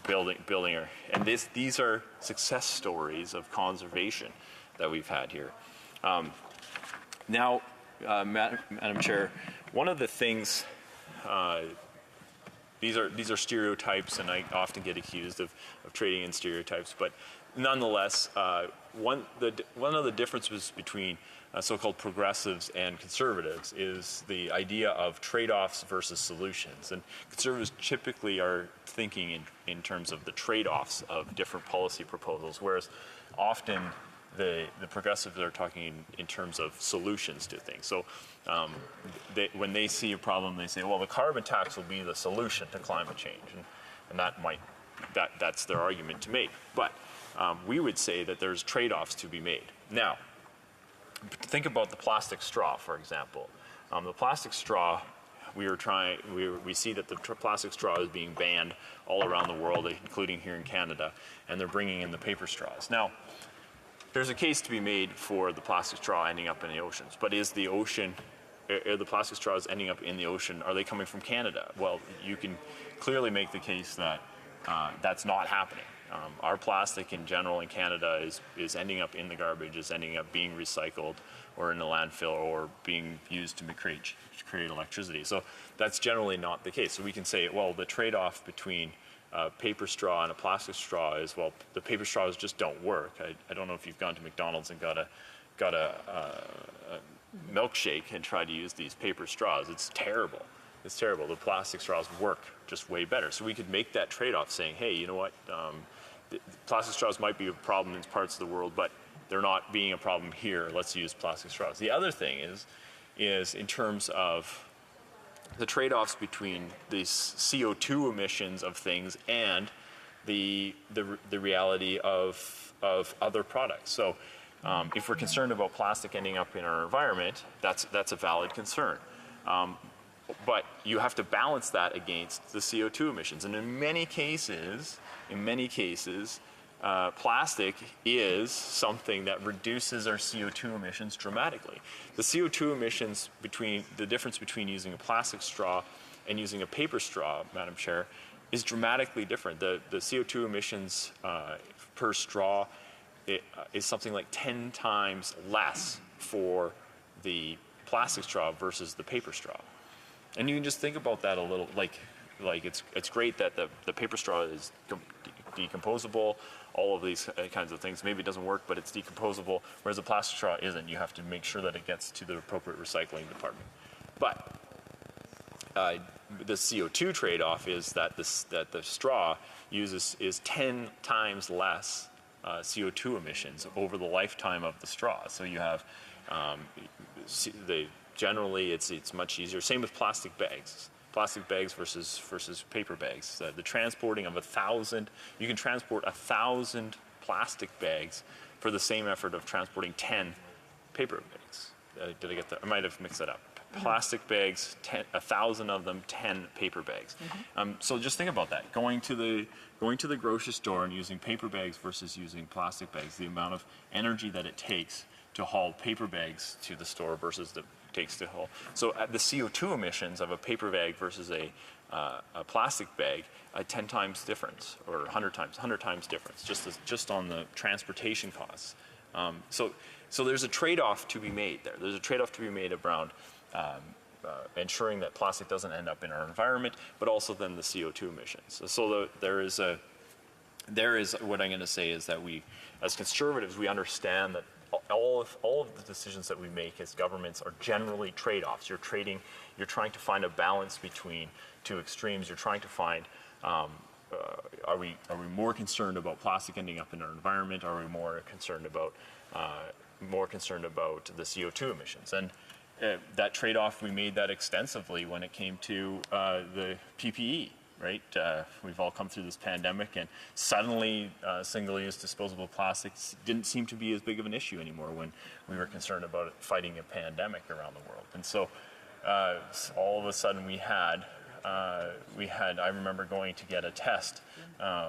Building, and these are success stories of conservation that we've had here. Now, Madam Chair, one of the things, these are stereotypes, and I often get accused of trading in stereotypes, but nonetheless, one of the differences between so-called progressives and conservatives is the idea of trade-offs versus solutions. And conservatives typically are thinking in terms of the trade-offs of different policy proposals, whereas often the progressives are talking in terms of solutions to things. So when they see a problem, they say, well, the carbon tax will be the solution to climate change. And that's their argument to make. But we would say that there's trade-offs to be made. Now, think about the plastic straw, for example. The plastic straw, we see that the plastic straw is being banned all around the world, including here in Canada, and they're bringing in the paper straws. Now, there's a case to be made for the plastic straw ending up in the oceans, but are the plastic straws ending up in the ocean, are they coming from Canada? Well, you can clearly make the case that that's not happening. Our plastic in general in Canada is ending up in the garbage, is ending up being recycled or in the landfill or being used to create electricity. So that's generally not the case. So we can say, well, the trade-off between a paper straw and a plastic straw is, well, the paper straws just don't work. I don't know if you've gone to McDonald's and got a milkshake and tried to use these paper straws. It's terrible. It's terrible. The plastic straws work just way better. So we could make that trade-off saying, hey, you know what? Plastic straws might be a problem in parts of the world, but they're not being a problem here. Let's use plastic straws. The other thing is in terms of the trade-offs between the CO2 emissions of things and the reality of other products. So if we're concerned about plastic ending up in our environment, that's a valid concern. But you have to balance that against the CO2 emissions. And in many cases, plastic is something that reduces our CO2 emissions dramatically. The CO2 emissions the difference between using a plastic straw and using a paper straw, Madam Chair, is dramatically different. The CO2 emissions per straw is something like 10 times less for the plastic straw versus the paper straw. And you can just think about that a little, like it's great that the paper straw is decomposable, all of these kinds of things. Maybe it doesn't work, but it's decomposable, whereas the plastic straw isn't. You have to make sure that it gets to the appropriate recycling department. But the CO2 trade-off is that the straw is 10 times less CO2 emissions over the lifetime of the straw. So you have generally it's much easier. Same with plastic bags. Plastic bags versus paper bags. The transporting of 1,000, you can transport 1,000 plastic bags for the same effort of transporting 10 paper bags. Did I get that? I might have mixed that up. Plastic bags, 1,000 of them, 10 paper bags. So just think about that. Going to the grocery store and using paper bags versus using plastic bags, the amount of energy that it takes to haul paper bags to the store versus the takes to haul. So the CO2 emissions of a paper bag versus a plastic bag, 10 times difference, or 100 times difference, just on the transportation costs. So there's a trade-off to be made there. There's a trade-off to be made around ensuring that plastic doesn't end up in our environment, but also then the CO2 emissions. So there is what I'm going to say is that we, as conservatives, we understand that all of the decisions that we make as governments are generally trade-offs. You're trying to find a balance between two extremes. You're trying to find, are we more concerned about plastic ending up in our environment? Are we more concerned about the CO2 emissions? And that trade-off, we made that extensively when it came to the PPE. Right? We've all come through this pandemic, and suddenly single-use disposable plastics didn't seem to be as big of an issue anymore when we were concerned about fighting a pandemic around the world. And so all of a sudden we had, I remember going to get a test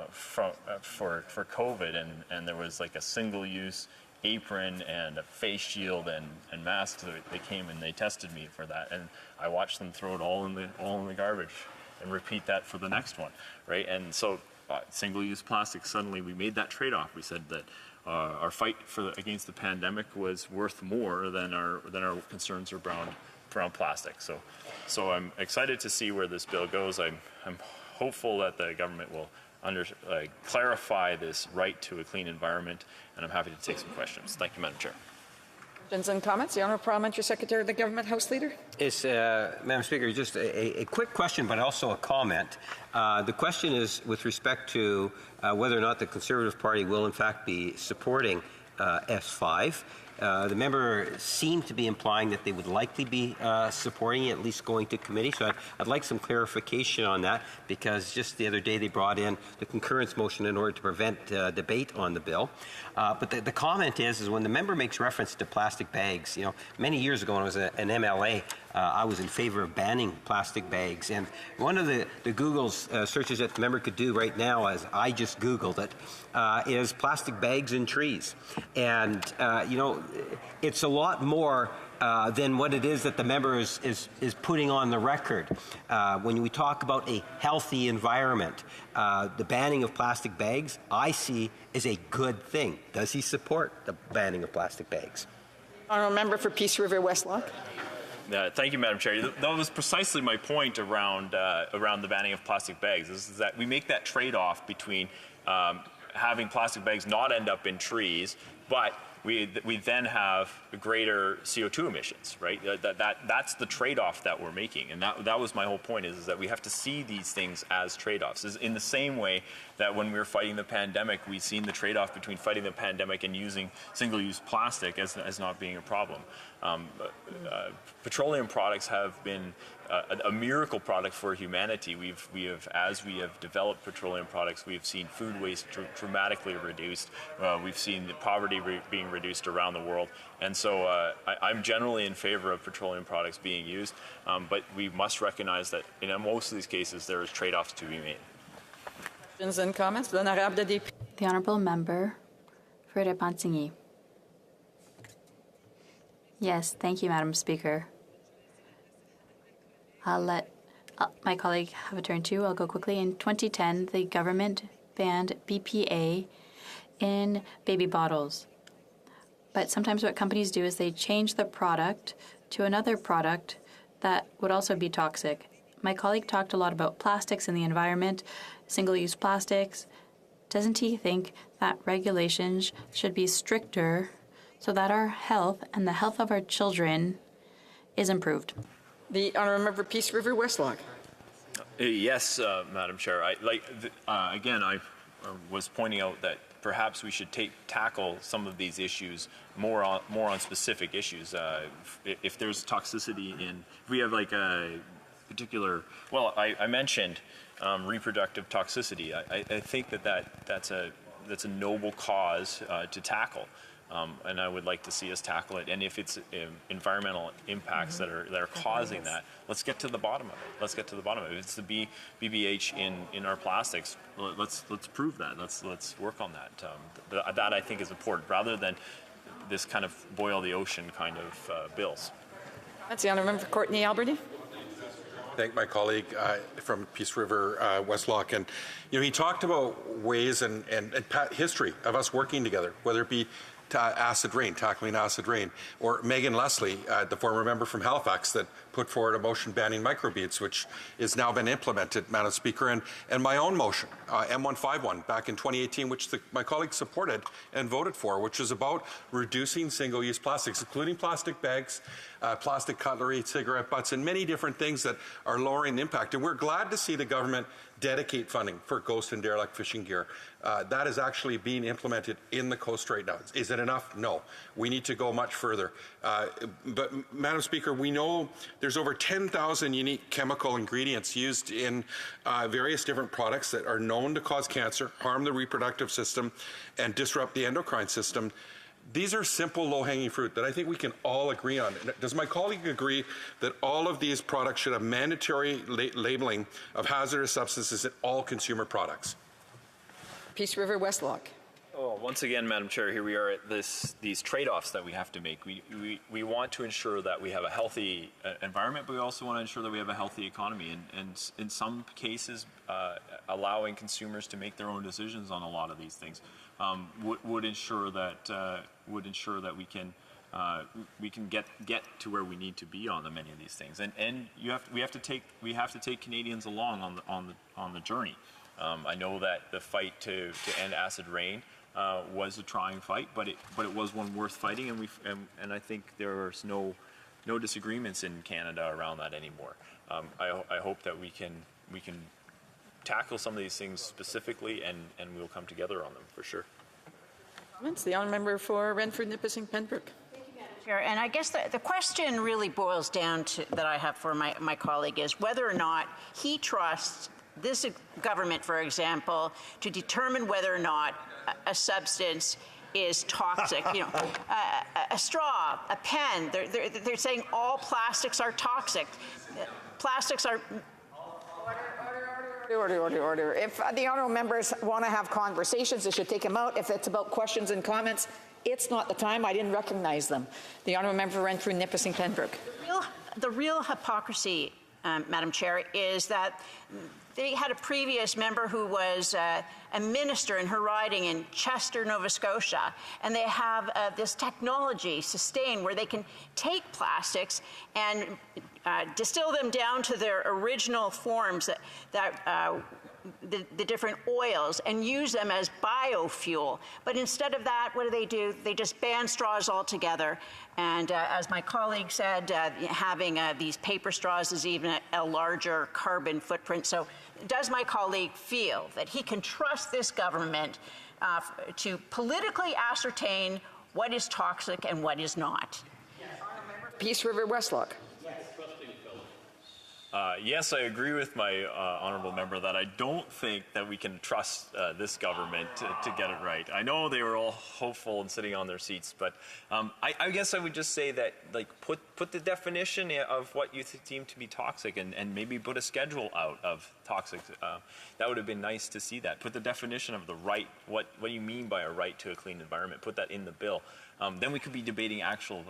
for COVID, and there was like a single-use apron and a face shield and masks. They came and they tested me for that, and I watched them throw it all in the garbage and repeat that for the next one, right? And so single-use plastic, suddenly we made that trade-off. We said that our fight against the pandemic was worth more than our concerns around plastic. So I'm excited to see where this bill goes. I'm hopeful that the government will clarify this right to a clean environment, and I'm happy to take some questions. Thank you, Madam Chair. Questions and comments? The Honourable Parliamentary Secretary of the Government House Leader. Yes, Madam Speaker, just a quick question, but also a comment. The question is with respect to whether or not the Conservative Party will in fact be supporting S5. The member seemed to be implying that they would likely be supporting it, at least going to committee. So I'd like some clarification on that, because just the other day they brought in the concurrence motion in order to prevent debate on the bill. But the comment is when the member makes reference to plastic bags, many years ago when I was an MLA, I was in favor of banning plastic bags. And one of the Google searches that the member could do right now, as I just Googled it, is plastic bags in trees. And, it's a lot more than what it is that the member is putting on the record. When we talk about a healthy environment, the banning of plastic bags, I see as a good thing. Does he support the banning of plastic bags? Honourable Member for Peace River Westlock. Thank you, Madam Chair. That was precisely my point around the banning of plastic bags, is that we make that trade-off between having plastic bags not end up in trees, but we then have greater CO2 emissions, right? That's the trade-off that we're making, and that was my whole point, is that we have to see these things as trade-offs. In the same way that when we were fighting the pandemic, we've seen the trade-off between fighting the pandemic and using single-use plastic as not being a problem. Petroleum products have been a miracle product for humanity. As we have developed petroleum products, we have seen food waste dramatically reduced. We've seen the poverty being reduced around the world. And so I'm generally in favor of petroleum products being used, but we must recognize that in most of these cases there is trade-offs to be made. Questions and comments? The Honourable Member for Repentigny. Yes, thank you, Madam Speaker. I'll my colleague have a turn too. I'll go quickly. In 2010, the government banned BPA in baby bottles. But sometimes what companies do is they change the product to another product that would also be toxic. My colleague talked a lot about plastics in the environment, single-use plastics. Doesn't he think that regulations should be stricter so that our health and the health of our children is improved? The Honourable Member Peace River Westlock. Yes, Madam Chair. Again, I was pointing out that perhaps we should tackle some of these issues more on specific issues. If there's toxicity if we have like a particular, well, I mentioned reproductive toxicity. I think that's a noble cause to tackle. And I would like to see us tackle it. And if it's environmental impacts that are causing that, let's get to the bottom of it. Let's get to the bottom of it. If it's the BBH in our plastics, let's prove that. Let's work on that. That I think is important, rather than this kind of boil the ocean kind of bills. That's the Honourable Member for Courtenay Alberni. Thank my colleague from Peace River Westlock, and he talked about ways and history of us working together, whether it be acid rain, tackling acid rain, or Megan Leslie, the former member from Halifax, that put forward a motion banning microbeads, which has now been implemented, Madam Speaker, and my own motion, M151, back in 2018, which my colleagues supported and voted for, which is about reducing single-use plastics, including plastic bags, plastic cutlery, cigarette butts, and many different things that are lowering the impact. And we're glad to see the government dedicate funding for ghost and derelict fishing gear. That is actually being implemented in the coast right now. Is it enough? No. We need to go much further. But, Madam Speaker, we know there's over 10,000 unique chemical ingredients used in various different products that are known to cause cancer, harm the reproductive system, and disrupt the endocrine system. These are simple, low-hanging fruit that I think we can all agree on. Does my colleague agree that all of these products should have mandatory labeling of hazardous substances in all consumer products? Peace River Westlock. Oh, once again, Madam Chair, here we are at these trade-offs that we have to make. We want to ensure that we have a healthy environment, but we also want to ensure that we have a healthy economy. And in some cases, allowing consumers to make their own decisions on a lot of these things would ensure that we can get to where we need to be on many of these things. And we have to take Canadians along on the journey. I know that the fight to end acid rain was a trying fight, but it was one worth fighting, and I think there's no disagreements in Canada around that anymore. I hope that we can tackle some of these things specifically, and we'll come together on them for sure. Comments? The Honourable Member for Renfrew, Nipissing, Pembroke. Chair, and I guess the question really boils down to that I have for my colleague is whether or not he trusts this government, for example, to determine whether or not a substance is toxic. A straw, a pen. They're saying all plastics are toxic. Plastics are. Order. If the honourable members want to have conversations, they should take them out. If it's about questions and comments, it's not the time. I didn't recognize them. The honourable member for Renfrew, Nipissing, Pembroke. The real hypocrisy, Madam Chair, is that they had a previous member who was a minister in her riding in Chester, Nova Scotia, and they have this technology, Sustain, where they can take plastics and distill them down to their original forms, the different oils, and use them as biofuel. But instead of that, what do? They just ban straws altogether. And as my colleague said, having these paper straws is even a larger carbon footprint. So does my colleague feel that he can trust this government to politically ascertain what is toxic and what is not? Peace River Westlock. Yes, I agree with my honourable member that I don't think that we can trust this government to get it right. I know they were all hopeful and sitting on their seats, but I guess I would just say that, like, put the definition of what you deem to be toxic, and maybe put a schedule out of toxic. That would have been nice to see that. Put the definition of the right. What do you mean by a right to a clean environment? Put that in the bill. Then we could be debating actually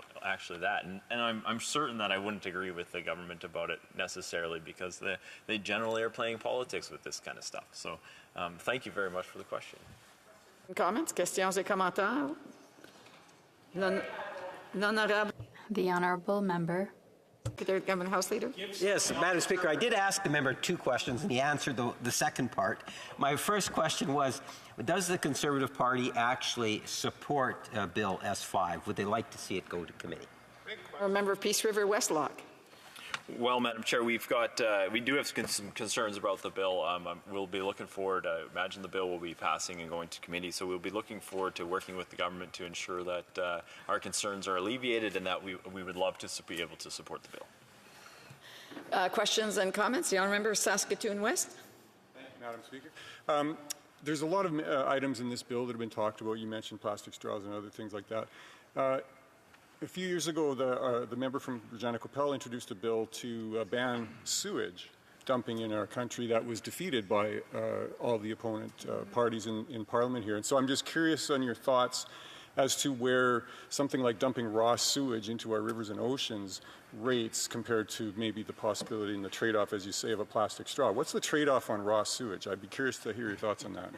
that, and I'm certain that I wouldn't agree with the government about it necessarily. necessarily, because they generally are playing politics with this kind of stuff. So thank you very much for the question. Comments, questions et commentaires? L'honorable. The honourable member. Government House Leader. Yes, Madam Speaker, I did ask the member 2 questions, and he answered the second part. My first question was, does the Conservative Party actually support Bill S5? Would they like to see it go to committee? A member of Peace River Westlock. Well, Madam Chair, we do have some concerns about the bill. We'll be looking forward. I imagine the bill will be passing and going to committee, so we'll be looking forward to working with the government to ensure that our concerns are alleviated, and that we would love to be able to support the bill. Questions and comments? The honourable member of Saskatoon West. Thank you, Madam Speaker. There's a lot of items in this bill that have been talked about. You mentioned plastic straws and other things like that. A few years ago, the member from Regina Coppell introduced a bill to ban sewage dumping in our country that was defeated by all the opponent parties in Parliament here. And so I'm just curious on your thoughts as to where something like dumping raw sewage into our rivers and oceans rates compared to maybe the possibility and the trade-off, as you say, of a plastic straw. What's the trade-off on raw sewage? I'd be curious to hear your thoughts on that.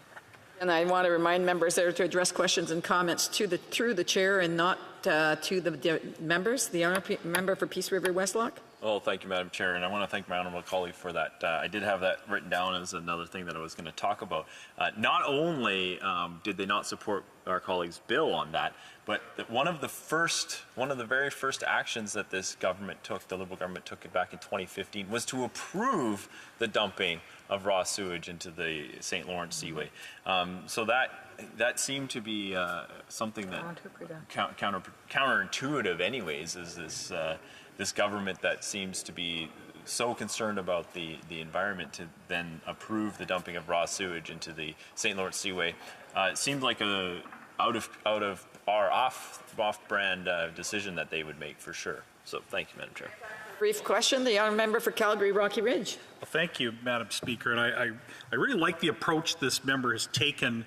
And I want to remind members there to address questions and comments through the chair and not to the members. The honourable member for Peace River Westlock. Well, thank you, Madam Chair, and I want to thank my honourable colleague for that. I did have that written down as another thing that I was going to talk about. Not only did they not support our colleague's bill on that, but one of the very first actions that this government took, the Liberal government took it back in 2015, was to approve the dumping of raw sewage into the St. Lawrence Seaway. So that seemed to be something that counterintuitive, anyways, is this government that seems to be so concerned about the environment to then approve the dumping of raw sewage into the St. Lawrence Seaway. It seemed like a out of our off-brand decision that they would make, for sure. So thank you, Madam Chair. Brief question. The honourable member for Calgary Rocky Ridge. Well, thank you, Madam Speaker. And I really like the approach this member has taken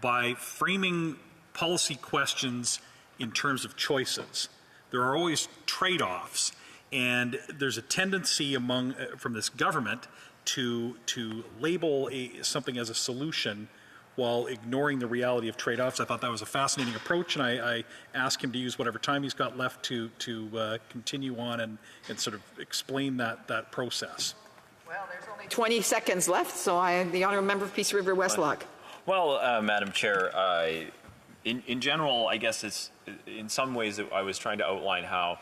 by framing policy questions in terms of choices. There are always trade-offs, and there's a tendency from this government to label something as a solution while ignoring the reality of trade-offs. I thought that was a fascinating approach, and I asked him to use whatever time he's got left to continue on and sort of explain that process. Well, there's only 20 seconds left, so the honourable member of Peace River Westlock. Well, Madam Chair, in general, I guess it's in some ways I was trying to outline how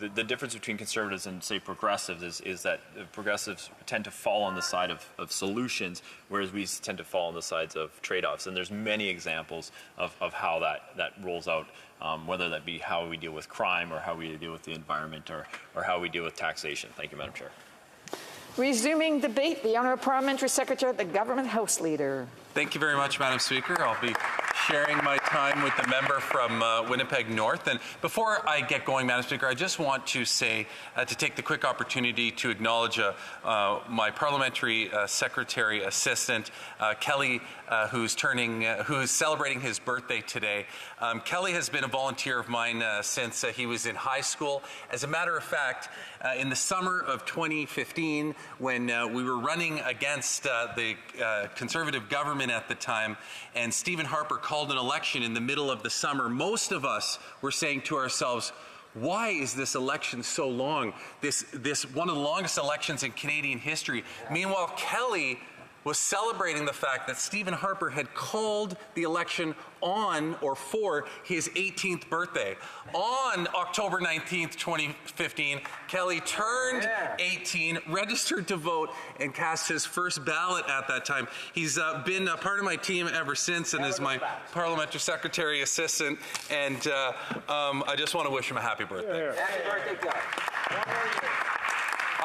the difference between conservatives and, say, progressives is that progressives tend to fall on the side of solutions, whereas we tend to fall on the sides of trade-offs. And there's many examples of how that rolls out, whether that be how we deal with crime or how we deal with the environment or how we deal with taxation. Thank you, Madam Chair. Resuming debate, the Honourable Parliamentary Secretary, the Government House Leader. Thank you very much, Madam Speaker. I'll be sharing my time with the member from Winnipeg North. And before I get going, Madam Speaker, I just want to say, to take the quick opportunity to acknowledge my Parliamentary Secretary Assistant, Kelly, who's celebrating his birthday today. Kelly has been a volunteer of mine since he was in high school. As a matter of fact, in the summer of 2015, when we were running against the Conservative government at the time, and Stephen Harper called an election in the middle of the summer, most of us were saying to ourselves, why is this election so long? This one of the longest elections in Canadian history. Meanwhile, Kelly was celebrating the fact that Stephen Harper had called the election on or for his 18th birthday. On October 19th, 2015, Kelly turned 18, registered to vote, and cast his first ballot at that time. He's been a part of my team ever since and is my Parliamentary Secretary Assistant, and I just want to wish him a happy birthday. Happy birthday, Kelly.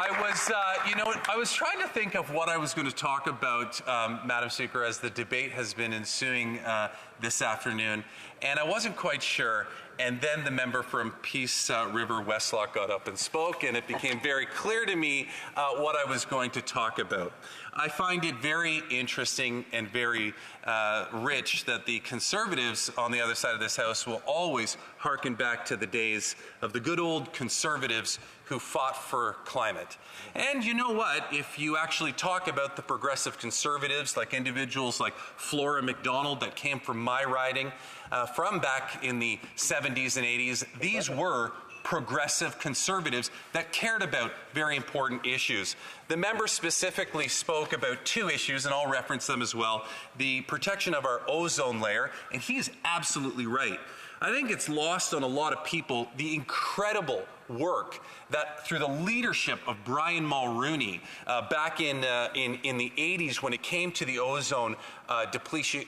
I was trying to think of what I was going to talk about, Madam Speaker, as the debate has been ensuing this afternoon, and I wasn't quite sure. And then the member from Peace River Westlock got up and spoke, and it became very clear to me what I was going to talk about. I find it very interesting and very rich that the Conservatives on the other side of this House will always harken back to the days of the good old Conservatives who fought for climate. And you know what? If you actually talk about the progressive Conservatives, like individuals like Flora MacDonald that came from my riding from back in the 70s and 80s, these were progressive Conservatives that cared about very important issues. The member specifically spoke about two issues, and I'll reference them as well. The protection of our ozone layer, and he's absolutely right. I think it's lost on a lot of people the incredible work that through the leadership of Brian Mulroney back in the 80s when it came to the ozone depletion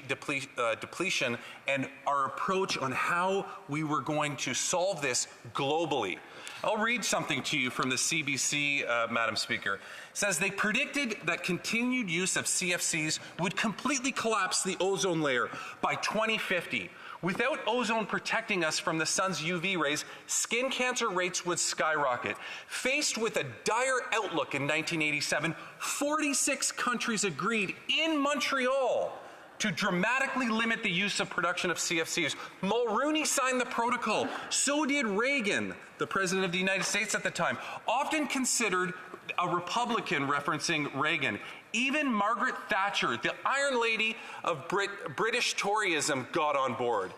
and our approach on how we were going to solve this globally. I'll read something to you from the CBC, Madam Speaker. It says they predicted that continued use of CFCs would completely collapse the ozone layer by 2050. Without ozone protecting us from the sun's UV rays, skin cancer rates would skyrocket. Faced with a dire outlook in 1987, 46 countries agreed in Montreal to dramatically limit the use of production of CFCs. Mulroney signed the protocol. So did Reagan, the President of the United States at the time, often considered a Republican, referencing Reagan. Even Margaret Thatcher, the Iron Lady of British Toryism, got on board.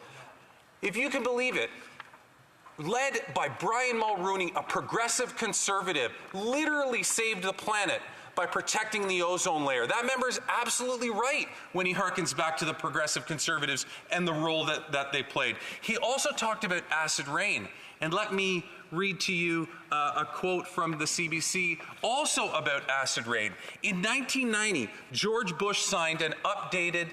If you can believe it, led by Brian Mulroney, a progressive Conservative, literally saved the planet by protecting the ozone layer. That member is absolutely right when he harkens back to the progressive Conservatives and the role that they played. He also talked about acid rain. And let me read to you a quote from the CBC also about acid rain. In 1990, George Bush signed an update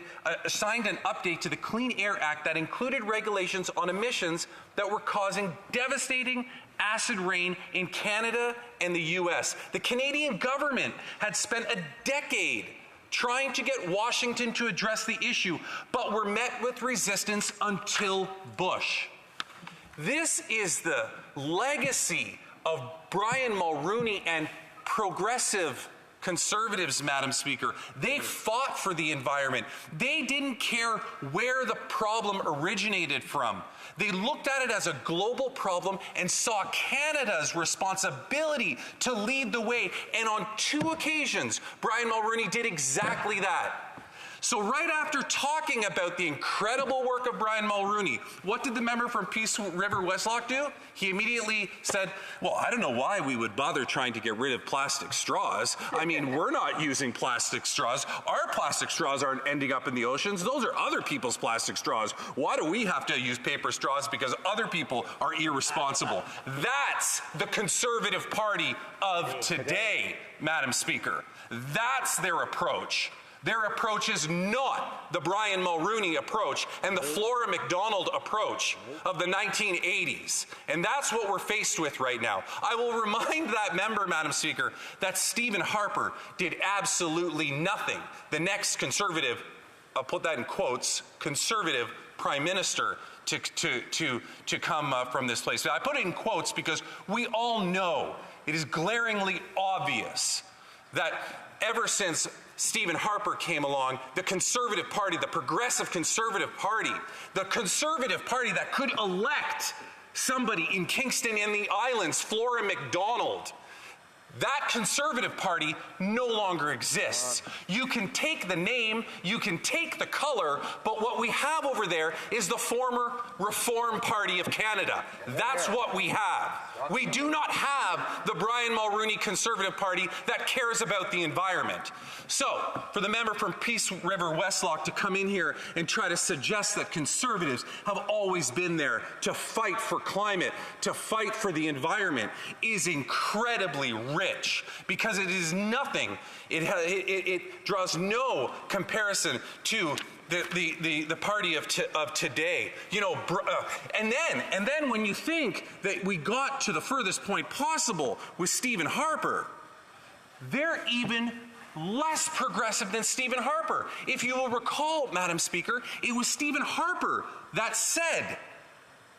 to the Clean Air Act that included regulations on emissions that were causing devastating acid rain in Canada and the US. The Canadian government had spent a decade trying to get Washington to address the issue, but were met with resistance until Bush. This is the legacy of Brian Mulroney and progressive Conservatives, Madam Speaker. They fought for the environment. They didn't care where the problem originated from. They looked at it as a global problem and saw Canada's responsibility to lead the way. And on 2 occasions, Brian Mulroney did exactly that. So right after talking about the incredible work of Brian Mulroney, what did the member from Peace River Westlock do? He immediately said, well, I don't know why we would bother trying to get rid of plastic straws. I mean, we're not using plastic straws. Our plastic straws aren't ending up in the oceans. Those are other people's plastic straws. Why do we have to use paper straws? Because other people are irresponsible. That's the Conservative Party of today, Madam Speaker. That's their approach. Their approach is not the Brian Mulroney approach and the Flora MacDonald approach of the 1980s. And that's what we're faced with right now. I will remind that member, Madam Speaker, that Stephen Harper did absolutely nothing. The next Conservative, I'll put that in quotes, Conservative Prime Minister to come from this place. I put it in quotes because we all know it is glaringly obvious that ever since Stephen Harper came along, the Conservative Party, the Progressive Conservative Party, the Conservative Party that could elect somebody in Kingston and the Islands, Flora MacDonald, that Conservative Party no longer exists. You can take the name, you can take the color, but what we have over there is the former Reform Party of Canada. That's what we have. We do not have the Brian Mulroney Conservative Party that cares about the environment. So, for the member from Peace River Westlock to come in here and try to suggest that Conservatives have always been there to fight for climate, to fight for the environment, is incredibly rich, because it is nothing, it draws no comparison to the party of today, you know, and then when you think that we got to the furthest point possible with Stephen Harper, they're even less progressive than Stephen Harper. If you will recall, Madam Speaker, it was Stephen Harper that said,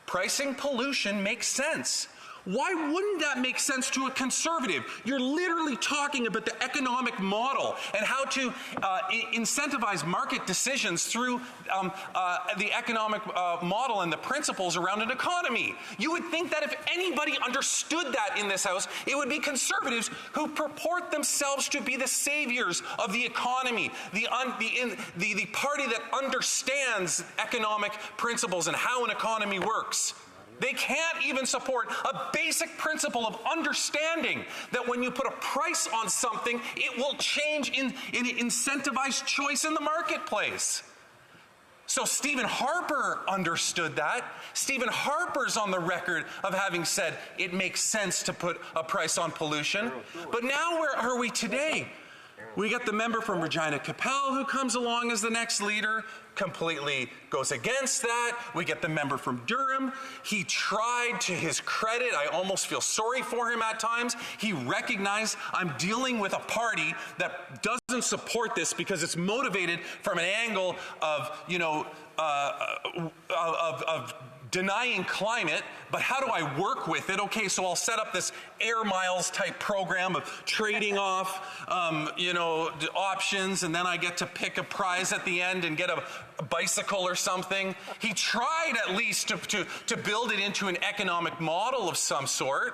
pricing pollution makes sense. Why wouldn't that make sense to a conservative? You're literally talking about the economic model and how to incentivize market decisions through the economic model and the principles around an economy. You would think that if anybody understood that in this House, it would be conservatives who purport themselves to be the saviors of the economy, the party that understands economic principles and how an economy works. They can't even support a basic principle of understanding that when you put a price on something, it will change in incentivized choice in the marketplace. So Stephen Harper understood that. Stephen Harper's on the record of having said it makes sense to put a price on pollution. But now where are we today? We got the member from Regina Capel who comes along as the next leader, completely goes against that. We get the member from Durham. He tried, to his credit, I almost feel sorry for him at times. He recognized, I'm dealing with a party that doesn't support this because it's motivated from an angle of, of denying climate, but how do I work with it? Okay, so I'll set up this Air Miles type program of trading off, options, and then I get to pick a prize at the end and get a bicycle or something. He tried at least to build it into an economic model of some sort.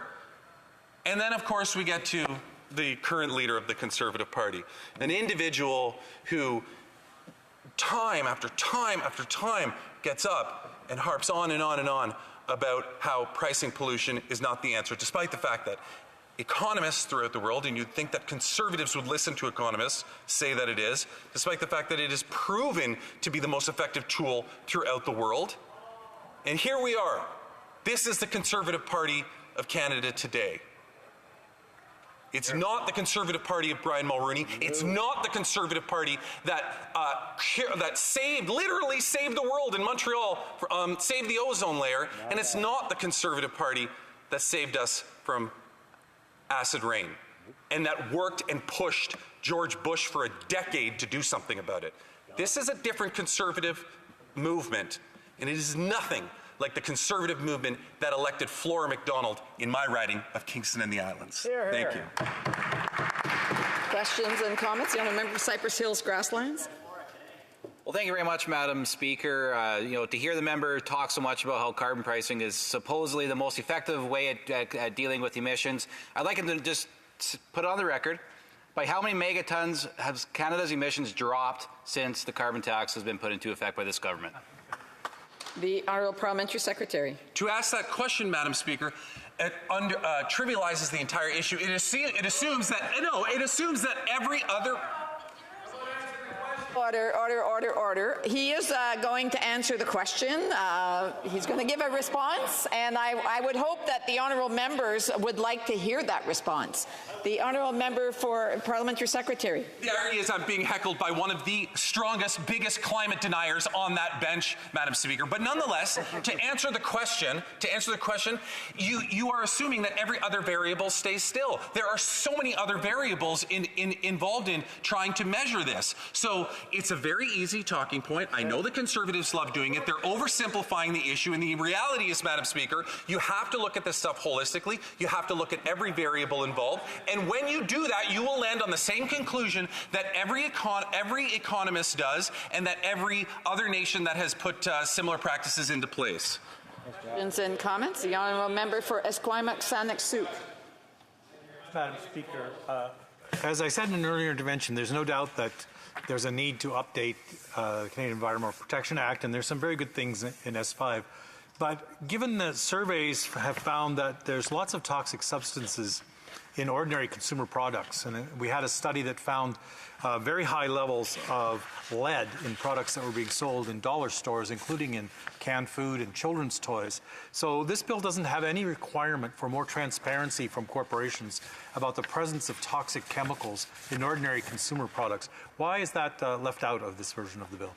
And then, of course, we get to the current leader of the Conservative Party, an individual who time after time after time gets up and harps on and on and on about how pricing pollution is not the answer, despite the fact that economists throughout the world, and you'd think that conservatives would listen to economists, say that it is, despite the fact that it is proven to be the most effective tool throughout the world. And here we are. This is the Conservative Party of Canada today. It's not the Conservative Party of Brian Mulroney. It's not the Conservative Party that literally saved the world in Montreal, saved the ozone layer. And it's not the Conservative Party that saved us from acid rain and that worked and pushed George Bush for a decade to do something about it. This is a different conservative movement, and it is nothing like the conservative movement that elected Flora MacDonald in my riding of Kingston and the Islands. Here, Thank here. you. Questions and comments? The honourable member for Cypress Hills Grasslands. Well, thank you very much, Madam Speaker. To hear the member talk so much about how carbon pricing is supposedly the most effective way at dealing with emissions, I'd like him to just put on the record by how many megatons have Canada's emissions dropped since the carbon tax has been put into effect by this government? The Honourable Parliamentary Secretary. To ask that question, Madam Speaker, it trivializes the entire issue. It assumes that every other... Order. He is going to answer the question. He's going to give a response, and I would hope that the honourable members would like to hear that response. The honourable member for Parliamentary Secretary. The irony is I'm being heckled by one of the strongest, biggest climate deniers on that bench, Madam Speaker. But nonetheless, to answer the question, you are assuming that every other variable stays still. There are so many other variables involved in trying to measure this. So it's a very easy talking point. I know the Conservatives love doing it. They're oversimplifying the issue. And the reality is, Madam Speaker, you have to look at this stuff holistically. You have to look at every variable involved. And when you do that, you will land on the same conclusion that every economist does and that every other nation that has put similar practices into place. Questions and comments? The honourable member for Esquimalt-Saanich-Sooke. Madam Speaker, as I said in an earlier intervention, there's no doubt that there's a need to update the Canadian Environmental Protection Act, and there's some very good things in S5. But given that surveys have found that there's lots of toxic substances in ordinary consumer products, and we had a study that found very high levels of lead in products that were being sold in dollar stores, including in canned food and children's toys. So this bill doesn't have any requirement for more transparency from corporations about the presence of toxic chemicals in ordinary consumer products. Why is that left out of this version of the bill?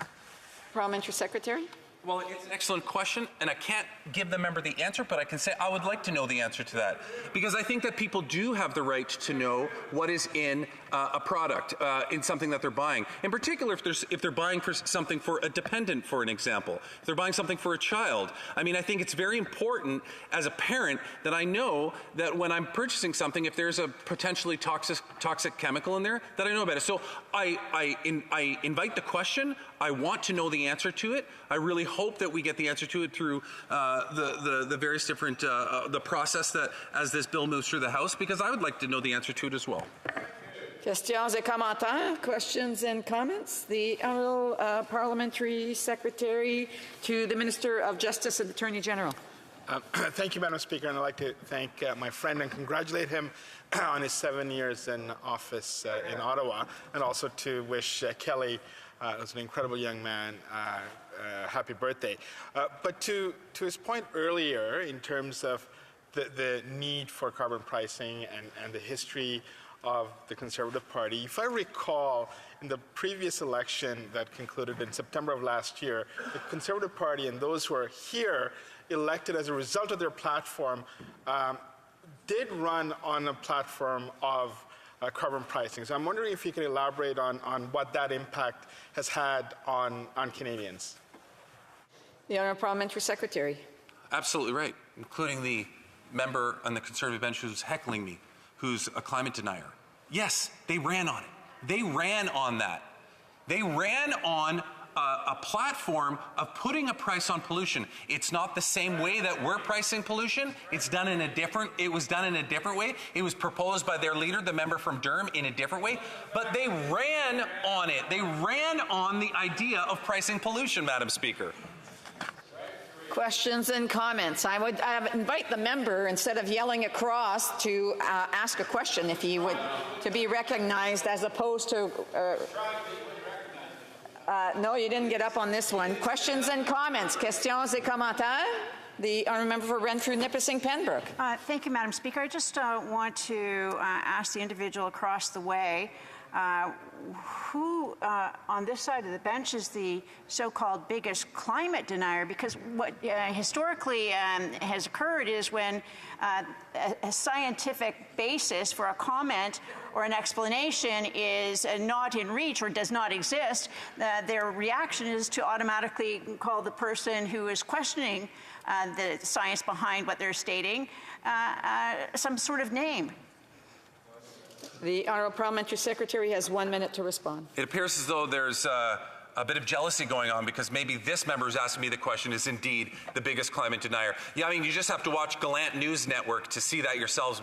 Parliamentary Secretary. Well, it's an excellent question, and I can't give the member the answer, but I can say I would like to know the answer to that. Because I think that people do have the right to know what is in a product, in something that they're buying. In particular, if they're buying for something for a dependent, for an example. If they're buying something for a child. I mean, I think it's very important as a parent that I know that when I'm purchasing something, if there's a potentially toxic chemical in there, that I know about it. So I invite the question. I want to know the answer to it. I really hope that we get the answer to it through the various different, the process that as this bill moves through the House, because I would like to know the answer to it as well. Questions et commentaires? Questions and comments? The Honourable Parliamentary Secretary to the Minister of Justice and Attorney General. Thank you, Madam Speaker, and I'd like to thank my friend and congratulate him on his 7 years in office in Ottawa, and also to wish Kelly, who's an incredible young man, happy birthday. But to his point earlier, in terms of the need for carbon pricing and the history of the Conservative Party, if I recall, in the previous election that concluded in September of last year, the Conservative Party and those who are here elected as a result of their platform did run on a platform of carbon pricing. So I'm wondering if you could elaborate on what that impact has had on Canadians. The Honourable Parliamentary Secretary. Absolutely right, including the member on the Conservative bench who's heckling me, who's a climate denier. Yes, they ran on it. They ran on that. They ran on a platform of putting a price on pollution. It's not the same way that we're pricing pollution. It was done in a different way. It was proposed by their leader, the member from Durham, in a different way. But they ran on it. They ran on the idea of pricing pollution, Madam Speaker. Questions and comments. I would invite the member, instead of yelling across, to ask a question, if he would, to be recognized, as opposed to... no, you didn't get up on this one. Questions and comments. Questions et commentaires. The Honourable Member for Renfrew, Nipissing, Pembroke. Thank you, Madam Speaker. I just want to ask the individual across the way who on this side of the bench is the so-called biggest climate denier, because what historically has occurred is when a scientific basis for a comment or an explanation is not in reach or does not exist, their reaction is to automatically call the person who is questioning the science behind what they're stating some sort of name. The Honourable Parliamentary Secretary has 1 minute to respond. It appears as though there's a bit of jealousy going on, because maybe this member who's asking me the question is indeed the biggest climate denier. Yeah, I mean, you just have to watch Gallant News Network to see that yourself,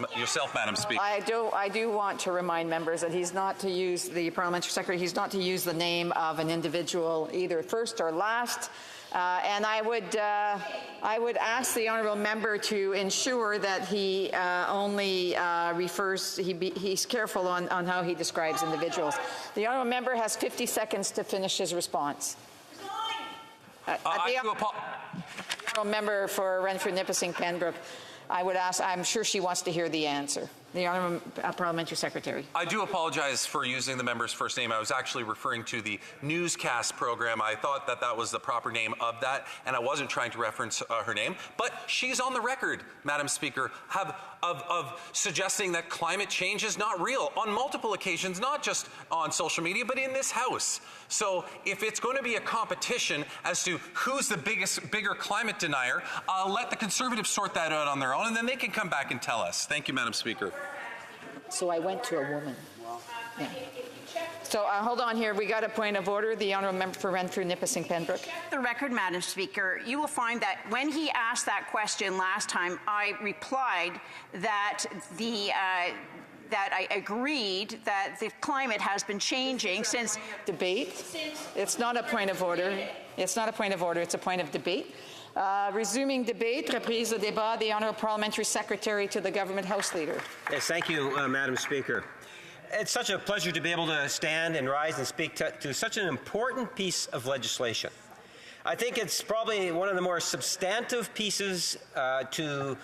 Madam Speaker. I do want to remind members that he's not to use, the Parliamentary Secretary, he's not to use the name of an individual, either first or last. And I would ask the honourable member to ensure that he only refers, he's careful on how he describes individuals. The honourable member has 50 seconds to finish his response. The honourable member for Renfrew, Nipissing, Pembroke, I would ask, I'm sure she wants to hear the answer. The Honourable Parliamentary Secretary. I do apologize for using the member's first name. I was actually referring to the newscast program. I thought that that was the proper name of that, and I wasn't trying to reference her name. But she's on the record, Madam Speaker, of suggesting that climate change is not real on multiple occasions, not just on social media, but in this House. So if it's going to be a competition as to who's the bigger climate denier, I'll let the Conservatives sort that out on their own, and then they can come back and tell us. Thank you, Madam Speaker. So I went to a woman. Yeah. So hold on here. We got a point of order. The Honourable Member for Renfrew, Nipissing, Pembroke. The record, Madam Speaker, you will find that when he asked that question last time, I replied that that I agreed that the climate has been changing since debate. It's not a point of order. It's not a point of order. It's a point of debate. Resuming debate, reprise de débat, the Honourable Parliamentary Secretary to the Government House Leader. Yes, thank you, Madam Speaker. It's such a pleasure to be able to stand and rise and speak to such an important piece of legislation. I think it's probably one of the more substantive pieces to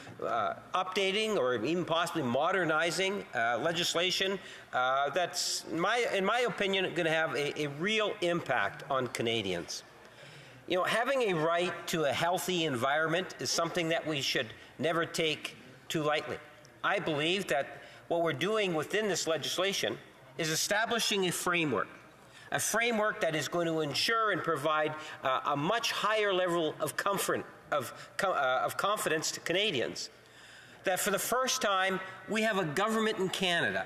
updating or even possibly modernizing legislation that's, in my opinion, going to have a real impact on Canadians. You know, having a right to a healthy environment is something that we should never take too lightly. I believe that what we're doing within this legislation is establishing a framework that is going to ensure and provide a much higher level of comfort, of confidence to Canadians, that for the first time we have a government in Canada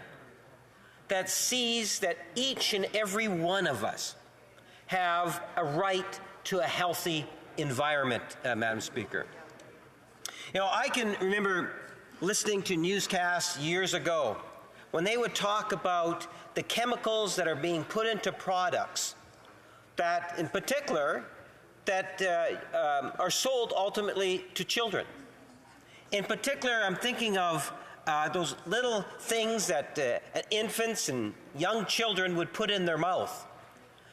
that sees that each and every one of us have a right to a healthy environment, Madam Speaker. You know, I can remember listening to newscasts years ago when they would talk about the chemicals that are being put into products that, in particular, that are sold ultimately to children. In particular, I'm thinking of those little things that infants and young children would put in their mouth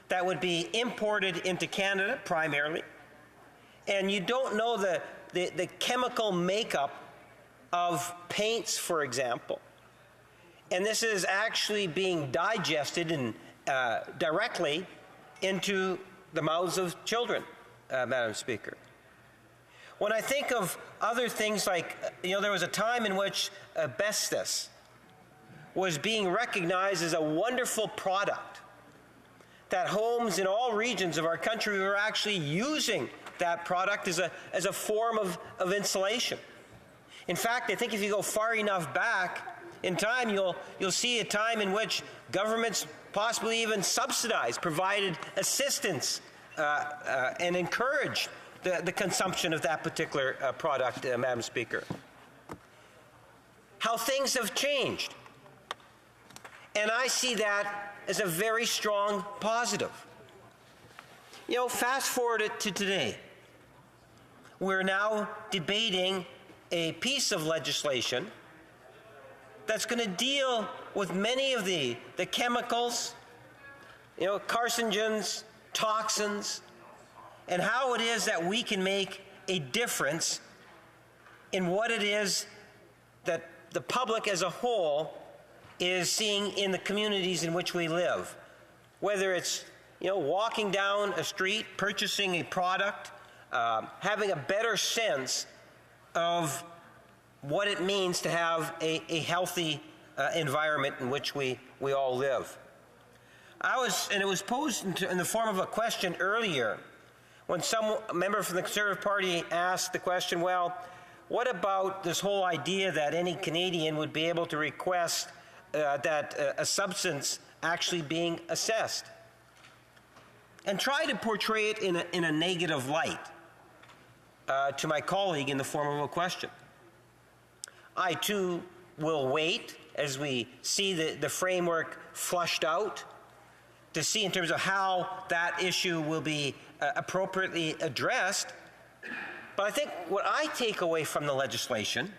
that would be imported into Canada primarily. And you don't know the chemical makeup of paints, for example. And this is actually being digested and directly into the mouths of children, Madam Speaker. When I think of other things like, you know, there was a time in which asbestos was being recognized as a wonderful product, that homes in all regions of our country were actually using that product as a form of insulation. In fact, I think if you go far enough back in time, you'll see a time in which governments possibly even subsidized, provided assistance, and encouraged the consumption of that particular product, Madam Speaker. How things have changed. And I see that as a very strong positive. You know, fast forward it to today. We're now debating a piece of legislation that's going to deal with many of the chemicals, you know, carcinogens, toxins, and how it is that we can make a difference in what it is that the public as a whole is seeing in the communities in which we live. Whether it's, you know, walking down a street, purchasing a product, having a better sense of what it means to have a healthy environment in which we all live. And it was posed in the form of a question earlier when some member from the Conservative Party asked the question, well, what about this whole idea that any Canadian would be able to request that a substance actually being assessed? And try to portray it in a negative light to my colleague in the form of a question. I too will wait as we see the framework flushed out to see in terms of how that issue will be appropriately addressed. But I think what I take away from the legislation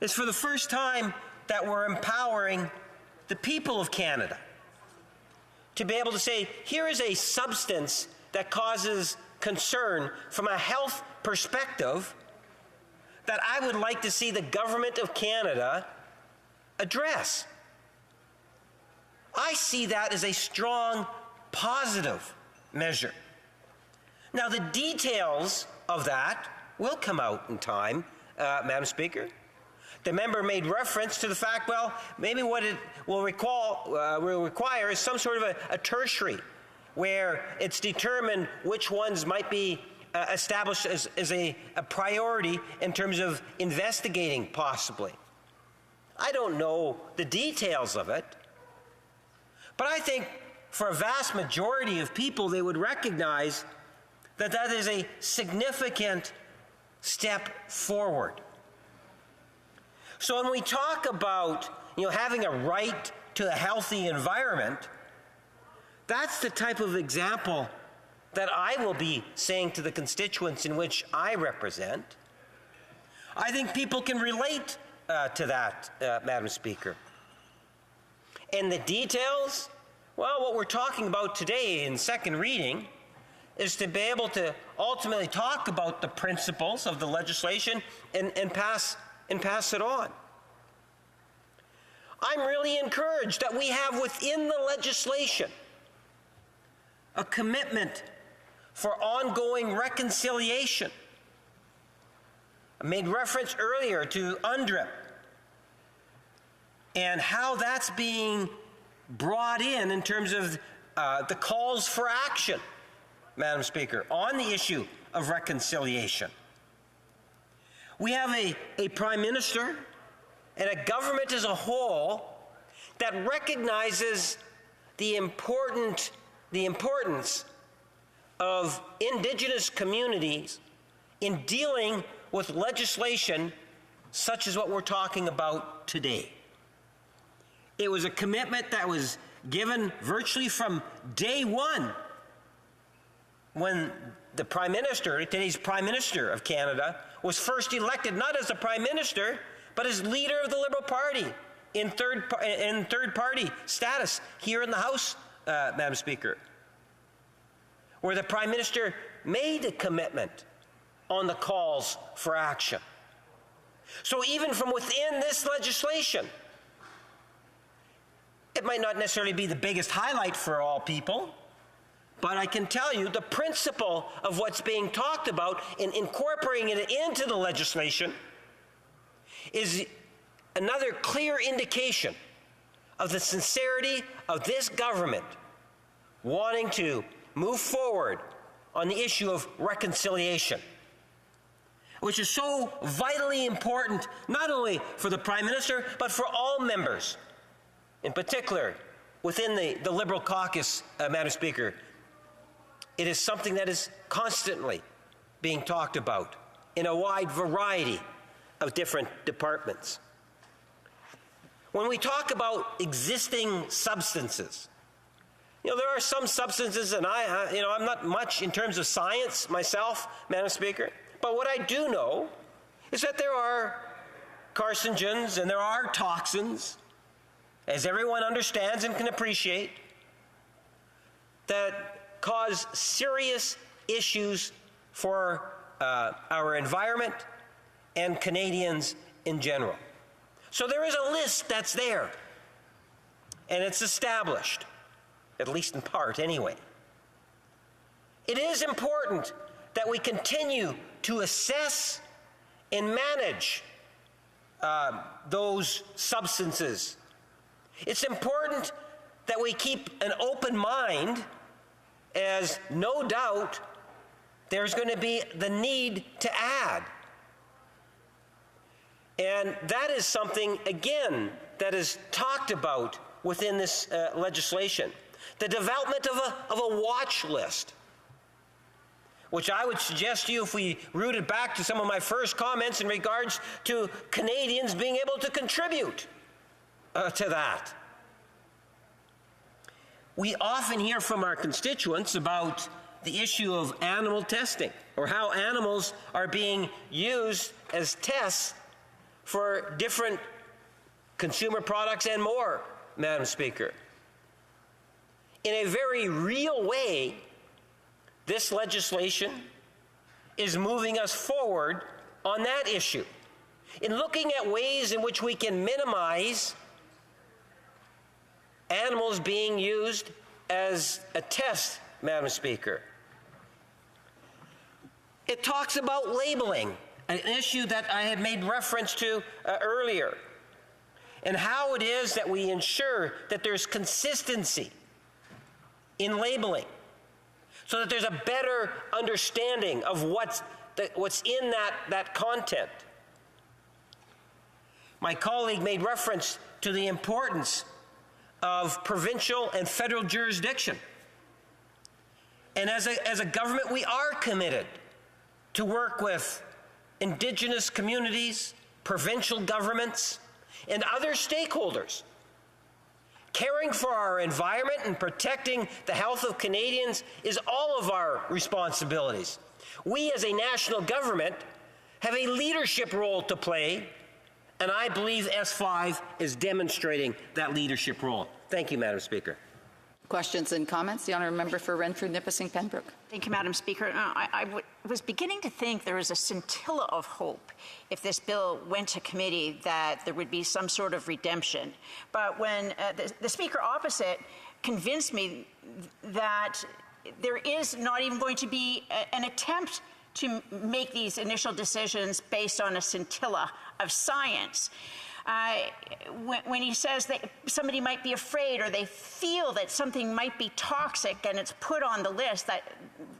is for the first time that we're empowering the people of Canada to be able to say, here is a substance that causes concern from a health perspective that I would like to see the government of Canada address. I see that as a strong positive measure. Now, the details of that will come out in time, Madam Speaker. The member made reference to the fact, well, maybe what it will require is some sort of a tertiary, where it's determined which ones might be established as a priority in terms of investigating, possibly. I don't know the details of it, but I think for a vast majority of people, they would recognize that that is a significant step forward. So when we talk about, you know, having a right to a healthy environment, that's the type of example that I will be saying to the constituents in which I represent. I think people can relate to that, Madam Speaker. And the details, well, what we're talking about today in second reading is to be able to ultimately talk about the principles of the legislation and pass it on. I'm really encouraged that we have within the legislation a commitment for ongoing reconciliation. I made reference earlier to UNDRIP and how that's being brought in terms of the calls for action, Madam Speaker, on the issue of reconciliation. We have a Prime Minister and a government as a whole that recognizes the importance of Indigenous communities in dealing with legislation such as what we're talking about today. It was a commitment that was given virtually from day one when the Prime Minister, today's Prime Minister of Canada, was first elected not as a Prime Minister, but as leader of the Liberal Party in third party status here in the House, Madam Speaker, where the Prime Minister made a commitment on the calls for action. So even from within this legislation, it might not necessarily be the biggest highlight for all people, but I can tell you the principle of what's being talked about in incorporating it into the legislation is another clear indication of the sincerity of this government wanting to move forward on the issue of reconciliation, which is so vitally important not only for the Prime Minister, but for all members, in particular within the Liberal caucus, Madam Speaker. It is something that is constantly being talked about in a wide variety of different departments. When we talk about existing substances, there are some substances, and I'm not much in terms of science myself, Madam Speaker, but what I do know is that there are carcinogens and there are toxins, as everyone understands and can appreciate, that cause serious issues for our environment and Canadians in general. So there is a list that's there, and it's established, at least in part anyway. It is important that we continue to assess and manage those substances. It's important that we keep an open mind, as no doubt there's going to be the need to add. And that is something, again, that is talked about within this legislation. The development of a watch list, which I would suggest to you, if we rooted back to some of my first comments in regards to Canadians being able to contribute to that. We often hear from our constituents about the issue of animal testing, or how animals are being used as tests for different consumer products and more, Madam Speaker. In a very real way, this legislation is moving us forward on that issue, in looking at ways in which we can minimize animals being used as a test, Madam Speaker. It talks about labeling, an issue that I had made reference to earlier, and how it is that we ensure that there's consistency in labeling, so that there's a better understanding of what's in that content. My colleague made reference to the importance of provincial and federal jurisdiction. And as a government, we are committed to work with Indigenous communities, provincial governments, and other stakeholders. Caring for our environment and protecting the health of Canadians is all of our responsibilities. We as a national government have a leadership role to play, and I believe S5 is demonstrating that leadership role. Thank you, Madam Speaker. Questions and comments? The honourable member for Renfrew, Nipissing, Pembroke. Thank you, Madam Speaker. I was beginning to think there was a scintilla of hope if this bill went to committee, that there would be some sort of redemption. But when the Speaker opposite convinced me that there is not even going to be an attempt to make these initial decisions based on a scintilla of science. When he says that somebody might be afraid or they feel that something might be toxic and it's put on the list,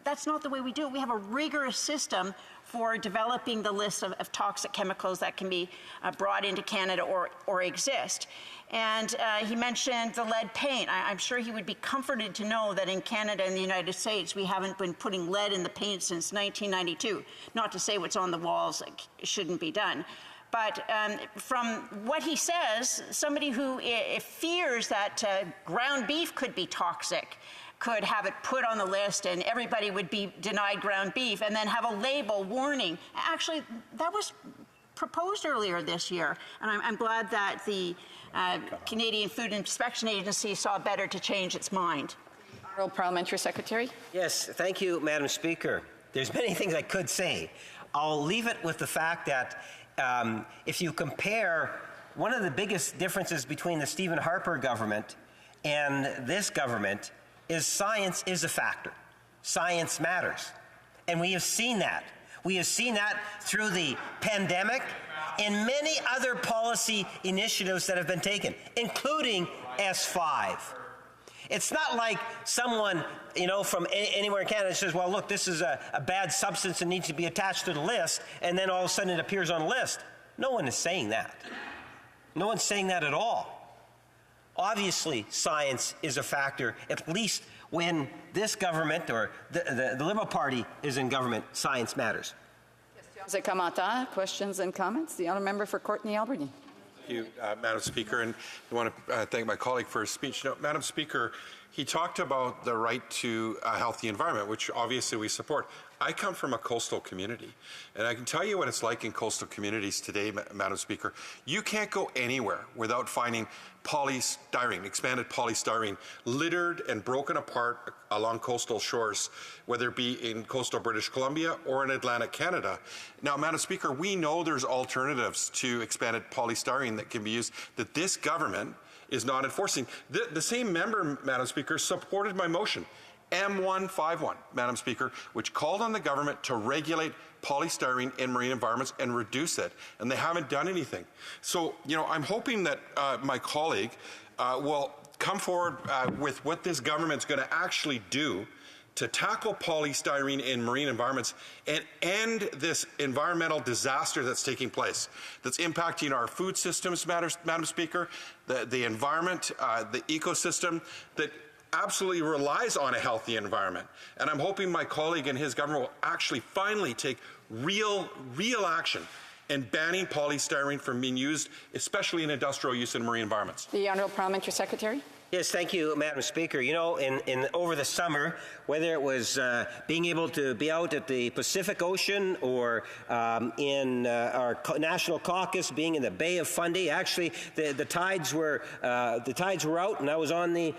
that's not the way we do it. We have a rigorous system for developing the list of toxic chemicals that can be brought into Canada or exist. And he mentioned the lead paint. I'm sure he would be comforted to know that in Canada and the United States, we haven't been putting lead in the paint since 1992. Not to say what's on the walls shouldn't be done. But from what he says, somebody who fears that ground beef could be toxic could have it put on the list and everybody would be denied ground beef and then have a label warning. Actually, that was proposed earlier this year, and I'm glad that the Canadian Food Inspection Agency saw better to change its mind. Honourable Parliamentary Secretary. Yes, thank you, Madam Speaker. There's many things I could say. I'll leave it with the fact that if you compare one of the biggest differences between the Stephen Harper government and this government is science is a factor. Science matters. And we have seen that. We have seen that through the pandemic and many other policy initiatives that have been taken, including S5. It's not like someone, from anywhere in Canada says, well, look, this is a bad substance and needs to be attached to the list, and then all of a sudden it appears on the list. No one is saying that. No one's saying that at all. Obviously, science is a factor, at least when this government or the Liberal Party is in government, science matters. Questions and comments? The honourable member for Courtenay Alberni. Thank you, Madam Speaker, and I want to thank my colleague for his speech. Madam Speaker, he talked about the right to a healthy environment, which obviously we support. I come from a coastal community, and I can tell you what it's like in coastal communities today, Madam Speaker. You can't go anywhere without finding polystyrene, expanded polystyrene, littered and broken apart along coastal shores, whether it be in coastal British Columbia or in Atlantic Canada. Now, Madam Speaker, we know there's alternatives to expanded polystyrene that can be used that this government is not enforcing. The same member, Madam Speaker, supported my motion, M151, Madam Speaker, which called on the government to regulate polystyrene in marine environments and reduce it, and they haven't done anything. So, I'm hoping that my colleague will come forward with what this government's going to actually do to tackle polystyrene in marine environments and end this environmental disaster that's taking place, that's impacting our food systems, Madam Speaker, the environment, the ecosystem that absolutely relies on a healthy environment. And I'm hoping my colleague and his government will actually finally take real action in banning polystyrene from being used, especially in industrial use in marine environments. The Honourable Parliamentary Secretary. Yes, thank you, Madam Speaker. Over the summer, whether it was being able to be out at the Pacific Ocean or in our National Caucus, being in the Bay of Fundy, actually the tides were out, and I was on the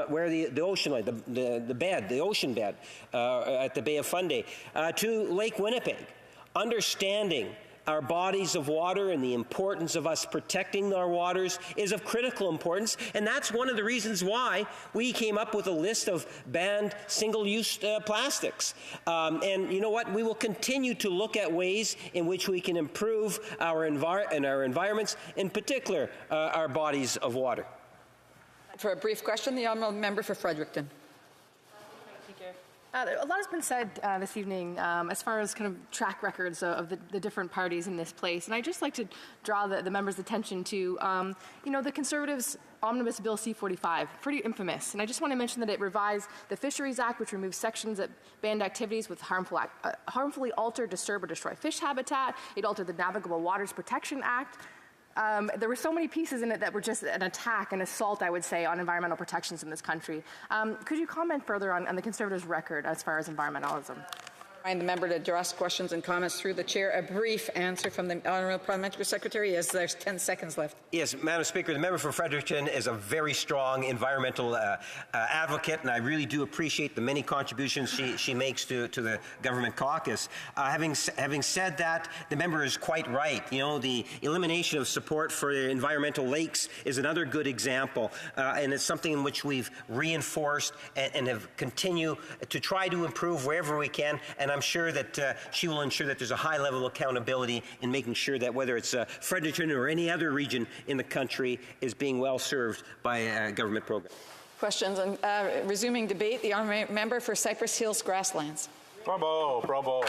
where the ocean lay, the ocean bed at the Bay of Fundy, to Lake Winnipeg, understanding our bodies of water and the importance of us protecting our waters is of critical importance, and that's one of the reasons why we came up with a list of banned single-use plastics. And you know what? We will continue to look at ways in which we can improve our environments, in particular our bodies of water. For a brief question, the honourable member for Fredericton. A lot has been said this evening as far as kind of track records of the different parties in this place. And I'd just like to draw the members' attention to, the Conservatives' Omnibus Bill C-45, pretty infamous. And I just want to mention that it revised the Fisheries Act, which removes sections that banned activities with harmfully alter, disturb, or destroy fish habitat. It altered the Navigable Waters Protection Act. There were so many pieces in it that were just an attack, an assault, I would say, on environmental protections in this country. Could you comment further on the Conservatives' record as far as environmentalism? The member to address questions and comments through the chair. A brief answer from the Honourable Parliamentary Secretary, as there's 10 seconds left. Yes, Madam Speaker, the member for Fredericton is a very strong environmental advocate, and I really do appreciate the many contributions she makes to the government caucus. Having said that, the member is quite right. You know, the elimination of support for environmental lakes is another good example, and it's something in which we've reinforced and have continued to try to improve wherever we can. And I'm sure that she will ensure that there's a high level of accountability in making sure that whether it's Fredericton or any other region in the country is being well served by a government program. Questions and resuming debate. The honourable member for Cypress Hills Grasslands. Bravo, bravo.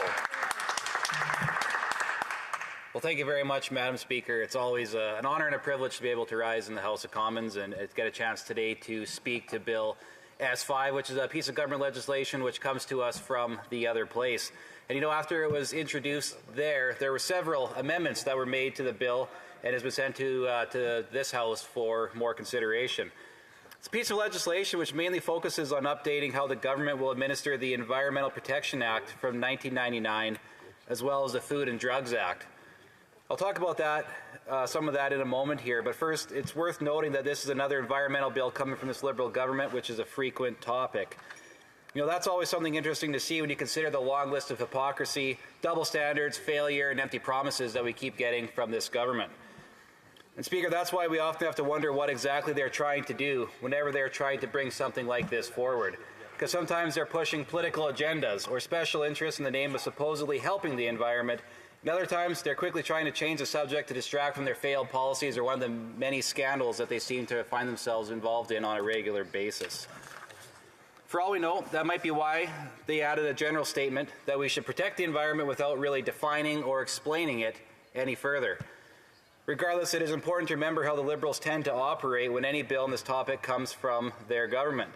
Well, thank you very much, Madam Speaker. It's always an honor and a privilege to be able to rise in the House of Commons and get a chance today to speak to Bill S5, which is a piece of government legislation which comes to us from the other place. And you know, after it was introduced there were several amendments that were made to the bill and has been sent to this House for more consideration. It's a piece of legislation which mainly focuses on updating how the government will administer the Environmental Protection Act from 1999, as well as the Food and Drugs Act. I'll talk about that, some of that in a moment here, but first it's worth noting that this is another environmental bill coming from this Liberal government, which is a frequent topic. You know, that's always something interesting to see when you consider the long list of hypocrisy, double standards, failure, and empty promises that we keep getting from this government. And Speaker, that's why we often have to wonder what exactly they're trying to do whenever they're trying to bring something like this forward. Because sometimes they're pushing political agendas or special interests in the name of supposedly helping the environment. And other times, they're quickly trying to change the subject to distract from their failed policies or one of the many scandals that they seem to find themselves involved in on a regular basis. For all we know, that might be why they added a general statement that we should protect the environment without really defining or explaining it any further. Regardless, it is important to remember how the Liberals tend to operate when any bill on this topic comes from their government.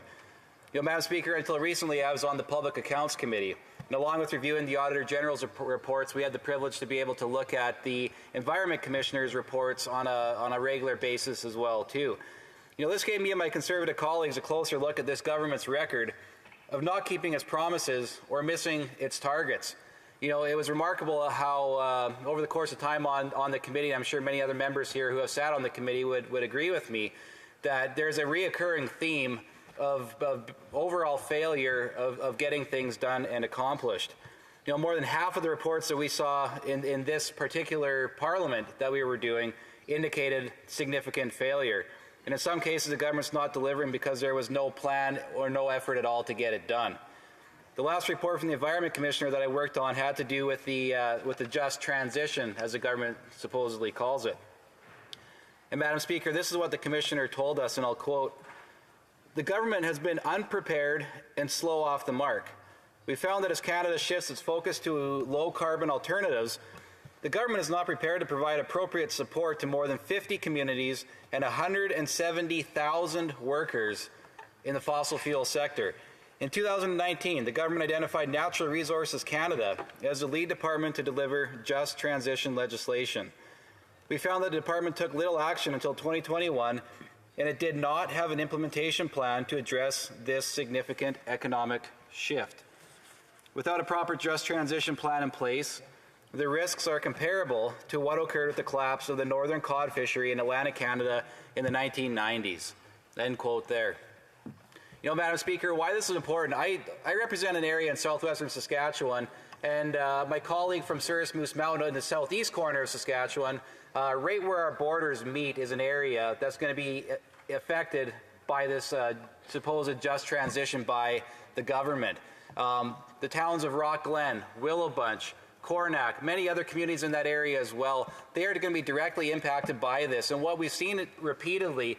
You know, Madam Speaker, until recently I was on the Public Accounts Committee. And along with reviewing the Auditor General's reports, we had the privilege to be able to look at the Environment Commissioner's reports on a regular basis as well, too. You know, this gave me and my Conservative colleagues a closer look at this government's record of not keeping its promises or missing its targets. You know, it was remarkable how over the course of time on the committee, I'm sure many other members here who have sat on the committee would agree with me, that there's a reoccurring theme of overall failure of getting things done and accomplished. You know, more than half of the reports that we saw in this particular parliament that we were doing indicated significant failure. And in some cases, the government's not delivering because there was no plan or no effort at all to get it done. The last report from the Environment Commissioner that I worked on had to do with the just transition, as the government supposedly calls it. And Madam Speaker, this is what the Commissioner told us, and I'll quote, "The government has been unprepared and slow off the mark. We found that as Canada shifts its focus to low-carbon alternatives, the government is not prepared to provide appropriate support to more than 50 communities and 170,000 workers in the fossil fuel sector. In 2019, the government identified Natural Resources Canada as the lead department to deliver just transition legislation. We found that the department took little action until 2021, and it did not have an implementation plan to address this significant economic shift. Without a proper just transition plan in place, the risks are comparable to what occurred with the collapse of the northern cod fishery in Atlantic Canada in the 1990s. End quote there. You know, Madam Speaker, why this is important, I represent an area in southwestern Saskatchewan, and my colleague from Souris Moose Mountain in the southeast corner of Saskatchewan, right where our borders meet, is an area that's going to be affected by this supposed just transition by the government. The towns of Rock Glen, Willow Bunch, Coronach, many other communities in that area as well, they are going to be directly impacted by this. And what we've seen repeatedly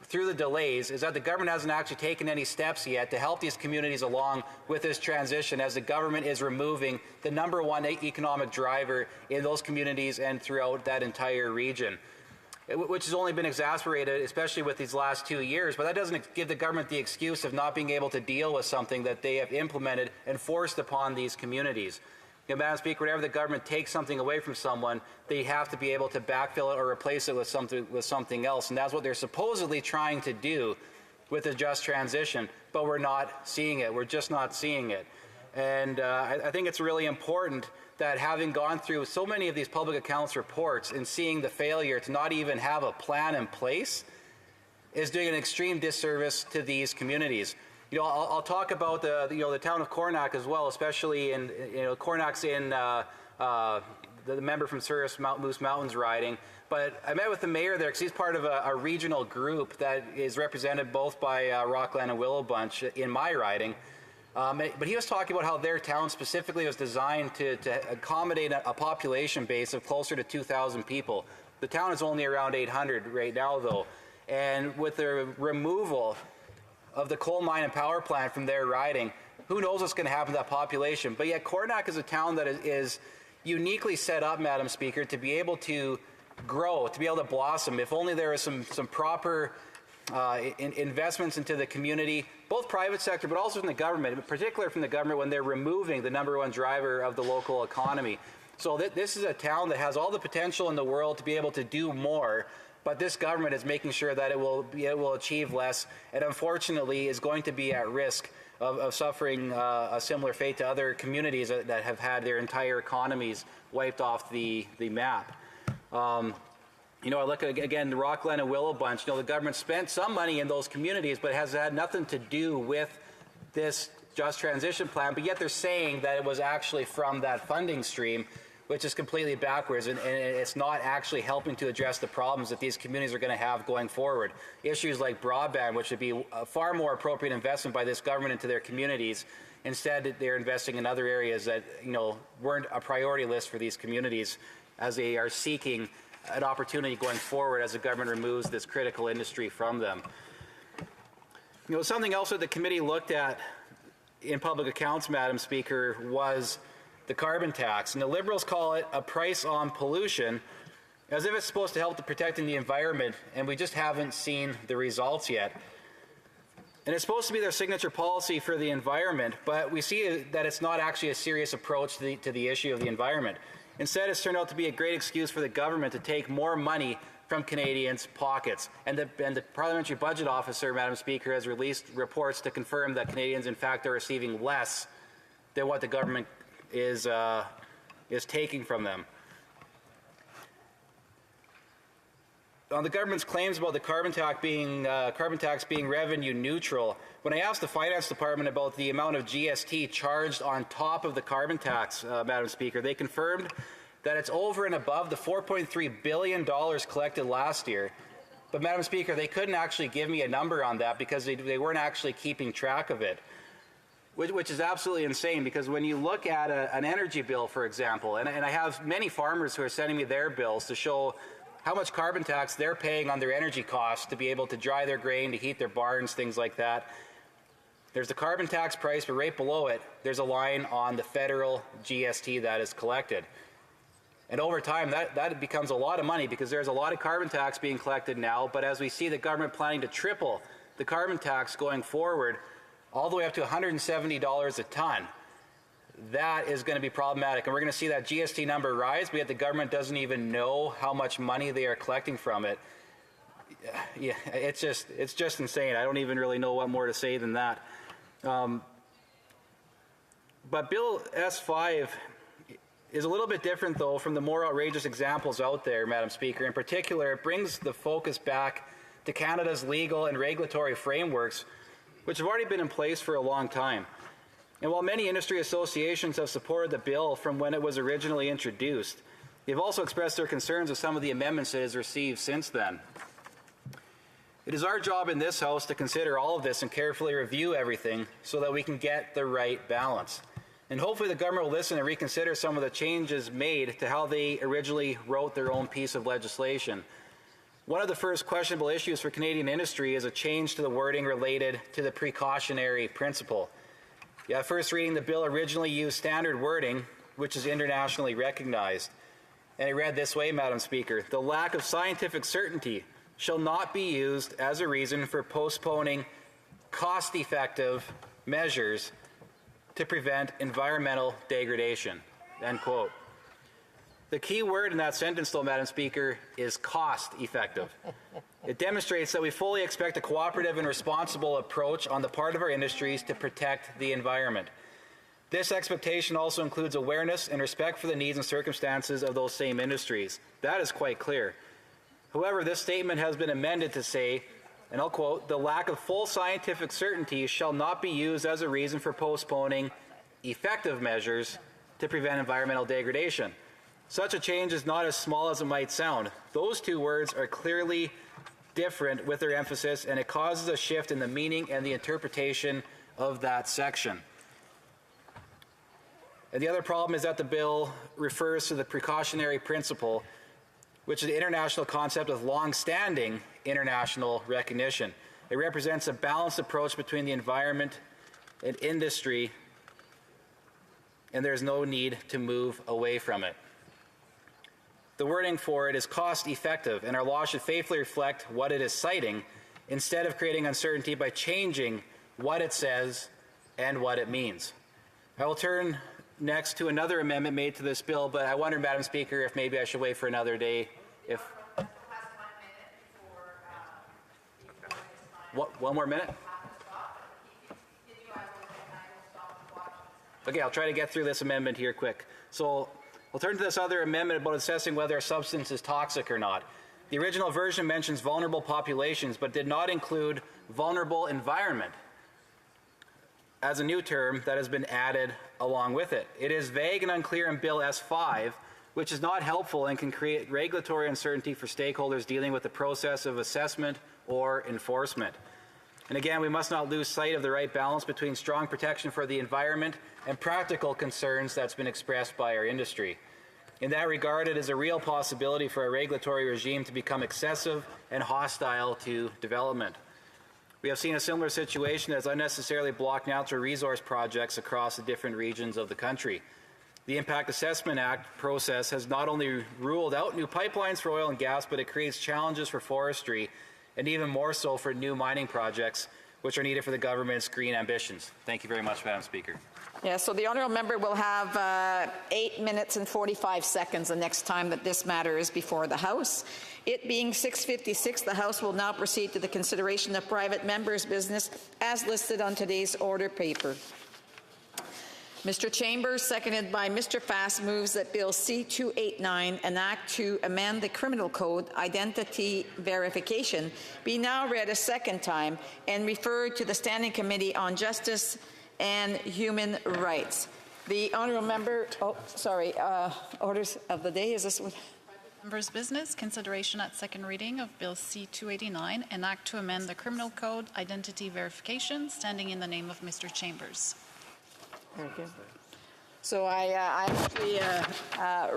through the delays is that the government hasn't actually taken any steps yet to help these communities along with this transition, as the government is removing the #1 economic driver in those communities and throughout that entire region, which has only been exacerbated, especially with these last 2 years. But that doesn't give the government the excuse of not being able to deal with something that they have implemented and forced upon these communities. You know, Madam Speaker, whenever the government takes something away from someone, they have to be able to backfill it or replace it with something else. And that's what they're supposedly trying to do with the just transition. But we're not seeing it. We're just not seeing it. And I think it's really important that having gone through so many of these public accounts reports and seeing the failure to not even have a plan in place is doing an extreme disservice to these communities. You know, I'll talk about the town of Coronach as well, especially in, Coronach's in the member from Souris Moose Mountains riding. But I met with the mayor there because he's part of a regional group that is represented both by Rockland and Willow Bunch in my riding. But he was talking about how their town specifically was designed to accommodate a population base of closer to 2,000 people. The town is only around 800 right now, though. And with the removal of the coal mine and power plant from their riding, who knows what's going to happen to that population. But yet Coronach is a town that is uniquely set up, Madam Speaker, to be able to grow, to be able to blossom. If only there was some proper investments into the community, both private sector, but also from the government, in particular from the government when they're removing the number one driver of the local economy. So this is a town that has all the potential in the world to be able to do more, but this government is making sure that it will achieve less, and unfortunately is going to be at risk of suffering a similar fate to other communities that have had their entire economies wiped off the map. I look at, again, the Rockland and Willow Bunch. The government spent some money in those communities, but it has had nothing to do with this just transition plan. But yet they're saying that it was actually from that funding stream, which is completely backwards, and it's not actually helping to address the problems that these communities are going to have going forward. Issues like broadband, which would be a far more appropriate investment by this government into their communities. Instead, they're investing in other areas that weren't a priority list for these communities, as they are seeking an opportunity going forward as the government removes this critical industry from them. Something else that the committee looked at in public accounts, Madam Speaker, was the carbon tax. And the Liberals call it a price on pollution, as if it's supposed to help to protecting the environment, and we just haven't seen the results yet. And it's supposed to be their signature policy for the environment, but we see that it's not actually a serious approach to the issue of the environment. Instead, it's turned out to be a great excuse for the government to take more money from Canadians' pockets. And the Parliamentary Budget Officer, Madam Speaker, has released reports to confirm that Canadians, in fact, are receiving less than what the government is taking from them. On the government's claims about the carbon tax being revenue neutral, when I asked the Finance Department about the amount of GST charged on top of the carbon tax, Madam Speaker, they confirmed that it's over and above the $4.3 billion collected last year. But, Madam Speaker, they couldn't actually give me a number on that because they weren't actually keeping track of it, which is absolutely insane, because when you look at an energy bill, for example, and I have many farmers who are sending me their bills to show how much carbon tax they're paying on their energy costs to be able to dry their grain, to heat their barns, things like that. There's the carbon tax price, but right below it, there's a line on the federal GST that is collected. And over time, that becomes a lot of money, because there's a lot of carbon tax being collected now, but as we see the government planning to triple the carbon tax going forward, all the way up to $170 a ton, that is going to be problematic. And we're going to see that GST number rise, but yet the government doesn't even know how much money they are collecting from it. Yeah, it's just insane. I don't even really know what more to say than that. But Bill S5 is a little bit different, though, from the more outrageous examples out there, Madam Speaker. In particular, it brings the focus back to Canada's legal and regulatory frameworks, which have already been in place for a long time. And while many industry associations have supported the bill from when it was originally introduced, they've also expressed their concerns with some of the amendments it has received since then. It is our job in this House to consider all of this and carefully review everything so that we can get the right balance. And hopefully the government will listen and reconsider some of the changes made to how they originally wrote their own piece of legislation. One of the first questionable issues for Canadian industry is a change to the wording related to the precautionary principle. At first reading, the bill originally used standard wording, which is internationally recognized. And it read this way, Madam Speaker: the lack of scientific certainty shall not be used as a reason for postponing cost-effective measures to prevent environmental degradation, end quote. The key word in that sentence, though, Madam Speaker, is cost-effective. It demonstrates that we fully expect a cooperative and responsible approach on the part of our industries to protect the environment. This expectation also includes awareness and respect for the needs and circumstances of those same industries. That is quite clear. However, this statement has been amended to say, and I'll quote, "The lack of full scientific certainty shall not be used as a reason for postponing effective measures to prevent environmental degradation." Such a change is not as small as it might sound. Those two words are clearly different with their emphasis, and it causes a shift in the meaning and the interpretation of that section. And the other problem is that the bill refers to the precautionary principle, which is an international concept of long-standing international recognition. It represents a balanced approach between the environment and industry, and there's no need to move away from it. The wording for it is cost-effective, and our law should faithfully reflect what it is citing instead of creating uncertainty by changing what it says and what it means. I will turn next to another amendment made to this bill, but I wonder, Madam Speaker, if maybe I should wait for another day. If one more minute? Okay, I'll try to get through this amendment here quick. So we'll turn to this other amendment about assessing whether a substance is toxic or not. The original version mentions vulnerable populations, but did not include vulnerable environment as a new term that has been added along with it. It is vague and unclear in Bill S5, which is not helpful and can create regulatory uncertainty for stakeholders dealing with the process of assessment or enforcement. And again, we must not lose sight of the right balance between strong protection for the environment and practical concerns that's been expressed by our industry. In that regard, it is a real possibility for a regulatory regime to become excessive and hostile to development. We have seen a similar situation as unnecessarily blocked natural resource projects across the different regions of the country. The Impact Assessment Act process has not only ruled out new pipelines for oil and gas, but it creates challenges for forestry and even more so for new mining projects, which are needed for the government's green ambitions. Thank you very much, Madam Speaker. Yeah, so the honourable member will have 8 minutes and 45 seconds the next time that this matter is before the House. It being 6:56, the House will now proceed to the consideration of private members' business as listed on today's order paper. Mr. Chambers, seconded by Mr. Fast, moves that Bill C-289, an act to amend the Criminal Code, identity verification, be now read a second time and referred to the Standing Committee on Justice and Human Rights. The honourable member, orders of the day, is this one? Members' business, consideration at second reading of Bill C-289, an act to amend the Criminal Code, identity verification, standing in the name of Mr. Chambers. Thank you. So I actually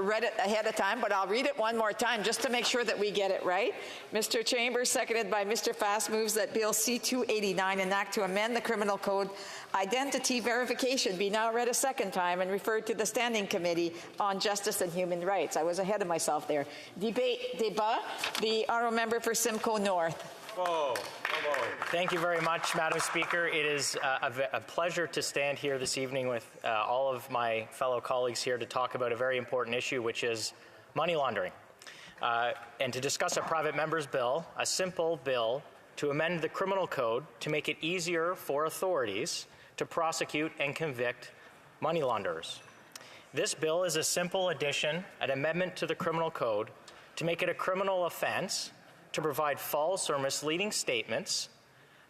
read it ahead of time, but I'll read it one more time just to make sure that we get it right. Mr. Chambers, seconded by Mr. Fast, moves that Bill C-289, an act to amend the Criminal Code, identity verification, be now read a second time and referred to the Standing Committee on Justice and Human Rights. I was ahead of myself there. Débat, the honourable member for Simcoe North. Whoa. Thank you very much, Madam Speaker. It is a pleasure to stand here this evening with all of my fellow colleagues here to talk about a very important issue, which is money laundering, and to discuss a private member's bill, a simple bill to amend the Criminal Code to make it easier for authorities to prosecute and convict money launderers. This bill is a simple addition, an amendment to the Criminal Code to make it a criminal offense to provide false or misleading statements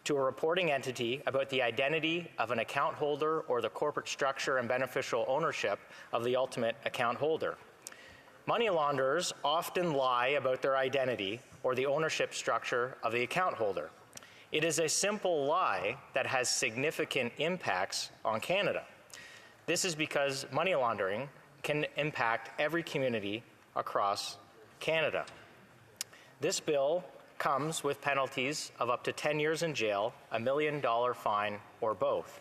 to a reporting entity about the identity of an account holder or the corporate structure and beneficial ownership of the ultimate account holder. Money launderers often lie about their identity or the ownership structure of the account holder. It is a simple lie that has significant impacts on Canada. This is because money laundering can impact every community across Canada. This bill comes with penalties of up to 10 years in jail, $1 million fine, or both.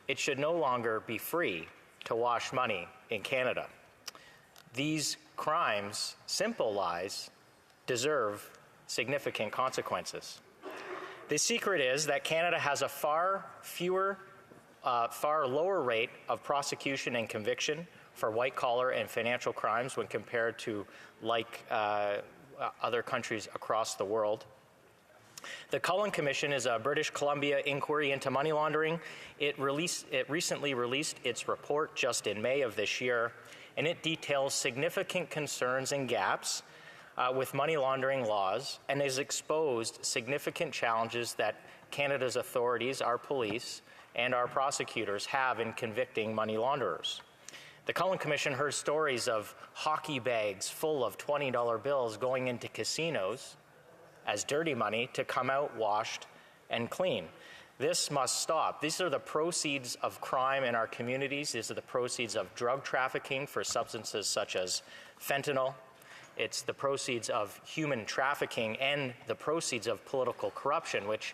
It should no longer be free to wash money in Canada. These crimes, simple lies, deserve significant consequences. The secret is that Canada has a far lower rate of prosecution and conviction for white-collar and financial crimes when compared to other countries across the world. The Cullen Commission is a British Columbia inquiry into money laundering. It recently released its report just in May of this year, and it details significant concerns and gaps with money laundering laws and has exposed significant challenges that Canada's authorities, our police, and our prosecutors have in convicting money launderers. The Cullen Commission heard stories of hockey bags full of $20 bills going into casinos as dirty money to come out washed and clean. This must stop. These are the proceeds of crime in our communities. These are the proceeds of drug trafficking for substances such as fentanyl. It's the proceeds of human trafficking and the proceeds of political corruption, which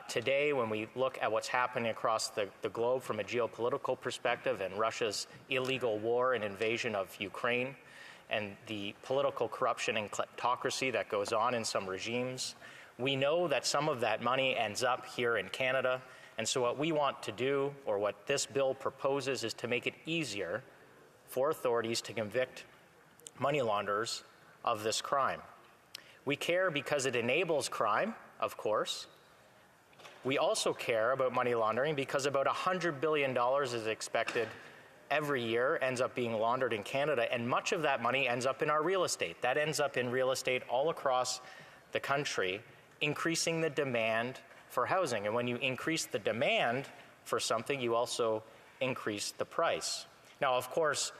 today, when we look at what's happening across the globe from a geopolitical perspective and Russia's illegal war and invasion of Ukraine, and the political corruption and kleptocracy that goes on in some regimes, we know that some of that money ends up here in Canada. And so what we want to do, or what this bill proposes, is to make it easier for authorities to convict money launderers of this crime. We care because it enables crime, of course. We also care about money laundering because about $100 billion is expected every year ends up being laundered in Canada, and much of that money ends up in our real estate. That ends up in real estate all across the country, increasing the demand for housing. And when you increase the demand for something, you also increase the price. Now, of course,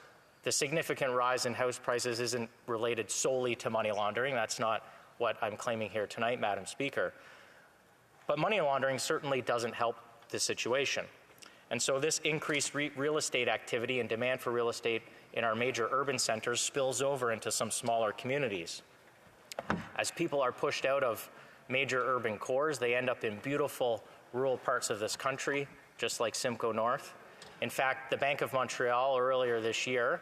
the significant rise in house prices isn't related solely to money laundering. That's not what I'm claiming here tonight, Madam Speaker. But money laundering certainly doesn't help the situation. And so this increased real estate activity and demand for real estate in our major urban centers spills over into some smaller communities. As people are pushed out of major urban cores, they end up in beautiful rural parts of this country, just like Simcoe North. In fact, the Bank of Montreal earlier this year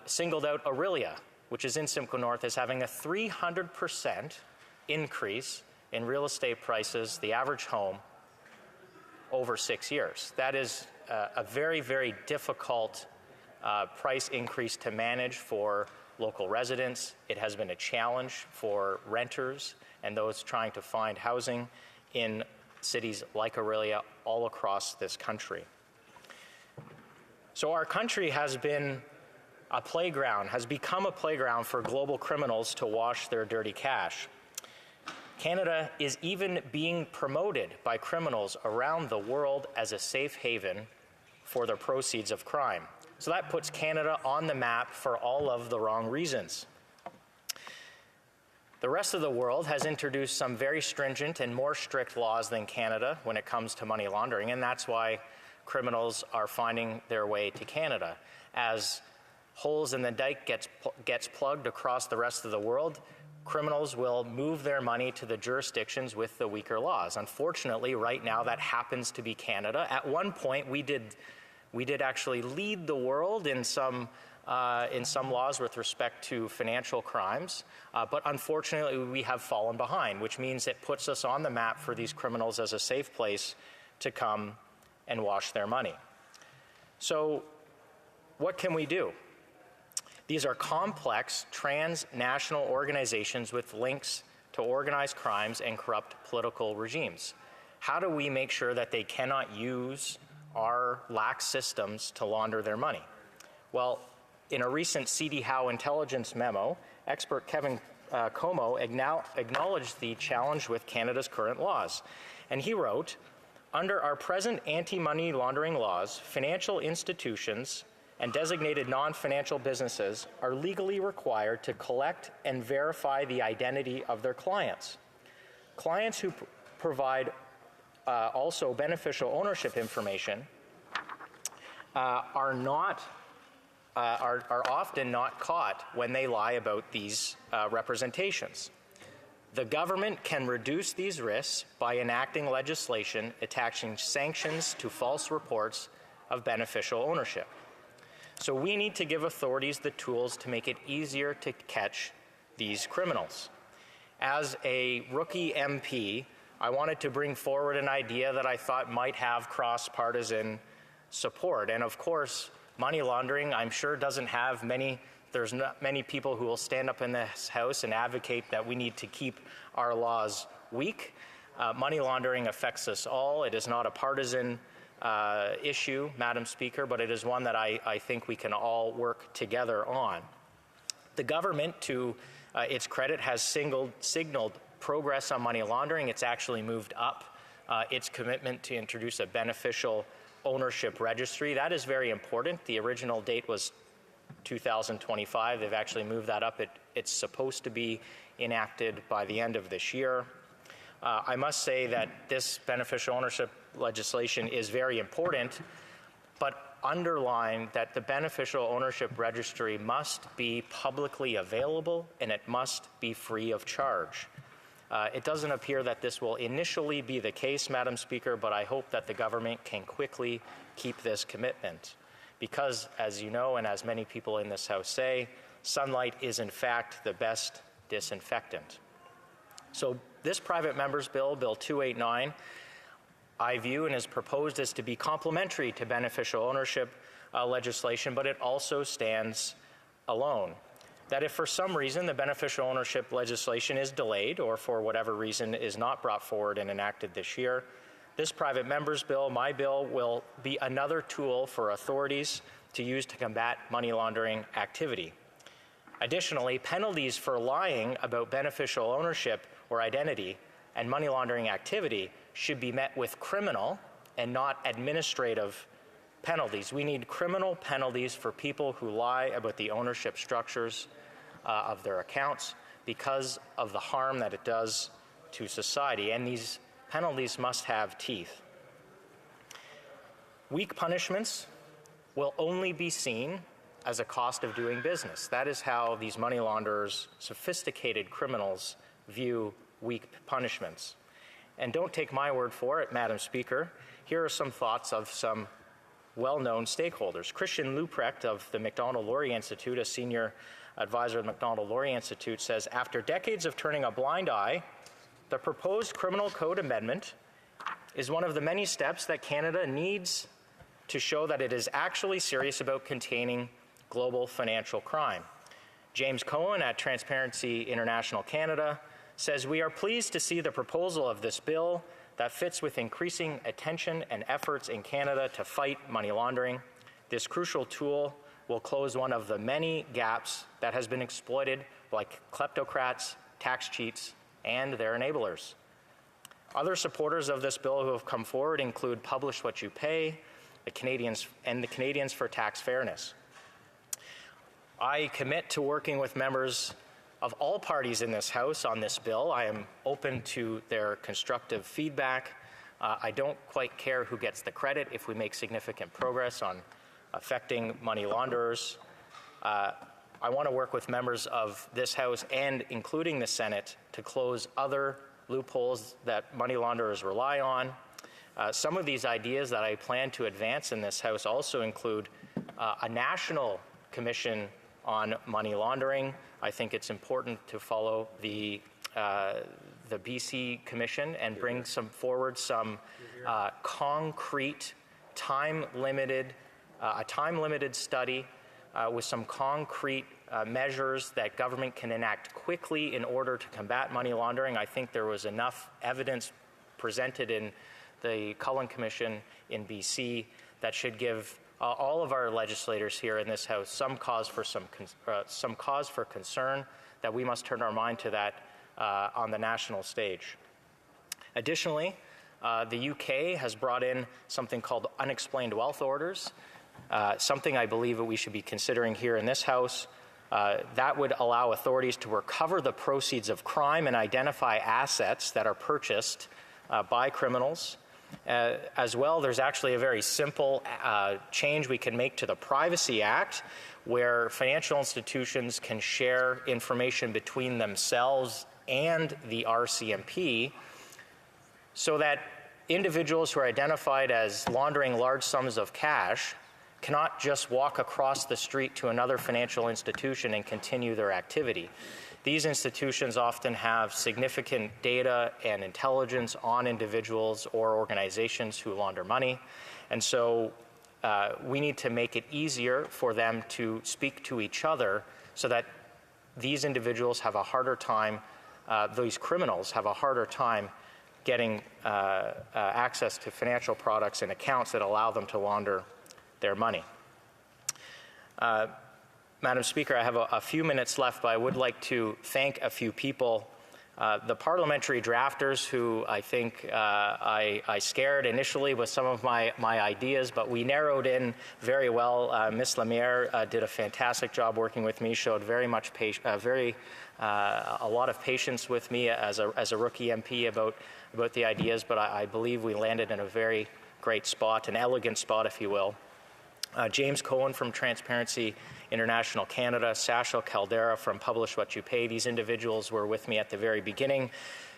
singled out Orillia, which is in Simcoe North, as having a 300% increase in real estate prices, the average home, over 6 years. That is a very, very difficult price increase to manage for local residents. It has been a challenge for renters and those trying to find housing in cities like Orillia all across this country. So our country has been a playground, has become a playground for global criminals to wash their dirty cash. Canada is even being promoted by criminals around the world as a safe haven for the proceeds of crime. So that puts Canada on the map for all of the wrong reasons. The rest of the world has introduced some very stringent and more strict laws than Canada when it comes to money laundering, and that's why criminals are finding their way to Canada. As holes in the dike gets plugged across the rest of the world, criminals will move their money to the jurisdictions with the weaker laws. Unfortunately, right now, that happens to be Canada. At one point, we did actually lead the world in some laws with respect to financial crimes, but unfortunately, we have fallen behind, which means it puts us on the map for these criminals as a safe place to come and wash their money. So, what can we do? These are complex, transnational organizations with links to organized crimes and corrupt political regimes. How do we make sure that they cannot use our lax systems to launder their money? Well, in a recent C.D. Howe intelligence memo, expert Kevin Como acknowledged the challenge with Canada's current laws. And he wrote, "Under our present anti-money laundering laws, financial institutions and designated non-financial businesses are legally required to collect and verify the identity of their clients. Clients who provide also beneficial ownership information are often not caught when they lie about these representations. The government can reduce these risks by enacting legislation attaching sanctions to false reports of beneficial ownership. So we need to give authorities the tools to make it easier to catch these criminals." As a rookie MP, I wanted to bring forward an idea that I thought might have cross-partisan support. And of course, money laundering, I'm sure, doesn't have there's not many people who will stand up in this House and advocate that we need to keep our laws week. Money laundering affects us all. It is not a partisan issue, Madam Speaker, but it is one that I think we can all work together on. The government, to its credit, has signaled progress on money laundering. It's actually moved up its commitment to introduce a beneficial ownership registry. That is very important. The original date was 2025. They've actually moved that up. It's supposed to be enacted by the end of this year. I must say that this beneficial ownership legislation is very important, but underline that the beneficial ownership registry must be publicly available and it must be free of charge. It doesn't appear that this will initially be the case, Madam Speaker, but I hope that the government can quickly keep this commitment. Because, as you know, and as many people in this House say, sunlight is in fact the best disinfectant. So this private member's bill, Bill 289, I view and is proposed as to be complementary to beneficial ownership legislation, but it also stands alone. That if for some reason the beneficial ownership legislation is delayed or for whatever reason is not brought forward and enacted this year, this private member's bill, my bill, will be another tool for authorities to use to combat money laundering activity. Additionally, penalties for lying about beneficial ownership or identity and money laundering activity should be met with criminal and not administrative penalties. We need criminal penalties for people who lie about the ownership structures of their accounts because of the harm that it does to society, and these penalties must have teeth. Weak punishments will only be seen as a cost of doing business. That is how these money launderers, sophisticated criminals, view weak punishments. And don't take my word for it, Madam Speaker. Here are some thoughts of some well-known stakeholders. Christian Leuprecht of the Macdonald-Laurier Institute, a senior advisor of the Macdonald-Laurier Institute, says, after decades of turning a blind eye, the proposed criminal code amendment is one of the many steps that Canada needs to show that it is actually serious about containing global financial crime. James Cohen at Transparency International Canada says, we are pleased to see the proposal of this bill that fits with increasing attention and efforts in Canada to fight money laundering. This crucial tool will close one of the many gaps that has been exploited by kleptocrats, tax cheats, and their enablers. Other supporters of this bill who have come forward include Publish What You Pay, the Canadians for Tax Fairness. I commit to working with members of all parties in this House on this bill. I am open to their constructive feedback. I don't quite care who gets the credit if we make significant progress on affecting money launderers. I want to work with members of this House and including the Senate to close other loopholes that money launderers rely on. Some of these ideas that I plan to advance in this House also include a national commission on money laundering. I think it's important to follow the BC Commission and bring forward some concrete, time-limited study with some concrete measures that government can enact quickly in order to combat money laundering. I think there was enough evidence presented in the Cullen Commission in BC that should give all of our legislators here in this House some cause for concern that we must turn our mind to that on the national stage. Additionally, the UK has brought in something called unexplained wealth orders, something I believe that we should be considering here in this House. That would allow authorities to recover the proceeds of crime and identify assets that are purchased by criminals. As well, there's actually a very simple change we can make to the Privacy Act, where financial institutions can share information between themselves and the RCMP so that individuals who are identified as laundering large sums of cash cannot just walk across the street to another financial institution and continue their activity. These institutions often have significant data and intelligence on individuals or organizations who launder money. And so we need to make it easier for them to speak to each other so that these individuals have a harder time these criminals have a harder time getting access to financial products and accounts that allow them to launder their money. Madam Speaker, I have a few minutes left, but I would like to thank a few people. The parliamentary drafters who I think I scared initially with some of my ideas, but we narrowed in very well. Ms. Lemierre did a fantastic job working with me, showed very much a lot of patience with me as a rookie MP about the ideas, but I believe we landed in a very great spot, an elegant spot, if you will. James Cohen from Transparency International Canada, Sachel Caldera from Publish What You Pay. These individuals were with me at the very beginning,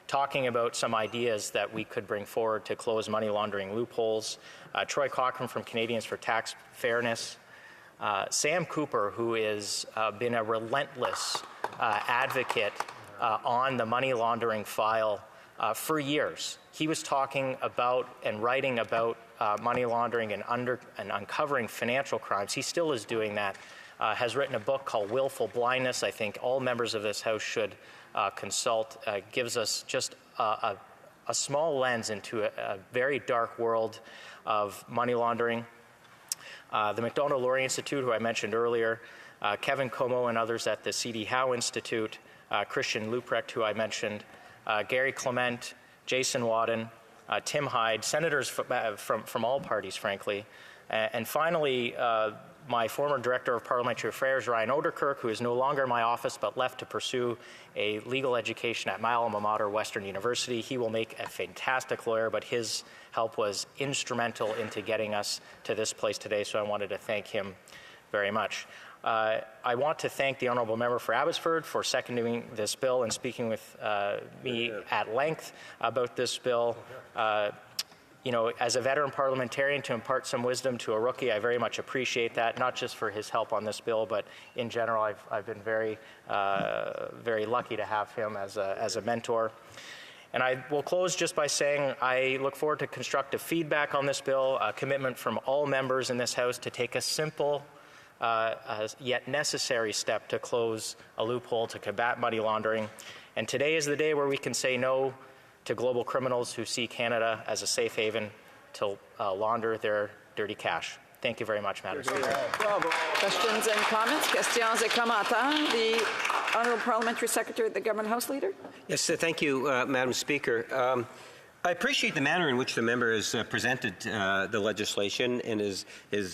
talking about some ideas that we could bring forward to close money laundering loopholes. Troy Cochrane from Canadians for Tax Fairness. Sam Cooper, who has been a relentless advocate on the money laundering file for years. He was talking about and writing about money laundering and uncovering financial crimes. He still is doing that. Has written a book called Willful Blindness. I think all members of this House should consult. Gives us just a small lens into a very dark world of money laundering. The Macdonald-Laurier Institute, who I mentioned earlier, Kevin Como and others at the C.D. Howe Institute, Christian Leuprecht, who I mentioned, Gary Clement, Jason Wadden, Tim Hyde, senators from all parties, frankly. And finally, my former Director of Parliamentary Affairs, Ryan Oderkirk, who is no longer in my office but left to pursue a legal education at my alma mater, Western University. He will make a fantastic lawyer, but his help was instrumental into getting us to this place today, so I wanted to thank him very much. I want to thank the Honourable Member for Abbotsford for seconding this bill and speaking with me at length about this bill. You know, as a veteran parliamentarian, to impart some wisdom to a rookie, I very much appreciate that, not just for his help on this bill, but in general, I've been very lucky to have him as a mentor. And I will close just by saying I look forward to constructive feedback on this bill, a commitment from all members in this House to take a simple yet necessary step to close a loophole to combat money laundering. And today is the day where we can say no to global criminals who see Canada as a safe haven to launder their dirty cash. Thank you very much, Madam Speaker. Bravo. Questions and comments? Questions et commentaires? The Honourable Parliamentary Secretary, the Government House Leader. Yes, thank you, Madam Speaker. I appreciate the manner in which the member has presented the legislation and his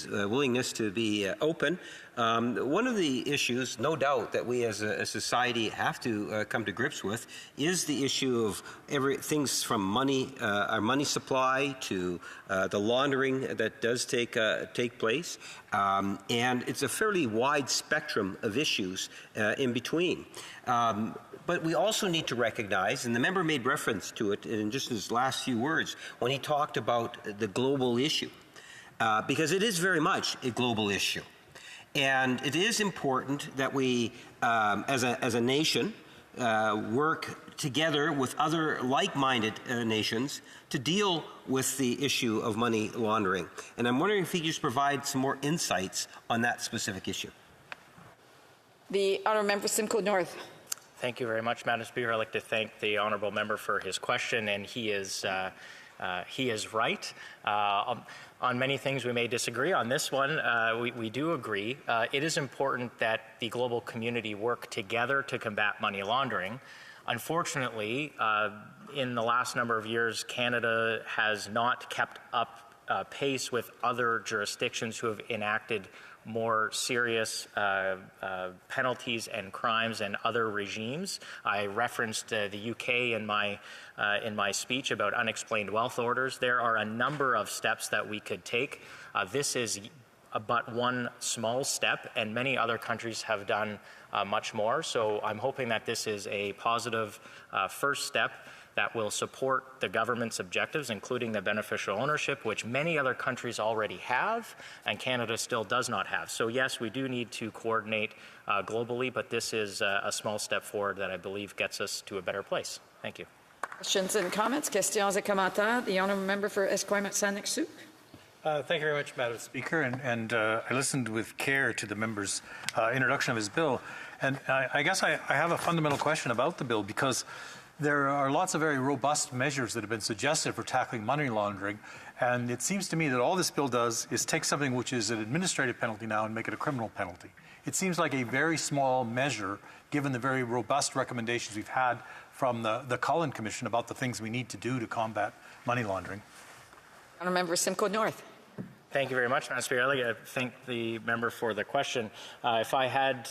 willingness to be open. One of the issues, no doubt, that we as a society have to come to grips with is the issue of things from money, our money supply to the laundering that does take place. And it's a fairly wide spectrum of issues in between. But we also need to recognize, and the member made reference to it in just his last few words when he talked about the global issue, because it is very much a global issue. And it is important that we, as a nation, work together with other like-minded nations to deal with the issue of money laundering. And I'm wondering if he could just provide some more insights on that specific issue. The Honourable Member for Simcoe North. Thank you very much, Madam Speaker. I'd like to thank the Honourable Member for his question, and he is right. On many things we may disagree. On this one, we do agree. It is important that the global community work together to combat money laundering. Unfortunately, in the last number of years, Canada has not kept up pace with other jurisdictions who have enacted more serious penalties and crimes and other regimes. I referenced the UK in my speech about unexplained wealth orders. There are a number of steps that we could take. This is but one small step, and many other countries have done much more. So I'm hoping that this is a positive first step that will support the government's objectives, including the beneficial ownership, which many other countries already have, and Canada still does not have. So yes, we do need to coordinate globally, but this is a small step forward that I believe gets us to a better place. Thank you. Questions and comments? Questions et commentaires? The Honourable Member for Esquimalt-Saanich-Sooke. Thank you very much, Madam Speaker. And I listened with care to the member's introduction of his bill. And I guess I have a fundamental question about the bill, because there are lots of very robust measures that have been suggested for tackling money laundering. And it seems to me that all this bill does is take something which is an administrative penalty now and make it a criminal penalty. It seems like a very small measure, given the very robust recommendations we've had from the Cullen Commission about the things we need to do to combat money laundering. Honourable Member Simcoe North. Thank you very much, Madam Speaker. I'd like to thank the member for the question. If I had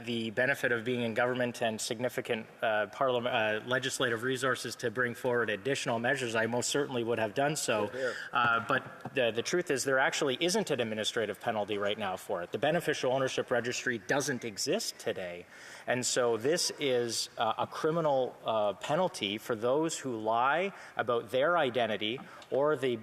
the benefit of being in government and significant legislative resources to bring forward additional measures, I most certainly would have done so. But the truth is there actually isn't an administrative penalty right now for it. The beneficial ownership registry doesn't exist today. And so this is a criminal penalty for those who lie about their identity or the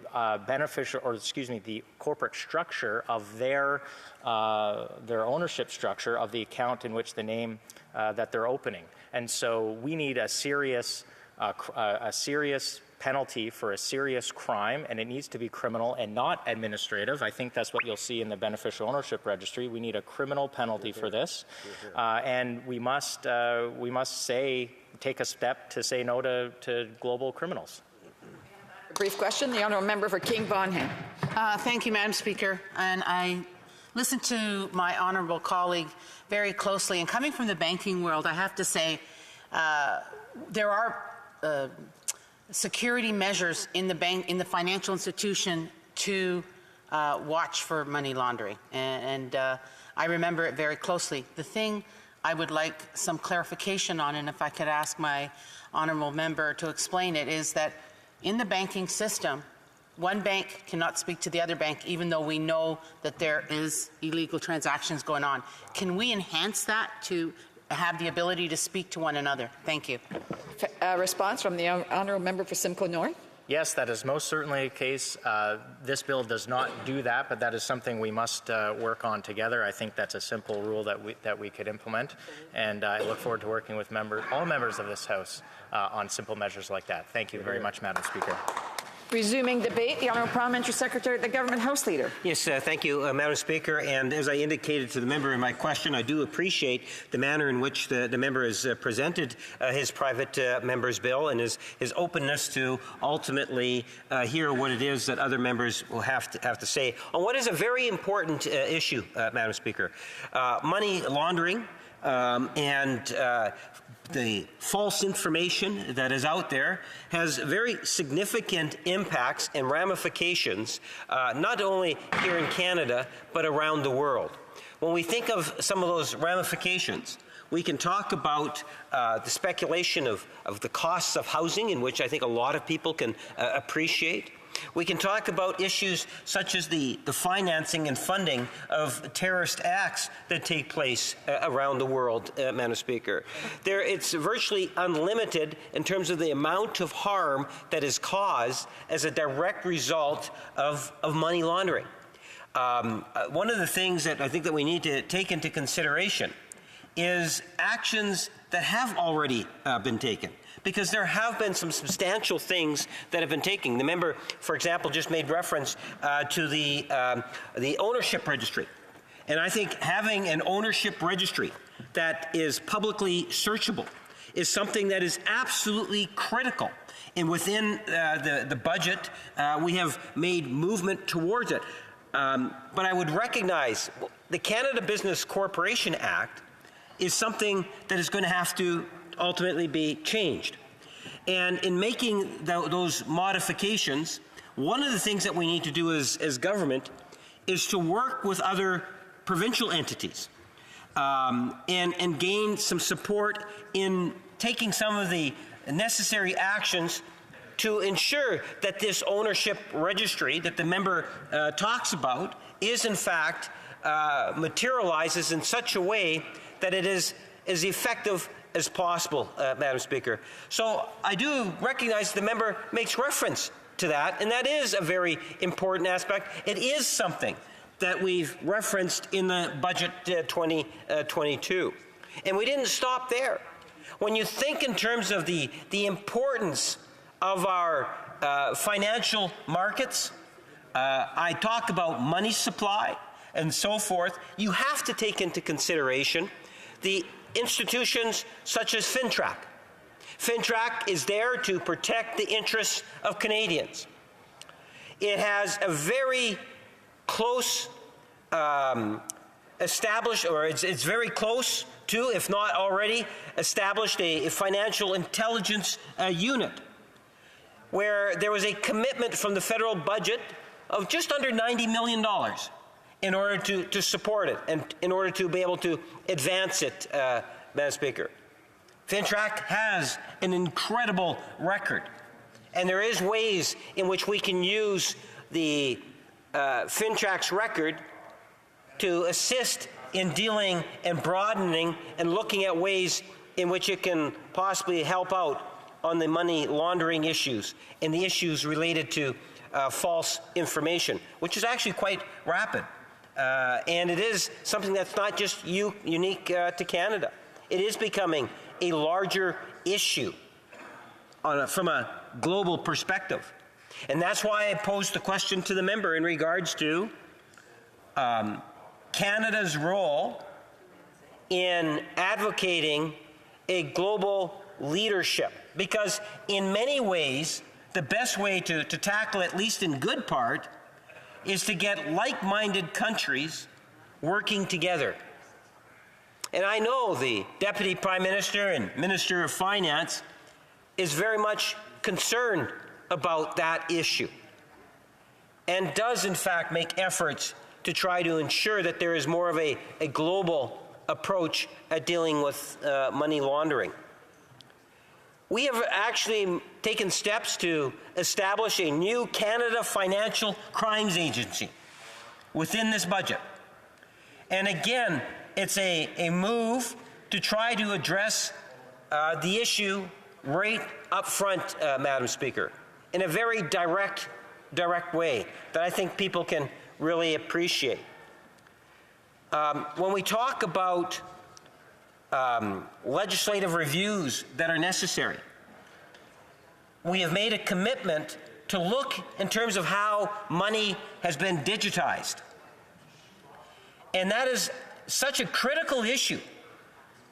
the corporate structure of their ownership structure of the account in which the name that they're opening. And so we need a serious penalty for a serious crime, and it needs to be criminal and not administrative. I think that's what you'll see in the beneficial ownership registry. We need a criminal penalty for this, and we must take a step to say no to global criminals. A brief question, the honourable member for King Bonham. Thank you, Madam Speaker. And I listened to my honourable colleague very closely. And coming from the banking world, I have to say there are security measures in the financial institution to watch for money laundering. And I remember it very closely. The thing I would like some clarification on, and if I could ask my honourable member to explain it, is that in the banking system, one bank cannot speak to the other bank, even though we know that there is illegal transactions going on. Can we enhance that to have the ability to speak to one another? Thank you. Response from the honourable member for Simcoe North. Yes, that is most certainly a case. This bill does not do that, but that is something we must work on together. I think that's a simple rule that we could implement, and I look forward to working with all members of this House on simple measures like that. Thank you very much, Madam Speaker. Resuming debate, the Honourable Parliamentary Secretary, the Government House Leader. Yes, thank you, Madam Speaker. And as I indicated to the member in my question, I do appreciate the manner in which the member has presented his private member's bill and his openness to ultimately hear what it is that other members will have to say on what is a very important issue, Madam Speaker. Money laundering and the false information that is out there has very significant impacts and ramifications, not only here in Canada, but around the world. When we think of some of those ramifications, we can talk about the speculation of the costs of housing, in which I think a lot of people can appreciate. We can talk about issues such as the financing and funding of terrorist acts that take place around the world, Madam Speaker. It's virtually unlimited in terms of the amount of harm that is caused as a direct result of money laundering. One of the things that I think that we need to take into consideration is actions that have already been taken, because there have been some substantial things that have been taken. The member, for example, just made reference to the ownership registry. And I think having an ownership registry that is publicly searchable is something that is absolutely critical. And within the budget, we have made movement towards it. But I would recognize the Canada Business Corporation Act is something that is going to have to ultimately be changed. And in making those modifications, one of the things that we need to do as government is to work with other provincial entities and gain some support in taking some of the necessary actions to ensure that this ownership registry that the member talks about is in fact materializes in such a way that it is as effective as possible, Madam Speaker. So I do recognize the member makes reference to that, and that is a very important aspect. It is something that we've referenced in the budget 2022. And we didn't stop there. When you think in terms of the importance of our financial markets, I talk about money supply and so forth, you have to take into consideration the institutions such as FINTRAC. FINTRAC is there to protect the interests of Canadians. It has a very close established, or it's very close to, if not already established, a financial intelligence unit where there was a commitment from the federal budget of just under $90 million in order to support it and in order to be able to advance it, Madam Speaker. FINTRAC has an incredible record, and there is ways in which we can use the FINTRAC's record to assist in dealing and broadening and looking at ways in which it can possibly help out on the money laundering issues and the issues related to false information, which is actually quite rapid. And it is something that's not just unique to Canada. It is becoming a larger issue from a global perspective. And that's why I posed the question to the member in regards to Canada's role in advocating a global leadership. Because in many ways, the best way to tackle, at least in good part, is to get like-minded countries working together. And I know the Deputy Prime Minister and Minister of Finance is very much concerned about that issue and does in fact make efforts to try to ensure that there is more of a global approach at dealing with money laundering. We have actually taken steps to establish a new Canada Financial Crimes Agency within this budget. And again, it's a move to try to address the issue right up front, Madam Speaker, in a very direct way that I think people can really appreciate. When we talk about legislative reviews that are necessary, we have made a commitment to look in terms of how money has been digitized. And that is such a critical issue.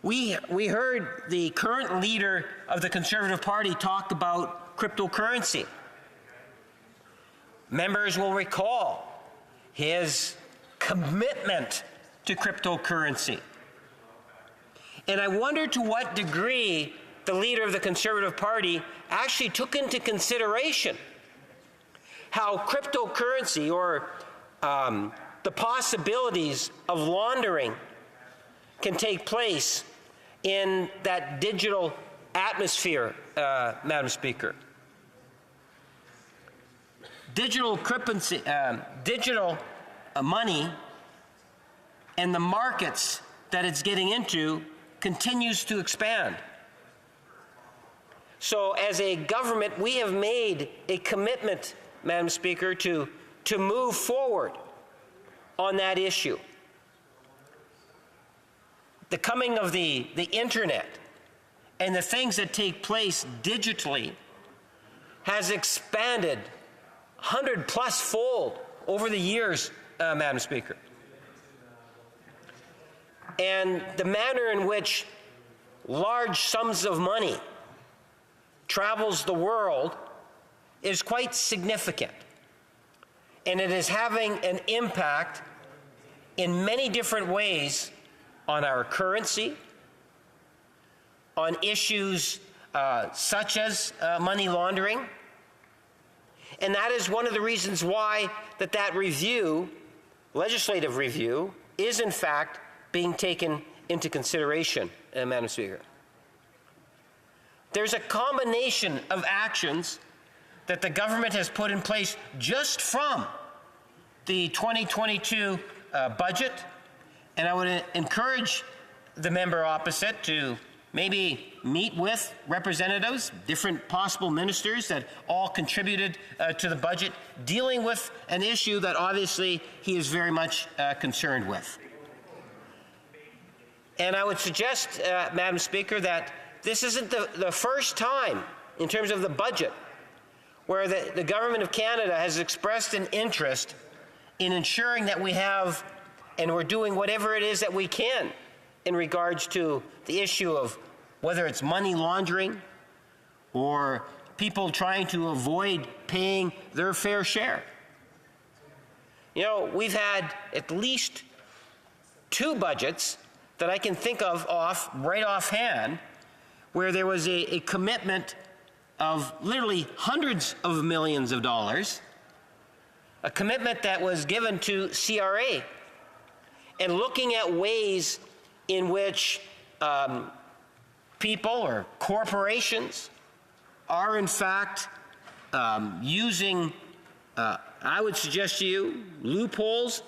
We heard the current leader of the Conservative Party talk about cryptocurrency. Members will recall his commitment to cryptocurrency. And I wonder to what degree the leader of the Conservative Party actually took into consideration how cryptocurrency or the possibilities of laundering can take place in that digital atmosphere, Madam Speaker. Digital currency, digital money and the markets that it's getting into continues to expand. So as a government, we have made a commitment, Madam Speaker, to move forward on that issue. The coming of the internet and the things that take place digitally has expanded 100+ fold over the years, Madam Speaker. And the manner in which large sums of money travels the world is quite significant. And it is having an impact in many different ways on our currency, on issues such as money laundering. And that is one of the reasons why that review, legislative review, is in fact being taken into consideration, Madam Speaker. There's a combination of actions that the government has put in place just from the 2022 budget, and I would encourage the member opposite to maybe meet with representatives, different possible ministers that all contributed to the budget, dealing with an issue that obviously he is very much concerned with. And I would suggest, Madam Speaker, that this isn't the first time, in terms of the budget, where the Government of Canada has expressed an interest in ensuring that we have, and we're doing whatever it is that we can in regards to the issue of whether it's money laundering or people trying to avoid paying their fair share. You know, we've had at least 2 budgets that I can think of right offhand where there was a commitment of literally hundreds of millions of dollars, a commitment that was given to CRA, and looking at ways in which people or corporations are in fact using, I would suggest to you, loopholes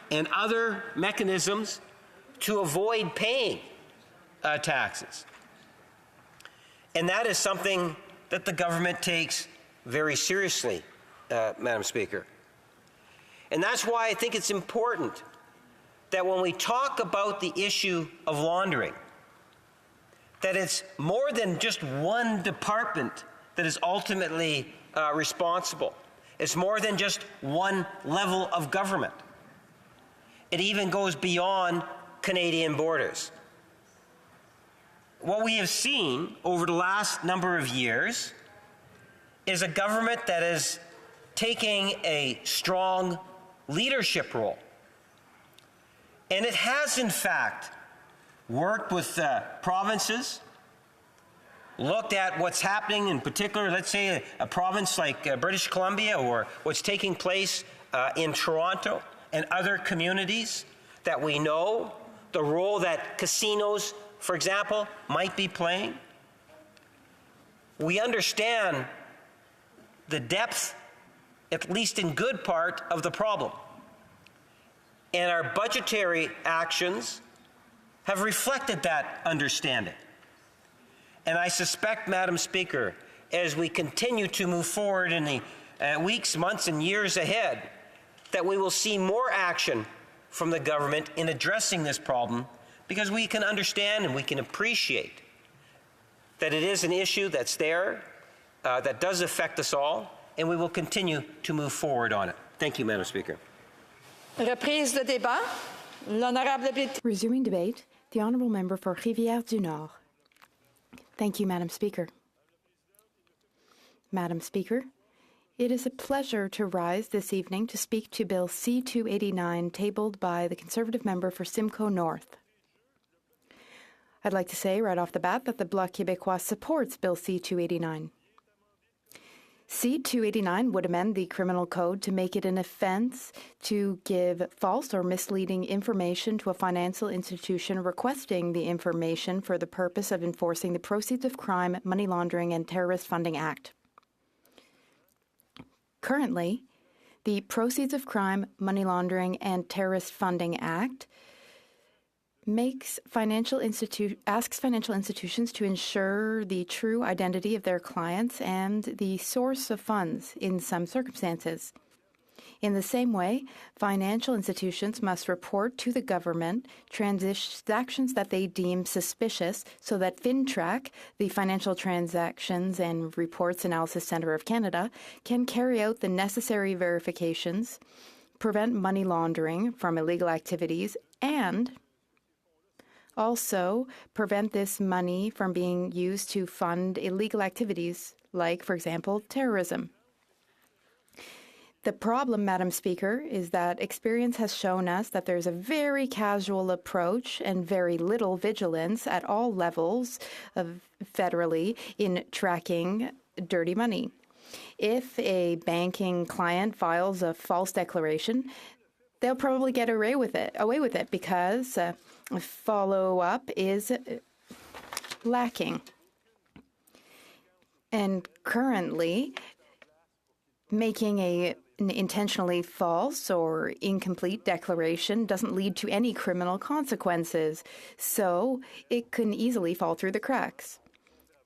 and other mechanisms to avoid paying taxes. And that is something that the government takes very seriously, Madam Speaker. And that's why I think it's important that when we talk about the issue of laundering, that it's more than just one department that is ultimately responsible. It's more than just one level of government. It even goes beyond Canadian borders. What we have seen over the last number of years is a government that is taking a strong leadership role. And it has, in fact, worked with provinces, looked at what's happening in particular, let's say a province like British Columbia, or what's taking place in Toronto and other communities that we know, the role that casinos, for example, might be playing. We understand the depth, at least in good part, of the problem. And our budgetary actions have reflected that understanding. And I suspect, Madam Speaker, as we continue to move forward in the weeks, months, and years ahead, that we will see more action from the government in addressing this problem, because we can understand and we can appreciate that it is an issue that's there, that does affect us all, and we will continue to move forward on it. Thank you, Madam Speaker. Reprise de débat. L'honorable député. Resuming debate, the honourable member for Rivière-du-Nord. Thank you, Madam Speaker. Madam Speaker, it is a pleasure to rise this evening to speak to Bill C-289, tabled by the Conservative member for Simcoe North. I'd like to say right off the bat that the Bloc Québécois supports Bill C-289. C-289 would amend the criminal code to make it an offense to give false or misleading information to a financial institution requesting the information for the purpose of enforcing the Proceeds of Crime, Money Laundering and Terrorist Funding Act. Currently, the Proceeds of Crime, Money Laundering and Terrorist Funding Act asks financial institutions to ensure the true identity of their clients and the source of funds in some circumstances. In the same way, financial institutions must report to the government transactions that they deem suspicious so that FINTRAC, the Financial Transactions and Reports Analysis Centre of Canada, can carry out the necessary verifications, prevent money laundering from illegal activities, and also prevent this money from being used to fund illegal activities like, for example, terrorism. The problem, Madam Speaker, is that experience has shown us that there's a very casual approach and very little vigilance at all levels of federally in tracking dirty money. If a banking client files a false declaration, they'll probably get away with it because follow-up is lacking. And currently, making an intentionally false or incomplete declaration doesn't lead to any criminal consequences, so it can easily fall through the cracks.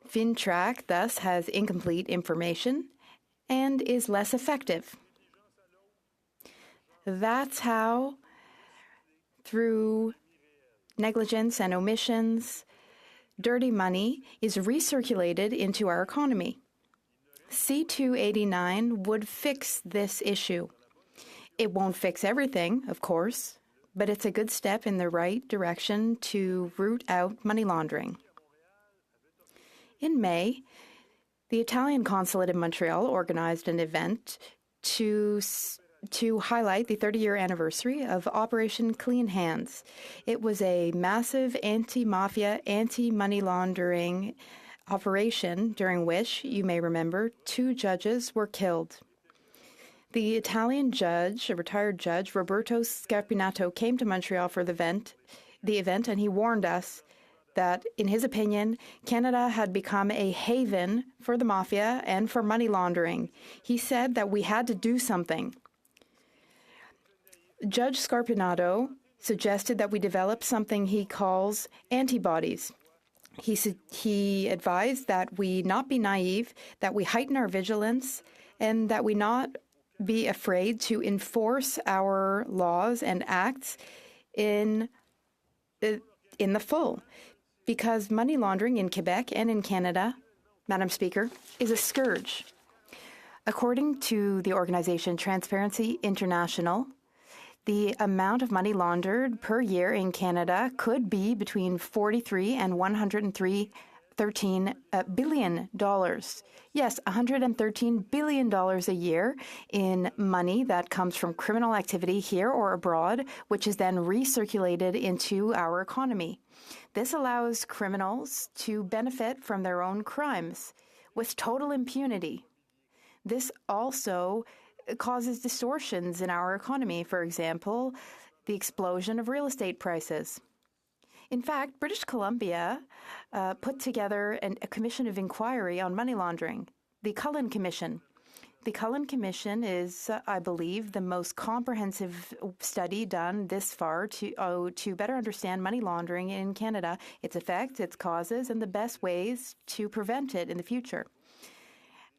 FINTRAC thus has incomplete information and is less effective. That's how, through negligence and omissions, dirty money is recirculated into our economy. C-289 would fix this issue. It won't fix everything, of course, but it's a good step in the right direction to root out money laundering. In May, the Italian consulate in Montreal organized an event to highlight the 30-year anniversary of Operation Clean Hands. It was a massive anti-mafia, anti-money laundering operation during which, you may remember, 2 judges were killed. The Italian judge, a retired judge, Roberto Scarpinato, came to Montreal for the event, and he warned us that, in his opinion, Canada had become a haven for the mafia and for money laundering. He said that we had to do something. Judge Scarpinato suggested that we develop something he calls antibodies. He advised that we not be naive, that we heighten our vigilance, and that we not be afraid to enforce our laws and acts in the full. Because money laundering in Quebec and in Canada, Madam Speaker, is a scourge. According to the organization Transparency International, the amount of money laundered per year in Canada could be between $43 and $113 billion. Yes, $113 billion a year in money that comes from criminal activity here or abroad, which is then recirculated into our economy. This allows criminals to benefit from their own crimes with total impunity. This also causes distortions in our economy, for example, the explosion of real estate prices. In fact, British Columbia put together a commission of inquiry on money laundering, the Cullen Commission. The Cullen Commission is, I believe, the most comprehensive study done this far to better understand money laundering in Canada, its effects, its causes, and the best ways to prevent it in the future.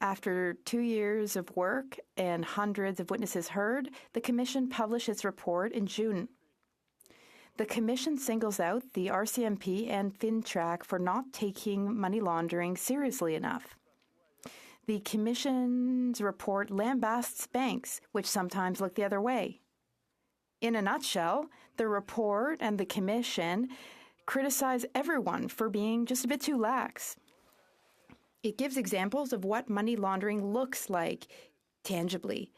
After 2 years of work and hundreds of witnesses heard, the Commission published its report in June. The Commission singles out the RCMP and FINTRAC for not taking money laundering seriously enough. The Commission's report lambasts banks, which sometimes look the other way. In a nutshell, the report and the Commission criticize everyone for being just a bit too lax. It gives examples of what money laundering looks like tangibly.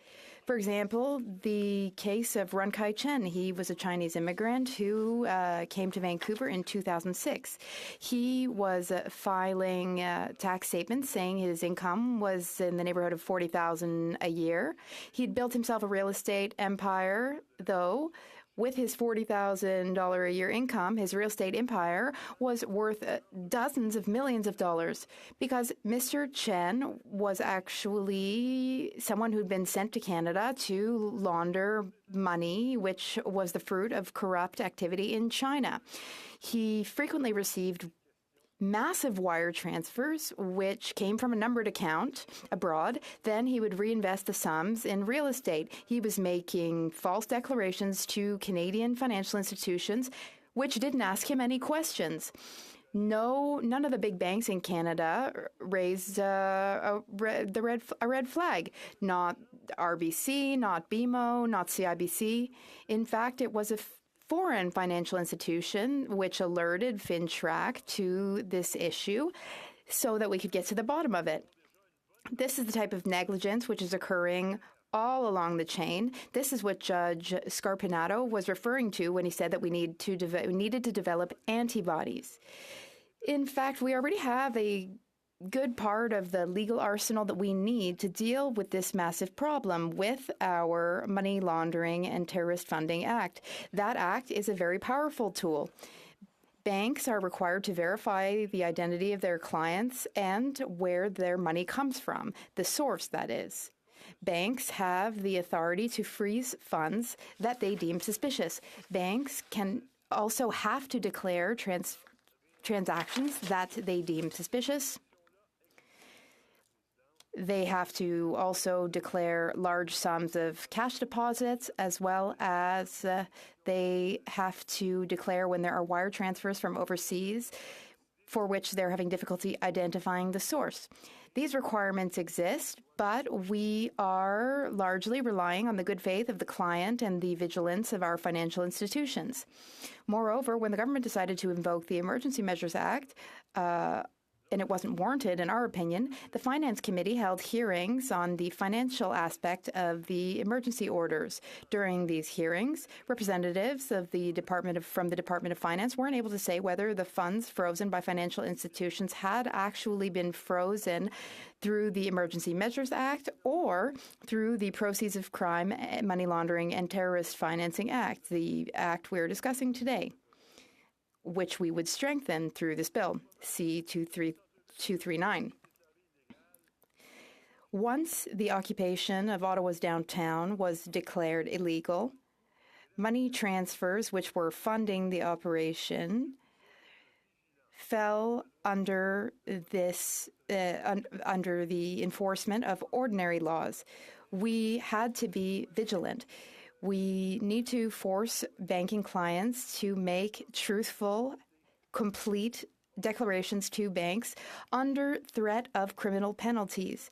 For example, the case of Run Kai Chen. He was a Chinese immigrant who came to Vancouver in 2006. He was filing tax statements saying his income was in the neighborhood of $40,000 a year. He'd built himself a real estate empire, though. With his $40,000 a year income, his real estate empire was worth dozens of millions of dollars because Mr. Chen was actually someone who'd been sent to Canada to launder money, which was the fruit of corrupt activity in China. He frequently received massive wire transfers, which came from a numbered account abroad. Then he would reinvest the sums in real estate. He was making false declarations to Canadian financial institutions, which didn't ask him any questions. None of the big banks in Canada raised a red flag. Not RBC, not BMO, not CIBC. In fact, it was a foreign financial institution which alerted FINTRAC to this issue so that we could get to the bottom of it. This is the type of negligence which is occurring all along the chain. This is what Judge Scarpinato was referring to when he said that we needed to develop antibodies. In fact, we already have a good part of the legal arsenal that we need to deal with this massive problem with our Money Laundering and Terrorist Funding Act. That act is a very powerful tool. Banks are required to verify the identity of their clients and where their money comes from, the source, that is. Banks have the authority to freeze funds that they deem suspicious. Banks can also have to declare transactions that they deem suspicious. They have to also declare large sums of cash deposits, as well as they have to declare when there are wire transfers from overseas for which they're having difficulty identifying the source. These requirements exist, but we are largely relying on the good faith of the client and the vigilance of our financial institutions. Moreover, when the government decided to invoke the Emergency Measures Act, and it wasn't warranted, in our opinion, the Finance Committee held hearings on the financial aspect of the emergency orders. During these hearings, representatives of from the Department of Finance weren't able to say whether the funds frozen by financial institutions had actually been frozen through the Emergency Measures Act or through the Proceeds of Crime, Money Laundering, and Terrorist Financing Act, the act we're discussing today, which we would strengthen through this bill, C-239. Once the occupation of Ottawa's downtown was declared illegal, money transfers which were funding the operation fell under under the enforcement of ordinary laws. We had to be vigilant. We need to force banking clients to make truthful, complete declarations to banks under threat of criminal penalties.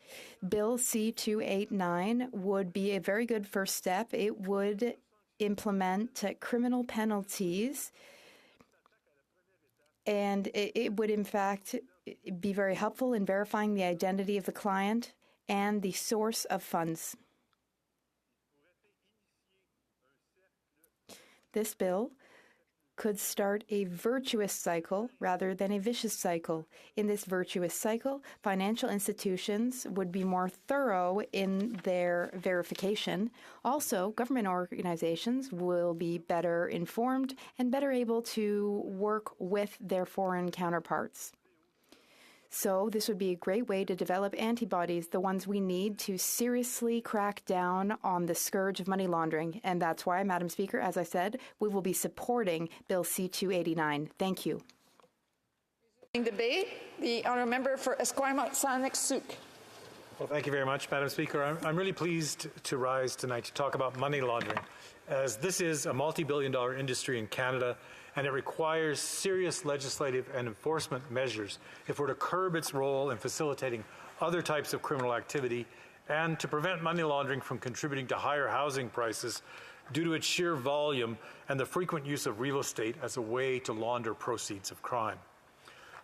Bill C-289 would be a very good first step. It would implement criminal penalties, and it would, in fact, be very helpful in verifying the identity of the client and the source of funds. This bill could start a virtuous cycle rather than a vicious cycle. In this virtuous cycle, financial institutions would be more thorough in their verification. Also, government organizations will be better informed and better able to work with their foreign counterparts. So this would be a great way to develop antibodies, the ones we need to seriously crack down on the scourge of money laundering. And that's why, Madam Speaker, as I said, we will be supporting Bill C-289. Thank you. Debate, the honourable member for Esquimalt-Saanich-Sooke. Well, thank you very much, Madam Speaker. I'm really pleased to rise tonight to talk about money laundering, as this is a multi-billion-dollar industry in Canada, and it requires serious legislative and enforcement measures if we're to curb its role in facilitating other types of criminal activity and to prevent money laundering from contributing to higher housing prices due to its sheer volume and the frequent use of real estate as a way to launder proceeds of crime.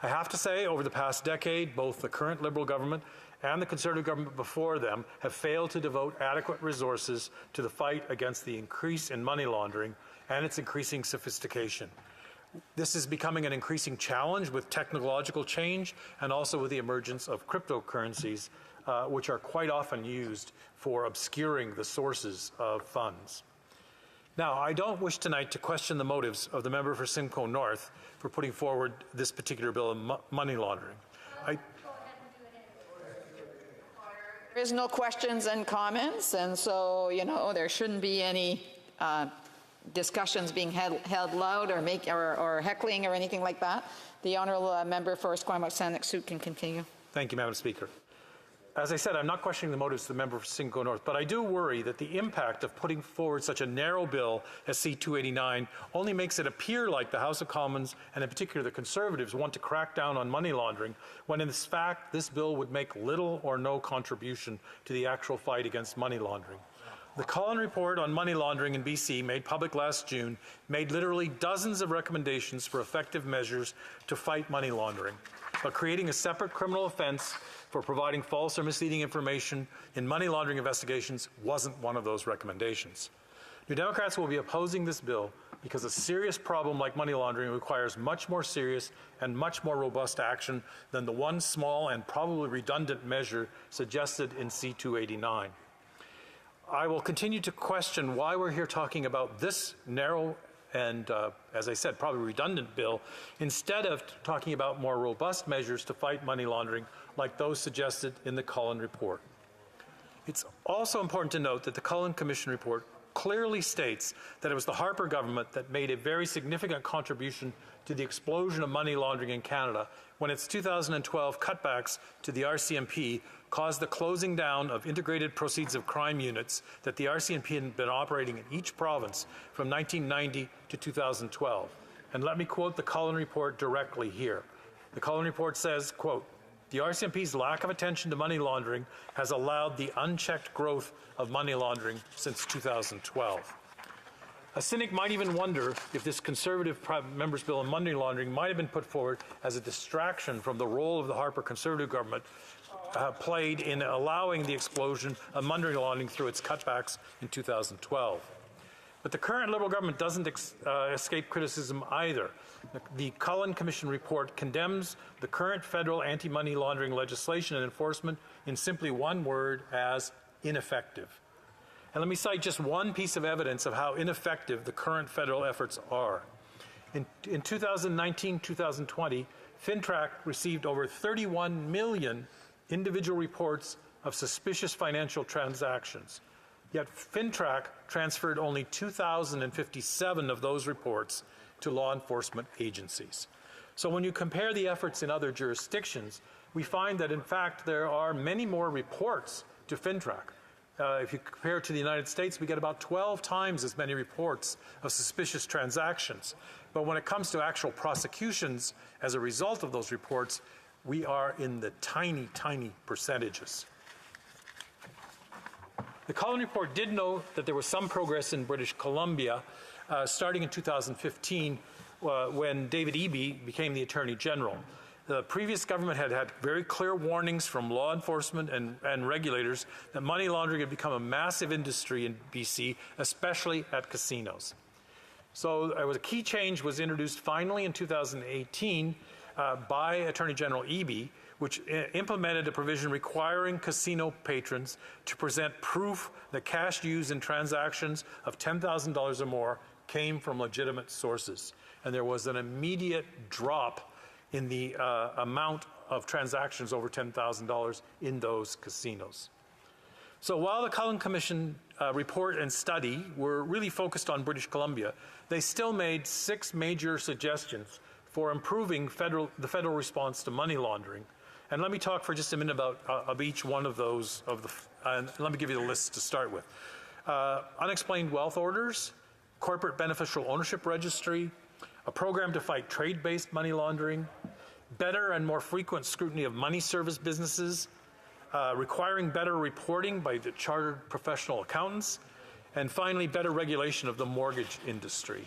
I have to say, over the past decade, both the current Liberal government and the Conservative government before them have failed to devote adequate resources to the fight against the increase in money laundering and its increasing sophistication. This is becoming an increasing challenge with technological change and also with the emergence of cryptocurrencies, which are quite often used for obscuring the sources of funds. Now, I don't wish tonight to question the motives of the member for Simcoe North for putting forward this particular bill of money laundering. There is no questions and comments, and so, there shouldn't be any discussions being held loud or heckling or anything like that. The honourable member for Esquimalt-Saanich-Sooke can continue. Thank you, Madam Speaker. As I said, I'm not questioning the motives of the member for Simcoe North, but I do worry that the impact of putting forward such a narrow bill as C-289 only makes it appear like the House of Commons, and in particular the Conservatives, want to crack down on money laundering, when in fact this bill would make little or no contribution to the actual fight against money laundering. The Cullen Report on money laundering in BC, made public last June, made literally dozens of recommendations for effective measures to fight money laundering. But creating a separate criminal offense for providing false or misleading information in money laundering investigations wasn't one of those recommendations. New Democrats will be opposing this bill because a serious problem like money laundering requires much more serious and much more robust action than the one small and probably redundant measure suggested in C-289. I will continue to question why we're here talking about this narrow and, as I said, probably redundant bill, instead of talking about more robust measures to fight money laundering like those suggested in the Cullen Report. It's also important to note that the Cullen Commission report clearly states that it was the Harper government that made a very significant contribution to the explosion of money laundering in Canada when its 2012 cutbacks to the RCMP caused the closing down of integrated proceeds of crime units that the RCMP had been operating in each province from 1990 to 2012. And let me quote the Cullen Report directly here. The Cullen Report says, quote, The RCMP's lack of attention to money laundering has allowed the unchecked growth of money laundering since 2012. A cynic might even wonder if this Conservative member's bill on money laundering might have been put forward as a distraction from the role of the Harper Conservative government played in allowing the explosion of money laundering through its cutbacks in 2012. But the current Liberal government doesn't escape criticism either. The Cullen Commission report condemns the current federal anti-money laundering legislation and enforcement in simply one word, as ineffective. And let me cite just one piece of evidence of how ineffective the current federal efforts are. In 2019-2020, FINTRAC received over 31 million individual reports of suspicious financial transactions. Yet FINTRAC transferred only 2,057 of those reports to law enforcement agencies. So when you compare the efforts in other jurisdictions, we find that in fact there are many more reports to FINTRAC. If you compare to the United States, we get about 12 times as many reports of suspicious transactions. But when it comes to actual prosecutions as a result of those reports, we are in the tiny, tiny percentages. The Cullen report did note that there was some progress in British Columbia starting in 2015 when David Eby became the Attorney General. The previous government had had very clear warnings from law enforcement and regulators that money laundering had become a massive industry in BC, especially at casinos. So a key change was introduced finally in 2018 by Attorney General Eby, which implemented a provision requiring casino patrons to present proof that cash used in transactions of $10,000 or more came from legitimate sources. And there was an immediate drop in the amount of transactions over $10,000 in those casinos. So while the Cullen Commission report and study were really focused on British Columbia, they still made 6 major suggestions for improving the federal response to money laundering. And let me talk for just a minute about of each one of those. And let me give you the list to start with. Unexplained wealth orders, corporate beneficial ownership registry, a program to fight trade-based money laundering, better and more frequent scrutiny of money service businesses, requiring better reporting by the chartered professional accountants, and finally, better regulation of the mortgage industry.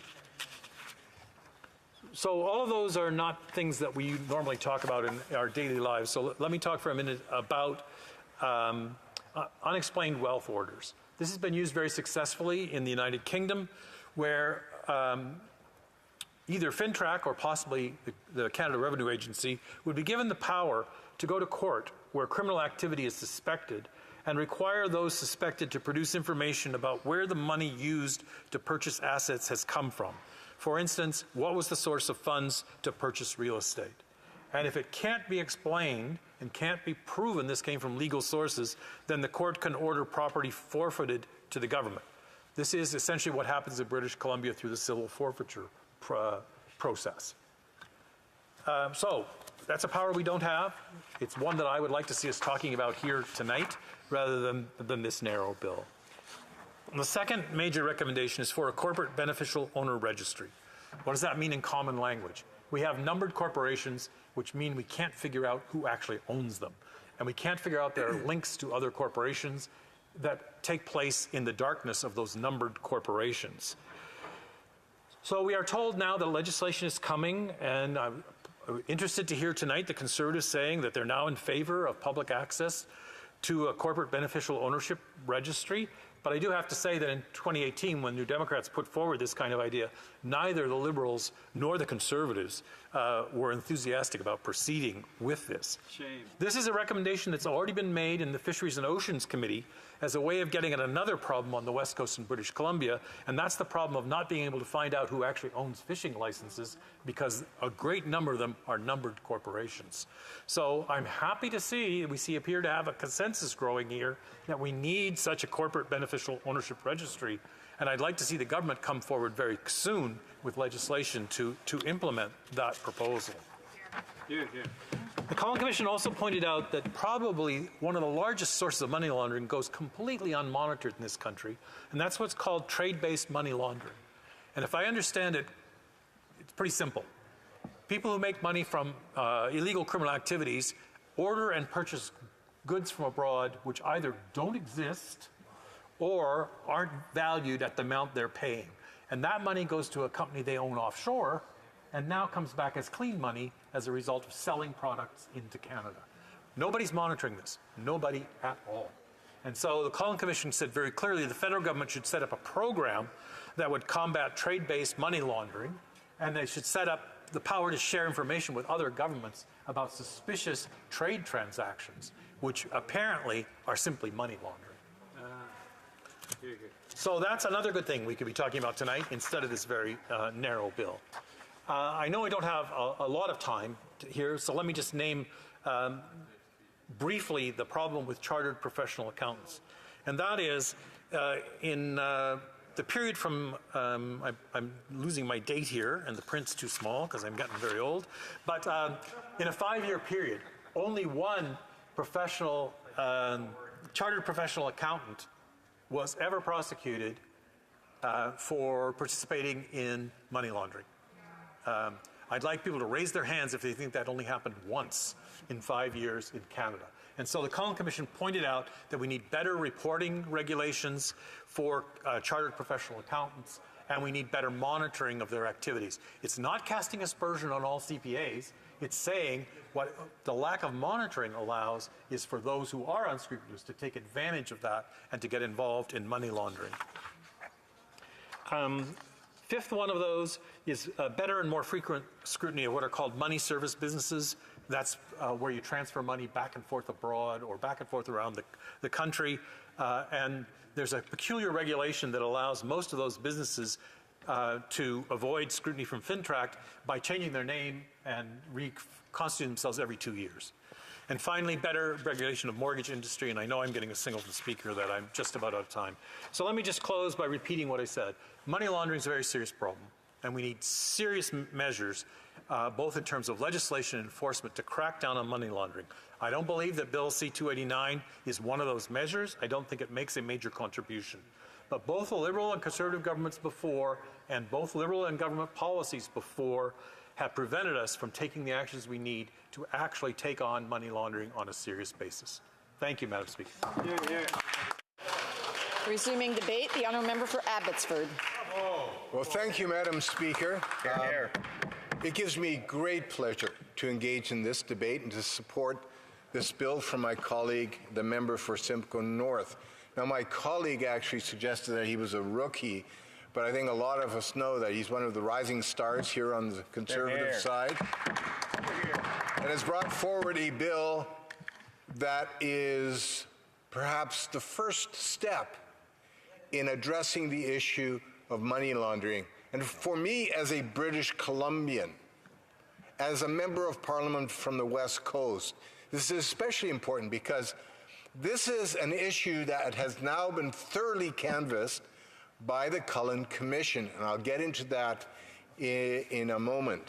So all of those are not things that we normally talk about in our daily lives. So let me talk for a minute about unexplained wealth orders. This has been used very successfully in the United Kingdom, where either FINTRAC or possibly the Canada Revenue Agency would be given the power to go to court where criminal activity is suspected and require those suspected to produce information about where the money used to purchase assets has come from. For instance, what was the source of funds to purchase real estate? And if it can't be explained and can't be proven this came from legal sources, then the court can order property forfeited to the government. This is essentially what happens in British Columbia through the civil forfeiture process. So that's a power we don't have. It's one that I would like to see us talking about here tonight rather than this narrow bill. And the second major recommendation is for a corporate beneficial owner registry. What does that mean in common language? We have numbered corporations, which mean we can't figure out who actually owns them. And we can't figure out their links to other corporations that take place in the darkness of those numbered corporations. So we are told now that legislation is coming, and I'm interested to hear tonight the Conservatives saying that they're now in favor of public access to a corporate beneficial ownership registry. But I do have to say that in 2018, when New Democrats put forward this kind of idea, neither the Liberals nor the Conservatives were enthusiastic about proceeding with this. Shame. This is a recommendation that's already been made in the Fisheries and Oceans Committee as a way of getting at another problem on the West Coast in British Columbia, and that's the problem of not being able to find out who actually owns fishing licenses, because a great number of them are numbered corporations. So I'm happy to see, we appear to have a consensus growing here that we need such a corporate beneficial ownership registry, and I'd like to see the government come forward very soon with legislation to implement that proposal. Here, here. The Cullen Commission also pointed out that probably one of the largest sources of money laundering goes completely unmonitored in this country, and that's what's called trade-based money laundering. And if I understand it, it's pretty simple. People who make money from illegal criminal activities order and purchase goods from abroad which either don't exist or aren't valued at the amount they're paying. And that money goes to a company they own offshore and now comes back as clean money as a result of selling products into Canada. Nobody's monitoring this. Nobody at all. And so the Cullen Commission said very clearly the federal government should set up a program that would combat trade-based money laundering, and they should set up the power to share information with other governments about suspicious trade transactions, which apparently are simply money laundering. So that's another good thing we could be talking about tonight instead of this very narrow bill. I know we don't have a lot of time here, so let me just name briefly the problem with chartered professional accountants. And that is in the period from, I'm losing my date here and the print's too small because I'm getting very old, but in a 5-year period, only one professional, chartered professional accountant was ever prosecuted for participating in money laundering. I'd like people to raise their hands if they think that only happened once in 5 years in Canada. And so the Cullen Commission pointed out that we need better reporting regulations for chartered professional accountants, and we need better monitoring of their activities. It's not casting aspersion on all CPAs. It's saying what the lack of monitoring allows is for those who are unscrupulous to take advantage of that and to get involved in money laundering. Fifth one of those is better and more frequent scrutiny of what are called money service businesses. That's where you transfer money back and forth abroad or back and forth around the country. And there's a peculiar regulation that allows most of those businesses to avoid scrutiny from FINTRAC by changing their name and reconstituting themselves every 2 years. And finally, better regulation of mortgage industry. And I know I'm getting a signal from the speaker that I'm just about out of time. So let me just close by repeating what I said. Money laundering is a very serious problem, and we need serious measures, both in terms of legislation and enforcement, to crack down on money laundering. I don't believe that Bill C-289 is one of those measures. I don't think it makes a major contribution. But both the Liberal and Conservative governments before, and both Liberal and government policies before, have prevented us from taking the actions we need to actually take on money laundering on a serious basis. Thank you, Madam Speaker. Resuming debate, the honourable member for Abbotsford. Well, thank you, Madam Speaker. It gives me great pleasure to engage in this debate and to support this bill from my colleague, the member for Simcoe North. Now, my colleague actually suggested that he was a rookie, but I think a lot of us know that he's one of the rising stars here on the Conservative side, and has brought forward a bill that is perhaps the first step in addressing the issue of money laundering. And for me, as a British Columbian, as a member of Parliament from the West Coast, this is especially important because this is an issue that has now been thoroughly canvassed by the Cullen Commission, and I'll get into that in a moment.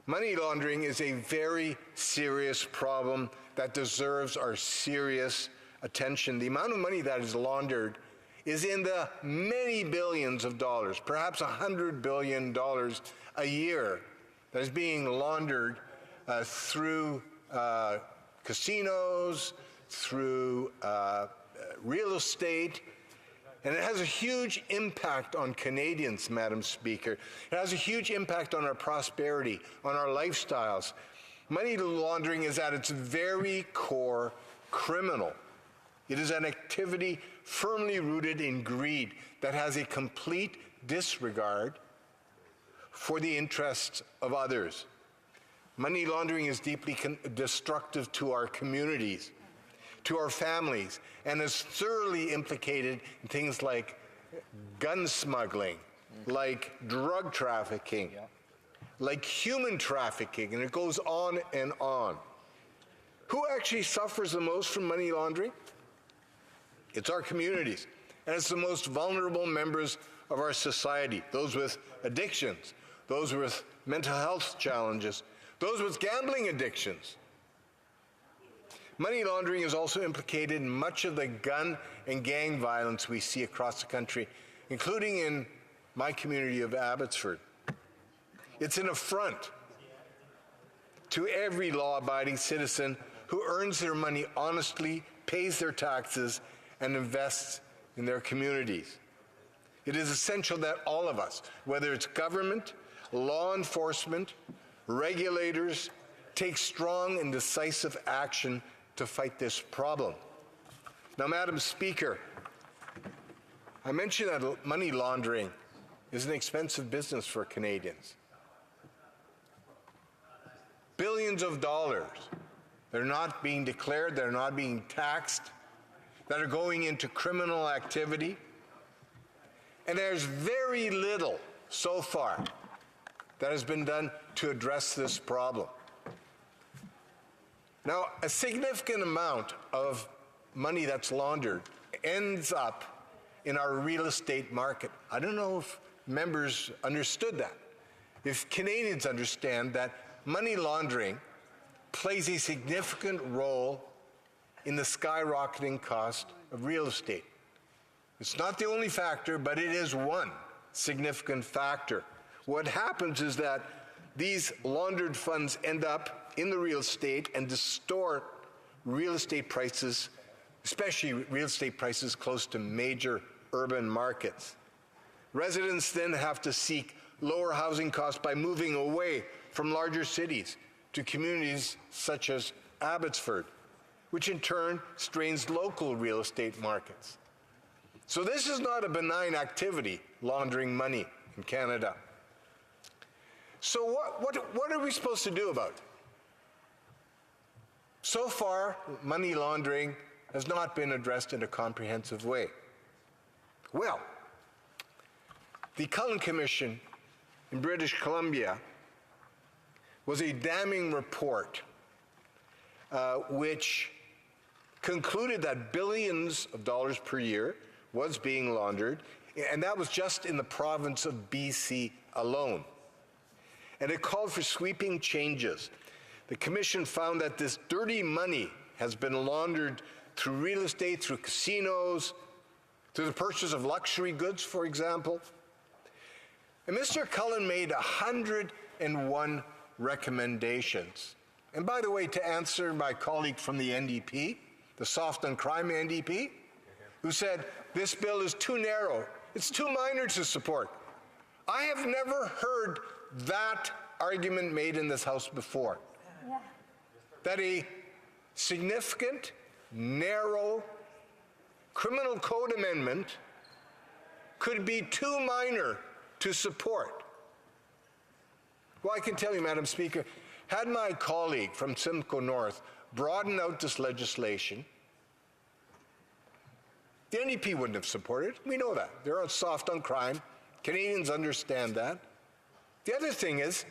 Money laundering is a very serious problem that deserves our serious attention. The amount of money that is laundered is in the many billions of dollars, perhaps $100 billion a year, that is being laundered through casinos, through real estate, and it has a huge impact on Canadians, Madam Speaker. It has a huge impact on our prosperity, on our lifestyles. Money laundering is at its very core criminal. It is an activity firmly rooted in greed that has a complete disregard for the interests of others. Money laundering is deeply destructive to our communities, to our families, and is thoroughly implicated in things like gun smuggling, like drug trafficking, like human trafficking, and it goes on and on. Who actually suffers the most from money laundering? It's our communities, and it's the most vulnerable members of our society, those with addictions, those with mental health challenges, those with gambling addictions. Money laundering is also implicated in much of the gun and gang violence we see across the country, including in my community of Abbotsford. It's an affront to every law-abiding citizen who earns their money honestly, pays their taxes, and invests in their communities. It is essential that all of us, whether it's government, law enforcement, regulators, take strong and decisive action to fight this problem. Now, Madam Speaker, I mentioned that money laundering is an expensive business for Canadians. Billions of dollars that are not being declared, that are not being taxed, that are going into criminal activity. And there's very little so far that has been done to address this problem. Now, a significant amount of money that's laundered ends up in our real estate market. I don't know if members understood that. If Canadians understand that money laundering plays a significant role in the skyrocketing cost of real estate. It's not the only factor, but it is one significant factor. What happens is that these laundered funds end up in the real estate and distort real estate prices, especially real estate prices close to major urban markets. Residents then have to seek lower housing costs by moving away from larger cities to communities such as Abbotsford, which in turn strains local real estate markets. So this is not a benign activity, laundering money in Canada. So what are we supposed to do about it? So far, money laundering has not been addressed in a comprehensive way. Well, the Cullen Commission in British Columbia was a damning report which concluded that billions of dollars per year was being laundered, and that was just in the province of BC alone. And it called for sweeping changes. The Commission found that this dirty money has been laundered through real estate, through casinos, through the purchase of luxury goods, for example. And Mr. Cullen made 101 recommendations. And by the way, to answer my colleague from the NDP, the Soft on Crime NDP, who said this bill is too narrow, it's too minor to support. I have never heard that argument made in this House before. Yeah. That a significant, narrow criminal code amendment could be too minor to support. Well, I can tell you, Madam Speaker, had my colleague from Simcoe North broadened out this legislation, the NDP wouldn't have supported it. We know that. They're soft on crime. Canadians understand that. The other thing is,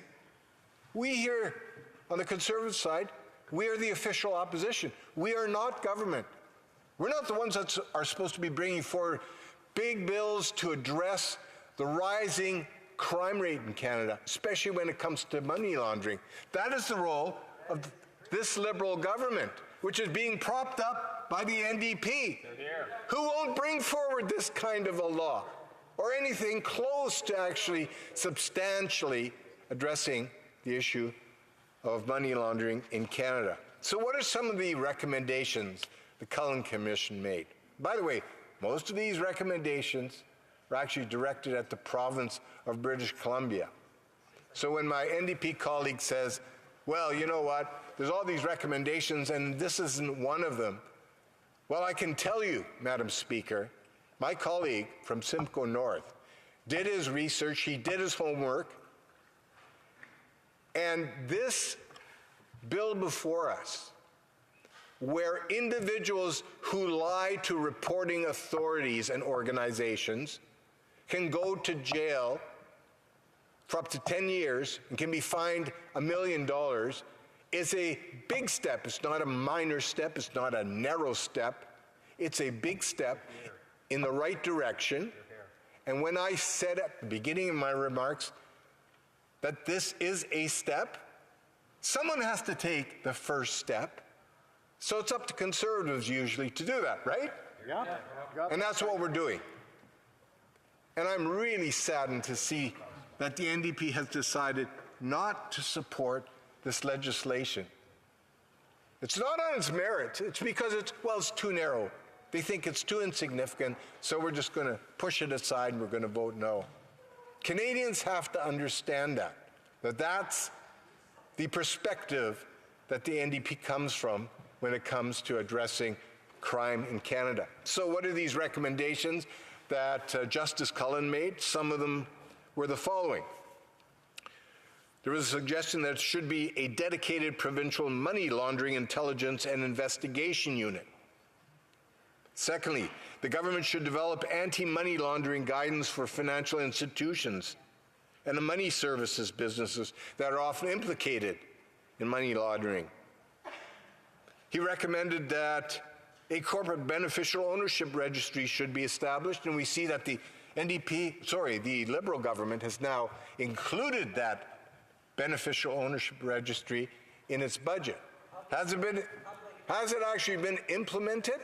we here on the Conservative side, we are the official opposition. We are not government. We're not the ones that are supposed to be bringing forward big bills to address the rising crime rate in Canada, especially when it comes to money laundering. That is the role of this Liberal government, which is being propped up by the NDP, who won't bring forward this kind of a law or anything close to actually substantially addressing the issue of money laundering in Canada. So what are some of the recommendations the Cullen Commission made? By the way, most of these recommendations are actually directed at the province of British Columbia. So when my NDP colleague says, well, you know what, there's all these recommendations and this isn't one of them, well, I can tell you, Madam Speaker, my colleague from Simcoe North did his research, he did his homework, and this bill before us, where individuals who lie to reporting authorities and organizations can go to jail for up to 10 years and can be fined $1 million, is a big step. It's not a minor step. It's not a narrow step. It's a big step in the right direction. And when I said at the beginning of my remarks that this is a step, someone has to take the first step. So it's up to Conservatives usually to do that, right? Yeah. And that's what we're doing. And I'm really saddened to see that the NDP has decided not to support this legislation. It's not on its merit. It's because it's too narrow. They think it's too insignificant, so we're just going to push it aside and we're going to vote no. Canadians have to understand that that's the perspective that the NDP comes from when it comes to addressing crime in Canada. So what are these recommendations that Justice Cullen made? Some of them were the following. There was a suggestion that it should be a dedicated provincial money laundering intelligence and investigation unit. Secondly, the government should develop anti-money laundering guidance for financial institutions and the money services businesses that are often implicated in money laundering. He recommended that a corporate beneficial ownership registry should be established, and we see that the Liberal government has now included that beneficial ownership registry in its budget. Has it actually been implemented,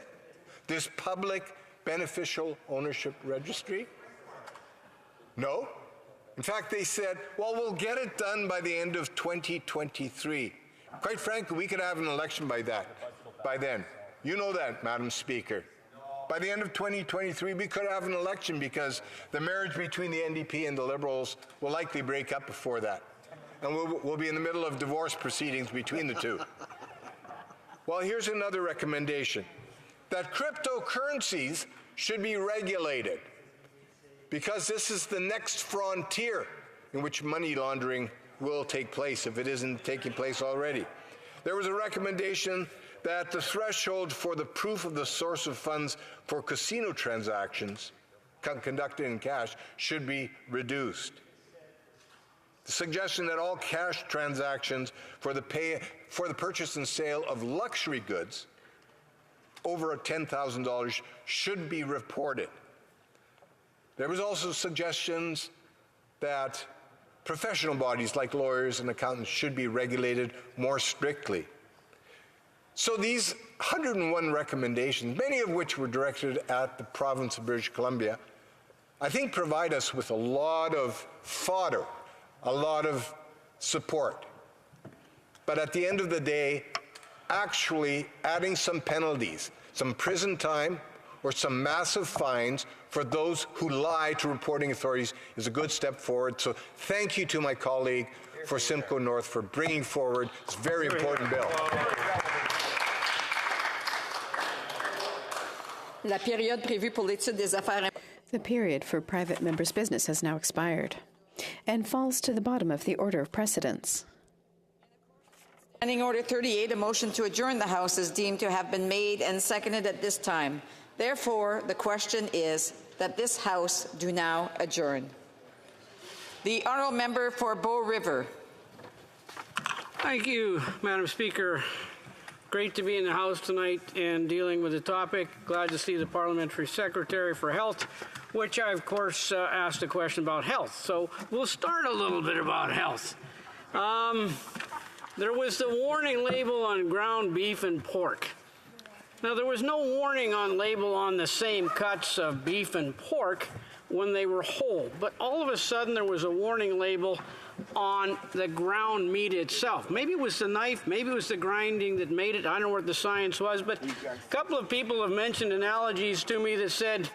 this public beneficial ownership registry? No. In fact, they said, well, we'll get it done by the end of 2023. Quite frankly, we could have an election by then. You know that, Madam Speaker. By the end of 2023, we could have an election because the marriage between the NDP and the Liberals will likely break up before that. And we'll be in the middle of divorce proceedings between the two. Well, here's another recommendation, that cryptocurrencies should be regulated because this is the next frontier in which money laundering will take place if it isn't taking place already. There was a recommendation that the threshold for the proof of the source of funds for casino transactions conducted in cash should be reduced. The suggestion that all cash transactions for the purchase and sale of luxury goods over $10,000 should be reported. There was also suggestions that professional bodies like lawyers and accountants should be regulated more strictly. So these 101 recommendations, many of which were directed at the province of British Columbia, I think provide us with a lot of fodder, a lot of support. But at the end of the day, actually adding some penalties, some prison time, or some massive fines for those who lie to reporting authorities is a good step forward. So thank you to my colleague for Simcoe North for bringing forward this very important bill. La période prévue pour l'étude des affaires. The period for private members' business has now expired and falls to the bottom of the order of precedence. Standing Order 38, a motion to adjourn the House is deemed to have been made and seconded at this time. Therefore, the question is that this House do now adjourn. The honourable member for Bow River. Thank you, Madam Speaker. Great to be in the House tonight and dealing with the topic. Glad to see the Parliamentary Secretary for Health, which I, of course, asked a question about health. So we'll start a little bit about health. There was the warning label on ground beef and pork. Now, there was no warning on label on the same cuts of beef and pork when they were whole, but all of a sudden there was a warning label on the ground meat itself. Maybe it was the knife, maybe it was the grinding that made it. I don't know what the science was, but a couple of people have mentioned analogies to me that said,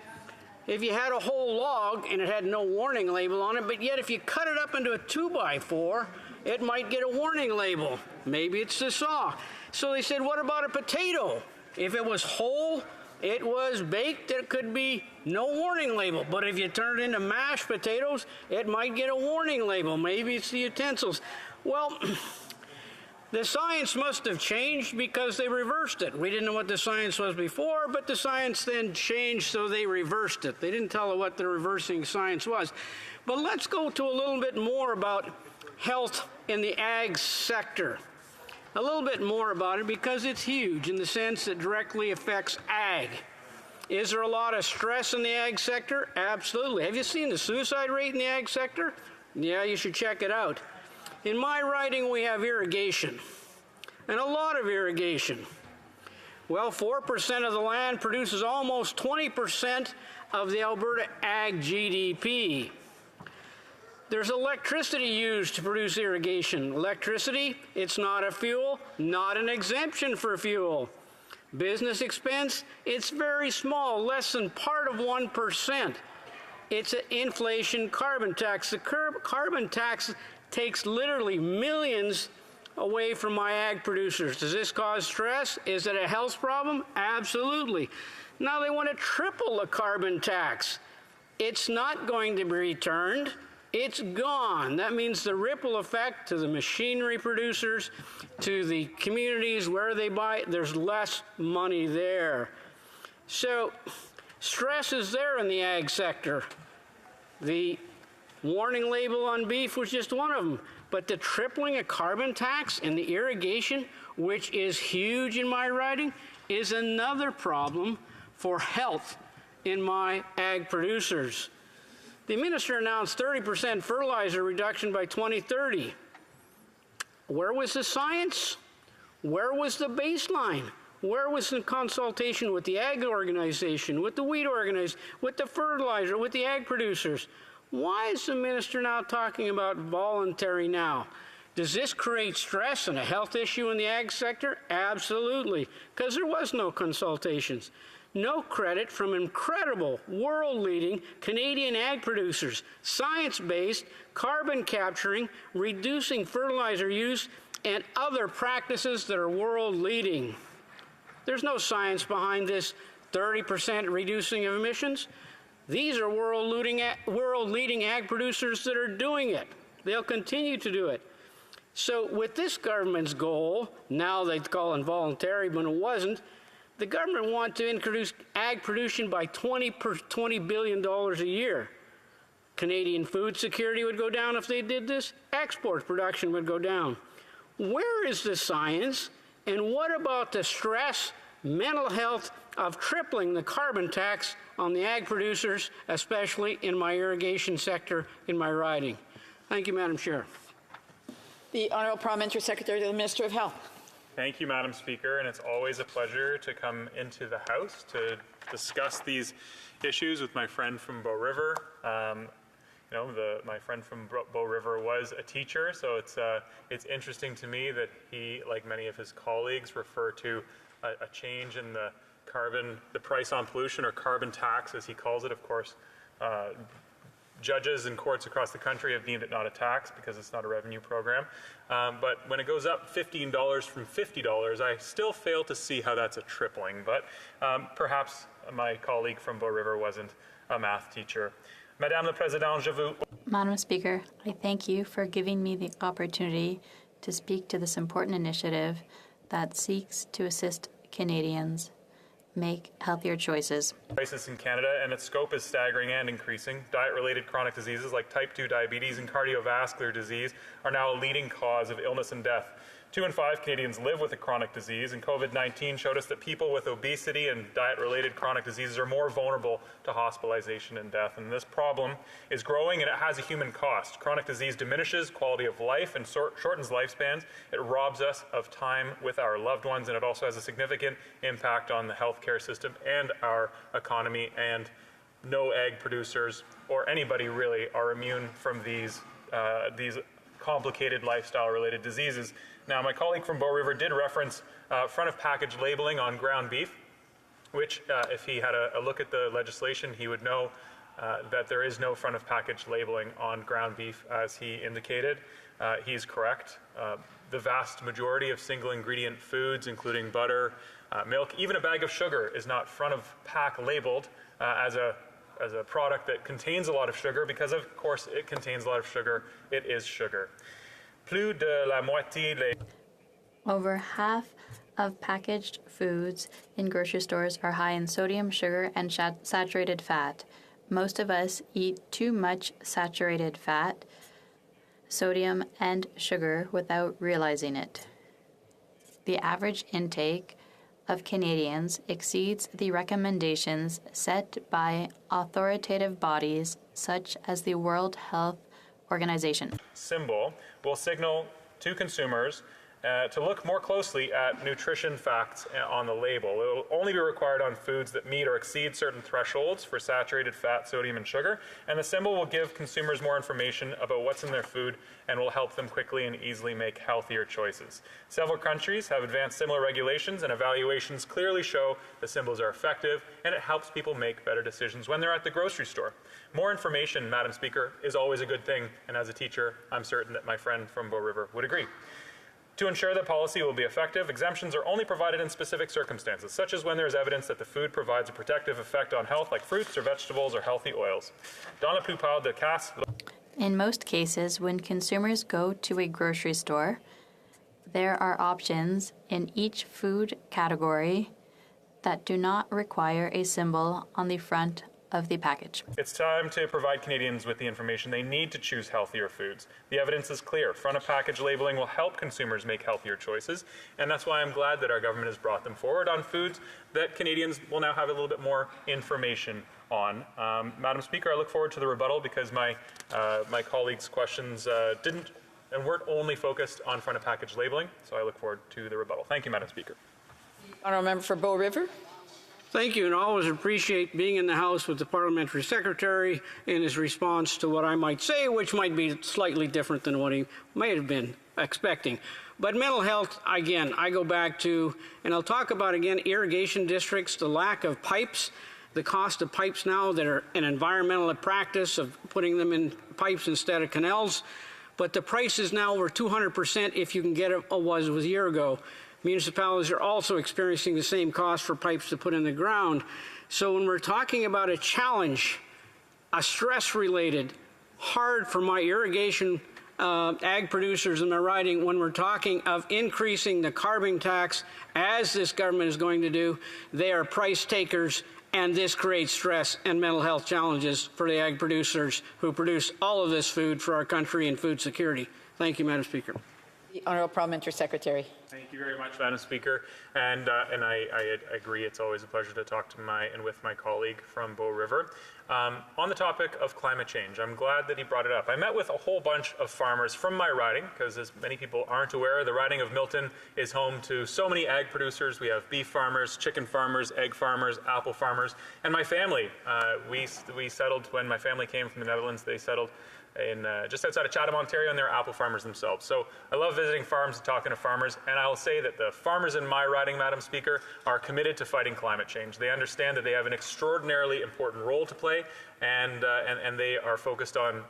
if you had a whole log and it had no warning label on it, but yet if you cut it up into a 2x4, it might get a warning label. Maybe it's the saw. So they said, what about a potato? If it was whole, it was baked, there could be no warning label. But if you turn it into mashed potatoes, it might get a warning label. Maybe it's the utensils. Well, the science must have changed because they reversed it. We didn't know what the science was before, but the science then changed, so they reversed it. They didn't tell us what the reversing science was. But let's go to a little bit more about health in the ag sector. A little bit more about it because it's huge in the sense that directly affects ag. Is there a lot of stress in the ag sector? Absolutely. Have you seen the suicide rate in the ag sector? Yeah, you should check it out. In my riding, we have irrigation, and a lot of irrigation. Well, 4% of the land produces almost 20% of the Alberta ag GDP. There's electricity used to produce irrigation. Electricity, it's not a fuel, not an exemption for fuel. Business expense, it's very small, less than part of 1%. It's an inflation carbon tax. The carbon tax takes literally millions away from my ag producers. Does this cause stress? Is it a health problem? Absolutely. Now they want to triple the carbon tax. It's not going to be returned. It's gone. That means the ripple effect to the machinery producers, to the communities where they buy it, there's less money there. So stress is there in the ag sector. The warning label on beef was just one of them. But the tripling of carbon tax and the irrigation, which is huge in my riding, is another problem for health in my ag producers. The minister announced 30% fertilizer reduction by 2030. Where was the science? Where was the baseline? Where was the consultation with the ag organization, with the wheat organization, with the fertilizer, with the ag producers? Why is the minister now talking about voluntary now? Does this create stress and a health issue in the ag sector? Absolutely, because there was no consultations. No credit from incredible, world-leading Canadian ag producers, science-based, carbon capturing, reducing fertilizer use, and other practices that are world-leading. There's no science behind this 30% reducing of emissions. These are world-leading ag producers that are doing it. They'll continue to do it. So with this government's goal, now they call it voluntary, but it wasn't, the government wants to increase ag production by $20 billion a year. Canadian food security would go down if they did this. Export production would go down. Where is the science? And what about the stress, mental health of tripling the carbon tax on the ag producers, especially in my irrigation sector in my riding? Thank you, Madam Chair. The Honourable Parliamentary Secretary to the Minister of Health. Thank you, Madam Speaker, and it's always a pleasure to come into the House to discuss these issues with my friend from Bow River. My friend from Bow River was a teacher, so it's interesting to me that he, like many of his colleagues, refer to a change in the price on pollution, or carbon tax, as he calls it. Of course, judges and courts across the country have deemed it not a tax because it's not a revenue program. But when it goes up $15 from $50, I still fail to see how that's a tripling. But perhaps my colleague from Bow River wasn't a math teacher. Madame la Présidente, je vous... Madam Speaker, I thank you for giving me the opportunity to speak to this important initiative that seeks to assist Canadians make healthier choices. Crisis in Canada, and its scope is staggering and increasing. Diet-related chronic diseases like type 2 diabetes and cardiovascular disease are now a leading cause of illness and death. 2 in 5 Canadians live with a chronic disease, and COVID-19 showed us that people with obesity and diet-related chronic diseases are more vulnerable to hospitalization and death. And this problem is growing, and it has a human cost. Chronic disease diminishes quality of life and shortens lifespans. It robs us of time with our loved ones, and it also has a significant impact on the healthcare system and our economy. And no ag producers, or anybody really, are immune from these complicated lifestyle-related diseases. Now, my colleague from Bow River did reference front-of-package labeling on ground beef, which, if he had a look at the legislation, he would know that there is no front-of-package labeling on ground beef, as he indicated. He's correct. The vast majority of single-ingredient foods, including butter, milk, even a bag of sugar, is not front-of-pack labeled as a product that contains a lot of sugar, because of course it contains a lot of sugar. It is sugar. Plus de la moitié. Over half of packaged foods in grocery stores are high in sodium, sugar, and saturated fat. Most of us eat too much saturated fat, sodium, and sugar without realizing it. The average intake of Canadians exceeds the recommendations set by authoritative bodies such as the World Health Organization. Symbol will signal to consumers to look more closely at nutrition facts on the label. It will only be required on foods that meet or exceed certain thresholds for saturated fat, sodium, and sugar, and the symbol will give consumers more information about what's in their food and will help them quickly and easily make healthier choices. Several countries have advanced similar regulations, and evaluations clearly show the symbols are effective, and it helps people make better decisions when they're at the grocery store. More information, Madam Speaker, is always a good thing, and as a teacher, I'm certain that my friend from Bow River would agree. To ensure that policy will be effective, exemptions are only provided in specific circumstances, such as when there is evidence that the food provides a protective effect on health, like fruits or vegetables or healthy oils. Dans la plupart des cas, In most cases, when consumers go to a grocery store, there are options in each food category that do not require a symbol on the front of the package. it's time to provide Canadians with the information they need to choose healthier foods. The evidence is clear. Front of package labeling will help consumers make healthier choices, and that's why I'm glad that our government has brought them forward on foods that Canadians will now have a little bit more information on. Madam Speaker, I look forward to the rebuttal because my colleagues' questions didn't and weren't only focused on front of package labeling, so I look forward to the rebuttal. Thank you, Madam Speaker. Honourable member for Bow River. Thank you, and I always appreciate being in the House with the Parliamentary Secretary in his response to what I might say, which might be slightly different than what he may have been expecting. But mental health, again, I go back to, and I'll talk about again, irrigation districts, the lack of pipes, the cost of pipes now that are an environmental practice of putting them in pipes instead of canals. But the price is now over 200% if you can get it was a year ago. Municipalities are also experiencing the same cost for pipes to put in the ground. So when we're talking about a challenge, a stress-related, hard for my irrigation ag producers in my riding, when we're talking of increasing the carbon tax, as this government is going to do, they are price takers, and this creates stress and mental health challenges for the ag producers who produce all of this food for our country and food security. Thank you, Madam Speaker. The Honourable Parliamentary Secretary. Thank you very much, Madam Speaker. And I agree, it's always a pleasure to talk to with my colleague from Bow River. On the topic of climate change, I'm glad that he brought it up. I met with a whole bunch of farmers from my riding, because as many people aren't aware, the riding of Milton is home to so many ag producers. We have beef farmers, chicken farmers, egg farmers, apple farmers, and my family. We settled, when my family came from the Netherlands, they settled in just outside of Chatham, Ontario, and they're apple farmers themselves. So I love visiting farms and talking to farmers, and I will say that the farmers in my riding, Madam Speaker, are committed to fighting climate change. They understand that they have an extraordinarily important role to play, and they are focused on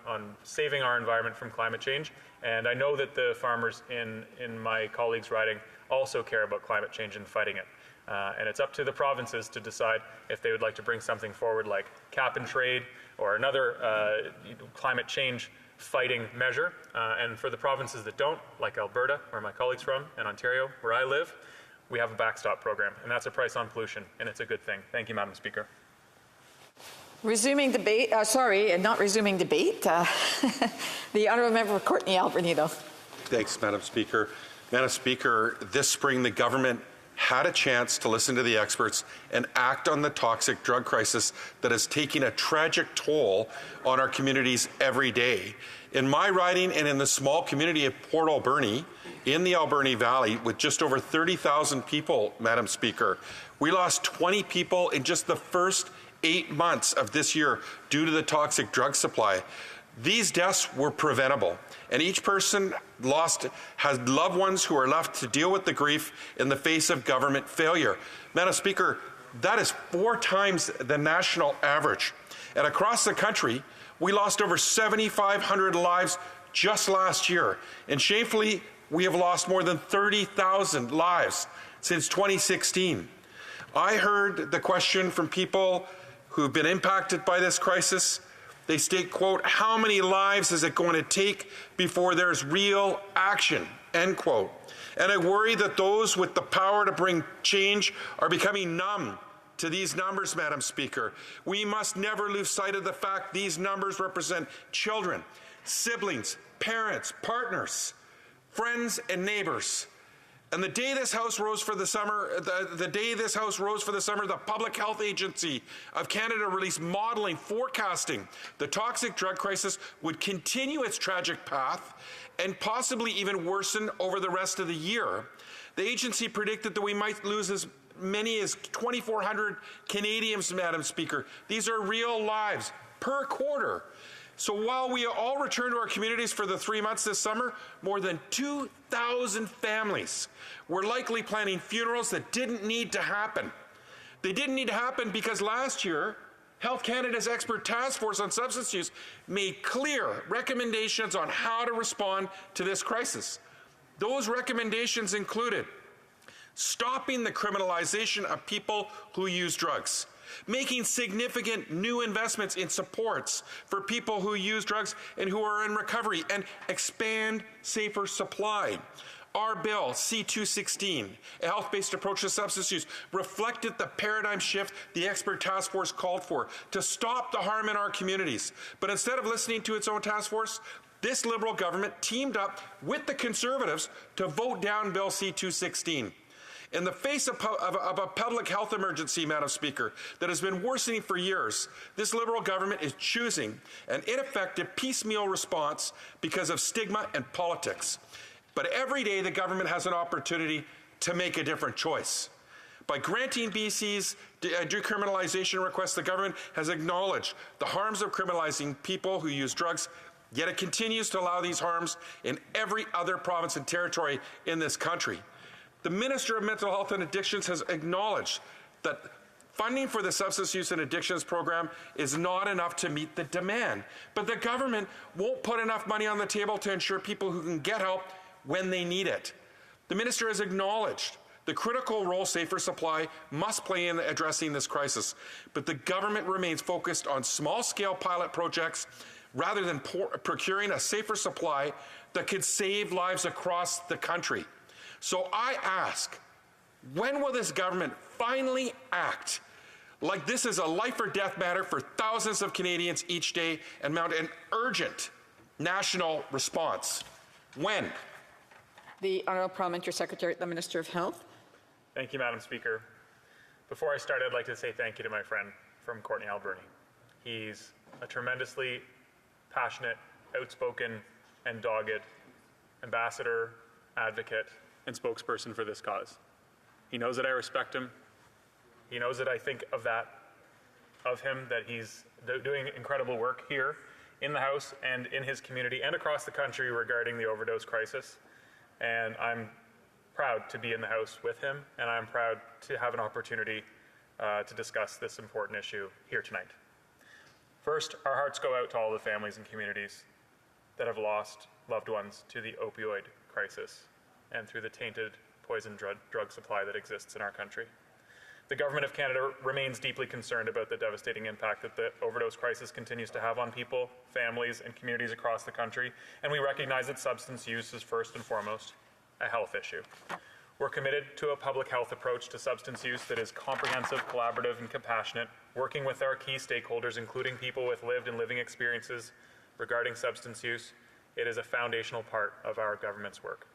saving our environment from climate change. And I know that the farmers in my colleagues' riding also care about climate change and fighting it. And it's up to the provinces to decide if they would like to bring something forward like cap and trade or another climate change fighting measure. And for the provinces that don't, like Alberta, where my colleague's from, and Ontario, where I live, we have a backstop program, and that's a price on pollution, and it's a good thing. Thank you, Madam Speaker. Resuming debate, not resuming debate. The Honourable Member for Courtenay Albernido. Thanks, Madam Speaker. Madam Speaker, this spring the government had a chance to listen to the experts and act on the toxic drug crisis that is taking a tragic toll on our communities every day. In my riding and in the small community of Port Alberni, in the Alberni Valley, with just over 30,000 people, Madam Speaker, we lost 20 people in just the first 8 months of this year due to the toxic drug supply. These deaths were preventable, and each person has loved ones who are left to deal with the grief in the face of government failure. Madam Speaker, that is 4 times the national average. And across the country, we lost over 7,500 lives just last year. And shamefully, we have lost more than 30,000 lives since 2016. I heard the question from people who've been impacted by this crisis. They state, quote, how many lives is it going to take before there's real action, end quote. And I worry that those with the power to bring change are becoming numb to these numbers, Madam Speaker. We must never lose sight of the fact these numbers represent children, siblings, parents, partners, friends, and neighbors. And the day this House rose for the summer, the Public Health Agency of Canada released modeling forecasting the toxic drug crisis would continue its tragic path and possibly even worsen over the rest of the year. The agency predicted that we might lose as many as 2,400 Canadians, Madam Speaker. These are real lives per quarter. So while we all return to our communities for the 3 months this summer, more than 2,000 families were likely planning funerals that didn't need to happen. They didn't need to happen because last year, Health Canada's expert task force on substance use made clear recommendations on how to respond to this crisis. Those recommendations included stopping the criminalization of people who use drugs, making significant new investments in supports for people who use drugs and who are in recovery, and expand safer supply. Our bill, C-216, a health-based approach to substance use, reflected the paradigm shift the expert task force called for to stop the harm in our communities. But instead of listening to its own task force, this Liberal government teamed up with the Conservatives to vote down Bill C-216. In the face of a public health emergency, Madam Speaker, that has been worsening for years, this Liberal government is choosing an ineffective piecemeal response because of stigma and politics. But every day the government has an opportunity to make a different choice. By granting BC's decriminalization request, the government has acknowledged the harms of criminalizing people who use drugs, yet it continues to allow these harms in every other province and territory in this country. The Minister of Mental Health and Addictions has acknowledged that funding for the Substance Use and Addictions Program is not enough to meet the demand. But the government won't put enough money on the table to ensure people who can get help when they need it. The Minister has acknowledged the critical role Safer Supply must play in addressing this crisis. But the government remains focused on small-scale pilot projects rather than procuring a safer supply that could save lives across the country. So I ask, when will this government finally act like this is a life or death matter for thousands of Canadians each day and mount an urgent national response? When? The Honourable Parliamentary Secretary, the Minister of Health. Thank you, Madam Speaker. Before I start, I'd like to say thank you to my friend from Courtney Alberni. He's a tremendously passionate, outspoken, and dogged ambassador, advocate, and spokesperson for this cause. He knows that I respect him. He knows that I think of him, that he's doing incredible work here in the House and in his community and across the country regarding the overdose crisis. And I'm proud to be in the House with him, and I'm proud to have an opportunity to discuss this important issue here tonight. First, our hearts go out to all the families and communities that have lost loved ones to the opioid crisis and through the tainted poison drug supply that exists in our country. The Government of Canada remains deeply concerned about the devastating impact that the overdose crisis continues to have on people, families, and communities across the country, and we recognize that substance use is first and foremost a health issue. We're committed to a public health approach to substance use that is comprehensive, collaborative, and compassionate, working with our key stakeholders, including people with lived and living experiences regarding substance use. It is a foundational part of our government's work.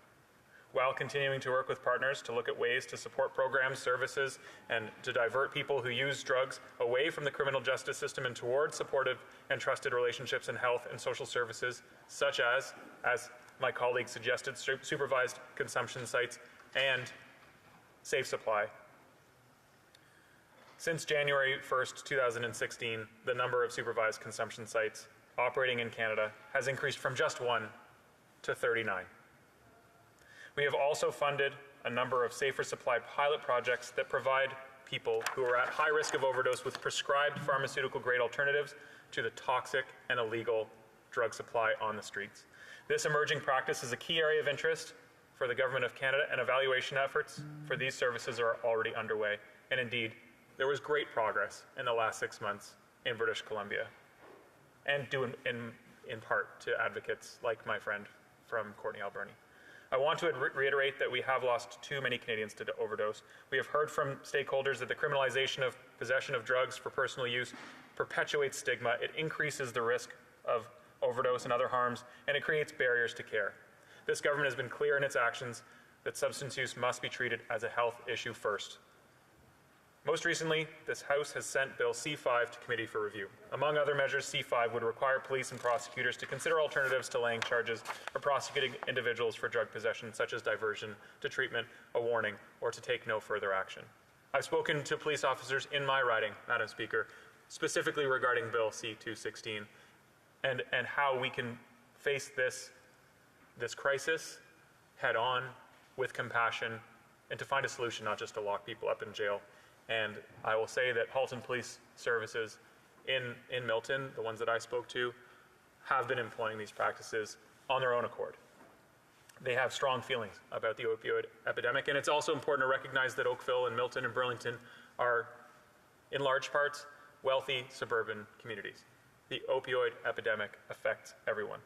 While continuing to work with partners to look at ways to support programs, services, and to divert people who use drugs away from the criminal justice system and towards supportive and trusted relationships in health and social services, such as my colleague suggested, supervised consumption sites and Safe Supply. Since January 1st, 2016, the number of supervised consumption sites operating in Canada has increased from just 1 to 39. We have also funded a number of Safer Supply pilot projects that provide people who are at high risk of overdose with prescribed pharmaceutical-grade alternatives to the toxic and illegal drug supply on the streets. This emerging practice is a key area of interest for the Government of Canada, and evaluation efforts for these services are already underway. And indeed, there was great progress in the last 6 months in British Columbia, and due in part to advocates like my friend from Courtney Alberni. I want to reiterate that we have lost too many Canadians to overdose. We have heard from stakeholders that the criminalization of possession of drugs for personal use perpetuates stigma, it increases the risk of overdose and other harms, and it creates barriers to care. This government has been clear in its actions that substance use must be treated as a health issue first. Most recently, this House has sent Bill C-5 to committee for review. Among other measures, C-5 would require police and prosecutors to consider alternatives to laying charges or prosecuting individuals for drug possession, such as diversion to treatment, a warning, or to take no further action. I've spoken to police officers in my riding, Madam Speaker, specifically regarding Bill C-216 and how we can face this crisis head on with compassion and to find a solution, not just to lock people up in jail. And I will say that Halton Police Services in Milton, the ones that I spoke to, have been employing these practices on their own accord. They have strong feelings about the opioid epidemic, and it's also important to recognize that Oakville and Milton and Burlington are, in large parts, wealthy suburban communities. The opioid epidemic affects everyone.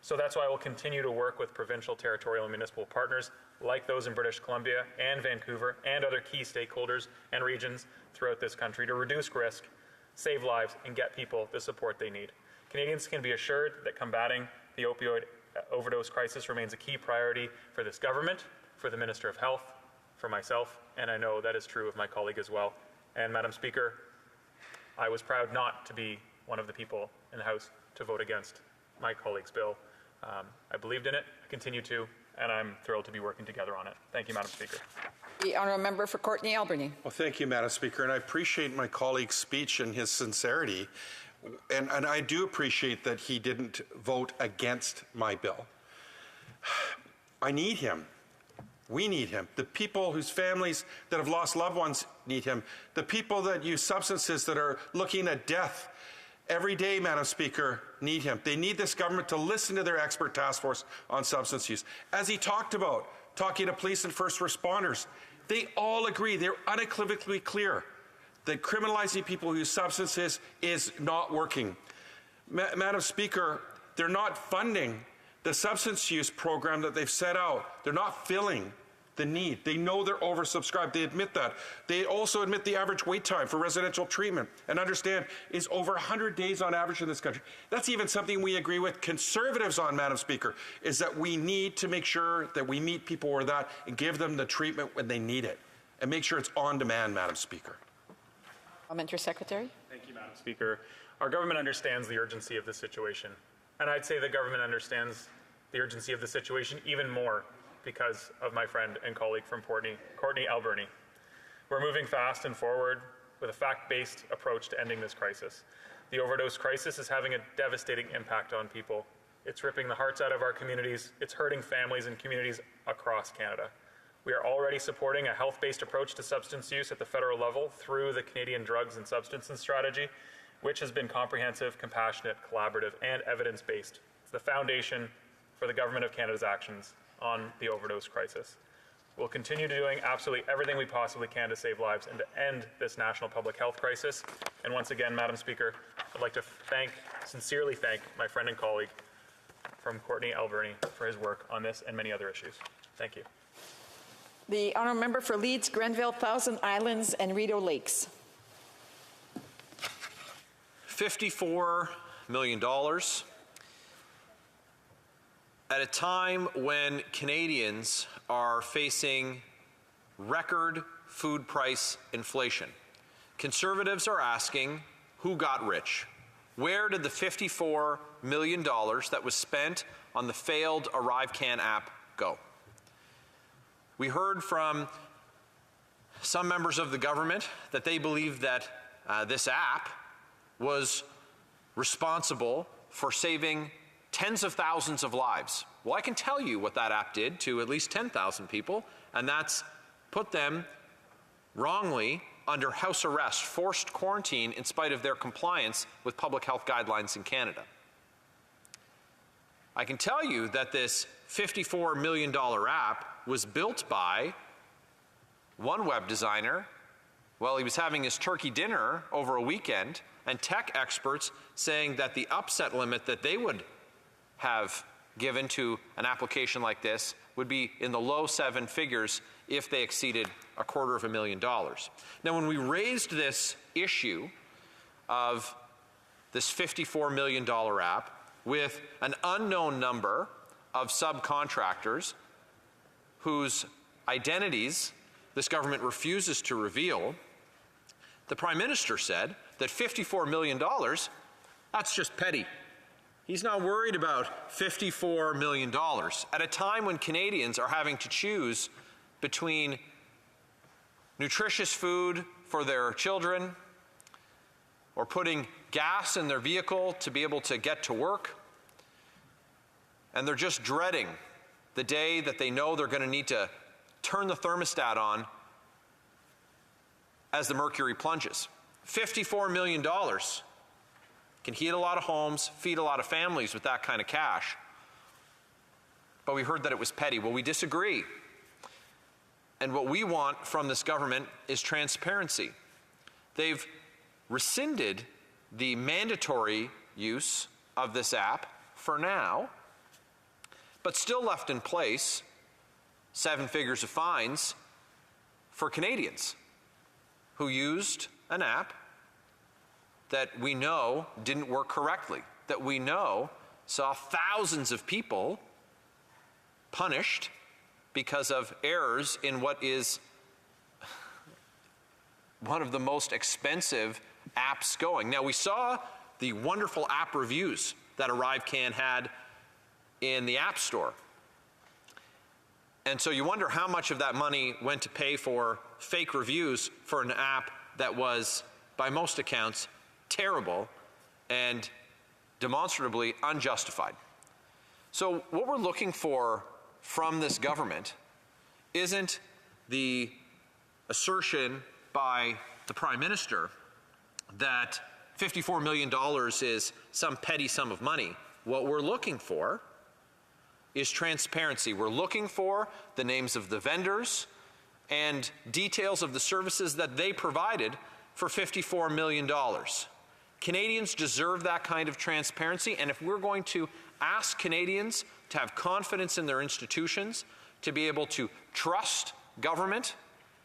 So that's why I will continue to work with provincial, territorial, and municipal partners like those in British Columbia and Vancouver and other key stakeholders and regions throughout this country to reduce risk, save lives, and get people the support they need. Canadians can be assured that combating the opioid overdose crisis remains a key priority for this government, for the Minister of Health, for myself, and I know that is true of my colleague as well. And Madam Speaker, I was proud not to be one of the people in the House to vote against my colleague's bill. I believed in it, I continue to, and I'm thrilled to be working together on it. Thank you, Madam Speaker. The honourable member for Courtenay Alberni. Well, thank you, Madam Speaker, and I appreciate my colleague's speech and his sincerity, and I do appreciate that he didn't vote against my bill. I need him. We need him. The people whose families that have lost loved ones need him. The people that use substances that are looking at death every day, Madam Speaker, need him. They need this government to listen to their expert task force on substance use. As he talked about, talking to police and first responders, they all agree, they're unequivocally clear that criminalizing people who use substances is not working. Madam Speaker, they're not funding the substance use program that they've set out. They're not filling the need. They know they're oversubscribed. They admit that. They also admit the average wait time for residential treatment and understand is over 100 days on average in this country. That's even something we agree with Conservatives on, Madam Speaker, is that we need to make sure that we meet people where that and give them the treatment when they need it and make sure it's on demand, Madam Speaker. Parliamentary Secretary. Thank you, Madam Speaker. Our government understands the urgency of the situation, and I'd say the government understands the urgency of the situation even more because of my friend and colleague from Courtenay Alberni. We're moving fast and forward with a fact-based approach to ending this crisis. The overdose crisis is having a devastating impact on people. It's ripping the hearts out of our communities. It's hurting families and communities across Canada. We are already supporting a health-based approach to substance use at the federal level through the Canadian Drugs and Substances Strategy, which has been comprehensive, compassionate, collaborative, and evidence-based. It's the foundation for the Government of Canada's actions on the overdose crisis. We'll continue doing absolutely everything we possibly can to save lives and to end this national public health crisis. And once again, Madam Speaker, I'd like to sincerely thank my friend and colleague from Courtenay Alberni for his work on this and many other issues. Thank you. The honourable member for Leeds, Grenville, Thousand Islands, and Rideau Lakes. $54 million. At a time when Canadians are facing record food price inflation, Conservatives are asking who got rich? Where did the $54 million that was spent on the failed ArriveCan app go? We heard from some members of the government that they believe that this app was responsible for saving tens of thousands of lives. Well, I can tell you what that app did to at least 10,000 people, and that's put them wrongly under house arrest, forced quarantine in spite of their compliance with public health guidelines in Canada. I can tell you that this $54 million app was built by one web designer while he was having his turkey dinner over a weekend, and tech experts saying that the upset limit that they would have given to an application like this would be in the low seven figures if they exceeded $250,000. Now, when we raised this issue of this $54 million app with an unknown number of subcontractors whose identities this government refuses to reveal, the Prime Minister said that $54 million, that's just petty. He's not worried about $54 million at a time when Canadians are having to choose between nutritious food for their children or putting gas in their vehicle to be able to get to work. And they're just dreading the day that they know they're going to need to turn the thermostat on as the mercury plunges. $54 million can heat a lot of homes, feed a lot of families with that kind of cash. But we heard that it was petty. Well, we disagree. And what we want from this government is transparency. They've rescinded the mandatory use of this app for now, but still left in place 7 figures of fines for Canadians who used an app that we know didn't work correctly, that we know saw thousands of people punished because of errors in what is one of the most expensive apps going. Now, we saw the wonderful app reviews that ArriveCan had in the App Store. And so you wonder how much of that money went to pay for fake reviews for an app that was, by most accounts, terrible and demonstrably unjustified. So what we're looking for from this government isn't the assertion by the Prime Minister that $54 million is some petty sum of money. What we're looking for is transparency. We're looking for the names of the vendors and details of the services that they provided for $54 million. Canadians deserve that kind of transparency, and if we're going to ask Canadians to have confidence in their institutions, to be able to trust government,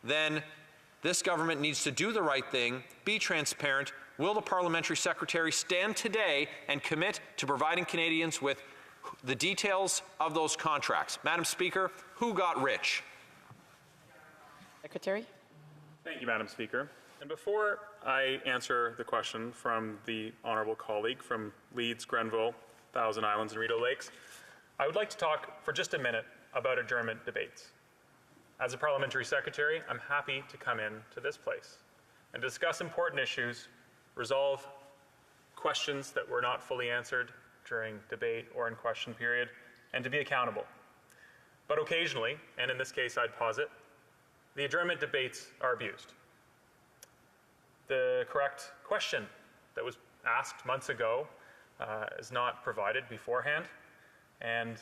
then this government needs to do the right thing, be transparent. Will the parliamentary secretary stand today and commit to providing Canadians with the details of those contracts? Madam Speaker, who got rich? Secretary. Thank you, Madam Speaker. And before I answer the question from the honourable colleague from Leeds, Grenville, Thousand Islands, and Rideau Lakes, I would like to talk for just a minute about adjournment debates. As a parliamentary secretary, I'm happy to come in to this place and discuss important issues, resolve questions that were not fully answered during debate or in question period, and to be accountable. But occasionally, and in this case I'd posit, the adjournment debates are abused. The correct question that was asked months ago is not provided beforehand, and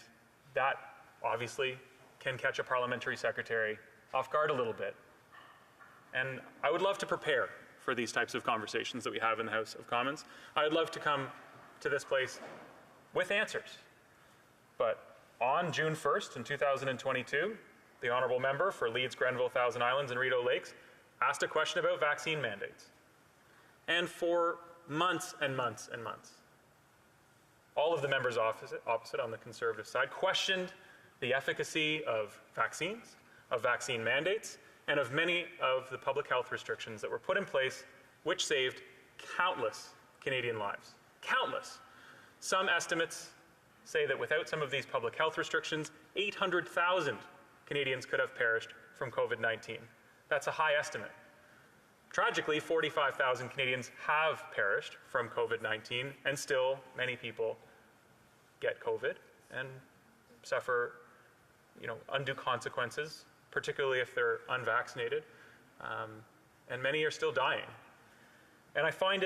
that obviously can catch a parliamentary secretary off guard a little bit. And I would love to prepare for these types of conversations that we have in the House of Commons. I would love to come to this place with answers. But on June 1st in 2022, the honourable member for Leeds, Grenville, Thousand Islands, and Rideau Lakes asked a question about vaccine mandates. And for months and months and months, all of the members opposite on the Conservative side questioned the efficacy of vaccines, of vaccine mandates, and of many of the public health restrictions that were put in place, which saved countless Canadian lives. Countless. Some estimates say that without some of these public health restrictions, 800,000 Canadians could have perished from COVID-19. That's a high estimate. Tragically, 45,000 Canadians have perished from COVID-19, and still many people get COVID and suffer, undue consequences, particularly if they're unvaccinated, and many are still dying. And I find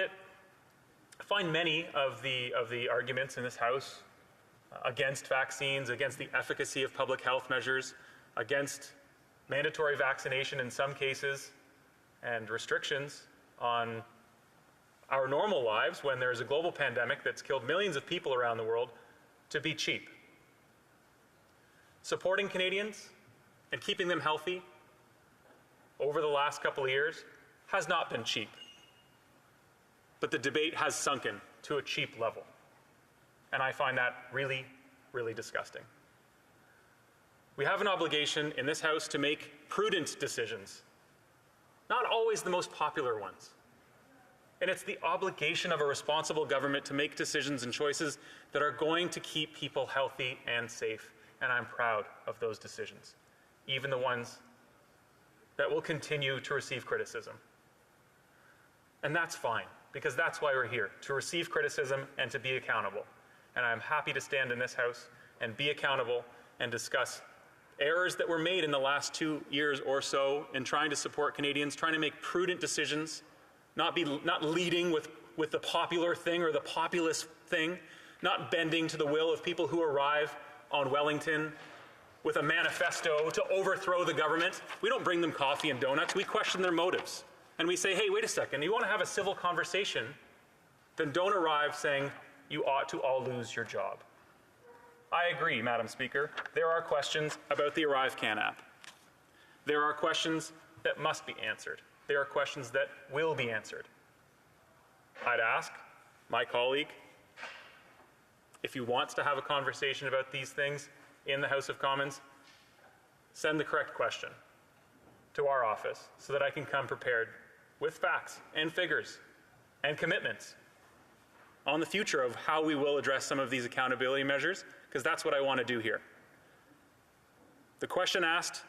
many of the arguments in this House against vaccines, against the efficacy of public health measures, against mandatory vaccination in some cases, and restrictions on our normal lives when there's a global pandemic that's killed millions of people around the world, to be cheap. Supporting Canadians and keeping them healthy over the last couple of years has not been cheap. But the debate has sunken to a cheap level. And I find that really, really disgusting. We have an obligation in this House to make prudent decisions, not always the most popular ones. And it's the obligation of a responsible government to make decisions and choices that are going to keep people healthy and safe. And I'm proud of those decisions, even the ones that will continue to receive criticism. And that's fine, because that's why we're here, to receive criticism and to be accountable. And I'm happy to stand in this House and be accountable and discuss errors that were made in the last 2 years or so in trying to support Canadians, trying to make prudent decisions, not leading with the popular thing or the populist thing, not bending to the will of people who arrive on Wellington with a manifesto to overthrow the government. We don't bring them coffee and donuts. We question their motives. And we say, hey, wait a second, you want to have a civil conversation, then don't arrive saying you ought to all lose your job. I agree, Madam Speaker. There are questions about the ArriveCAN app. There are questions that must be answered. There are questions that will be answered. I'd ask my colleague, if he wants to have a conversation about these things in the House of Commons, send the correct question to our office so that I can come prepared with facts and figures and commitments on the future of how we will address some of these accountability measures, because that's what I want to do here. The question asked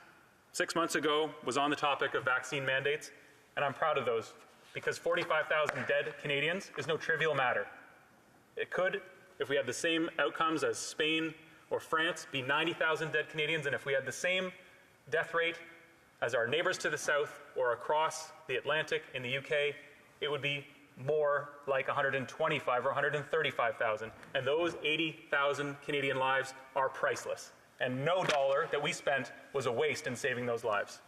6 months ago was on the topic of vaccine mandates, and I'm proud of those, because 45,000 dead Canadians is no trivial matter. It could, if we had the same outcomes as Spain or France, be 90,000 dead Canadians, and if we had the same death rate as our neighbors to the south or across the Atlantic in the UK, it would be more like 125 or 135,000. And those 80,000 Canadian lives are priceless. And no dollar that we spent was a waste in saving those lives.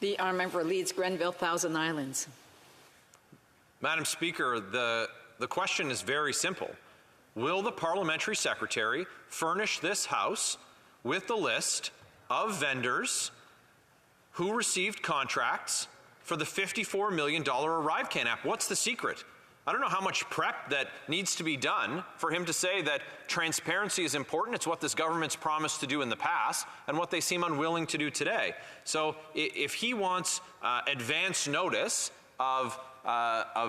The honourable member Leeds Grenville, Thousand Islands. Madam Speaker, the question is very simple. Will the parliamentary secretary furnish this House with the list of vendors who received contracts for the $54 million ArriveCAN app? What's the secret? I don't know how much prep that needs to be done for him to say that transparency is important. It's what this government's promised to do in the past and what they seem unwilling to do today. So if he wants advance notice of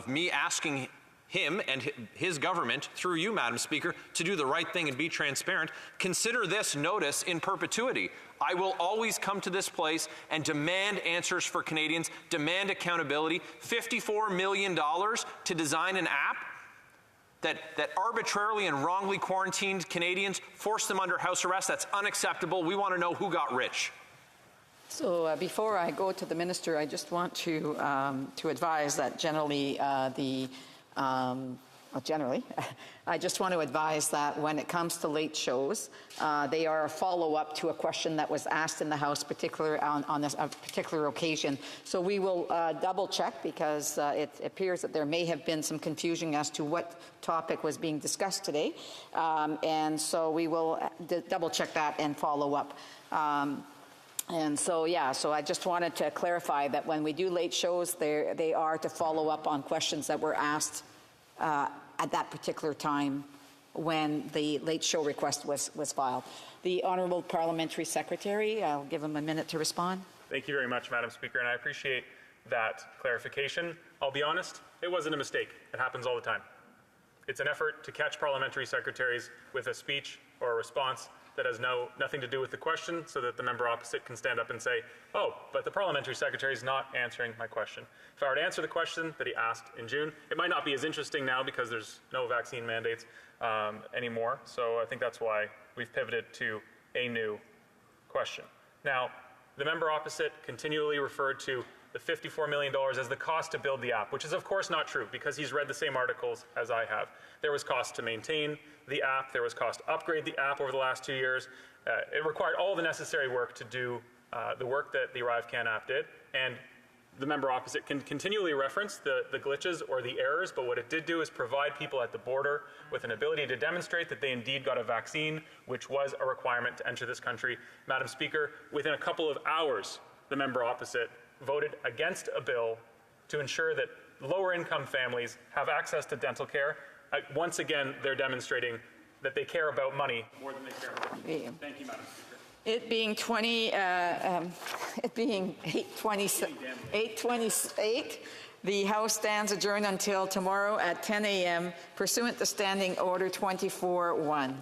me asking him and his government, through you, Madam Speaker, to do the right thing and be transparent, consider this notice in perpetuity. I will always come to this place and demand answers for Canadians, demand accountability. $54 million to design an app that arbitrarily and wrongly quarantined Canadians, forced them under house arrest. That's unacceptable. We want to know who got rich. So before I go to the minister, I just want to advise that generally I just want to advise that when it comes to late shows, they are a follow-up to a question that was asked in the House, particular on a particular occasion. So we will double-check, because it appears that there may have been some confusion as to what topic was being discussed today, and so we will double-check that and follow up. And so, yeah, so I just wanted to clarify that when we do late shows, they are to follow up on questions that were asked at that particular time when the late show request was filed. The Honourable Parliamentary Secretary, I'll give him a minute to respond. Thank you very much, Madam Speaker, and I appreciate that clarification. I'll be honest, it wasn't a mistake. It happens all the time. It's an effort to catch parliamentary secretaries with a speech or a response that has nothing to do with the question, so that the member opposite can stand up and say, oh, but the parliamentary secretary is not answering my question. If I were to answer the question that he asked in June, it might not be as interesting now because there's no vaccine mandates anymore. So I think that's why we've pivoted to a new question. Now, the member opposite continually referred to the $54 million as the cost to build the app, which is of course not true, because he's read the same articles as I have. There was cost to maintain the app. There was cost to upgrade the app over the last 2 years. It required all the necessary work to do the work that the ArriveCAN app did. And the member opposite can continually reference the glitches or the errors, but what it did do is provide people at the border with an ability to demonstrate that they indeed got a vaccine, which was a requirement to enter this country. Madam Speaker, within a couple of hours, the member opposite voted against a bill to ensure that lower-income families have access to dental care. Once again, they're demonstrating that they care about money more than they care about people. Thank you, Madam Speaker. It being 8:28, the House stands adjourned until tomorrow at 10 a.m. pursuant to Standing Order 24-1.